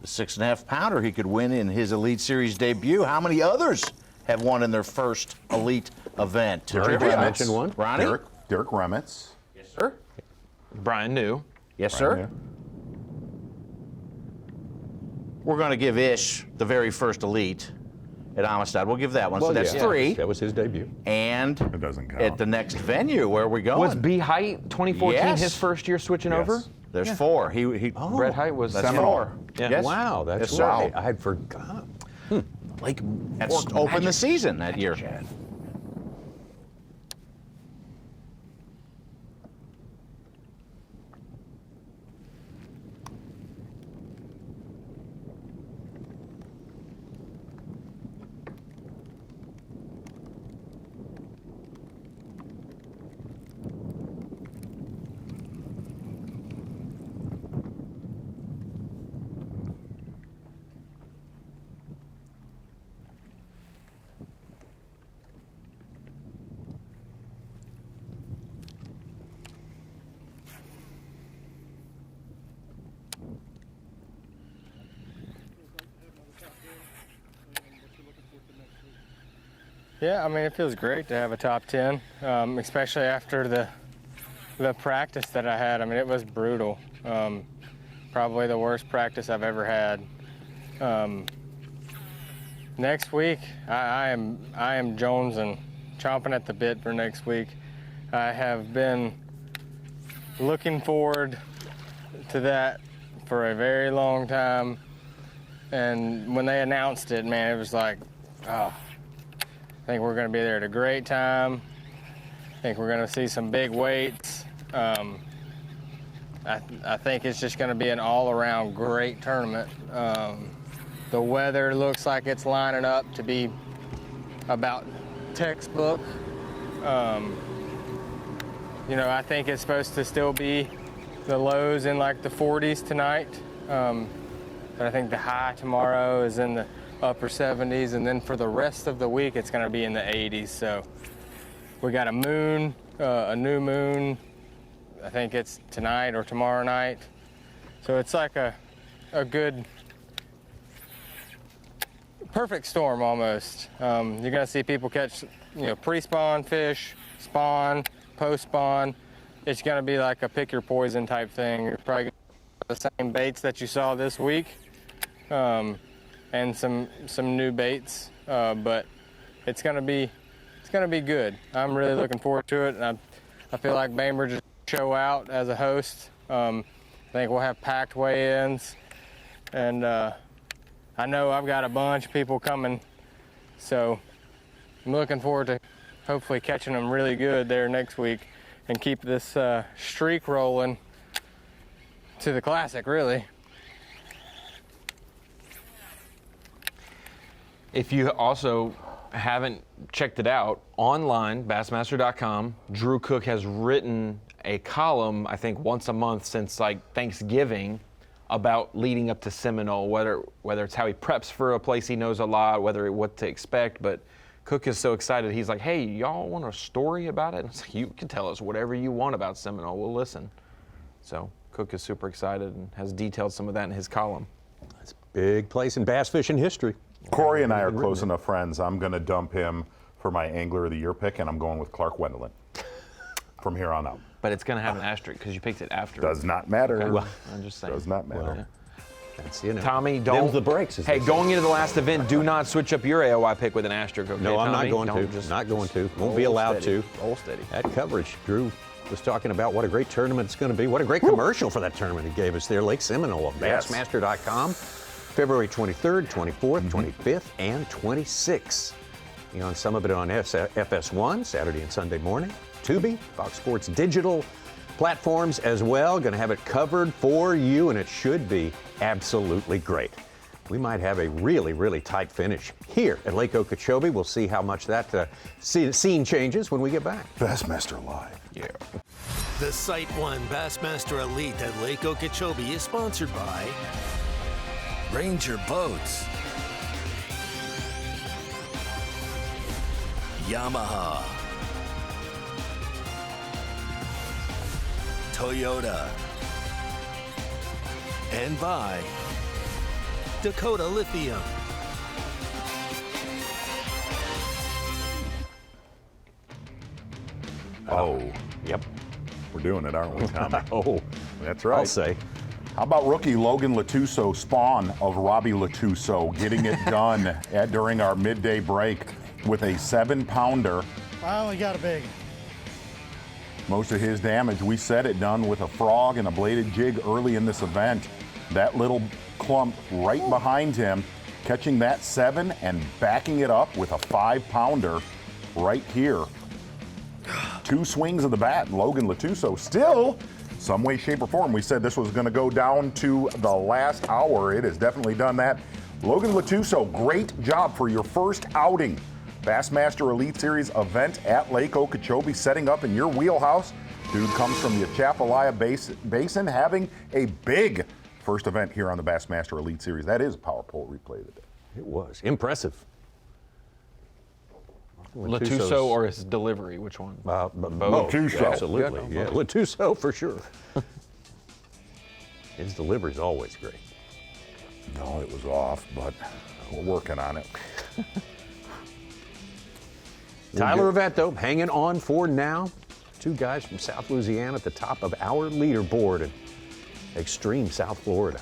The 6.5 pounder he could win in his Elite Series debut. How many others have won in their first Elite event? Derek mentioned one. Ronnie? Derek Remitz. Yes, sir. Brian New. Yes, sir. We're going to give Ish the very first Elite at Amistad. We'll give that one. So that's 3. That was his debut. And it doesn't count. At the next venue, where are we going? Was B. Height 2014 his first year switching over? There's 4. Brett Height was That's Seminole. 4. Yeah. Yes. Wow, that's Yes, right. sir. I had forgotten. Like, that's opened the season that year. Yeah, it feels great to have a top 10, especially after the practice that I had. It was brutal. Probably the worst practice I've ever had. Next week, I am jonesing, chomping at the bit for next week. I have been looking forward to that for a very long time. And when they announced it, man, it was like, oh. I think we're going to be there at a great time. I think we're going to see some big weights. I think it's just going to be an all-around great tournament. The weather looks like it's lining up to be about textbook. I think it's supposed to still be the lows in like the 40s tonight. But I think the high tomorrow is in the upper 70s, and then for the rest of the week it's going to be in the 80s. So we got a moon, a new moon. I think it's tonight or tomorrow night. So it's like a good, perfect storm almost. You're going to see people catch, pre-spawn fish, spawn, post-spawn. It's going to be like a pick your poison type thing. You're probably the same baits that you saw this week, and some new baits, but it's gonna be good. I'm really looking forward to it, and I feel like Bainbridge will show out as a host. I think we'll have packed weigh-ins, and I know I've got a bunch of people coming, so I'm looking forward to hopefully catching them really good there next week and keep this streak rolling to the Classic, really. If you also haven't checked it out, online, Bassmaster.com, Drew Cook has written a column, I think once a month since like Thanksgiving, about leading up to Seminole, whether it's how he preps for a place he knows a lot, what to expect. But Cook is so excited, he's like, hey, y'all want a story about it? And it's like, you can tell us whatever you want about Seminole, we'll listen. So Cook is super excited and has detailed some of that in his column. It's a big place in bass fishing history. Corey and I are close enough friends. I'm going to dump him for my Angler of the Year pick, and I'm going with Clark Wendland from here on out. But it's going to have an asterisk because you picked it after. Does not matter. Okay. Well, I'm just saying. Does not matter. Well, that's, you know, Tommy, don't. them's the breaks. Hey, going into the last event, do not switch up your AOY pick with an asterisk. Okay, No, I'm Tommy? not going Don't to. just Not going to. Won't be allowed steady. to. Roll steady. That coverage, Drew was talking about what a great tournament it's going to be. What a great commercial for that tournament he gave us there. Lake Seminole of Bassmaster.com. February 23rd, 24th, 25th, and 26th. You know, and some of it on FS1, Saturday and Sunday morning. Tubi, Fox Sports Digital platforms as well. Going to have it covered for you, and it should be absolutely great. We might have a really, really tight finish here at Lake Okeechobee. We'll see how much that scene changes when we get back. Bassmaster Live. Yeah. The SiteOne Bassmaster Elite at Lake Okeechobee is sponsored by Ranger Boats, Yamaha, Toyota, and by Dakota Lithium. Oh. Yep. We're doing it, aren't we, Tommy? Oh. That's right. I'll say. How about rookie Logan Latuso, spawn of Robbie Latuso, getting it done during our midday break with a 7-pounder. I only got a big. Most of his damage, we said it, done with a frog and a bladed jig early in this event. That little clump right behind him, catching that 7 and backing it up with a 5-pounder right here. 2 swings of the bat, and Logan Latuso still some way, shape, or form. We said this was going to go down to the last hour. It has definitely done that. Logan Latuso, great job for your first outing. Bassmaster Elite Series event at Lake Okeechobee, setting up in your wheelhouse. Dude comes from the Atchafalaya Basin, having a big first event here on the Bassmaster Elite Series. That is a power pole replay today. It was impressive. Latuso or his delivery? Which one? Both. Latuso. Absolutely. Yeah, Latuso for sure. His delivery's always great. No, it was off, but we're working on it. Tyler Rivette, though, hanging on for now. 2 guys from South Louisiana at the top of our leaderboard in extreme South Florida.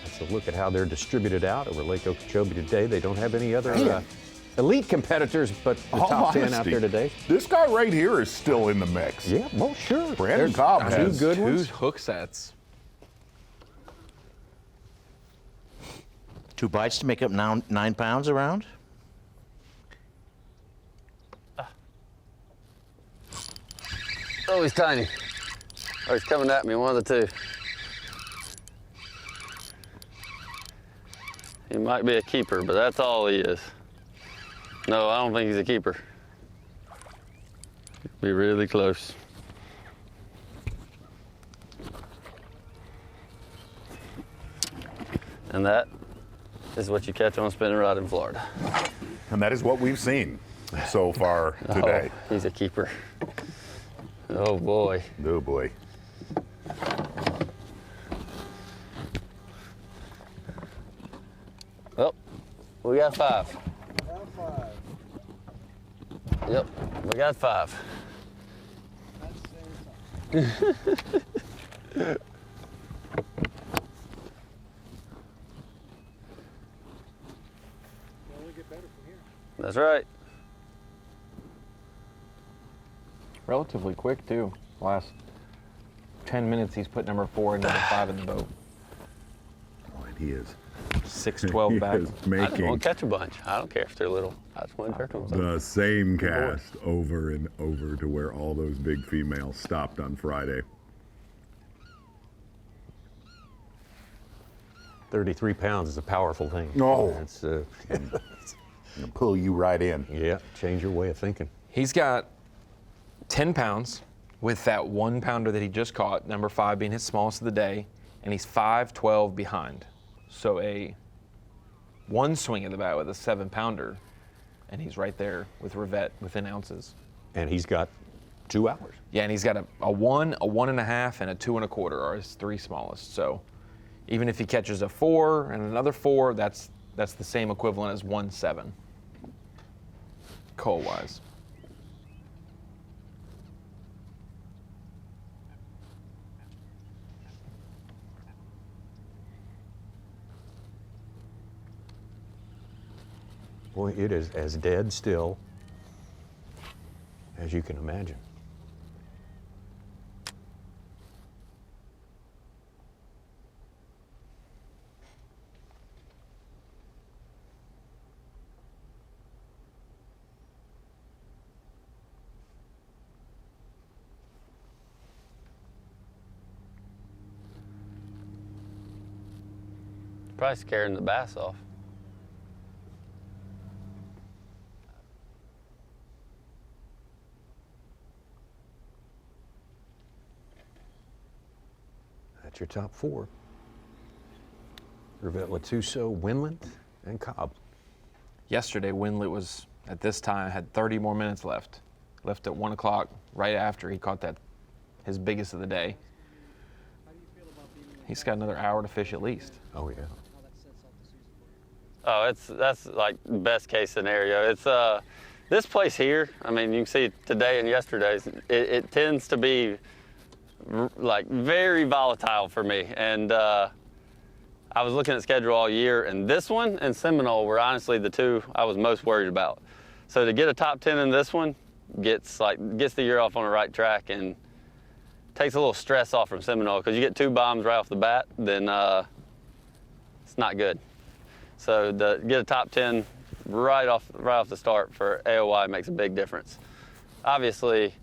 Let's look at how they're distributed out over Lake Okeechobee today. They don't have any other elite competitors, but the top 10 out there today. This guy right here is still in the mix. Yeah, well, sure. Brandon Cobb has 2 good ones. 2 hook sets. 2 bites to make up 9 pounds around. Oh, he's tiny. Oh, he's coming at me, one of the 2. He might be a keeper, but that's all he is. No, I don't think he's a keeper. Be really close. And that is what you catch on a spinning rod in Florida. And that is what we've seen so far today. Oh, he's a keeper. Oh boy. Oh boy. Oh, we got 5. Yep, we got 5. That's right. Relatively quick, too. Last 10 minutes, he's put number 4 and number 5 in the boat. Oh, and he is. 6-12 back. I just want to catch a bunch. I don't care if they're little. I just want to jerk them. The same cast over and over to where all those big females stopped on Friday. 33 pounds is a powerful thing. Oh. It's It'll pull you right in. Yeah, change your way of thinking. He's got 10 pounds with that 1 pounder that he just caught, number 5 being his smallest of the day, and he's 5-12 behind. So a one swing of the bat with a 7 pounder, and he's right there with Rivette within ounces. And he's got 2 hours. Yeah, and he's got a 1, a 1.5, and a 2 1/4 are his 3 smallest. So even if he catches a 4 and another 4, that's the same equivalent as 1-7, coal-wise. Boy, it is as dead still as you can imagine. Probably scaring the bass off. That's your top 4. Rivette, Latuso, Wendland, and Cobb. Yesterday, Wendland was, at this time, had 30 more minutes left. Left at 1 o'clock, right after he caught that, his biggest of the day. He's got another hour to fish at least. Oh, yeah. Oh, that's like best case scenario. It's this place here. I mean, you can see today and yesterday's. It tends to be like very volatile for me. And I was looking at the schedule all year, and this one and Seminole were honestly the 2 I was most worried about. So to get a top 10 in this one gets the year off on the right track and takes a little stress off from Seminole, because you get 2 bombs right off the bat, then it's not good. So to get a top 10 right off the start for AOY makes a big difference. Obviously,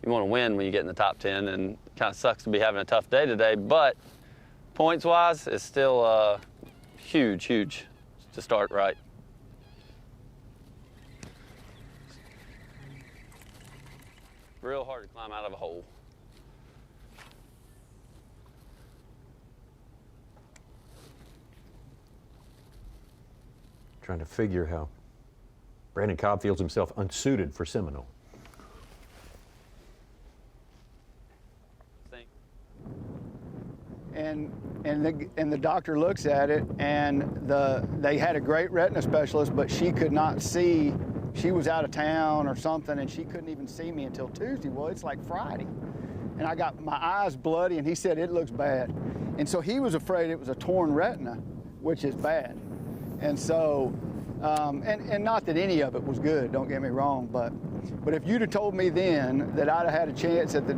you want to win when you get in the top 10, and it kind of sucks to be having a tough day today, but points-wise, it's still huge to start right. Real hard to climb out of a hole. Trying to figure how Brandon Cobb feels himself unsuited for Seminole. And the doctor looks at it, and they had a great retina specialist, but she could not see. She was out of town or something, and she couldn't even see me until Tuesday. Well, it's like Friday, and I got my eyes bloody, and he said it looks bad, and so he was afraid it was a torn retina, which is bad. And so, and not that any of it was good, don't get me wrong, but if you'd have told me then that I'd have had a chance at the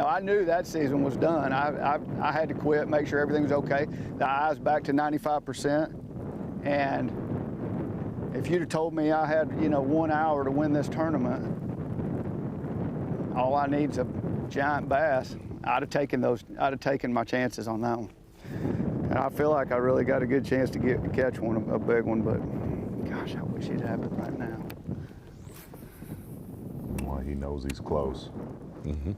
I knew that season was done. I had to quit, make sure everything was okay. The eye's back to 95%, and if you'd have told me I had 1 hour to win this tournament, all I need is a giant bass, I'd have taken my chances on that one. And I feel like I really got a good chance to catch one, a big one, but gosh, I wish it happened right now. Well, he knows he's close. Mm-hmm.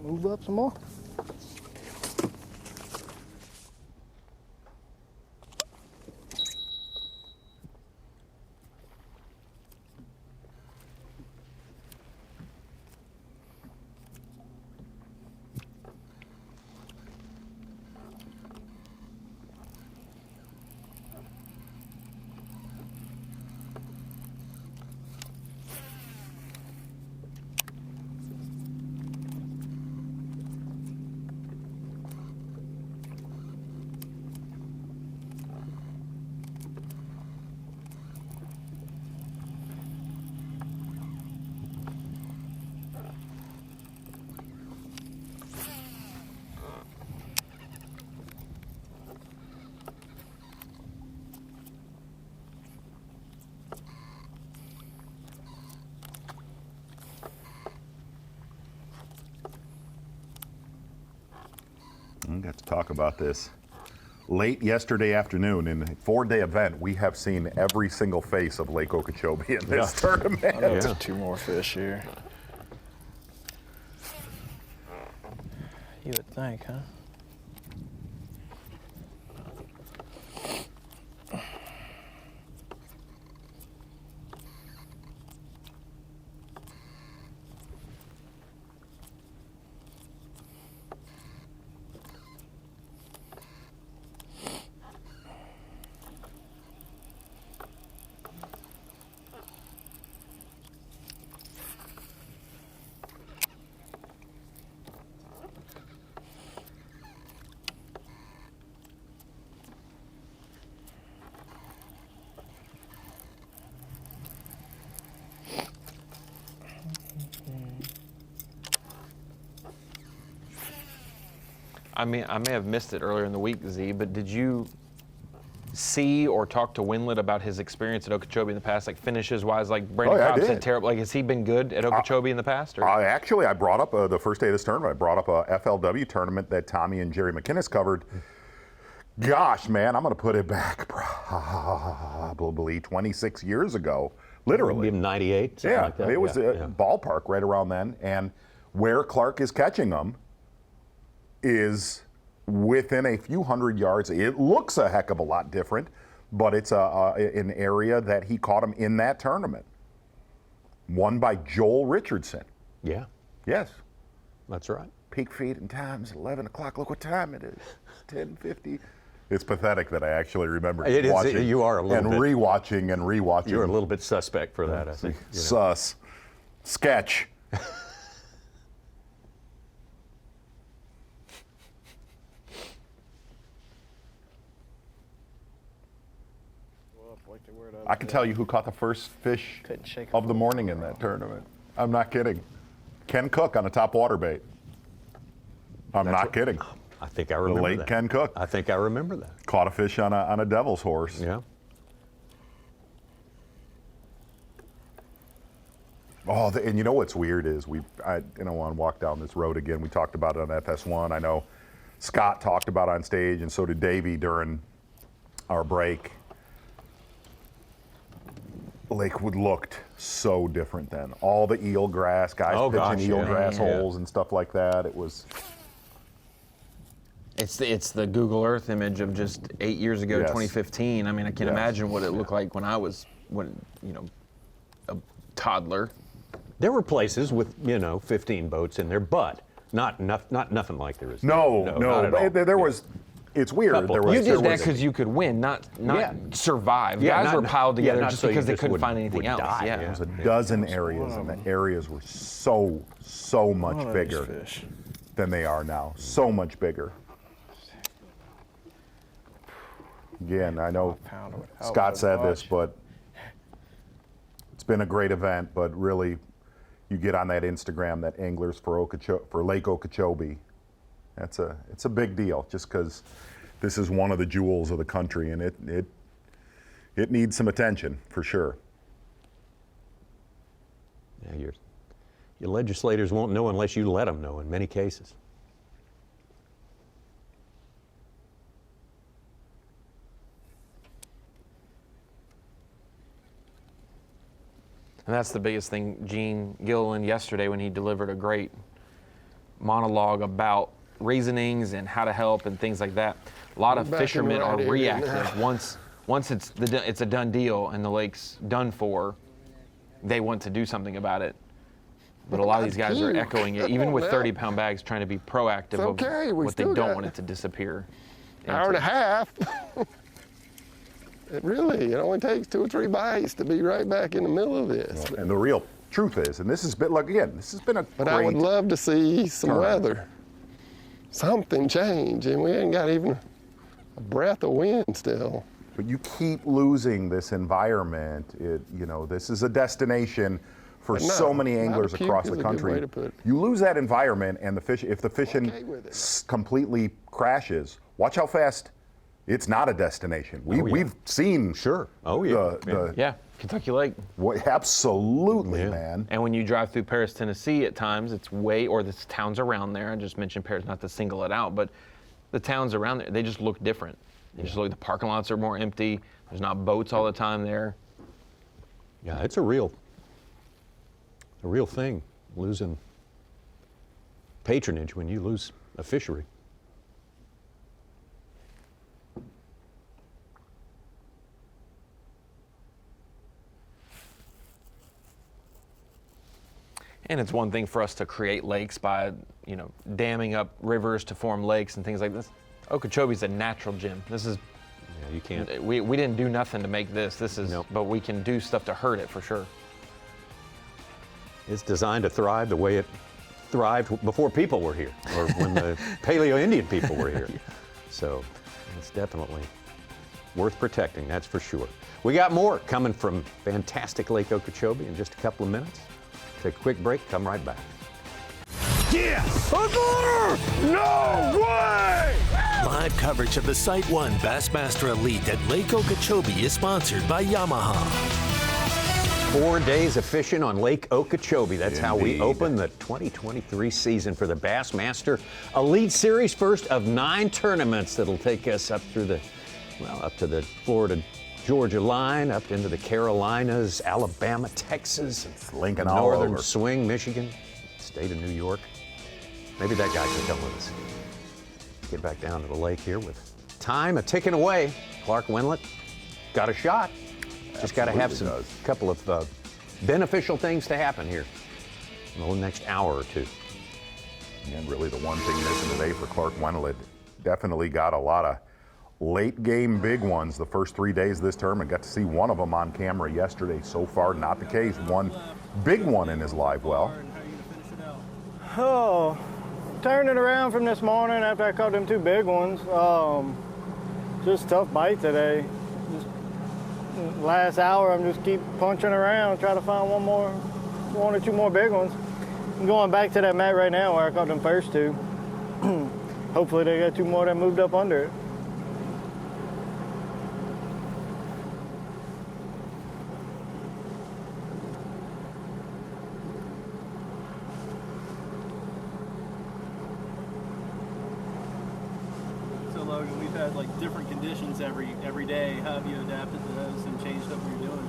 Move up some more. We got to talk about this. Late yesterday afternoon, in a 4-day event, we have seen every single face of Lake Okeechobee in this tournament. That's 2 more fish here. You would think, huh? I may have missed it earlier in the week, Z, but did you see or talk to Wendland about his experience at Okeechobee in the past, like finishes-wise? Like Brandon Cobb said, terrible. Like, has he been good at Okeechobee in the past? Or? Actually, I brought up the first day of this tournament. I brought up a FLW tournament that Tommy and Jerry McInnes covered. Gosh, man, I'm going to put it back probably 26 years ago, literally. Maybe 98, something like that. It was a ballpark right around then. And where Clark is catching them is within a few hundred yards. It looks a heck of a lot different, but it's an area that he caught him in that tournament. Won by Joel Richardson. Yeah. Yes. That's right. Peak feed and times 11 o'clock. Look what time it is. 10:50. It's pathetic that I actually remember watching. You are a little bit. Rewatching and rewatching. You're a little bit suspect for that, I think. Sus. Sketch. I can tell you who caught the first fish of the morning in that tournament. I'm not kidding. Ken Cook on a top water bait. I'm not kidding. I think I remember the late that. Ken Cook. I think I remember that. Caught a fish on a devil's horse. Yeah. Oh, and you know what's weird is I want to walk down this road again. We talked about it on FS1. I know Scott talked about it on stage, and so did Davey during our break. Lakewood looked so different then. All the eelgrass, guys pitching eelgrass holes and stuff like that. It was. It's the Google Earth image of just 8 years ago, 2015. I mean, I can imagine what it looked like when I was, a toddler. There were places with 15 boats in there, but not nothing like there is. No. Not at all. There was. It's weird. You did that because you could win, not survive. Guys were piled together just because they couldn't find anything else. Yeah. There was a dozen areas, and the areas were so much bigger than they are now. So much bigger. Again, I know Scott said this, but it's been a great event. But really, you get on that Instagram, that Anglers for Lake Okeechobee. It's a big deal, just because this is one of the jewels of the country, and it needs some attention for sure. Yeah, your legislators won't know unless you let them know in many cases. And that's the biggest thing. Gene Gilliland yesterday, when he delivered a great monologue about reasonings and how to help and things like that. A lot of fishermen are reactive. Once it's a done deal and the lake's done for, they want to do something about it. But a lot of these guys are echoing it, even with 30-pound bags, trying to be proactive of what they don't want it to disappear. Hour and a half. It only takes 2 or 3 bites to be right back in the middle of this. Well, and the real truth is, and this has been But I would love to see some weather. Something change, and we ain't got even a breath of wind still. But you keep losing this environment. This is a destination for so many anglers across the country. You lose that environment, and if the fishing completely crashes, watch how fast it's not a destination. We've seen Kentucky Lake. Absolutely, man. And when you drive through Paris, Tennessee, at times it's or the towns around there. I just mentioned Paris, not to single it out, but the towns around there, they just look different. They just look, the parking lots are more empty. There's not boats all the time there. Yeah, it's a real thing, losing patronage when you lose a fishery. And it's one thing for us to create lakes by, damming up rivers to form lakes and things like this. Okeechobee's a natural gym. This is, you can't. We didn't do nothing to make this. This is, but we can do stuff to hurt it for sure. It's designed to thrive the way it thrived before people were here, or when the Paleo-Indian people were here. So it's definitely worth protecting, that's for sure. We got more coming from fantastic Lake Okeechobee in just a couple of minutes. Take a quick break, come right back. Yeah! No way! Live coverage of the SiteOne Bassmaster Elite at Lake Okeechobee is sponsored by Yamaha. 4 days of fishing on Lake Okeechobee. That's how we open the 2023 season for the Bassmaster Elite Series, first of 9 tournaments that'll take us up through up to the Florida-Georgia line, up into the Carolinas, Alabama, Texas, Lincoln, all Northern over. Swing, Michigan, state of New York. Maybe that guy can come with us. Get back down to the lake here with time ticking away. Clark Wendland got a shot. Just got to have a couple of beneficial things to happen here in the next hour or two. And really the one thing missing today for Clark Wendland, definitely got a lot of late game big ones the first 3 days of this tournament. Got to see one of them on camera yesterday. So far, not the case. One big one in his live well. Oh, turned it around from this morning after I caught them 2 big ones. Just tough bite today. Last hour, I'm just keep punching around, try to find one or two more big ones. I'm going back to that mat right now where I caught them first 2. Hopefully they got 2 more that moved up under it. So Logan, we've had like different conditions every day. How have you adapted to those and changed up what you're doing?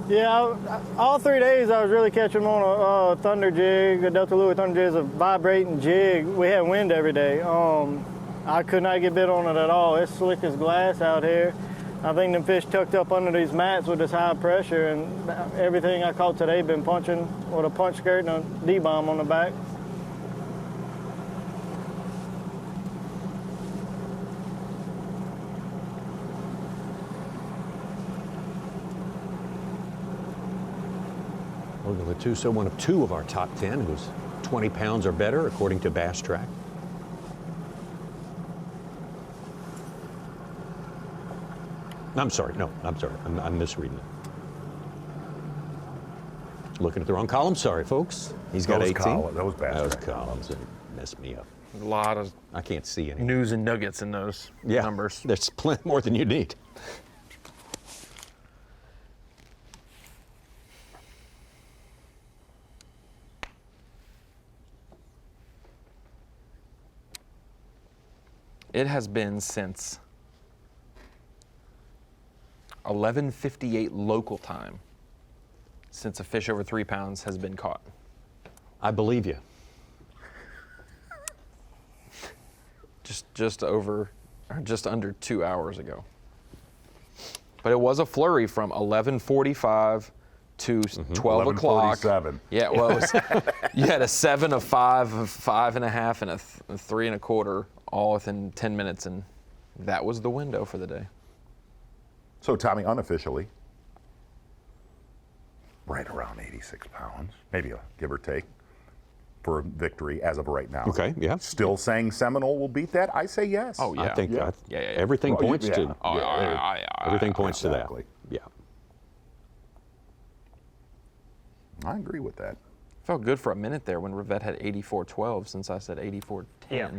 Yeah, all 3 days I was really catching them on a thunder jig. A Delta Louis thunder jig is a vibrating jig. We had wind every day. I could not get bit on it at all. It's slick as glass out here. I think them fish tucked up under these mats with this high pressure, and everything I caught today been punching with a punch skirt and a D-bomb on the back. Logan Latuso, one of 2 of our top 10, who's 20 pounds or better, according to Bass Track. I'm sorry, I'm misreading it. Looking at the wrong column, sorry, folks. He's got 18. Those Bass Track columns that messed me up. A lot of I can't see any news and nuggets in those numbers. There's plenty more than you need. It has been since 11:58 local time since a fish over 3 pounds has been caught. I believe you. Just under 2 hours ago. But it was a flurry from 11:45 to 12 o'clock. 11:47. Yeah, well, it was, you had a 7, a 5, a 5.5, and a 3 1/4, all within 10 minutes, and that was the window for the day. So Tommy, unofficially, right around 86 pounds, maybe a give or take, for a victory as of right now. Okay, yeah. Still saying Seminole will beat that? I say yes. Oh, yeah. I think Yeah. everything Well, points yeah. to everything points to that. Exactly. Yeah. I agree with that. Felt good for a minute there when Rivette had 84.12 since I said 84.10. Yeah.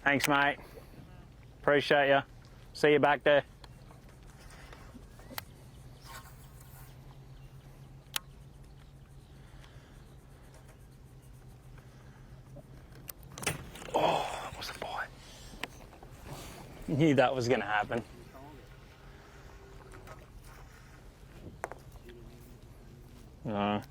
Thanks, mate. Appreciate you. See you back there. Oh. Knew that was going to happen. Not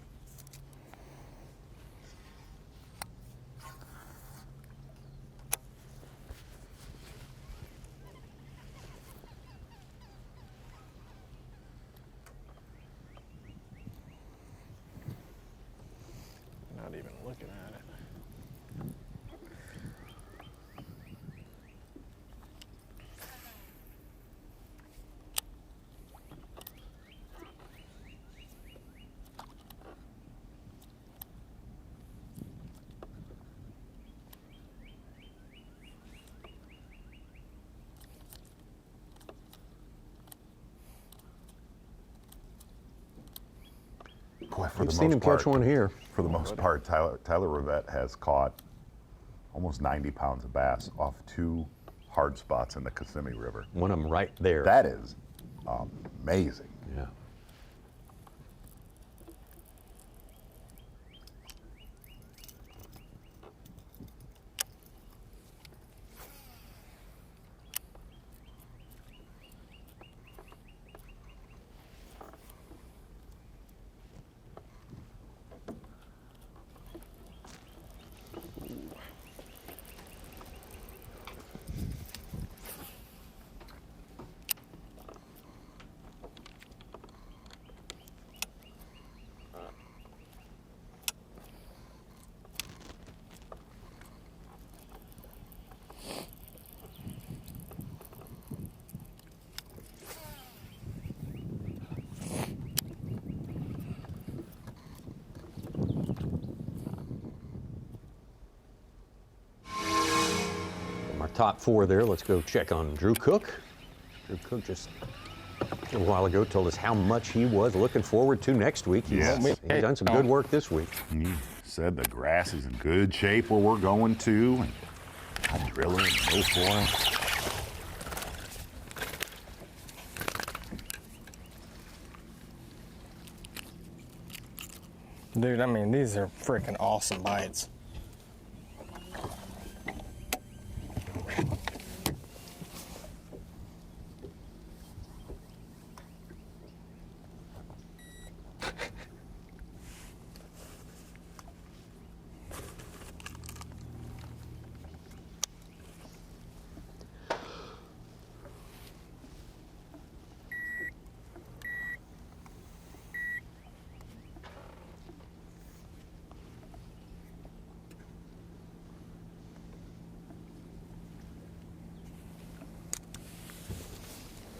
even looking at it. Boy, We've seen him catch one here. For the most part, Tyler Rivette has caught almost 90 pounds of bass off 2 hard spots in the Kissimmee River. One of them right there. That is amazing. Yeah. Top 4 there. Let's go check on Drew Cook. Drew Cook just a little while ago told us how much he was looking forward to next week. He's done some good work this week. He said the grass is in good shape where we're going to, and I'll drill it and go for it. Dude, I mean, these are freaking awesome bites.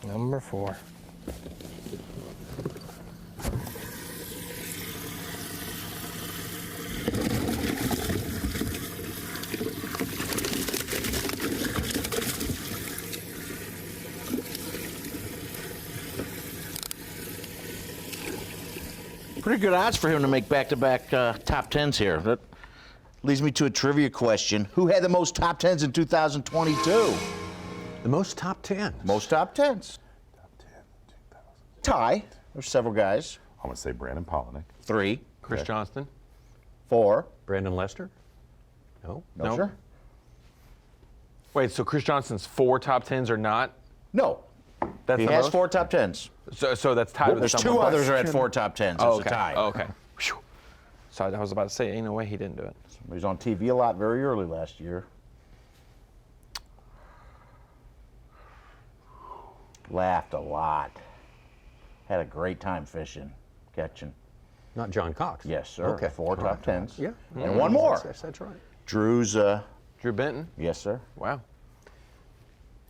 Number 4. Pretty good odds for him to make back-to-back top 10s here. That leads me to a trivia question. Who had the most top 10s in 2022? The most top 10s? Most top 10s. Top 10, 2000. Tie. There's several guys. I'm going to say Brandon Polinick. 3. Chris Johnston. 4. Brandon Lester? No. No, sir. Wait, so Chris Johnston's 4 top 10s or not? No. That's he the has most? 4 top 10s. So that's tied with There's someone 2 else? others are at 4 top 10s. Oh, It's a okay. tie. Oh, okay. Whew. So I was about to say, ain't no way he didn't do it. He was on TV a lot very early last year. Laughed a lot. Had a great time fishing, catching. Not John Cox? Yes, sir. Okay. 4 top 10s. Yeah. And one more. That's right. Drew's. Drew Benton? Yes, sir. Wow.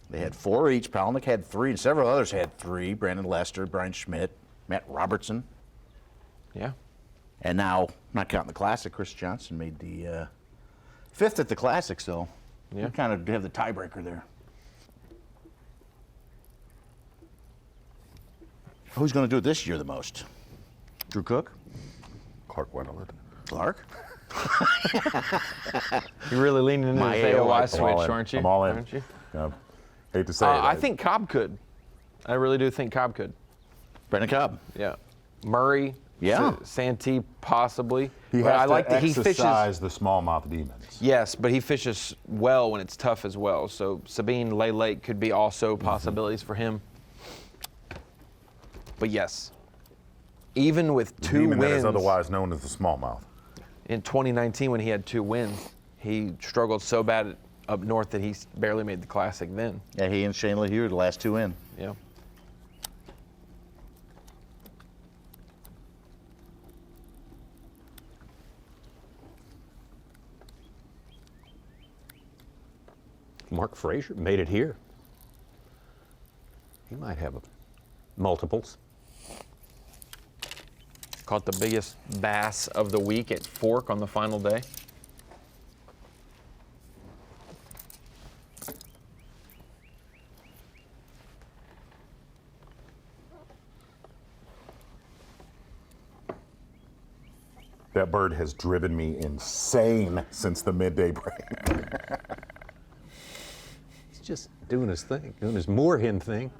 They had 4 each. Palnick had 3, and several others had 3. Brandon Lester, Brian Schmidt, Matt Robertson. Yeah. And now, not counting the Classic, Chris Johnson made the 5th at the Classic, so yeah. we kind of have the tiebreaker there. Who's going to do it this year the most? Drew Cook? Clark Wendland. Clark? You're really leaning into My the AOY AOY switch, aren't you? I'm all in. Aren't you? Hate to say it. I think Cobb could. I really do think Cobb could. Brendan Cobb. Yeah. Murray, Yeah. Santee possibly. He But has I like to that he fishes. exercise the smallmouth demons. Yes, but he fishes well when it's tough as well. So Sabine, Lay Lake could be also possibilities for him. But yes, even with The 2 demon wins, that is otherwise known as the smallmouth. in 2019 when he had 2 wins, he struggled so bad up north that he barely made the Classic then. Yeah, he and Shane LaHue, the last 2 in. Yeah. Mark Frazier made it here. He might have multiples. Caught the biggest bass of the week at Fork on the final day. That bird has driven me insane since the midday break. He's just doing his thing, doing his moorhen thing.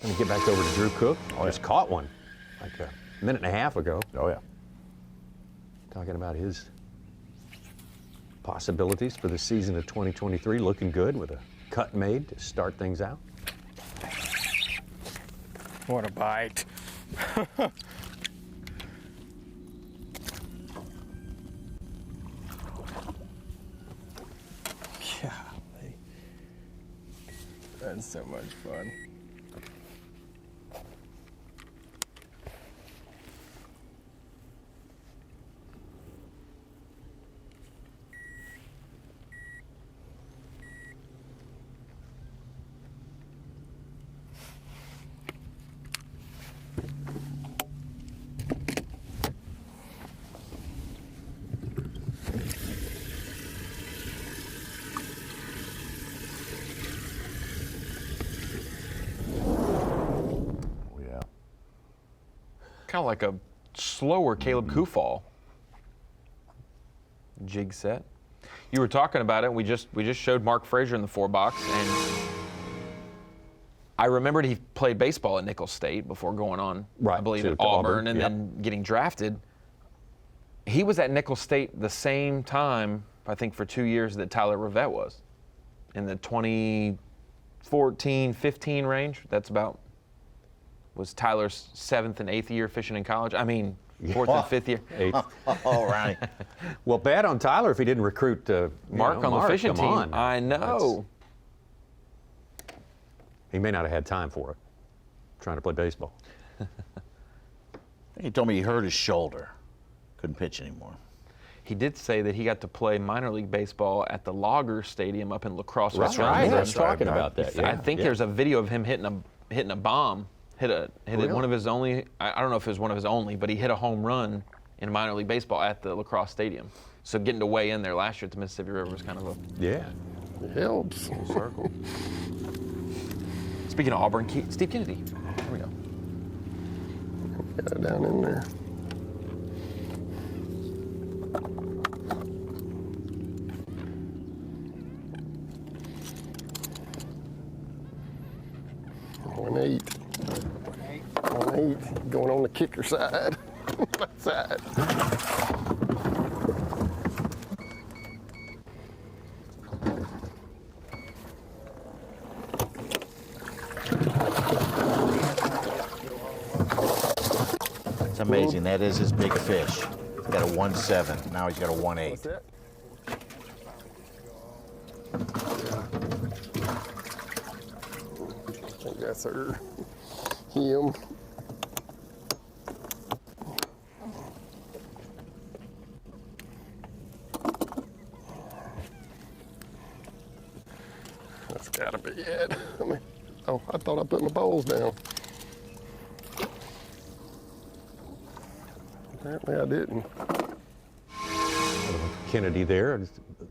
Let me get back over to Drew Cook. Just caught one like a minute and a half ago. Oh, yeah. Talking about his possibilities for the season of 2023. Looking good with a cut made to start things out. What a bite. Golly. That's so much fun. Kind of like a slower Caleb Kufall jig set. You were talking about it. We just showed Mark Frazier in the 4-box, and I remembered he played baseball at Nicholls State before going on, I believe, at Auburn, and then getting drafted. He was at Nicholls State the same time, I think, for 2 years that Tyler Rivette was, in the 2014-15 range. That's about. Was Tyler's 7th and 8th year fishing in college? I mean, 4th and 5th year. 8th. Oh, right. Well, bad on Tyler if he didn't recruit Mark on the fishing team. On. I know. He may not have had time for it, trying to play baseball. He told me he hurt his shoulder. Couldn't pitch anymore. He did say that he got to play minor league baseball at the Logger Stadium up in La Crosse, That's Wisconsin. right. I was talking about that. Yeah, I think there's a video of him hitting a bomb. Hit Really? one of his only. I don't know if it was one of his only, but he hit a home run in minor league baseball at the La Crosse Stadium. So getting to weigh in there last year at the Mississippi River was kind of a it helps. Full circle. Speaking of Auburn, Steve Kennedy. Here we go. Got it down in there. One eight. Going on the kicker side. Left side. It's amazing. That is his big fish. He's got a 1.7. Now he's got a 1.8. I think that's her. Him. That's gotta be it. I mean, oh, I thought I put my bowls down. Apparently I didn't. Kennedy there.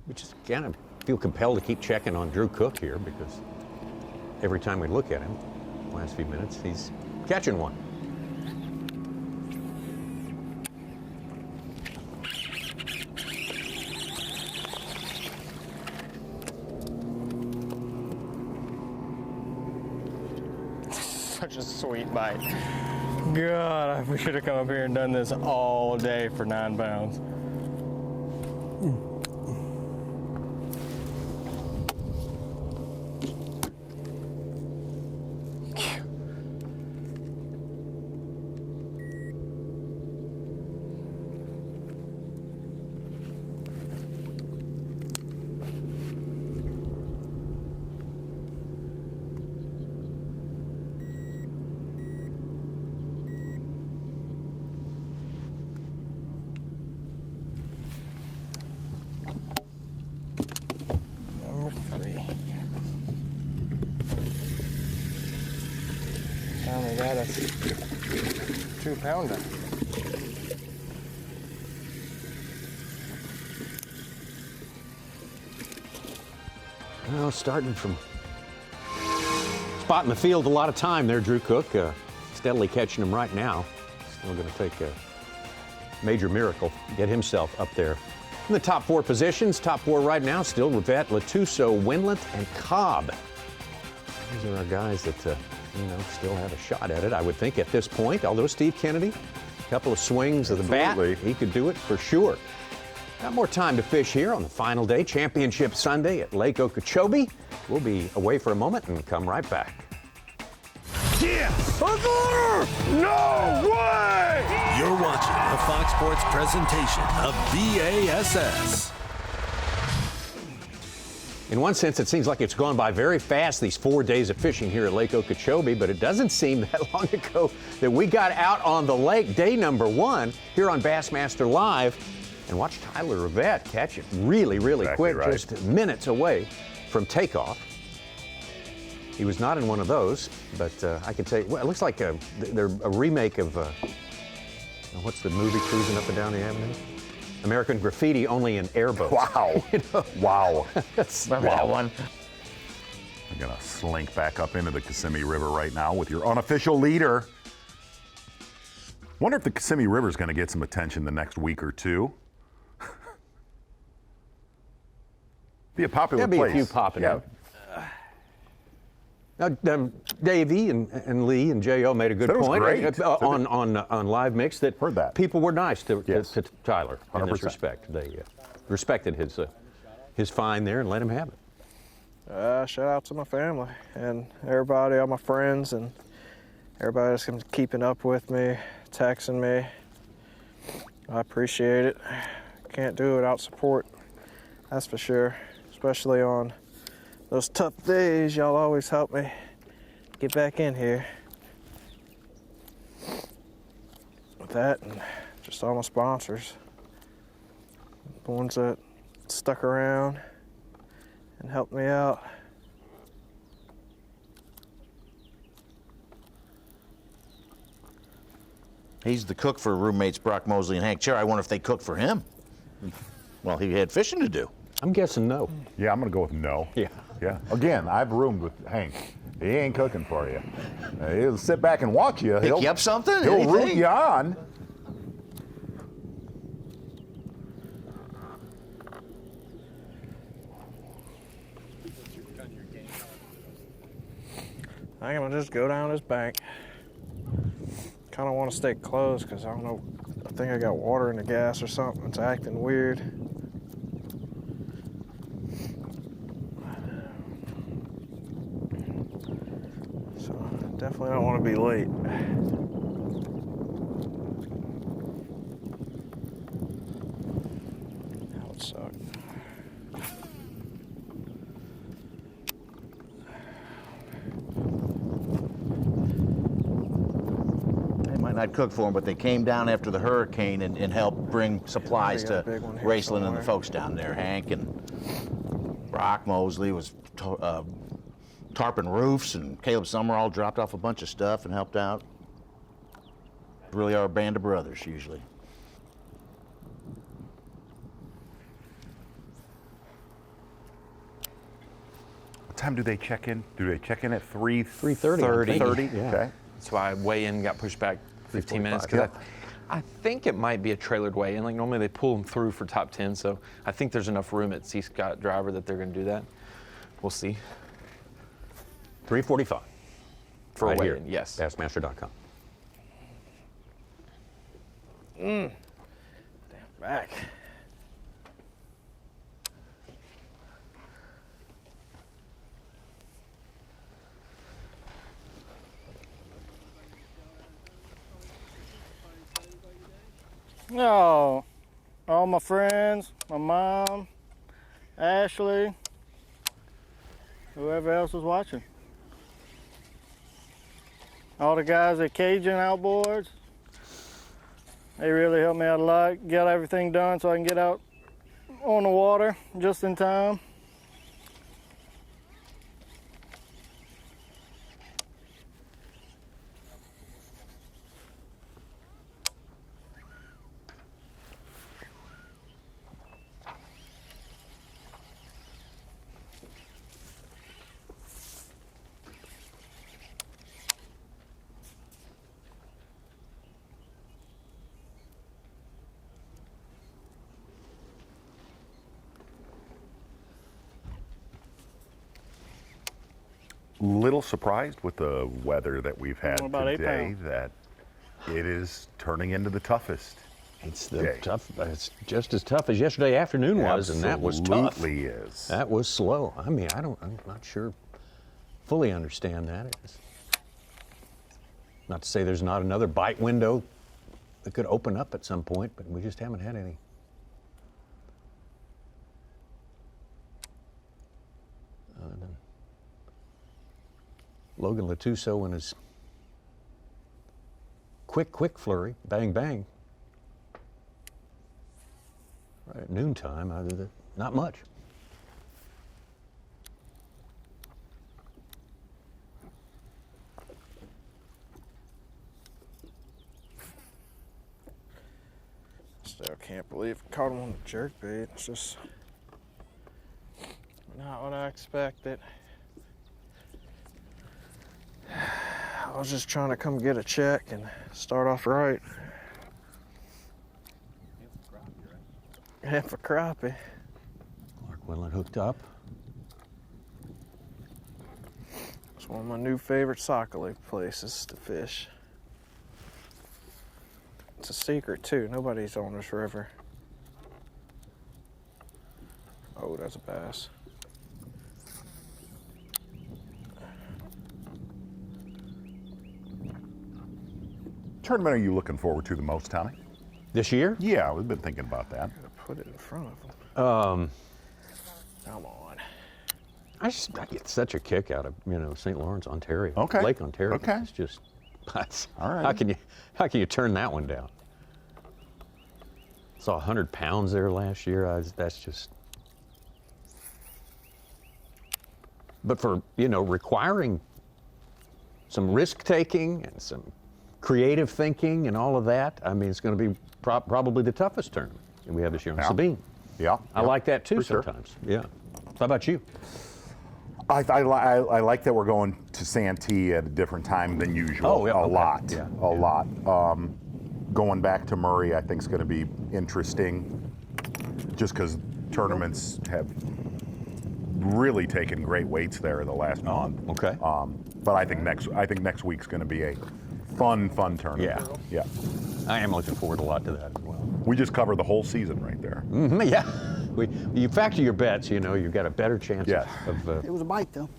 We just kind of feel compelled to keep checking on Drew Cook here because every time we look at him, the last few minutes, he's catching one. such a sweet bite. God, we should have come up here and done this all day for 9 pounds. Finally got us 2-pounder. Well, starting from spotting the field a lot of time there, Drew Cook. Steadily catching him right now. Still going to take a major miracle to get himself up there. In the top 4 positions, top 4 right now, still Rivette, Latuso, Wendland, and Cobb. These are our guys that, still have a shot at it, I would think, at this point. Although Steve Kennedy, a couple of swings of the bat, he could do it for sure. Got more time to fish here on the final day, Championship Sunday at Lake Okeechobee. We'll be away for a moment and come right back. Yeah! No way! You're watching a Fox Sports presentation of B.A.S.S. In one sense, it seems like it's gone by very fast, these 4 days of fishing here at Lake Okeechobee, but it doesn't seem that long ago that we got out on the lake, day number 1, here on Bassmaster Live, and watch Tyler Rivette catch it really, really quick, just minutes away from takeoff. He was not in one of those, but I can tell you, well, it looks like they're a remake of, what's the movie cruising up and down the avenue? American Graffiti, only in airboats. Wow. Wow. Remember that one? I'm going to slink back up into the Kissimmee River right now with your unofficial leader. Wonder if the Kissimmee River is going to get some attention the next week or two. Be a popular place. There'll be a few popping up. Davey and Lee and J.O. made a good point on Live Mix that people were nice to Tyler 100%. In this respect. They respected his find there and let him have it. Shout out to my family and everybody, all my friends, and everybody that's been keeping up with me, texting me. I appreciate it. Can't do it without support, that's for sure. Especially on those tough days, y'all always help me get back in here. With that, and just all my sponsors, the ones that stuck around and helped me out. He's the cook for roommates Brock Mosley and Hank Cherry. I wonder if they cooked for him. Well, he had fishing to do. I'm guessing no. Yeah, I'm going to go with no. Yeah. Yeah. Again, I've roomed with Hank. He ain't cooking for you. He'll sit back and watch you. Pick you up something? He'll root you on. I think I'm gonna just go down this bank. Kind of want to stay close because I don't know. I think I got water in the gas or something. It's acting weird. So definitely don't want to be late. That would suck. Not cook for them, but they came down after the hurricane and helped bring supplies to Raceland and the folks down there. Hank and Brock Mosley was tarping roofs, and Caleb Summerall dropped off a bunch of stuff and helped out. Really are a band of brothers usually. What time do they check in? Do they check in at 3:30? 3:30. Yeah. Okay. That's why weigh-in got pushed back 15 minutes because I think it might be a trailered weigh-in. Like normally they pull them through for top 10, so I think there's enough room at C. Scott Driver that they're going to do that. We'll see. 3:45. For right a here. weigh-in, yes. Bassmaster.com. Damn back. Oh, all my friends, my mom, Ashley, whoever else was watching. All the guys at Cajun Outboards, they really helped me out a lot. Get everything done so I can get out on the water just in time. Little surprised with the weather that we've had About 8 today pounds. that it is turning into the toughest. It's tough. It's just as tough as yesterday afternoon was, and that was tough. Absolutely is. That was slow. I mean, I'm not sure fully understand that. It's not to say there's not another bite window that could open up at some point, but we just haven't had any. Logan Latuso and his quick flurry, bang, bang. Right at noontime, not much. Still can't believe I caught him on the jerkbait. It's just not what I expected. I was just trying to come get a check and start off right. Half a crappie. Wendland hooked up. It's one of my new favorite soccer league places to fish. It's a secret too. Nobody's on this river. Oh, that's a bass. Tournament are you looking forward to the most, Tommy? This year? Yeah, we've been thinking about that. Put it in front of them. Come on. I get such a kick out of St. Lawrence, Ontario. Okay. Lake Ontario. Okay. It's just, all right. How can you turn that one down? Saw 100 pounds there last year. That's just. But for requiring some risk taking and some creative thinking and all of that, I mean, it's going to be probably the toughest tournament we have this year on Sabine. Yeah. I like that too for sure. sometimes. Yeah. How about you? I like that we're going to Santee at a different time than usual. Oh, yeah, a okay. lot. Yeah. A lot. Going back to Murray, I think is going to be interesting, just because tournaments have really taken great weights there the last month. Okay. But I think next week's going to be a fun tournament. Yeah. Yeah. I am looking forward a lot to that as well. We just covered the whole season right there. Mm-hmm, yeah. You factor your bets, you've got a better chance of It was a bite though.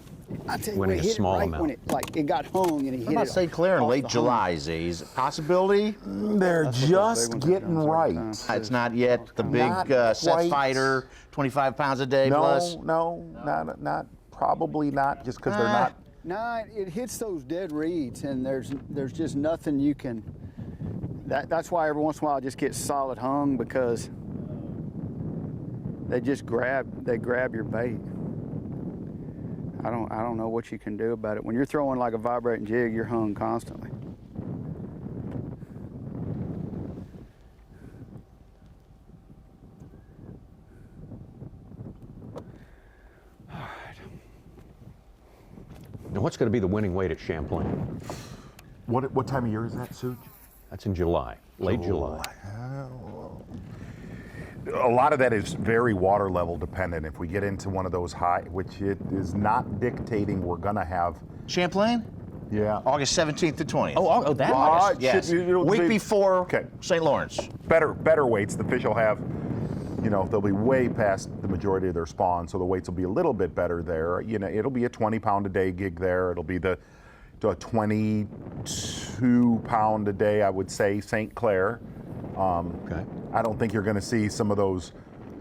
I tell you, winning when it a hit small it right amount. when it got hung and he What hit about it. St. Clair in off late the July, hung. Z? Is it a possibility? They're just getting right. It's not yet the big Not set quite. fighter, 25 pounds a day No, plus? not probably not, just because they're not. No, it hits those dead reeds, and there's just nothing you can. That's why every once in a while I just get solid hung, because they just grab your bait. I don't know what you can do about it. When you're throwing like a vibrating jig, you're hung constantly. Now, what's going to be the winning weight at Champlain? What time of year is that, Suge? That's in July, late July. A lot of that is very water level dependent. If we get into one of those high, which it is not dictating we're going to have. Champlain? Yeah. August 17th to 20th. Oh, that August, yes. it'll Week be- before Okay. St. Lawrence. Better weights. The fish will have, they'll be way past the majority of their spawn, so the weights will be a little bit better there. It'll be a 20-pound a day gig there. It'll be the 22-pound a day, I would say, St. Clair. Okay. I don't think you're going to see some of those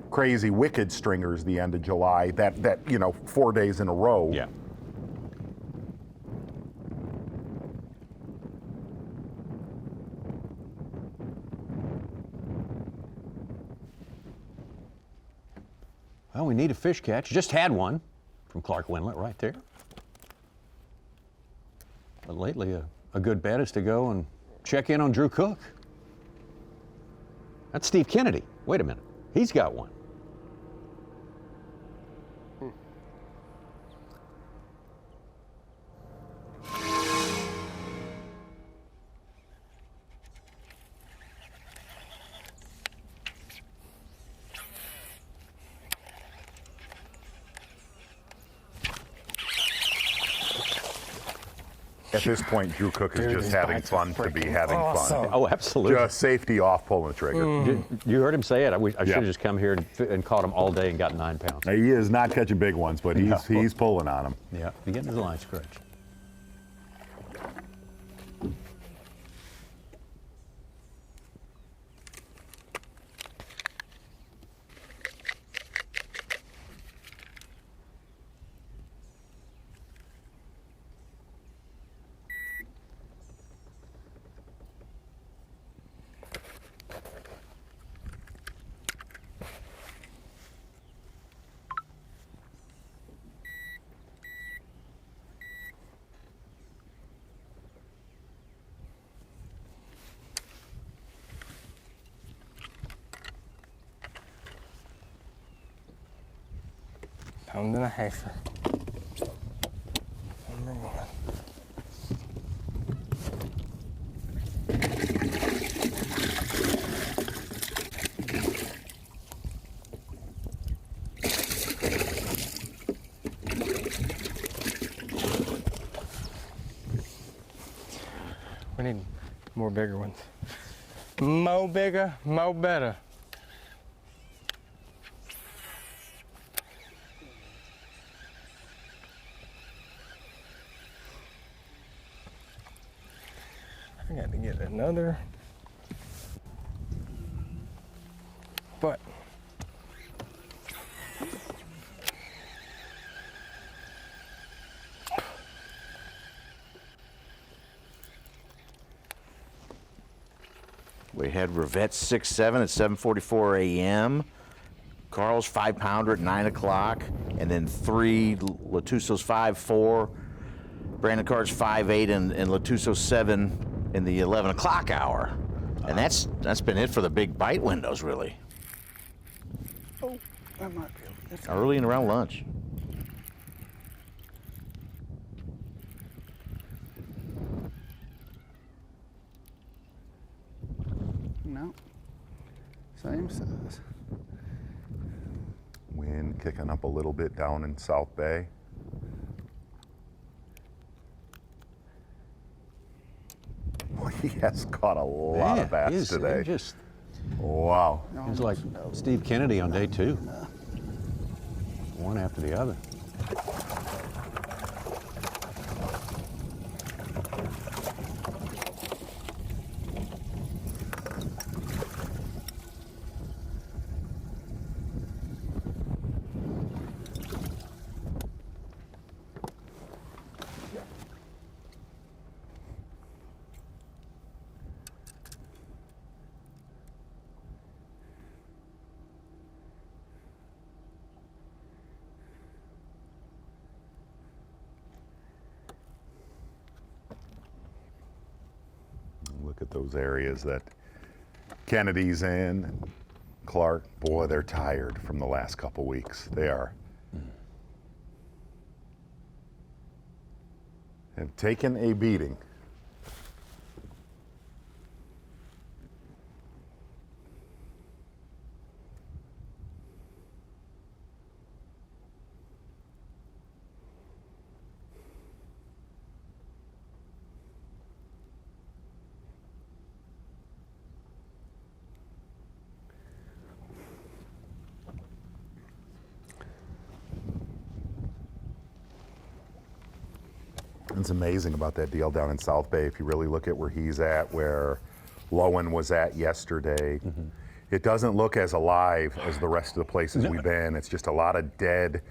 crazy wicked stringers the end of July. That 4 days in a row. Yeah. Well, we need a fish catch. Just had one from Clark Wendland right there. But lately, a good bet is to go and check in on Drew Cook. That's Steve Kennedy. Wait a minute. He's got one. At this point, Drew Cook is just having fun to be having fun. Oh, absolutely. Just safety off pulling the trigger. You heard him say it. I should have just come here and caught him all day and got 9 pounds. He is not catching big ones, but he's pulling on them. Yeah, you're getting his line stretched. Pound and a half. We need more bigger ones. Mo bigger, mo better. I got to get another. But We had Rivette 6'7" at 7:44 a.m. Carl's 5-pounder at 9 o'clock, and then 3 Latuso's 5'4", Brandon Carr's 5'8", and Latuso 7 in the 11 o'clock hour. And that's been it for the big bite windows, really. Oh, that might be. That's Early and around lunch. No. Same size. Wind kicking up a little bit down in South Bay. Boy, he has caught a lot of bass today. Wow. It's like Steve Kennedy on day 2. One after the other. Look at those areas that Kennedy's in. And Clark, boy, they're tired from the last couple weeks. They are. Have taken a beating. It's amazing about that deal down in South Bay. If you really look at where he's at, where Lowen was at yesterday, it doesn't look as alive as the rest of the places we've been. It's just a lot of dead,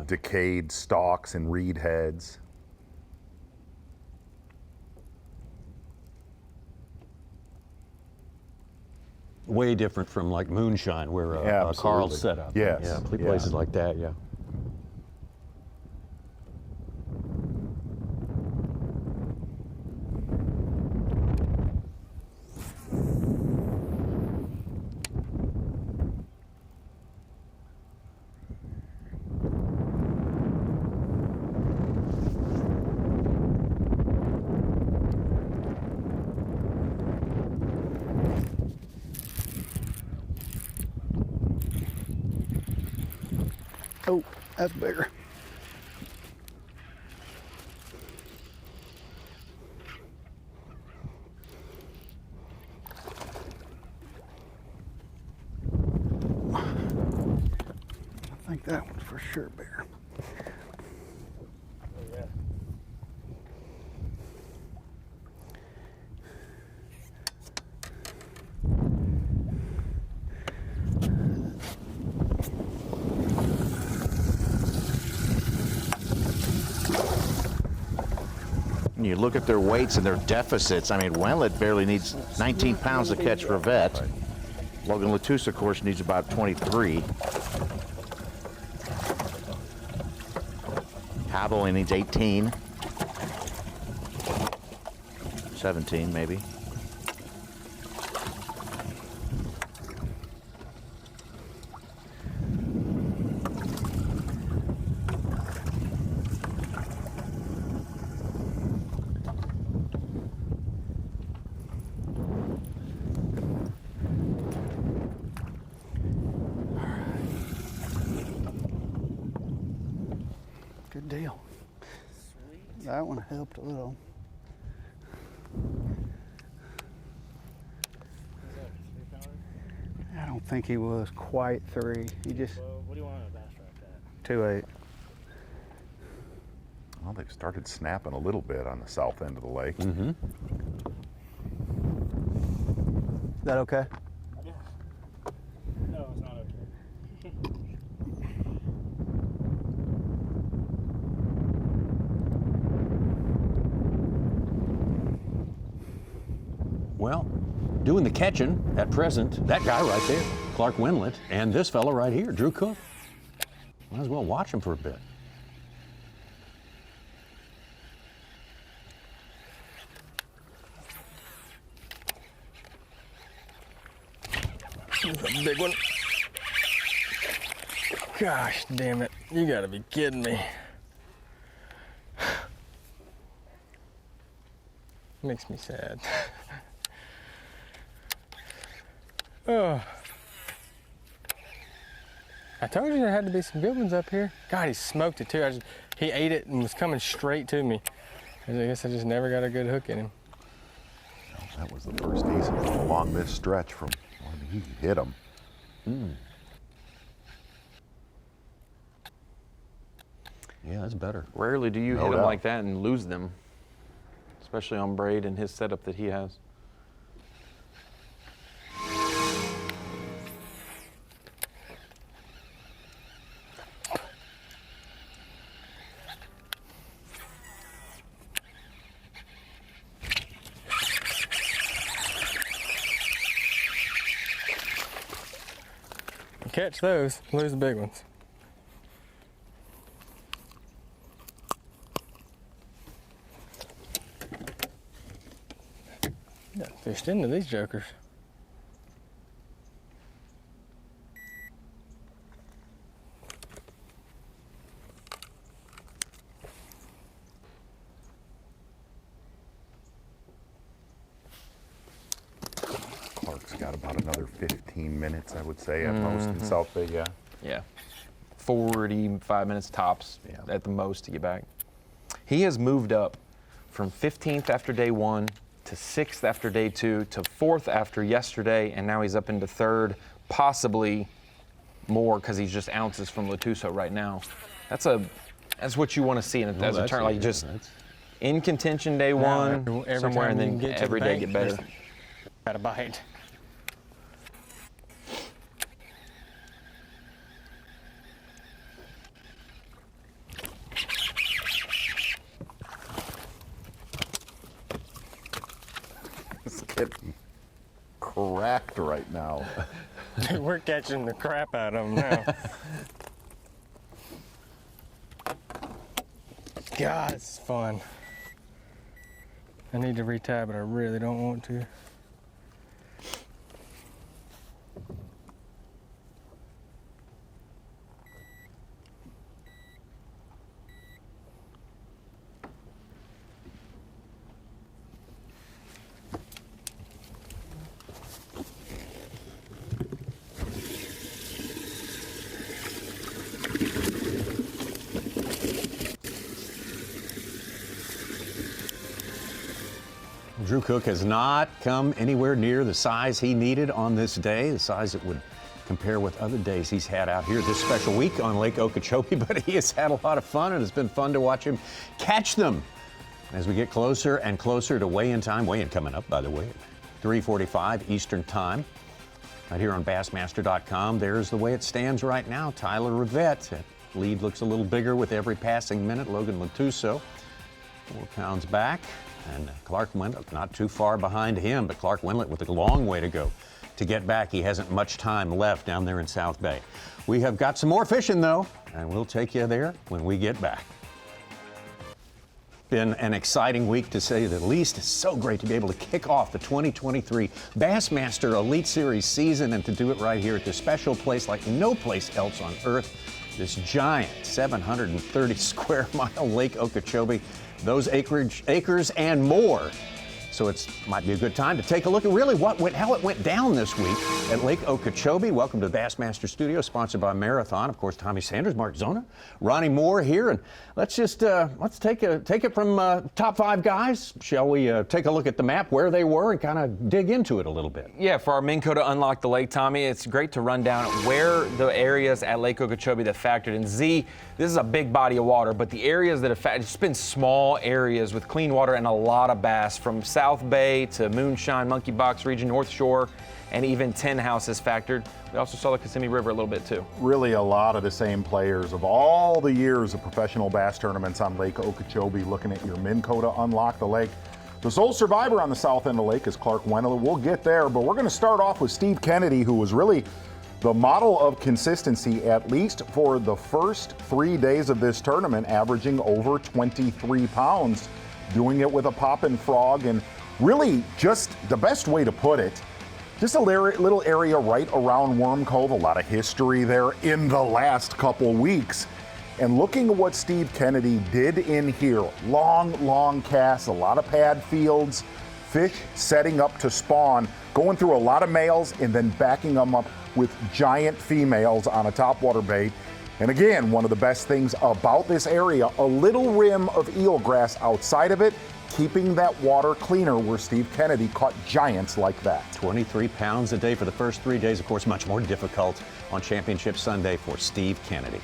decayed stalks and reed heads. Way different from like Moonshine, where Carl's set up. Yes. Yeah, places like that, yeah. Oh, that's bigger. I think that one's for sure bigger. You look at their weights and their deficits. I mean, Wendland barely needs 19 pounds to catch Rivette. Logan Latuso, of course, needs about 23. Cobb only needs 18. 17, maybe. Good deal. That one helped a little. I don't think he was quite 3. He just. What do you want on a bass track at? 2.8. Well, they've started snapping a little bit on the south end of the lake. Is that okay? Yeah. No, it's not okay. Well, doing the catching at present, that guy right there, Clark Wendland, and this fella right here, Drew Cook. Might as well watch him for a bit. That's a big one. Gosh damn it. You gotta be kidding me. Makes me sad. Oh. I told you there had to be some good ones up here. God, he smoked it too. He ate it and was coming straight to me. I guess I just never got a good hook in him. That was the first decent one along this stretch from when he hit him. Yeah, that's better. Rarely do you hit them like that and lose them, especially on braid and his setup that he has. Catch those, lose the big ones. Got fished into these jokers. Clark's got about another 15 minutes, I would say, at most in South Bay, yeah. Yeah, 45 minutes tops at the most to get back. He has moved up from 15th after day 1 to 6th after day 2 to 4th after yesterday, and now he's up into 3rd, possibly more because he's just ounces from Latuso right now. That's what you want to see in as a turn, like just in contention day one somewhere, and then every day get better. Got a bite. It's getting cracked right now. Dude, we're catching the crap out of them now. God, it's fun. I need to retab it. I really don't want to. Drew Cook has not come anywhere near the size he needed on this day, the size that would compare with other days he's had out here this special week on Lake Okeechobee, but he has had a lot of fun, and it's been fun to watch him catch them as we get closer and closer to weigh-in time. Weigh-in coming up, by the way, 3:45 Eastern Time. Right here on Bassmaster.com, there's the way it stands right now. Tyler Rivette, that lead looks a little bigger with every passing minute. Logan Latuso, 4 pounds back. And Clark Wendland not too far behind him, but Clark Wendland with a long way to go to get back. He hasn't much time left down there in South Bay. We have got some more fishing, though, and we'll take you there when we get back. Been an exciting week, to say the least. It's so great to be able to kick off the 2023 Bassmaster Elite Series season, and to do it right here at this special place like no place else on earth. This giant 730 square mile Lake Okeechobee. Those acres and more. So it might be a good time to take a look at really how it went down this week at Lake Okeechobee. Welcome to the Bassmaster Studio, sponsored by Marathon. Of course, Tommy Sanders, Mark Zona, Ronnie Moore here, and let's just let's take it from top 5 guys. Shall we take a look at the map where they were and kind of dig into it a little bit? Yeah, for our Minn Kota Unlock the Lake, Tommy, it's great to run down where the areas at Lake Okeechobee that factored in. Z, this is a big body of water, but the areas that have factored, it's been small areas with clean water and a lot of bass from South Bay to Moonshine, Monkey Box region, North Shore, and even 10 houses factored. We also saw the Kissimmee River a little bit too. Really a lot of the same players of all the years of professional bass tournaments on Lake Okeechobee. Looking at your Minn Kota Unlock the Lake. The sole survivor on the south end of the lake is Clark Wendland. We'll get there, but we're going to start off with Steve Kennedy, who was really the model of consistency, at least for the first 3 days of this tournament, averaging over 23 pounds, doing it with a poppin' frog, and really just the best way to put it, just a little area right around Worm Cove, a lot of history there in the last couple weeks. And looking at what Steve Kennedy did in here, long casts, a lot of pad fields, fish setting up to spawn, going through a lot of males and then backing them up with giant females on a topwater bait. And again, one of the best things about this area, a little rim of eelgrass outside of it, keeping that water cleaner, where Steve Kennedy caught giants like that. 23 pounds a day for the first 3 days. Of course, much more difficult on Championship Sunday for Steve Kennedy.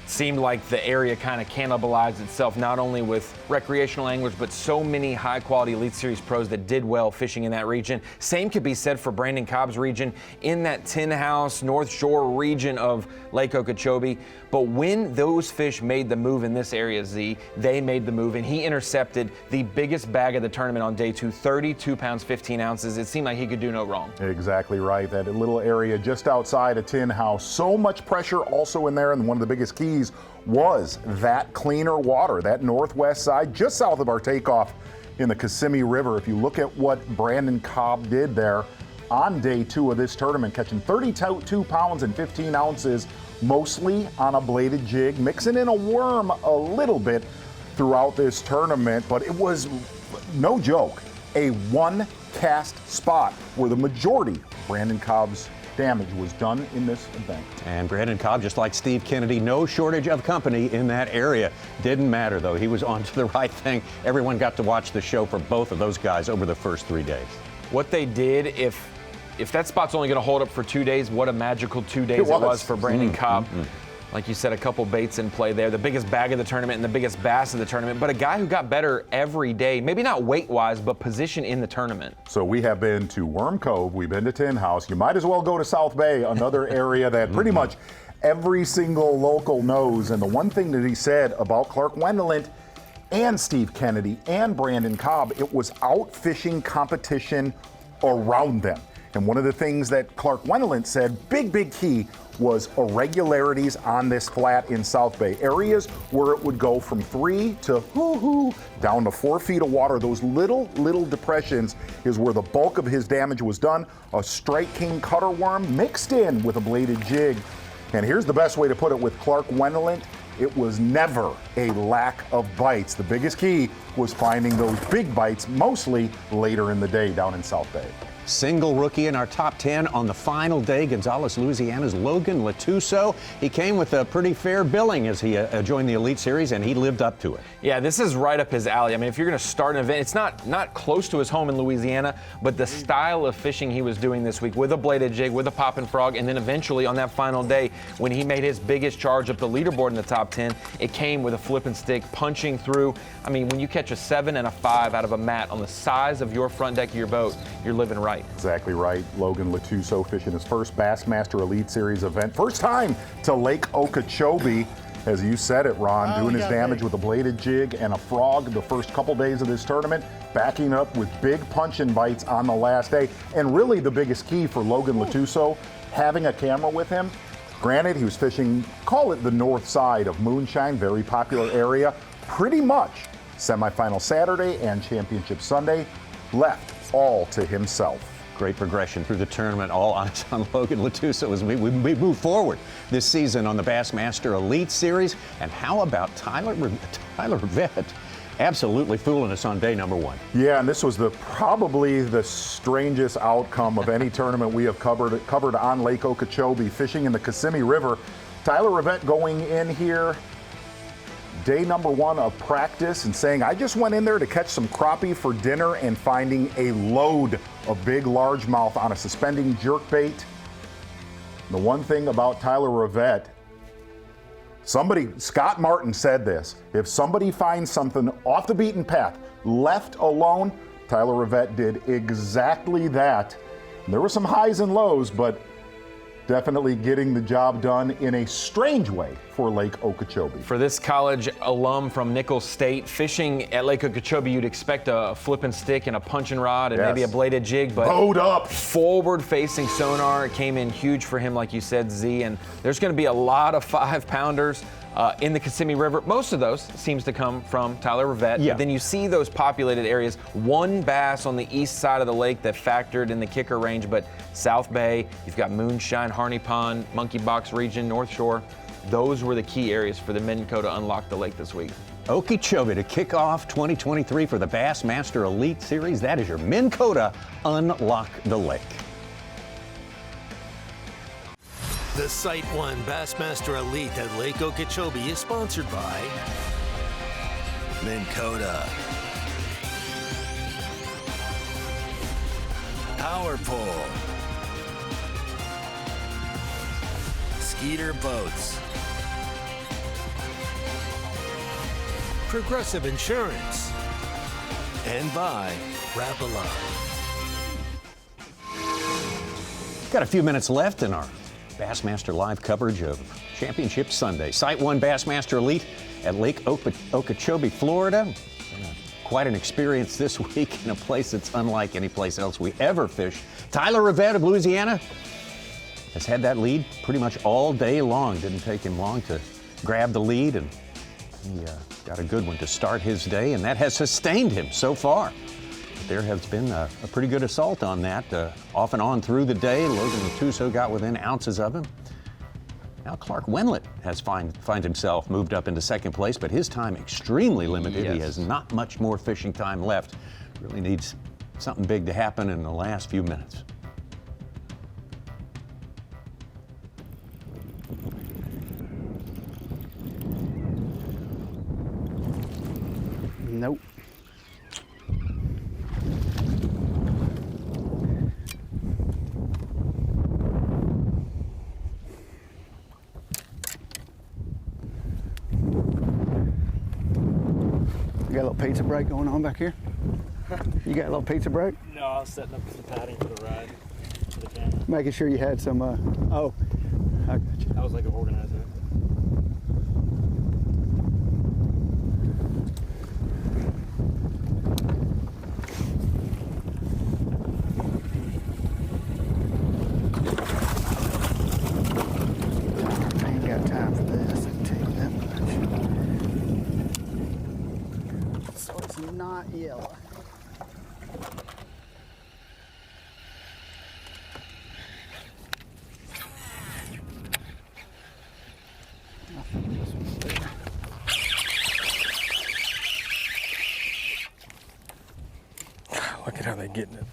Seemed like the area kind of cannibalized itself, not only with recreational anglers, but so many high-quality Elite Series pros that did well fishing in that region. Same could be said for Brandon Cobb's region in that Tin House, North Shore region of Lake Okeechobee. But when those fish made the move in this area, Z, they made the move, and he intercepted the biggest bag of the tournament on day 2, 32 pounds, 15 ounces. It seemed like he could do no wrong. Exactly right. That little area just outside of Tin House. So much pressure also in there, and one of the biggest keys was that cleaner water, that northwest side, just south of our takeoff in the Kissimmee River. If you look at what Brandon Cobb did there on day 2 of this tournament, catching 32 pounds and 15 ounces, mostly on a bladed jig, mixing in a worm a little bit throughout this tournament, but it was, no joke, a one-cast spot where the majority of Brandon Cobb's damage was done in this event. And Brandon Cobb, just like Steve Kennedy, no shortage of company in that area. Didn't matter, though. He was on to the right thing. Everyone got to watch the show for both of those guys over the first 3 days. What they did, if that spot's only going to hold up for 2 days, what a magical 2 days it was for Brandon Cobb. Like you said, a couple baits in play there. The biggest bag of the tournament and the biggest bass of the tournament, but a guy who got better every day, maybe not weight-wise, but position in the tournament. So we have been to Worm Cove, we've been to Tin House. You might as well go to South Bay, another area that pretty much every single local knows. And the one thing that he said about Clark Wendland and Steve Kennedy and Brandon Cobb, it was out fishing competition around them. And one of the things that Clark Wendland said, big key, was irregularities on this flat in South Bay. Areas where it would go from 3 to down to 4 feet of water. Those little depressions is where the bulk of his damage was done. A Strike King cutter worm mixed in with a bladed jig. And here's the best way to put it with Clark Wendland. It was never a lack of bites. The biggest key was finding those big bites, mostly later in the day down in South Bay. Single rookie in our top 10 on the final day, Gonzales, Louisiana's Logan Latuso. He came with a pretty fair billing as he joined the Elite Series, and he lived up to it. Yeah, this is right up his alley. I mean, if you're going to start an event, it's not close to his home in Louisiana, but the style of fishing he was doing this week with a bladed jig, with a poppin' frog, and then eventually on that final day when he made his biggest charge up the leaderboard in the top 10, it came with a flipping stick, punching through. I mean, when you catch a 7 and a 5 out of a mat on the size of your front deck of your boat, you're living right. Exactly right. Logan Latuso fishing his first Bassmaster Elite Series event. First time to Lake Okeechobee. As you said it, Ron, doing his damage with a bladed jig and a frog the first couple days of this tournament, backing up with big punch-in bites on the last day. And really the biggest key for Logan Latuso, having a camera with him. Granted, he was fishing, call it the north side of Moonshine, very popular area. Pretty much semifinal Saturday and championship Sunday, left all to himself. Great progression through the tournament, all eyes on Logan Latuso as we move forward this season on the Bassmaster Elite Series. And how about Tyler Rivette? Absolutely fooling us on day number 1. Yeah, and this was probably the strangest outcome of any tournament we have covered on Lake Okeechobee, fishing in the Kissimmee River. Tyler Rivette going in here, day number 1 of practice, and saying, I just went in there to catch some crappie for dinner, and finding a load of big largemouth on a suspending jerkbait. The one thing about Tyler Rivette, Scott Martin said this, if somebody finds something off the beaten path, left alone, Tyler Rivette did exactly that. And there were some highs and lows, but definitely getting the job done in a strange way for Lake Okeechobee. For this college alum from Nicholls State, fishing at Lake Okeechobee, you'd expect a flipping stick and a punching rod and maybe a bladed jig, but load up. Forward-facing sonar came in huge for him, like you said, Z, and there's going to be a lot of 5-pounders in the Kissimmee River. Most of those seems to come from Tyler Rivette. Yeah. But then you see those populated areas. One bass on the east side of the lake that factored in the kicker range, but South Bay, you've got Moonshine, Harney Pond, Monkey Box region, North Shore. Those were the key areas for the Minco to unlock the lake this week. Okeechobee to kick off 2023 for the Bassmaster Elite Series. That is your Minn Kota Unlock the Lake. The SiteOne Bassmaster Elite at Lake Okeechobee is sponsored by Minn Kota, Power Pole, Skeeter Boats, Progressive Insurance, and by Rapala. Got a few minutes left in our Bassmaster live coverage of Championship Sunday. SiteOne Bassmaster Elite at Lake Okeechobee, Florida. Quite an experience this week in a place that's unlike any place else we ever fished. Tyler Rivette of Louisiana has had that lead pretty much all day long. Didn't take him long to grab the lead, and he got a good one to start his day, and that has sustained him so far. There has been a pretty good assault on that off and on through the day. Logan Latuso got within ounces of him. Now Clark Wendland finds himself moved up into second place, but his time extremely limited. Yes. He has not much more fishing time left. Really needs something big to happen in the last few minutes. Nope. pizza break going on back here? You got a little pizza break? No, I was setting up the padding for the ride for the camera. Making sure you had some, oh, I got you. I was like an organizer. I ain't got time for this, I can tell you that much. So it's not yellow. Look at how they're getting it.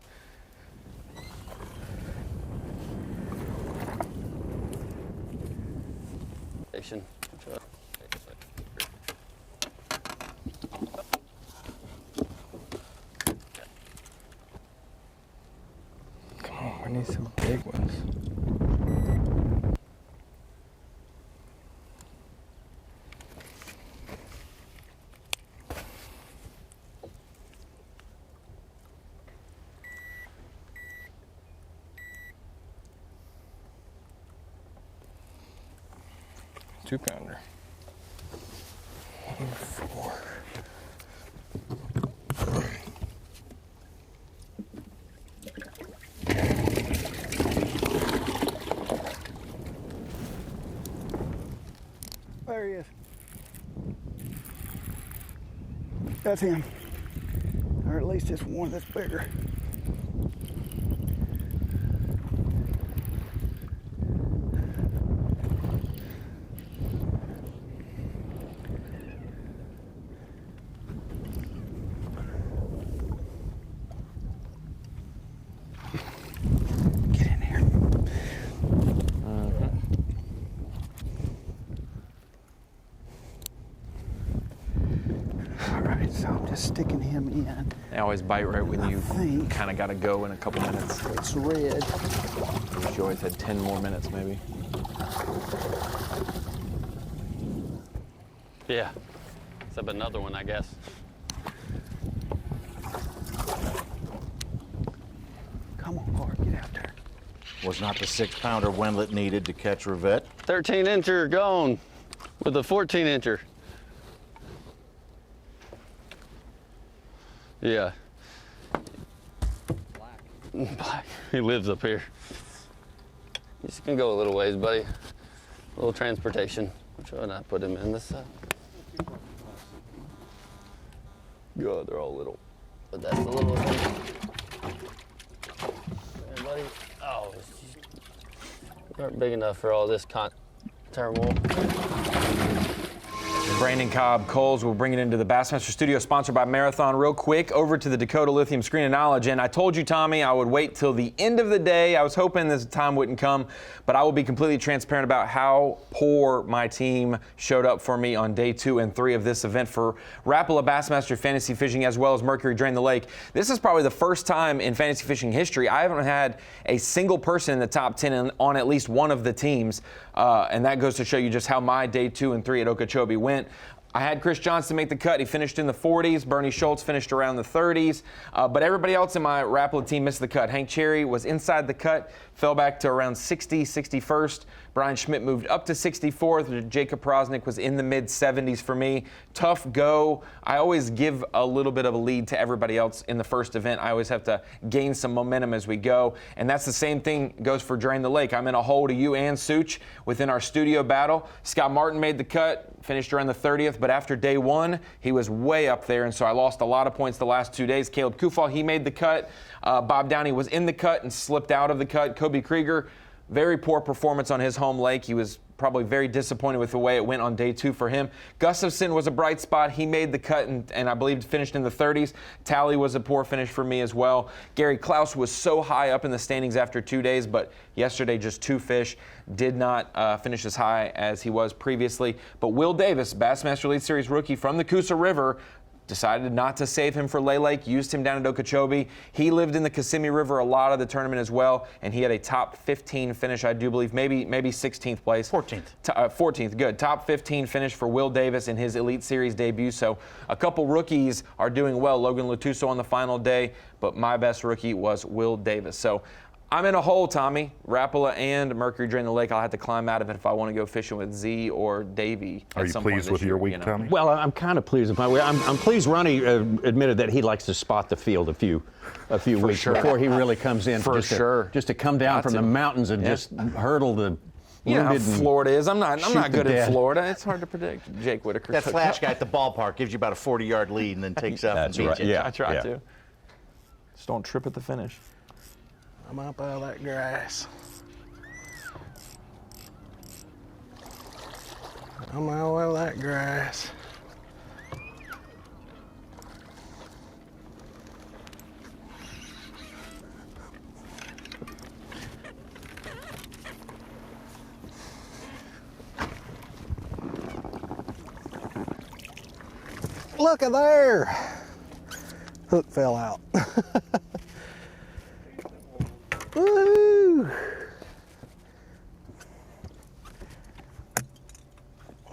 Come on, we need some big ones. Two-pounder. 1, 4. There he is. That's him. Or at least it's one that's bigger. Sticking him in. They always bite right when you kind of got to go in a couple minutes. It's red. You always had 10 more minutes, maybe. Yeah, except another one, I guess. Come on, Cobb, get out there. Was not the 6-pounder Wendland needed to catch Rivette. 13-incher gone with a 14-incher. Yeah. Black. He lives up here. You just can go a little ways, buddy. A little transportation. Which one I put him in this side? God, they're all little. But that's the little one. Hey, buddy. Oh, you aren't big enough for all this turmoil. Brandon Cobb Coles will bring it into the Bassmaster studio, sponsored by Marathon. Real quick, over to the Dakota Lithium Screen of Knowledge. And I told you, Tommy, I would wait till the end of the day. I was hoping this time wouldn't come, but I will be completely transparent about how poor my team showed up for me on day 2 and 3 of this event for Rapala Bassmaster Fantasy Fishing, as well as Mercury Drain the Lake. This is probably the first time in fantasy fishing history I haven't had a single person in the top 10 on at least one of the teams. And that goes to show you just how my day 2 and 3 at Okeechobee went. I had Chris Johnson make the cut. He finished in the 40s. Bernie Schultz finished around the 30s. But everybody else in my Rapala team missed the cut. Hank Cherry was inside the cut, fell back to around 60, 61st. Brian Schmidt moved up to 64th. Jacob Prosnick was in the mid-70s for me. Tough go. I always give a little bit of a lead to everybody else in the first event. I always have to gain some momentum as we go. And that's the same thing goes for Drain the Lake. I'm in a hole to you and Such within our studio battle. Scott Martin made the cut, finished around the 30th, but after day 1, he was way up there, and so I lost a lot of points the last 2 days. Caleb Kufal, he made the cut. Bob Downey was in the cut and slipped out of the cut. Kobe Krieger, very poor performance on his home lake. He was probably very disappointed with the way it went on day 2 for him. Gustafson was a bright spot. He made the cut and I believe finished in the 30s. Talley was a poor finish for me as well. Gary Klaus was so high up in the standings after 2 days, but yesterday just 2 fish. Did not finish as high as he was previously. But Will Davis, Bassmaster Elite Series rookie from the Coosa River, decided not to save him for Lay Lake, used him down at Okeechobee. He lived in the Kissimmee River a lot of the tournament as well, and he had a top 15 finish, I do believe, maybe 16th place. 14th. 14th, good. Top 15 finish for Will Davis in his Elite Series debut. So a couple rookies are doing well. Logan Latuso on the final day, but my best rookie was Will Davis. So I'm in a hole, Tommy. Rapala and Mercury drain the lake. I'll have to climb out of it if I want to go fishing with Z or Davey. Are you pleased with your week, Tommy? Well, I'm kind of pleased with my week. I'm pleased Ronnie admitted that he likes to spot the field a few weeks before he really comes in. Just to come down from the mountains and just hurdle the. You know how Florida is. I'm not good at Florida. It's hard to predict. Jake Whitaker. That flash guy at the ballpark gives you about a 40-yard lead and then takes up and beats you. Yeah, I try to. Just don't trip at the finish. I'm up out of that grass. I'm out of that grass. Look at there. Hook fell out. Woo!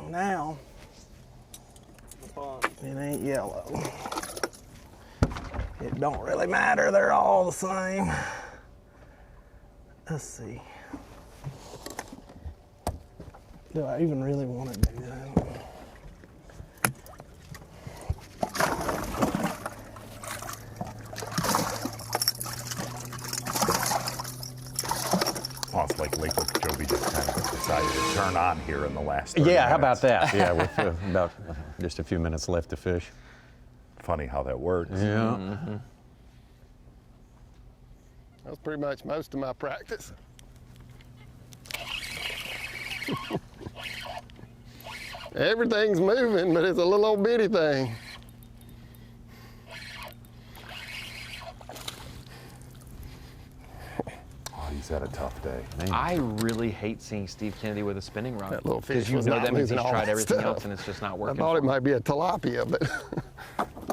Now, it ain't yellow. It don't really matter, they're all the same. Let's see. Do I even really want to do that? Oh, it's like Lake Okeechobee just kind of decided to turn on here in the last 30 minutes. How about that? Yeah, with about just a few minutes left to fish. Funny how that works. Yeah. Mm-hmm. That was pretty much most of my practice. Everything's moving, but it's a little old bitty thing. He's had a tough day. I really hate seeing Steve Kennedy with a spinning rod. That little fish because was you know not that means he's losing all tried that everything stuff. else and it's just not working. I thought it might be a tilapia, but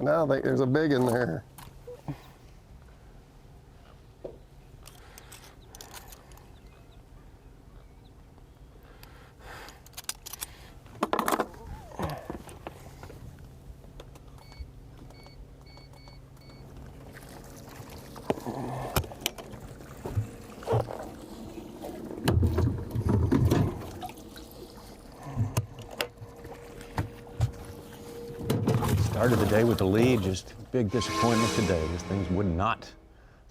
now I think there's a big in there. Started the day with the lead, just big disappointment today. These things would not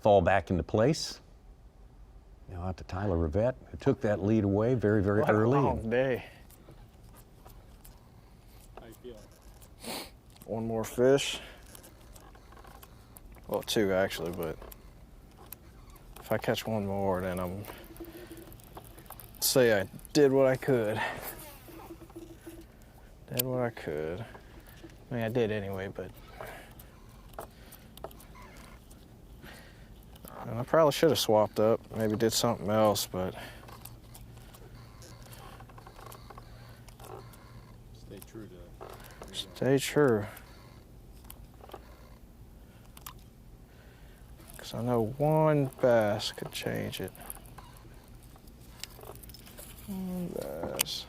fall back into place. Now out to Tyler Rivette, who took that lead away very, very early. What a long day. How you feeling? One more fish. Well, two actually, but if I catch one more, then I'm say I did what I could. Did what I could. I mean, I did anyway, but I probably should have swapped up. Maybe did something else, but Stay true to. stay true. Because I know one bass could change it. One bass.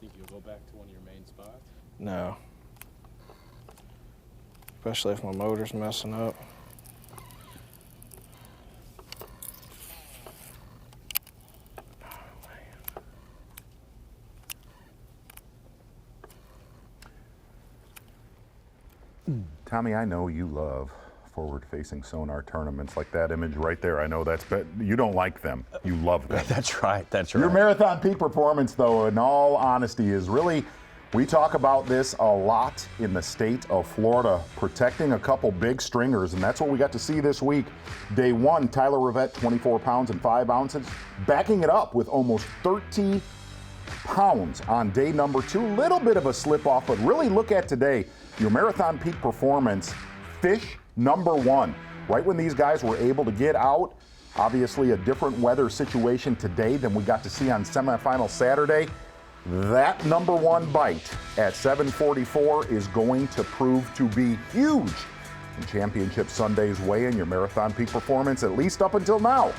Think you'll go back to one of your main spots? No. Especially if my motor's messing up. Tommy, I know you love forward-facing sonar tournaments like that image right there. I know you don't like them. You love them. That's right. That's right. Your marathon peak performance, though, in all honesty, is really, we talk about this a lot in the state of Florida, protecting a couple big stringers, and that's what we got to see this week. Day one, Tyler Rivette, 24 pounds and 5 ounces, backing it up with almost 30 pounds on day number two. Little bit of a slip-off, but really look at today, your marathon peak performance, fish number one. Right when these guys were able to get out, obviously a different weather situation today than we got to see on semifinal Saturday. That number one bite at 744 is going to prove to be huge in Championship Sunday's weigh-in, your marathon peak performance, at least up until now.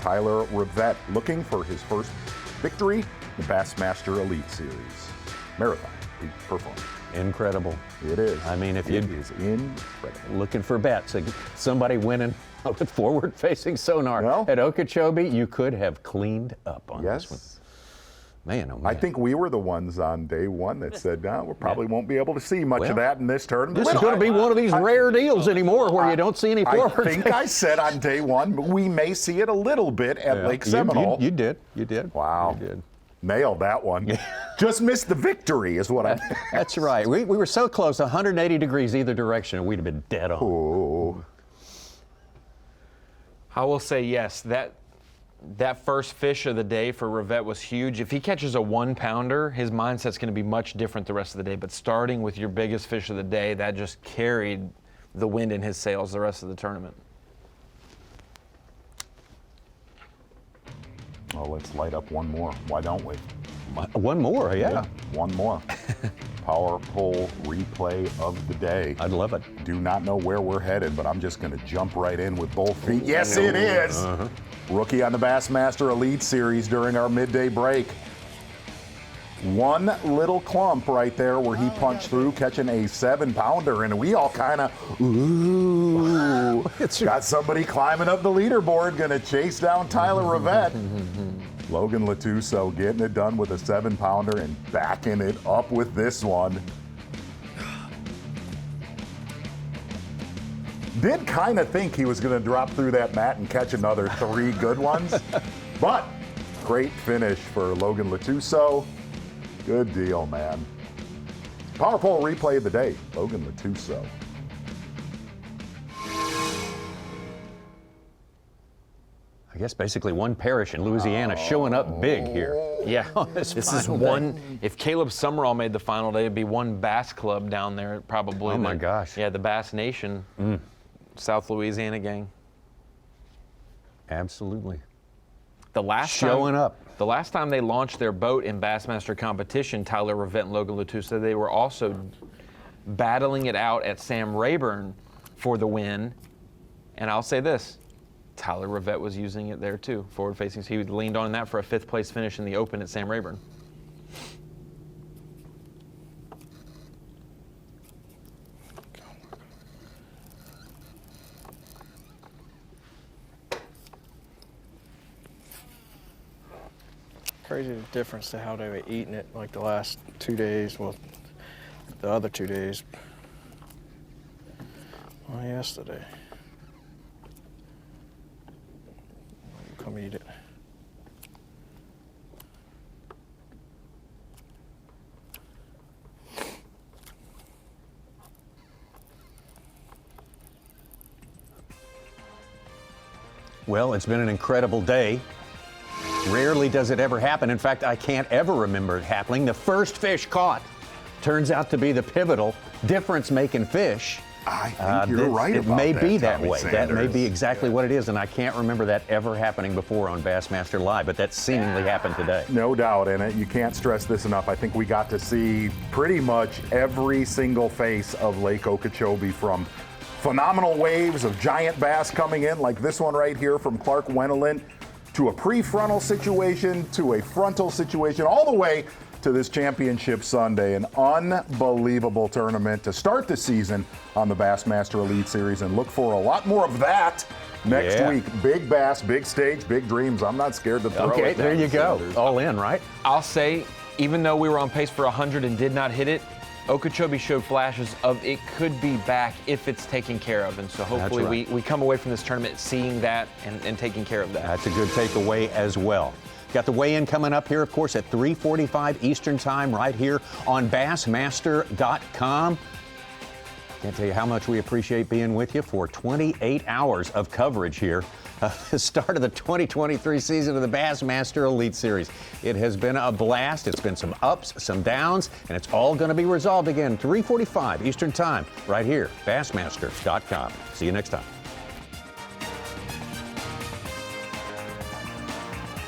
Tyler Rivette looking for his first victory in the Bassmaster Elite Series. Marathon peak performance. Incredible. It is. I mean, if it you is incredible. Looking for bets, somebody winning with forward-facing sonar at Okeechobee, you could have cleaned up on this one. Man, oh man. I think we were the ones on day one that said, no, we probably won't be able to see much of that in this tournament. This is going to be one of these rare deals anymore where you don't see any forward. I think I said on day one, but we may see it a little bit at Lake Seminole. You did. Wow. You did. Nailed that one. Just missed the victory is what I That's right. We were so close, 180 degrees either direction, and we'd have been dead on. Ooh. I will say yes, that first fish of the day for Rivette was huge. If he catches a 1-pounder, his mindset's going to be much different the rest of the day. But starting with your biggest fish of the day, that just carried the wind in his sails the rest of the tournament. Oh, let's light up one more. Why don't we? One more, yeah. One more. Power pole replay of the day. I'd love it. Do not know where we're headed, but I'm just going to jump right in with both feet. Yes, it is. Rookie on the Bassmaster Elite Series during our midday break. One little clump right there where he punched through, catching a 7-pounder, and we all kind of, ooh. Got somebody climbing up the leaderboard, going to chase down Tyler Rivette. Logan Latuso getting it done with a 7-pounder and backing it up with this one. Did kind of think he was going to drop through that mat and catch another 3 good ones. But great finish for Logan Latuso. Good deal, man. Power pole replay of the day, Logan Latuso. I guess basically one parish in Louisiana showing up big here. Yeah, this is one. Day. If Caleb Summerall made the final day, it'd be one Bass Club down there probably. Oh my gosh. Yeah, the Bass Nation, South Louisiana gang. Absolutely. The last time they launched their boat in Bassmaster competition, Tyler Rivette and Logan Latuso, they were also battling it out at Sam Rayburn for the win. And I'll say this. Tyler Rivette was using it there too, forward facing. So he leaned on that for a 5th place finish in the Open at Sam Rayburn. Crazy the difference to how they were eating it like the last 2 days, well, the other 2 days. Well, yesterday. Come eat it. Well, it's been an incredible day. Rarely does it ever happen. In fact, I can't ever remember it happening. The first fish caught turns out to be the pivotal difference-making fish. I think you're right about that. It may be that Tommy way. Sanders. That may be exactly what it is, and I can't remember that ever happening before on Bassmaster Live, but that seemingly happened today. No doubt in it. You can't stress this enough. I think we got to see pretty much every single face of Lake Okeechobee, from phenomenal waves of giant bass coming in, like this one right here from Clark Wendland, to a prefrontal situation, to a frontal situation, all the way to this Championship Sunday. An unbelievable tournament to start the season on the Bassmaster Elite Series, and look for a lot more of that next week. Big bass, big stage, big dreams. I'm not scared to throw it. Okay, there you go. All in, right? I'll say, even though we were on pace for 100 and did not hit it, Okeechobee showed flashes of it could be back if it's taken care of. And so hopefully we come away from this tournament seeing that and taking care of that. That's a good takeaway as well. Got the weigh-in coming up here, of course, at 3:45 Eastern Time right here on Bassmaster.com. Can't tell you how much we appreciate being with you for 28 hours of coverage here. The start of the 2023 season of the Bassmaster Elite Series. It has been a blast. It's been some ups, some downs, and it's all going to be resolved again. 3:45 Eastern Time right here, Bassmaster.com. See you next time.